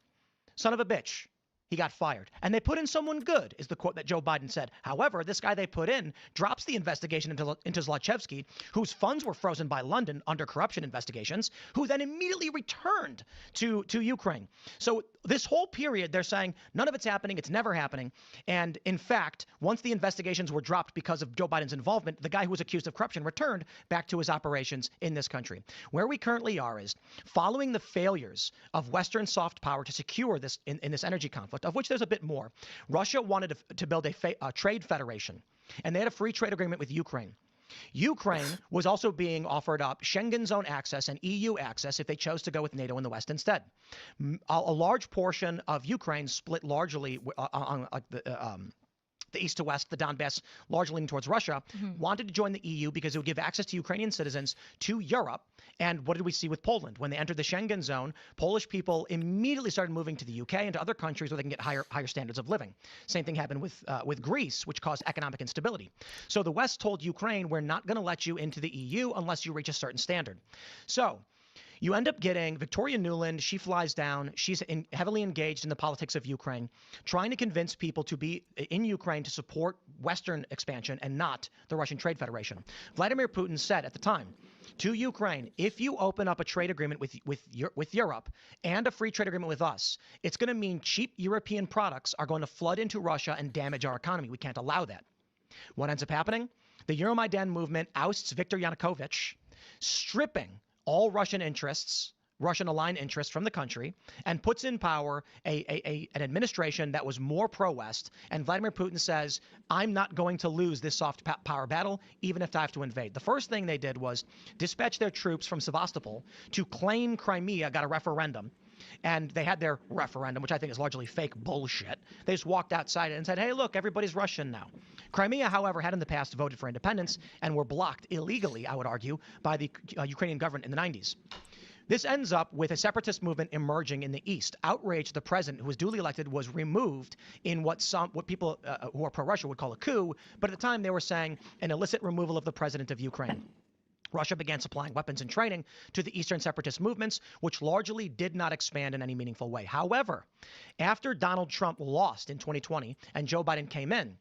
Son of a bitch. He got fired. And they put in someone good, is the quote that Joe Biden said. However, this guy they put in drops the investigation into Zlochevsky, whose funds were frozen by London under corruption investigations, who then immediately returned to Ukraine. So this whole period, they're saying none of it's happening. It's never happening. And in fact, once the investigations were dropped because of Joe Biden's involvement, the guy who was accused of corruption returned back to his operations in this country. Where we currently are is following the failures of Western soft power to secure this in this energy conflict, of which there's a bit more. Russia wanted to build a trade federation, and they had a free trade agreement with Ukraine. Ukraine was also being offered up Schengen zone access and EU access if they chose to go with NATO in the West instead. A large portion of Ukraine split largely on the east to west, the Donbass, largely leaning towards Russia, wanted to join the EU because it would give access to Ukrainian citizens to Europe. And what did we see with Poland? When they entered the Schengen zone, Polish people immediately started moving to the UK and to other countries where they can get higher standards of living. Same thing happened with Greece, which caused economic instability. So the West told Ukraine, we're not going to let you into the EU unless you reach a certain standard. So you end up getting Victoria Nuland. She flies down. She's heavily engaged in the politics of Ukraine, trying to convince people to be in Ukraine to support Western expansion and not the Russian Trade Federation. Vladimir Putin said at the time to Ukraine, if you open up a trade agreement with Europe and a free trade agreement with us, it's going to mean cheap European products are going to flood into Russia and damage our economy. We can't allow that. What ends up happening? The Euromaidan movement ousts Viktor Yanukovych, stripping all Russian interests, Russian-aligned interests from the country, and puts in power an administration that was more pro-West. And Vladimir Putin says, I'm not going to lose this soft power battle, even if I have to invade. The first thing they did was dispatch their troops from Sevastopol to claim Crimea, got a referendum. And they had their referendum, which I think is largely fake bullshit. They just walked outside and said, hey, look, everybody's Russian now. Crimea, however, had in the past voted for independence and were blocked illegally, I would argue, by the Ukrainian government in the 90s. This ends up with a separatist movement emerging in the East. Outraged, the president, who was duly elected, was removed in what people who are pro-Russia would call a coup. But at the time, they were saying an illicit removal of the president of Ukraine. Russia began supplying weapons and training to the Eastern separatist movements, which largely did not expand in any meaningful way. However, after Donald Trump lost in 2020 and Joe Biden came in,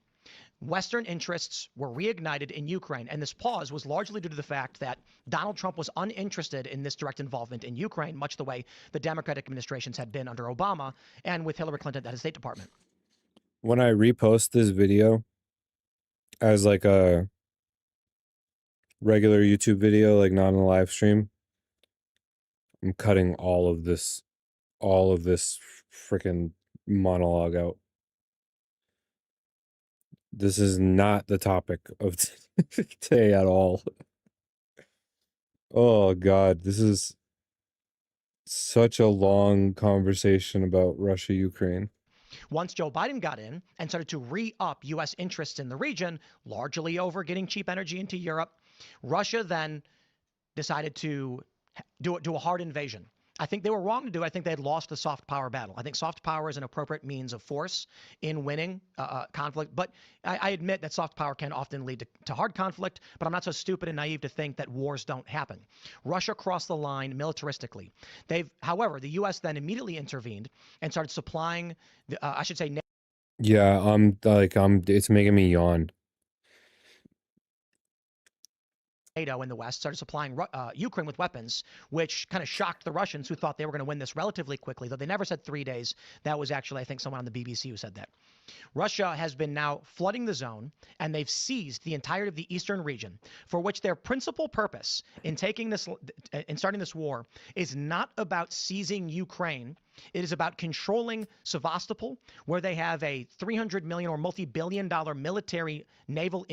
Western interests were reignited in Ukraine, and this pause was largely due to the fact that Donald Trump was uninterested in this direct involvement in Ukraine, much the way the Democratic administrations had been under Obama and with Hillary Clinton at the State Department. When I repost this video as like a regular YouTube video, like not in a live stream, I'm cutting all of this freaking monologue out. This is not the topic of today at all. Oh God, this is such a long conversation about Russia, Ukraine. Once Joe Biden got in and started to re-up U.S. interests in the region, largely over getting cheap energy into Europe, Russia then decided to do a hard invasion. I think they were wrong to do it. I think they had lost the soft power battle. I think soft power is an appropriate means of force in winning conflict. But I admit that soft power can often lead to hard conflict, but I'm not so stupid and naive to think that wars don't happen. Russia crossed the line militaristically. However, the U.S. then immediately intervened and started supplying, I should say, Yeah, it's making me yawn. NATO in the West started supplying Ukraine with weapons, which kind of shocked the Russians, who thought they were going to win this relatively quickly, though they never said 3 days. That was actually, I think, someone on the BBC who said that. Russia has been now flooding the zone, and they've seized the entirety of the eastern region, for which their principal purpose in starting this war is not about seizing Ukraine. It is about controlling Sevastopol, where they have a $300 million or multi-billion-dollar military naval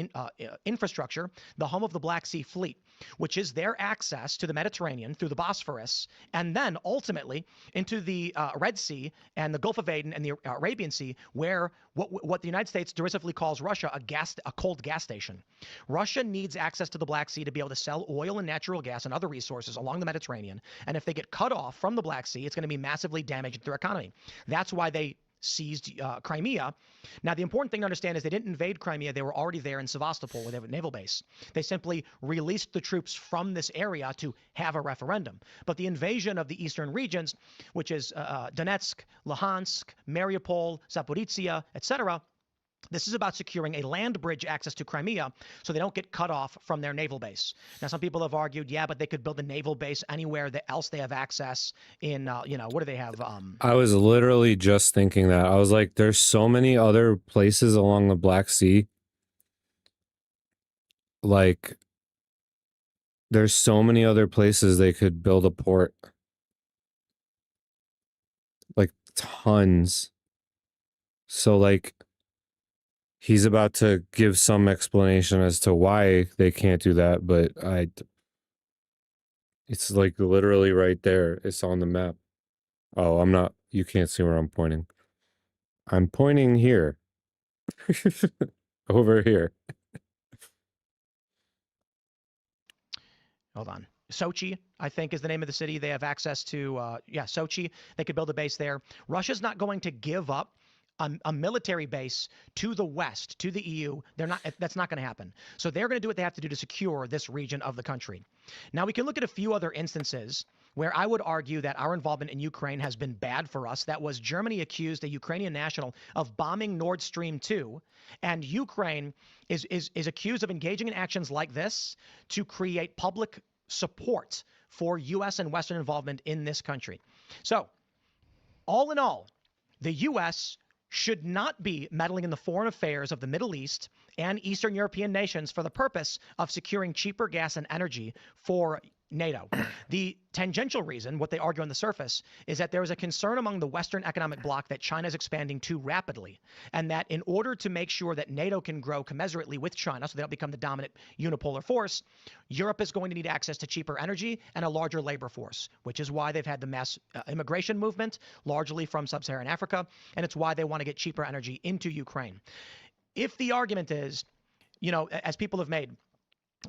infrastructure, the home of the Black Sea Fleet, which is their access to the Mediterranean through the Bosphorus, and then ultimately into the Red Sea and the Gulf of Aden and the Arabian Sea, where what the United States derisively calls Russia a cold gas station. Russia needs access to the Black Sea to be able to sell oil and natural gas and other resources along the Mediterranean. And if they get cut off from the Black Sea, it's going to be massively damaging to their economy. That's why they seized Crimea. Now, the important thing to understand is they didn't invade Crimea. They were already there in Sevastopol, where they have a naval base. They simply released the troops from this area to have a referendum. But the invasion of the eastern regions, which is Donetsk, Luhansk, Mariupol, Zaporizhia, etc., this is about securing a land bridge access to Crimea so they don't get cut off from their naval base. Now, some people have argued, yeah, but they could build a naval base anywhere else they have access in, what do they have? I was literally just thinking that. I was like, there's so many other places along the Black Sea. Like, there's so many other places they could build a port. Like, tons. So, like, he's about to give some explanation as to why they can't do that, but it's like literally right there. It's on the map. Oh, you can't see where I'm pointing. I'm pointing here. Over here. Hold on. Sochi, I think, is the name of the city. They have access to, Sochi. They could build a base there. Russia's not going to give up a military base to the West, to the EU. That's not going to happen. So they're going to do what they have to do to secure this region of the country. Now, we can look at a few other instances where I would argue that our involvement in Ukraine has been bad for us. That was Germany accused a Ukrainian national of bombing Nord Stream 2, and Ukraine is accused of engaging in actions like this to create public support for U.S. and Western involvement in this country. So, all in all, the U.S. should not be meddling in the foreign affairs of the Middle East and Eastern European nations for the purpose of securing cheaper gas and energy for NATO. The tangential reason, what they argue on the surface, is that there is a concern among the Western economic bloc that China is expanding too rapidly, and that in order to make sure that NATO can grow commensurately with China so they don't become the dominant unipolar force, Europe is going to need access to cheaper energy and a larger labor force, which is why they've had the mass immigration movement, largely from sub-Saharan Africa, and it's why they want to get cheaper energy into Ukraine. If the argument is, as people have made,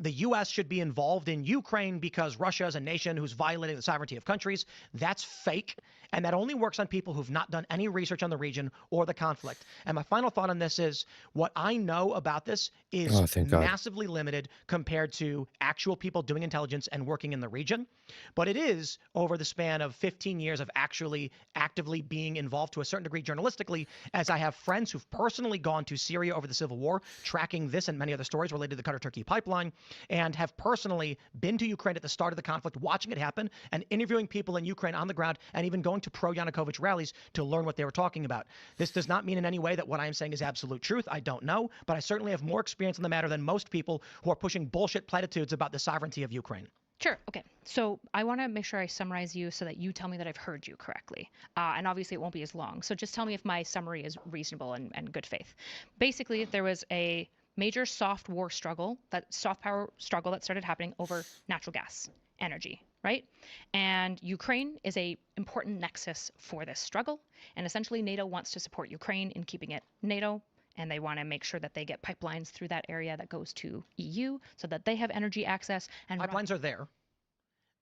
the U.S. should be involved in Ukraine because Russia is a nation who's violating the sovereignty of countries. That's fake. And that only works on people who've not done any research on the region or the conflict. And my final thought on this is what I know about this is thank God. massively limited compared to actual people doing intelligence and working in the region. But it is over the span of 15 years of actually actively being involved to a certain degree journalistically, as I have friends who've personally gone to Syria over the civil war, tracking this and many other stories related to the Qatar-Turkey pipeline, and have personally been to Ukraine at the start of the conflict, watching it happen and interviewing people in Ukraine on the ground and even going to pro-Yanukovych rallies to learn what they were talking about. This does not mean in any way that what I am saying is absolute truth. I don't know, but I certainly have more experience on the matter than most people who are pushing bullshit platitudes about the sovereignty of Ukraine. Sure. Okay. So I want to make sure I summarize you so that you tell me that I've heard you correctly. And obviously it won't be as long. So just tell me if my summary is reasonable and good faith. Basically, there was a major soft power struggle that started happening over natural gas energy, right? And Ukraine is a important nexus for this struggle. And essentially NATO wants to support Ukraine in keeping it NATO. And they want to make sure that they get pipelines through that area that goes to EU so that they have energy access. And pipelines are there.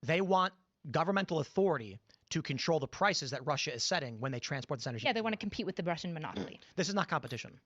They want governmental authority to control the prices that Russia is setting when they transport this energy. Yeah, they want to compete with the Russian monopoly. This is not competition.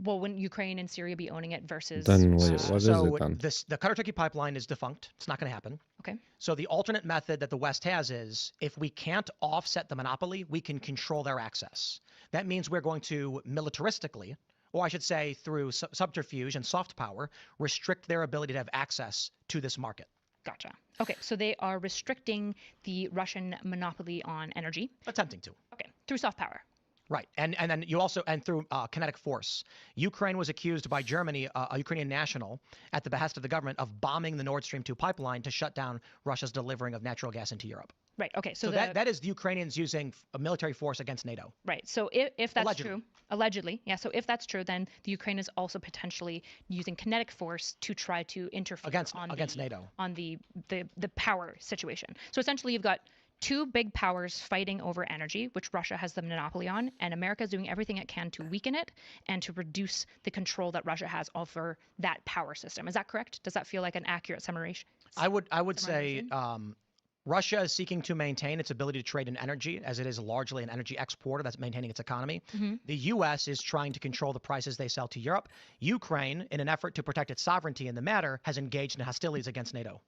Well, wouldn't Ukraine and Syria be owning it versus... Then wait, what is so it then? the Qatar-Turkey pipeline is defunct. It's not going to happen. Okay. So the alternate method that the West has is if we can't offset the monopoly, we can control their access. That means we're going to militaristically, or I should say through subterfuge and soft power, restrict their ability to have access to this market. Gotcha. Okay, so they are restricting the Russian monopoly on energy. Attempting to. Okay, through soft power. Right, and then you also, and through kinetic force. Ukraine was accused by Germany, a Ukrainian national, at the behest of the government, of bombing the Nord Stream 2 pipeline to shut down Russia's delivering of natural gas into Europe. Right, okay. So that is the Ukrainians using a military force against NATO. Right, so if that's Allegedly. true, yeah, so if that's true, then the Ukraine is also potentially using kinetic force to try to interfere against NATO on the power situation. So essentially you've got two big powers fighting over energy, which Russia has the monopoly on, and America is doing everything it can to weaken it and to reduce the control that Russia has over that power system. Is that correct? Does that feel like an accurate summation? I would say Russia is seeking to maintain its ability to trade in energy, as it is largely an energy exporter that's maintaining its economy. Mm-hmm. The U.S. is trying to control the prices they sell to Europe. Ukraine, in an effort to protect its sovereignty in the matter, has engaged in hostilities against NATO.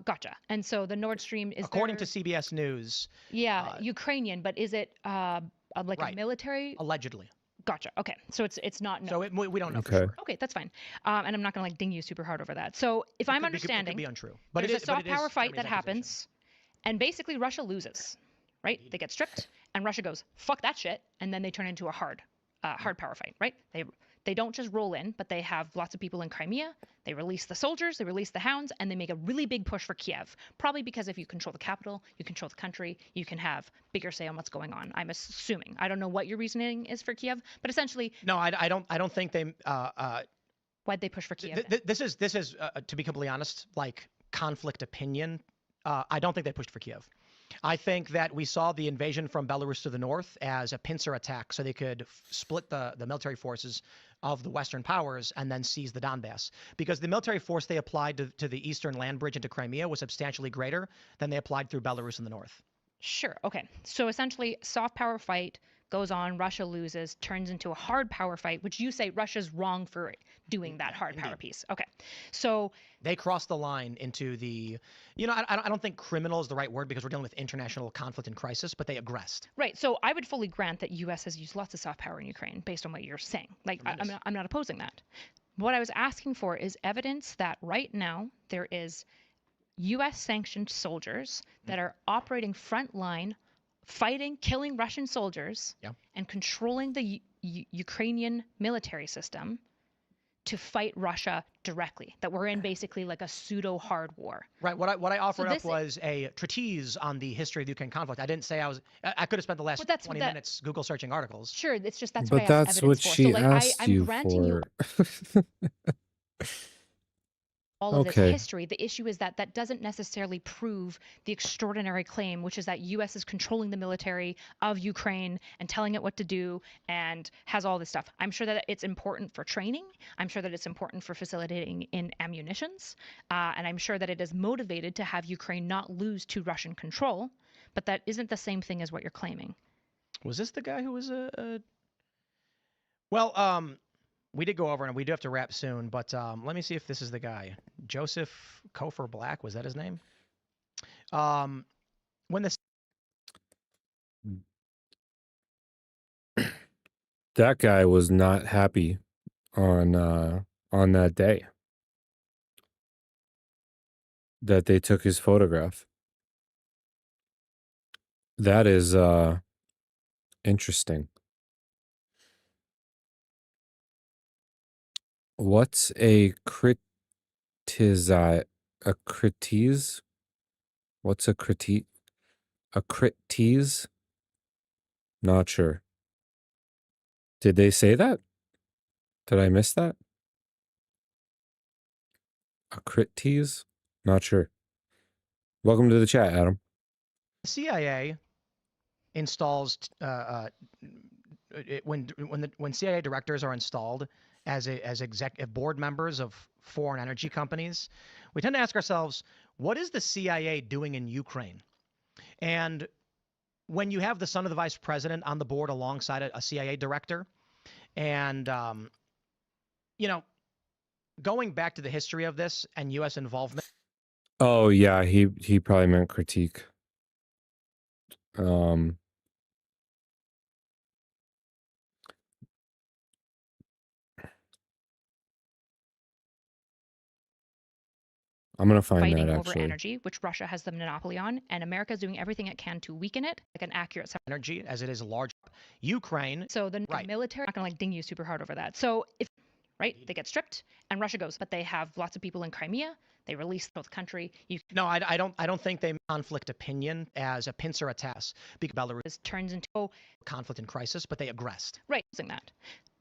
Gotcha. And so the Nord Stream is according to CBS News. Yeah, Ukrainian, but is it like right. a military? Allegedly. Gotcha. Okay, so it's not. No. So we don't know for Okay. sure. Okay, that's fine. And I'm not gonna like ding you super hard over that. So if I'm understanding, it could be untrue. But there's it is a soft but it is power fight that Germany's happens, and basically Russia loses, right? They get stripped, and Russia goes fuck that shit, and then they turn into a hard power fight, right? They don't just roll in, but they have lots of people in Crimea. They release the soldiers, they release the hounds, and they make a really big push for Kiev. Probably because if you control the capital, you control the country, you can have bigger say on what's going on. I'm assuming. I don't know what your reasoning is for Kiev, but essentially. No, I don't think they. Why'd they push for Kiev? This is to be completely honest, like conflict opinion. I don't think they pushed for Kiev. I think that we saw the invasion from Belarus to the north as a pincer attack so they could split the military forces of the Western powers and then seize the Donbass. Because the military force they applied to the eastern land bridge into Crimea was substantially greater than they applied through Belarus in the north. Sure. Okay. So essentially, soft power fight goes on, Russia loses, turns into a hard power fight, which you say Russia's wrong for doing that hard power piece. Okay. So they cross the line into the, I don't think criminal is the right word because we're dealing with international conflict and crisis, but they aggressed. Right. So I would fully grant that U.S. has used lots of soft power in Ukraine based on what you're saying. Like, I'm not opposing that. What I was asking for is evidence that right now there is U.S. sanctioned soldiers that are operating frontline, fighting, killing Russian soldiers, and controlling the Ukrainian military system to fight Russia directly. That we're in basically like a pseudo hard war. Right. What I offered up was a treatise on the history of the Ukraine conflict. I didn't say I could have spent the last 20 minutes Google searching articles. Sure, it's just that's but what I have that's evidence what for. she So, like, asked I'm you granting for. all of this Okay. history. The issue is that that doesn't necessarily prove the extraordinary claim, which is that U.S. is controlling the military of Ukraine and telling it what to do and has all this stuff. I'm sure that it's important for training. I'm sure that it's important for facilitating in ammunitions. And I'm sure that it is motivated to have Ukraine not lose to Russian control. But that isn't the same thing as what you're claiming. Was this the guy who was Well, we did go over, and we do have to wrap soon, but let me see if this is the guy. Joseph Kofer Black, was that his name? When the That guy was not happy on that day that they took his photograph. That is interesting. What's a critise? A critise? What's a critique? A critise? Not sure. Did they say that? Did I miss that? A critise? Not sure. Welcome to the chat, Adam. CIA installs when CIA directors are installed as board members of foreign energy companies, we tend to ask ourselves, what is the CIA doing in Ukraine? And when you have the son of the vice president on the board alongside a CIA director, and going back to the history of this and U.S. involvement. Oh yeah, he probably meant critique. I'm gonna find fighting that over actually. energy, which Russia has the monopoly on, and America is doing everything it can to weaken it, like an accurate energy, as it is large. Ukraine. So the military not gonna ding you super hard over that. So if they get stripped and Russia goes, but they have lots of people in Crimea. They release the country. No, I don't think they conflict opinion as a pincer attack because Belarus turns into conflict and crisis, but they aggressed. Right, using that.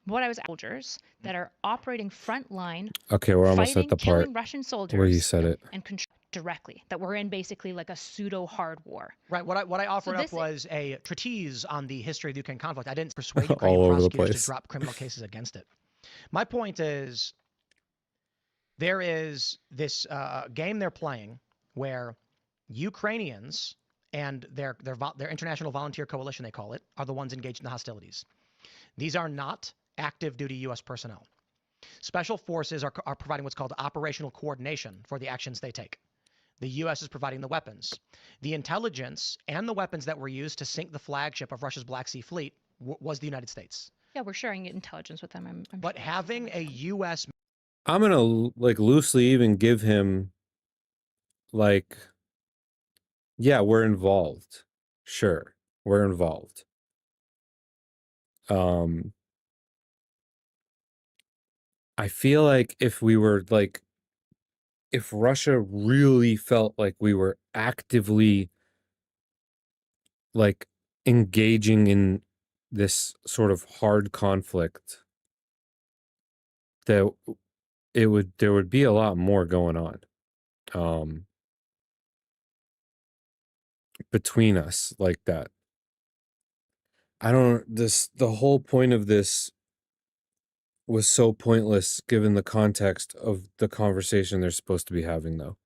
What I was soldiers that are operating frontline. Okay, we're almost fighting, at the killing part Russian soldiers where he said it. and directly. That we're in basically like a pseudo hard war. Right. What I offered up was a treatise on the history of the Ukraine conflict. I didn't persuade Ukrainian prosecutors to drop criminal cases against it. My point is, there is this game they're playing where Ukrainians and their international volunteer coalition, they call it, are the ones engaged in the hostilities. These are not active duty U.S. personnel. Special forces are providing what's called operational coordination for the actions they take. The U.S. is providing the weapons. The intelligence and the weapons that were used to sink the flagship of Russia's Black Sea Fleet was the United States. Yeah, we're sharing intelligence with them. But sure having a U.S. I'm gonna like loosely even give him like, yeah, we're involved. Sure, we're involved. I feel like if we were like, if Russia really felt like we were actively like engaging in this sort of hard conflict, that there would be a lot more going on between us like that. The whole point of this was so pointless given the context of the conversation they're supposed to be having, though.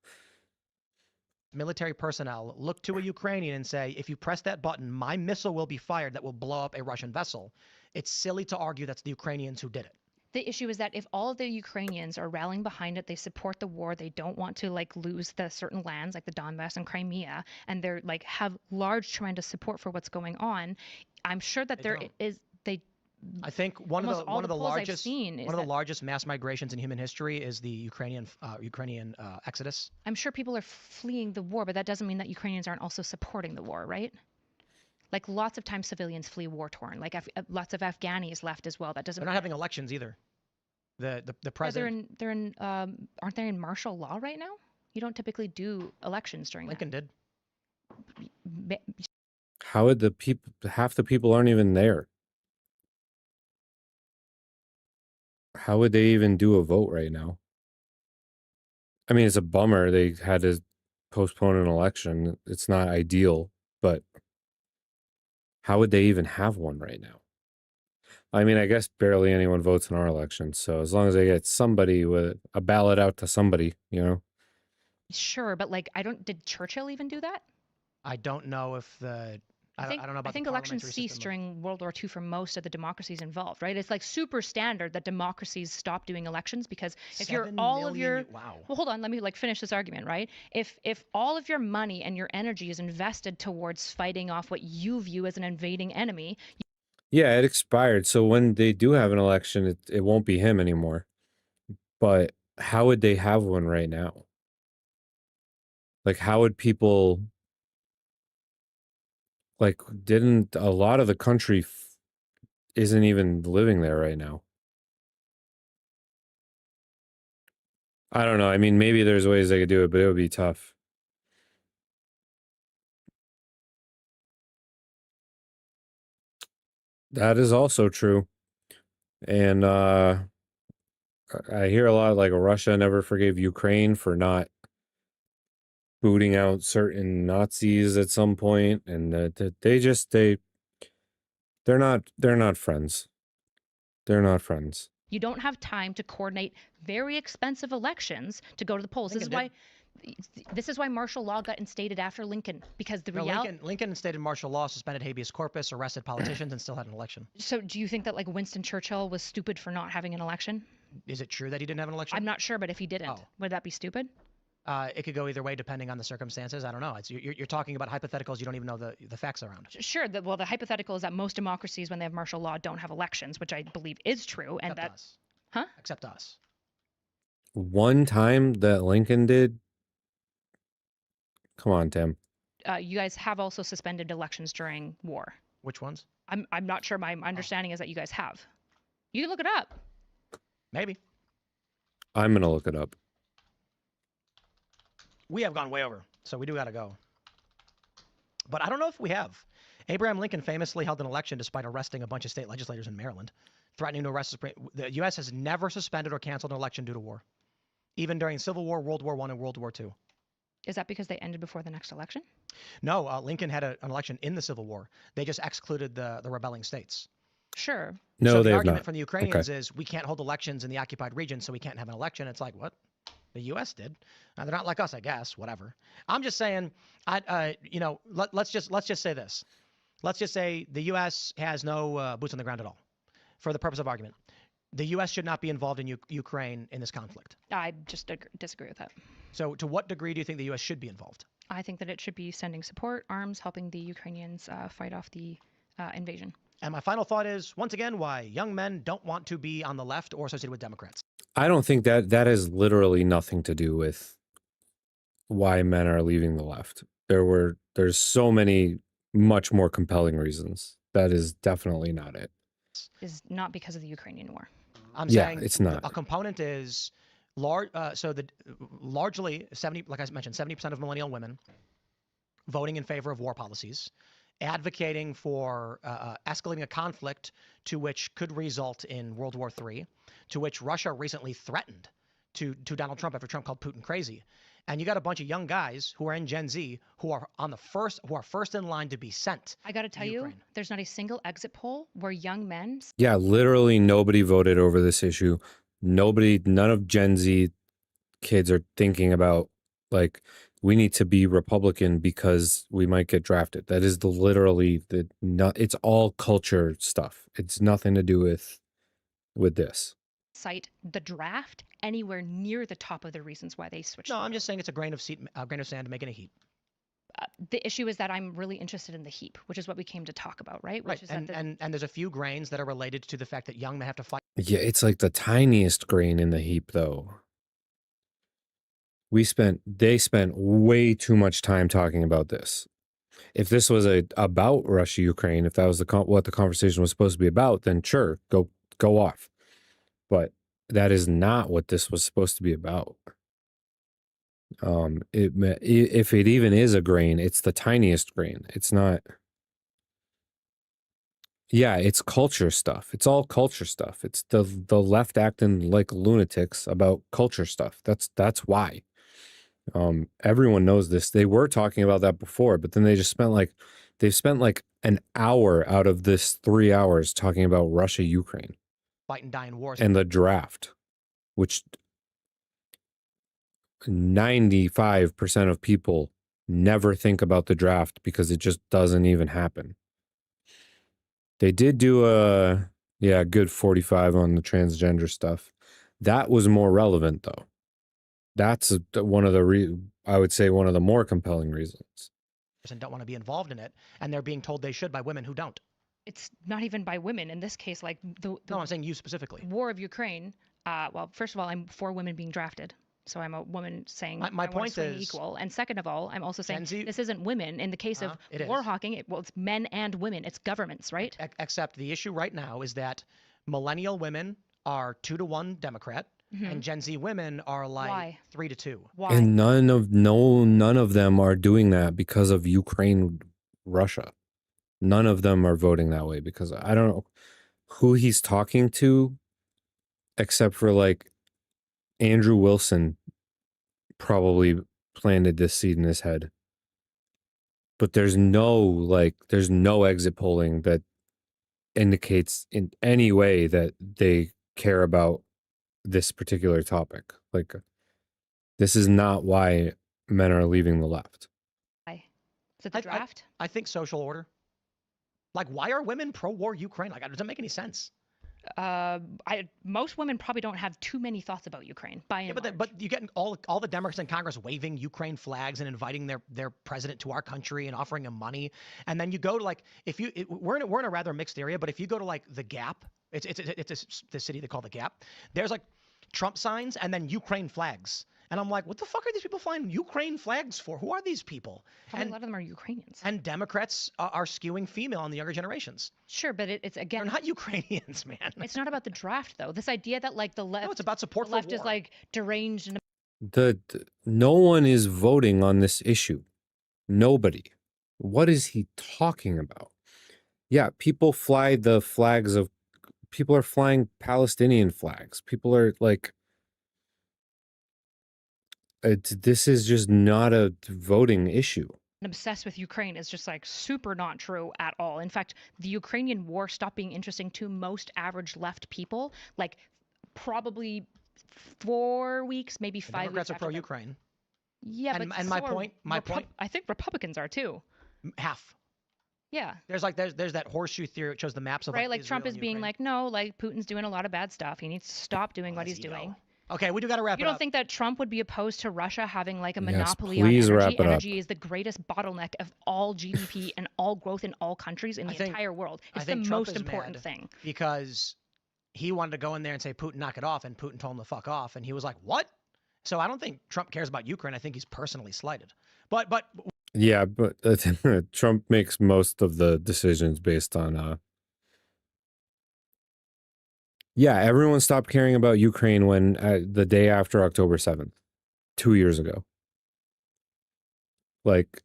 Military personnel look to a Ukrainian and say, if you press that button, my missile will be fired that will blow up a Russian vessel. It's silly to argue that's the Ukrainians who did it. The issue is that if all of the Ukrainians are rallying behind it, they support the war, they don't want to like lose the certain lands like the Donbass and Crimea, and they're like have large tremendous support for what's going on. I'm sure that I think one of the largest mass migrations in human history is the Ukrainian exodus. I'm sure people are fleeing the war, but that doesn't mean that Ukrainians aren't also supporting the war, right? Like lots of times civilians flee war torn. Like lots of Afghanis left as well. That doesn't. They're not having elections either. The president. Yeah, they're in aren't they in martial law right now? You don't typically do elections during Lincoln that. did. How would half the people aren't even there? How would they even do a vote right now? I mean, it's a bummer they had to postpone an election. It's not ideal, but how would they even have one right now? I mean, I guess barely anyone votes in our election. So as long as they get somebody with a ballot out to somebody, you know. Sure, but like, did Churchill even do that? I don't know if I don't know about I think the elections parliamentary ceased system. during World War II for most of the democracies involved, right? It's like super standard that democracies stop doing elections because if you're 7 all of million your wow. well, hold on, let me like finish this argument, right? If all of your money and your energy is invested towards fighting off what you view as an invading enemy, Yeah, it expired. So when they do have an election, it won't be him anymore. But how would they have one right now? Like, how would people, like, didn't a lot of the country isn't even living there right now? I don't know. I mean, maybe there's ways they could do it, but it would be tough. That is also true. And I hear a lot like Russia never forgave Ukraine for not booting out certain Nazis at some point, and they're not friends. They're not friends. you don't have time to coordinate very expensive elections to go to the polls. This is why martial law got instated after Lincoln, because the reality. Lincoln instated martial law, suspended habeas corpus, arrested politicians, and still had an election. So do you think that like Winston Churchill was stupid for not having an election? Is it true that he didn't have an election? I'm not sure, but if he didn't, would that be stupid? It could go either way depending on the circumstances. I don't know. You're talking about hypotheticals. You don't even know the facts around. Sure. Well, the hypothetical is that most democracies, when they have martial law, don't have elections, which I believe is true. Except And us. Huh? Except us. One time that Lincoln did. Come on, Tim. You guys have also suspended elections during war. Which ones? I'm not sure. My understanding is that you guys have. You can look it up. Maybe. I'm gonna look it up. We have gone way over, so we do got to go. But I don't know if we have. Abraham Lincoln famously held an election despite arresting a bunch of state legislators in Maryland, threatening to arrest the U.S. has never suspended or canceled an election due to war, even during Civil War, World War I, and World War II. Is that because they ended before the next election? No, Lincoln had an election in the Civil War. They just excluded the rebelling states. Sure. No, so they the have argument not. from the Ukrainians is we can't hold elections in the occupied region, so we can't have an election. It's like, what? The U.S. did. They're not like us, I guess. Whatever. I'm just saying. Let's just say this. Let's just say the U.S. has no boots on the ground at all, for the purpose of argument. The U.S. should not be involved in Ukraine in this conflict. I just disagree with that. So, to what degree do you think the U.S. should be involved? I think that it should be sending support, arms, helping the Ukrainians fight off the invasion. And my final thought is, once again, why young men don't want to be on the left or associated with Democrats. I don't think that has literally nothing to do with why men are leaving the left. There's so many much more compelling reasons. That is definitely not it. Is not because of the Ukrainian war. I'm saying it's not. A component is largely 70, like I mentioned, 70% of millennial women voting in favor of war policies, advocating for escalating a conflict to which could result in World War III, to which Russia recently threatened to Donald Trump after Trump called Putin crazy. And you got a bunch of young guys who are in Gen Z who are first in line to be sent. I got to tell you, there's not a single exit poll where young men. Yeah, literally nobody voted over this issue. None of Gen Z kids are thinking about like we need to be Republican because we might get drafted. That is it's all culture stuff. It's nothing to do with this. Cite the draft anywhere near the top of the reasons why they switched. No, I'm just saying it's a grain of sand to make in a heap. The issue is that I'm really interested in the heap, which is what we came to talk about, right? Right. And there's a few grains that are related to the fact that young men have to fight. Yeah, it's like the tiniest grain in the heap, though. They spent way too much time talking about this. If this was about Russia, Ukraine, if that was what the conversation was supposed to be about, then sure, go off. But that is not what this was supposed to be about. If it even is a grain, it's the tiniest grain. It's not. Yeah, it's culture stuff. It's all culture stuff. It's the left acting like lunatics about culture stuff. That's why. Everyone knows this. They were talking about that before, but then they've spent like an hour out of this 3 hours talking about Russia, Ukraine, Fight and die in wars. and the draft, which 95% of people never think about the draft because it just doesn't even happen. They did do a good 45 on the transgender stuff. That was more relevant though. That's one of the I would say one of the more compelling reasons. And don't want to be involved in it, and they're being told they should by women who don't. It's not even by women in this case. Like the No, I'm saying you specifically. war of Ukraine. Well, first of all, I'm for women being drafted. So I'm a woman saying My I want point to swing is, equal. And second of all, I'm also saying Gen Z- this isn't women. In the case of it war is. hawking, it's men and women. It's governments, right? Except the issue right now is that millennial women are 2-1 Democrat, and Gen Z women are like Why? 3-2. Why? And none of them are doing that because of Ukraine, Russia. None of them are voting that way because I don't know who he's talking to, except for like Andrew Wilson probably planted this seed in his head. But there's no exit polling that indicates in any way that they care about this particular topic. Like, this is not why men are leaving the left. Why? Is it the draft? I think social order. Like, why are women pro-war Ukraine? Like, it doesn't make any sense. Most women probably don't have too many thoughts about Ukraine. By and large. But you get all the Democrats in Congress waving Ukraine flags and inviting their president to our country and offering him money, and then you go to like we're in a rather mixed area, but if you go to like the Gap, it's the city they call the Gap. There's like Trump signs and then Ukraine flags. And I'm like, what the fuck are these people flying Ukraine flags for? Who are these people? Probably a lot of them are Ukrainians. And Democrats are skewing female on the younger generations. Sure, but it's again. They're not Ukrainians, man. It's not about the draft, though. This idea that like the left. No, it's about support the left for war. is like deranged and. No one is voting on this issue. Nobody. What is he talking about? Yeah, people fly the flags of. People are flying Palestinian flags. People are like. This is just not a voting issue. Obsessed with Ukraine is just like super not true at all. In fact, the Ukrainian war stopped being interesting to most average left people, like probably 4 weeks, maybe 5 weeks. Democrats are after pro-Ukraine. Yeah, and, but and my point, I think Republicans are too. Half. Yeah. There's that horseshoe theory which shows the maps of right, like Israel Trump is and being Ukraine. like, no, like Putin's doing a lot of bad stuff. He needs to stop doing what he's doing. Okay, we do got to wrap it up. You don't think that Trump would be opposed to Russia having like a Yes, monopoly on please wrap energy? it up. Energy is the greatest bottleneck of all GDP and all growth in all countries in the entire world. It's the Trump most is important mad thing. because he wanted to go in there and say, Putin, knock it off, and Putin told him to fuck off, and he was like, what? So I don't think Trump cares about Ukraine. I think he's personally slighted. But yeah, but Trump makes most of the decisions based on yeah, everyone stopped caring about Ukraine when the day after October 7th, 2 years ago. Like,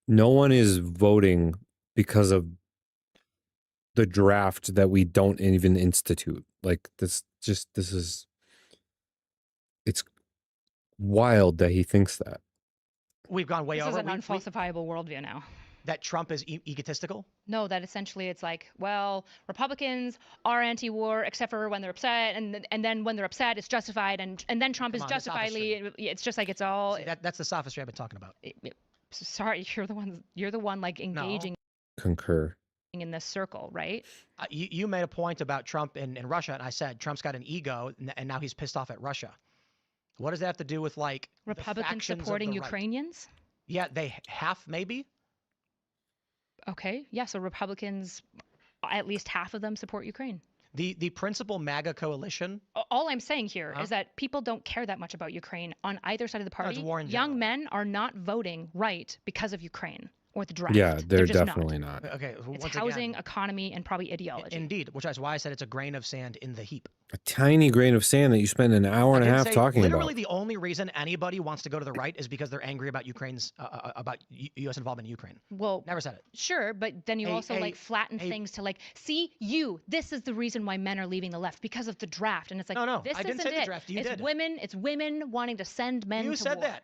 no one is voting because of the draft that we don't even institute. Like, this is, it's wild that he thinks that. we've gone way This over. is an unfalsifiable worldview now. That Trump is egotistical? No, that essentially it's like, well, Republicans are anti-war except for when they're upset, and then when they're upset, it's justified, and then Trump is justifiably. It's just like it's all. See, that's the sophistry I've been talking about. Sorry, you're the one like engaging. Concur. In this circle, right? You made a point about Trump in Russia, and I said Trump's got an ego, and now he's pissed off at Russia. What does that have to do with like Republicans supporting Ukrainians? Yeah, they half maybe. Okay, yeah. So Republicans, at least half of them support Ukraine. The principal MAGA coalition. All I'm saying here is that people don't care that much about Ukraine on either side of the party. No, it's war in Young general. men are not voting right because of Ukraine. or the draft. Yeah, they're just definitely not. Okay, It's once housing, again, economy, and probably ideology. indeed, which is why I said it's a grain of sand in the heap. A tiny grain of sand that you spend an hour and a didn't half say talking literally about. the only reason anybody wants to go to the right is because they're angry about Ukraine's about U.S. involvement in Ukraine. Well, Never said it. sure, but then you also like flatten things to like, see, this is the reason why men are leaving the left, because of the draft. And it's like, No, this I didn't isn't say the it. draft. You it's did. It's women wanting to send men You to said war. that.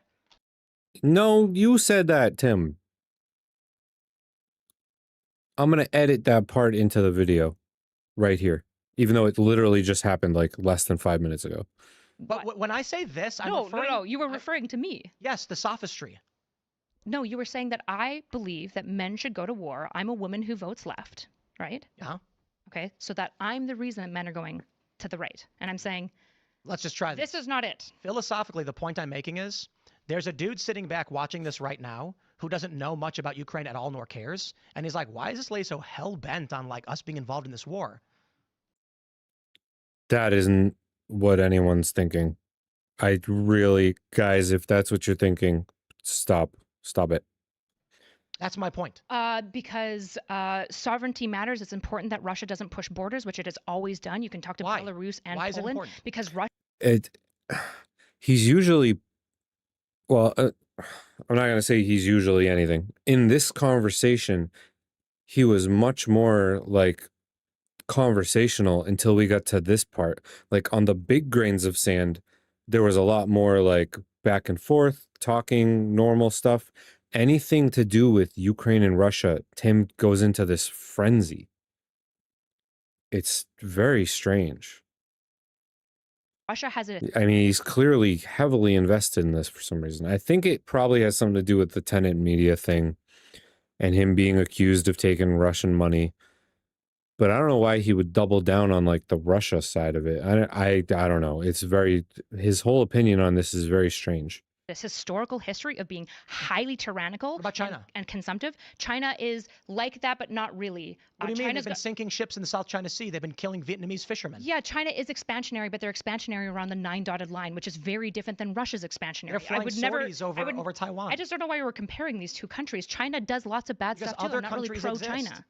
No, you said that, Tim. I'm going to edit that part into the video right here, even though it literally just happened like less than 5 minutes ago. But when I say this, I'm No, referring... no, you were referring to me. Yes, the sophistry. No, you were saying that I believe that men should go to war. I'm a woman who votes left, right? Yeah. Okay, so that I'm the reason that men are going to the right. And I'm saying, let's just try this. This is not it. Philosophically, the point I'm making is there's a dude sitting back watching this right now who doesn't know much about Ukraine at all nor cares. And he's like, why is this lady so hell-bent on like us being involved in this war? That isn't what anyone's thinking. I really, guys, if that's what you're thinking, stop it. That's my point. Because sovereignty matters. It's important that Russia doesn't push borders, which it has always done. You can talk to Belarus and Why is it Poland important? because Russia. He's usually, well, I'm not going to say he's usually anything. In this conversation, he was much more like conversational until we got to this part. Like on the big grains of sand, there was a lot more like back and forth, talking, normal stuff. Anything to do with Ukraine and Russia, Tim goes into this frenzy. It's very strange. Russia has a... I mean, he's clearly heavily invested in this for some reason. I think it probably has something to do with the tenant media thing and him being accused of taking Russian money. But I don't know why he would double down on like the Russia side of it. I don't know. It's very, his whole opinion on this is very strange. This historical history of being highly tyrannical. What about China? And consumptive. China is like that, but not really. What do you mean? They've been sinking ships in the South China Sea. They've been killing Vietnamese fishermen. Yeah, China is expansionary, but they're expansionary around the 9 dotted line, which is very different than Russia's expansionary. They're flying sorties over Taiwan. I just don't know why you were comparing these two countries. China does lots of bad stuff too. I'm not really pro-China.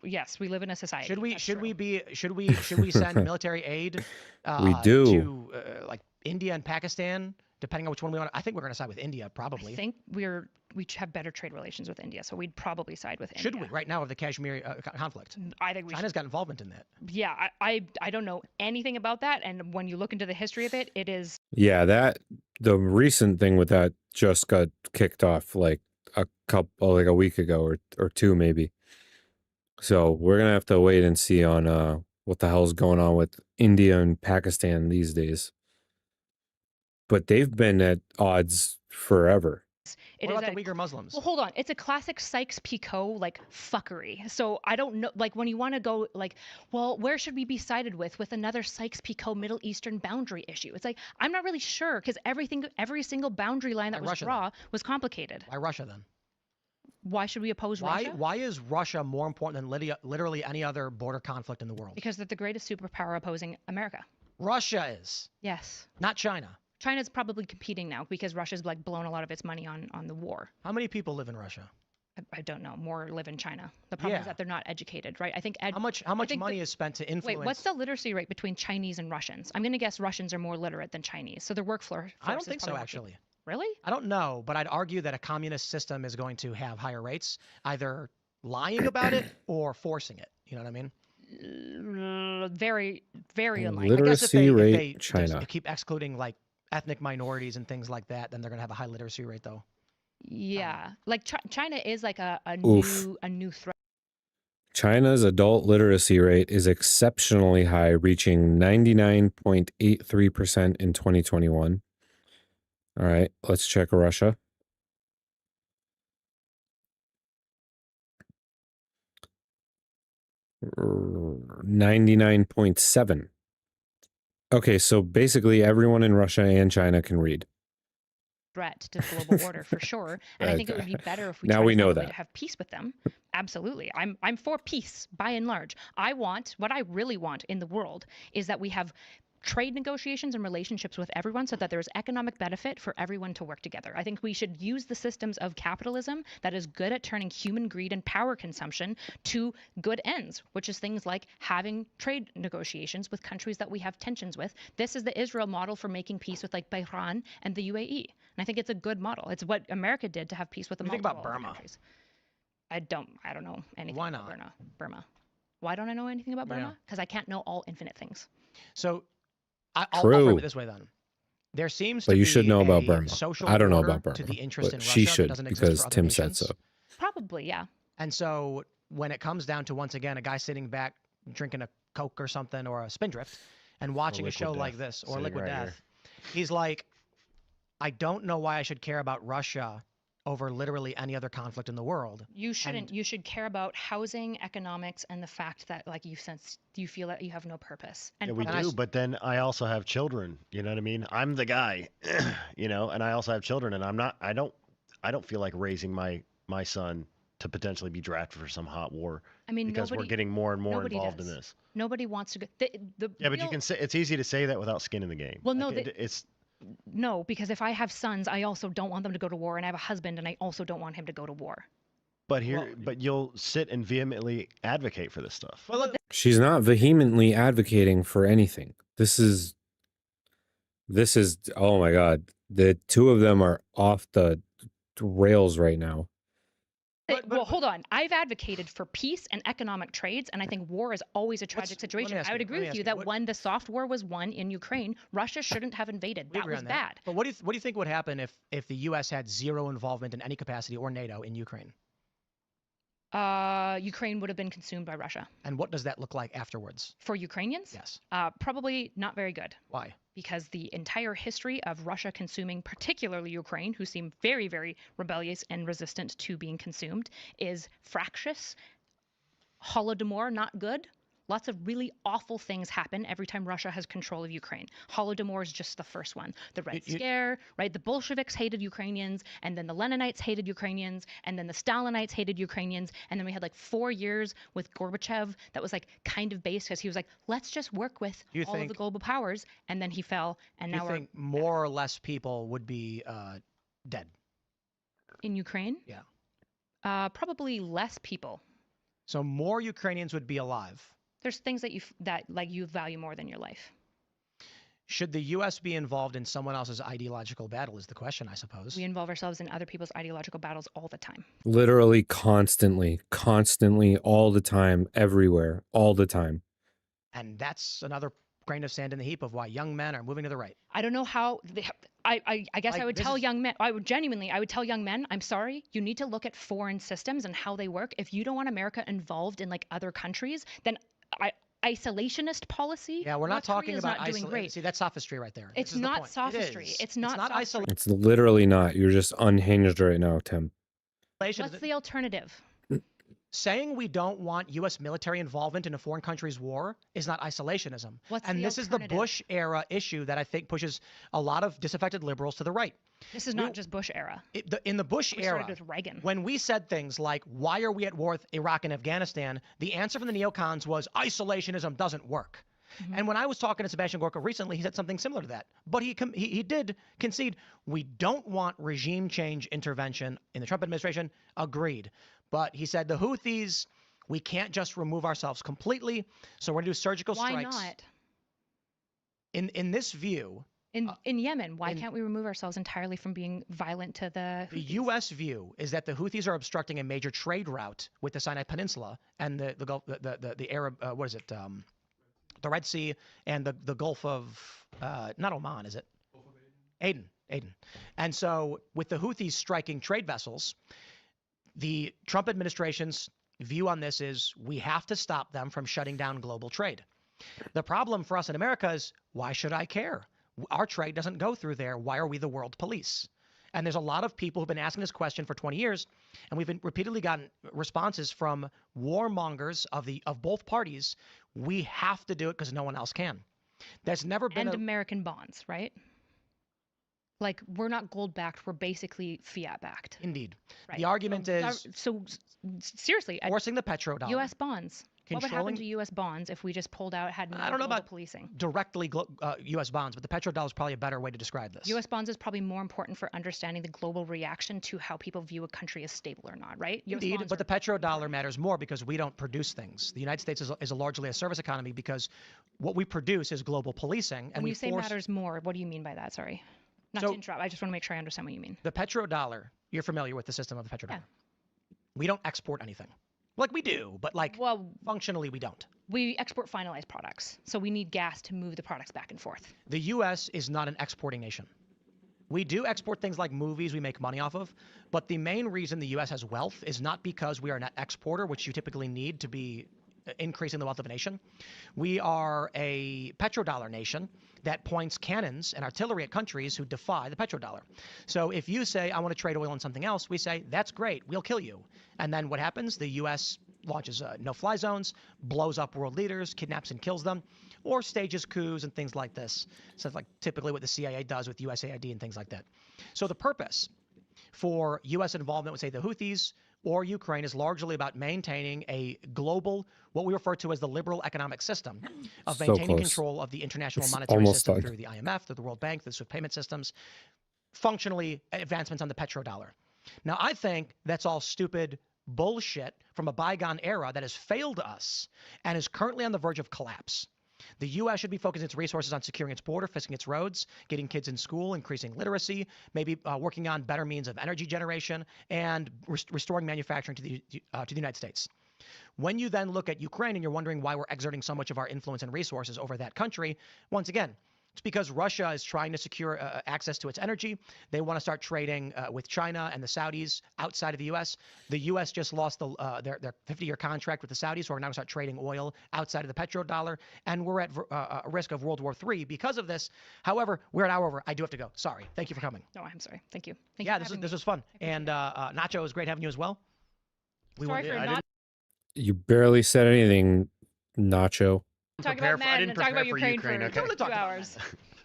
Yes, we live in a society. Should we send military aid? We do to like India and Pakistan, depending on which one we want. I think we're going to side with India, probably. I think we have better trade relations with India, so we'd probably side with India. Should we right now of the Kashmir conflict? I think China's got involvement in that. Yeah, I don't know anything about that, and when you look into the history of it, it is. Yeah, the recent thing with that just got kicked off like a week ago or two maybe. So we're going to have to wait and see on what the hell's going on with India and Pakistan these days. But they've been at odds forever. What about the Uyghur Muslims? Well, hold on. It's a classic Sykes-Picot, like, fuckery. So I don't know, like, when you want to go, like, well, where should we be sided with another Sykes-Picot Middle Eastern boundary issue? It's like, I'm not really sure, because every single boundary line that was drawn was complicated. Why Russia, then? Why should we oppose Russia? Why is Russia more important than literally any other border conflict in the world? Because they're the greatest superpower opposing America. Russia is. Yes. Not China. China's probably competing now because Russia's like blown a lot of its money on the war. How many people live in Russia? I don't know. More live in China. The problem is that they're not educated, right? I think how much money is spent to influence? Wait, what's the literacy rate between Chinese and Russians? I'm going to guess Russians are more literate than Chinese, so their workforce. I don't think so, actually. Really? I don't know, but I'd argue that a communist system is going to have higher rates, either lying about it or forcing it. You know what I mean? Very, very unlikely. Literacy rate, if China. they keep excluding like ethnic minorities and things like that, then they're going to have a high literacy rate, though. Yeah, like China is like a new threat. China's adult literacy rate is exceptionally high, reaching 99.83% in 2021. All right, let's check Russia. $99.7. Okay, so basically everyone in Russia and China can read. Threat to global order for sure, and I think it would be better if we now we know that to have peace with them. Absolutely, I'm for peace by and large. What I really want in the world is that we have trade negotiations and relationships with everyone so that there's economic benefit for everyone to work together. I think we should use the systems of capitalism that is good at turning human greed and power consumption to good ends, which is things like having trade negotiations with countries that we have tensions with. This is the Israel model for making peace with like Bahrain and the UAE. And I think it's a good model. It's what America did to have peace with the What do you think multiple about other Burma? countries. I don't know anything Why about not? Burma. Why don't I know anything about Yeah. Burma? Because I can't know all infinite things. So I'll True. frame it this way then. There seems But to you be should know about a Burma. social I don't know order about Burma, to the interest but in she Russia that should doesn't exist because for other Tim said nations. so. Probably, yeah. And so when it comes down to, once again, a guy sitting back drinking a Coke or something or a Spindrift and watching a Liquid show Death like this or sitting Liquid right Death, he's like, I don't know why I should care about Russia over literally any other conflict in the world. You shouldn't. And- You should care about housing, economics, and the fact that like you feel that you have no purpose. And Yeah, we probably- do, but then I also have children. You know what I mean? I'm the guy, and I also have children, and I don't feel like raising my son to potentially be drafted for some hot war I mean, because nobody, we're getting more and more nobody involved in does. this. Nobody wants to go. Yeah, but you can say it's easy to say that without skin in the game. Well, no, Like, it's No, because if I have sons, I also don't want them to go to war, and I have a husband, and I also don't want him to go to war. but here, Well, but you'll sit and vehemently advocate for this stuff. Well, She's not vehemently advocating for anything. This is oh my god. The two of them are off the rails right now. Well, hold on. I've advocated for peace and economic trades, and I think war is always a tragic let me situation. ask I would you- agree let me with ask you you, that what- when the soft war was won in Ukraine, Russia shouldn't have invaded. we That agree was on bad. But what do you think would happen if the U.S. had zero involvement in any capacity or NATO in Ukraine? Ukraine would have been consumed by Russia. And what does that look like afterwards? For Ukrainians, Yes. probably not very good. Why? Because the entire history of Russia consuming, particularly Ukraine, who seem very, very rebellious and resistant to being consumed, is fractious, Holodomor, not good. Lots of really awful things happen every time Russia has control of Ukraine. Holodomor is just the first one. The Red Scare, right? The Bolsheviks hated Ukrainians, and then the Leninites hated Ukrainians, and then the Stalinites hated Ukrainians, and then we had like 4 years with Gorbachev that was like kind of based because he was like, let's just work with Do you all of the think- global powers, and then he fell, and Do now you we're think more or less people would be dead? in Ukraine. Yeah. Probably less people. So more Ukrainians would be alive. There's things that you value more than your life. Should the U.S. be involved in someone else's ideological battle is the question, I suppose. We involve ourselves in other people's ideological battles all the time. Literally constantly, all the time, everywhere, all the time. And that's another grain of sand in the heap of why young men are moving to the right. I don't know how. I guess Like, I would this tell is- young men. I would tell young men. I'm sorry. You need to look at foreign systems and how they work. If you don't want America involved in like other countries, then isolationist policy. Yeah, we're not North talking Korea's about not doing isolation. great. See, that's sophistry right there. It's This is the not point. It sophistry. is. It's not sophistry. isolation. It's literally not. You're just unhinged right now, Tim. What's the alternative? Saying we don't want U.S. military involvement in a foreign country's war is not isolationism. What's And the this is the alternative? Bush era issue that I think pushes a lot of disaffected liberals to the right. This is not just Bush era. In the Bush We era, started with Reagan. when we said things like, why are we at war with Iraq and Afghanistan? The answer from the neocons was isolationism doesn't work. Mm-hmm. And when I was talking to Sebastian Gorka recently, he said something similar to that. But he did concede, we don't want regime change intervention in the Trump administration. Agreed. But he said the Houthis, we can't just remove ourselves completely. So we're going to do surgical Why strikes. not? In this view, In Yemen, why can't we remove ourselves entirely from being violent to the the Houthis? U.S. view is that the Houthis are obstructing a major trade route with the Sinai Peninsula and the Gulf, the Arab, the Red Sea and the Gulf of, not Oman, is it? Aden. And so with the Houthis striking trade vessels, the Trump administration's view on this is we have to stop them from shutting down global trade. The problem for us in America is, why should I care? Our trade doesn't go through there. Why are we the world police? And there's a lot of people who've been asking this question for 20 years, and we've been repeatedly gotten responses from warmongers of both parties. We have to do it because no one else can. There's never been And American bonds, right? Like, we're not gold backed, we're basically fiat backed. Indeed. Right. The argument is Seriously, forcing the petrodollar. US bonds. What would happen controlling to U.S. bonds if we just pulled out, had no I don't know global about policing? directly U.S. bonds, but the petrodollar is probably a better way to describe this. U.S. bonds is probably more important for understanding the global reaction to how people view a country as stable or not, right? US Indeed, bonds but are- the petrodollar matters more because we don't produce things. The United States is largely a service economy because what we produce is global policing, and when we you say force matters more, what do you mean by that? Sorry. Not So- to interrupt. I just want to make sure I understand what you mean. the petrodollar. You're familiar with the system of the petrodollar. Yeah. We don't export anything. Like we do, but like Well, functionally we don't. we export finalized products, so we need gas to move the products back and forth. The U.S. is not an exporting nation. We do export things like movies we make money off of, but the main reason the U.S. has wealth is not because we are a net exporter, which you typically need to be increasing the wealth of a nation. We are a petrodollar nation that points cannons and artillery at countries who defy the petrodollar. So if you say, I want to trade oil on something else, we say, that's great, we'll kill you. And then what happens? The U.S. launches no-fly zones, blows up world leaders, kidnaps and kills them, or stages coups and things like this. So it's like typically what the CIA does with USAID and things like that. So the purpose for U.S. involvement with, say, the Houthis or Ukraine is largely about maintaining a global, what we refer to as the liberal economic system of So maintaining close. control of the international It's monetary almost system done. through the IMF, through the World Bank, through the SWIFT payment systems, functionally advancements on the petrodollar. Now, I think that's all stupid bullshit from a bygone era that has failed us and is currently on the verge of collapse. The U.S. should be focusing its resources on securing its border, fixing its roads, getting kids in school, increasing literacy, maybe working on better means of energy generation, and restoring manufacturing to the United States. When you then look at Ukraine and you're wondering why we're exerting so much of our influence and resources over that country, once again, it's because Russia is trying to secure access to its energy. They want to start trading with China and the Saudis outside of the U.S. The U.S. just lost their 50-year contract with the Saudis, so we're now going to start trading oil outside of the petrodollar, and we're at a risk of World War III because of this. However, we're an hour over. I do have to go. Sorry. Thank you for coming. No, I'm sorry. Thank you. Thank Yeah, you for this having was fun. I appreciate And Nacho, it was great having you as well. me. Sorry Yeah, for I not You barely said anything, Nacho. talking prepare about for- I men didn't and talking about prepare for Ukraine Ukraine, for okay. Totally 2 talked about hours.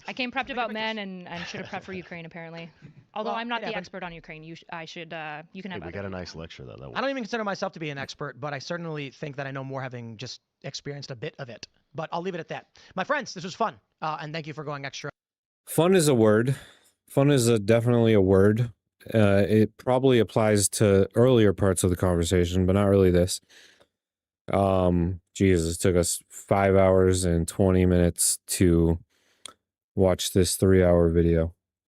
I came prepped about men and should have prepped for Ukraine apparently. Although Well, I'm not it the happened. expert on Ukraine. You can Hey, have we other got a people. nice lecture though. I don't even consider myself to be an expert, but I certainly think that I know more having just experienced a bit of it. But I'll leave it at that. My friends, this was fun. And thank you for going extra. Fun is a word. Fun is definitely a word. It probably applies to earlier parts of the conversation, but not really this. Jesus, it took us 5 hours and 20 minutes to watch this 3-hour video.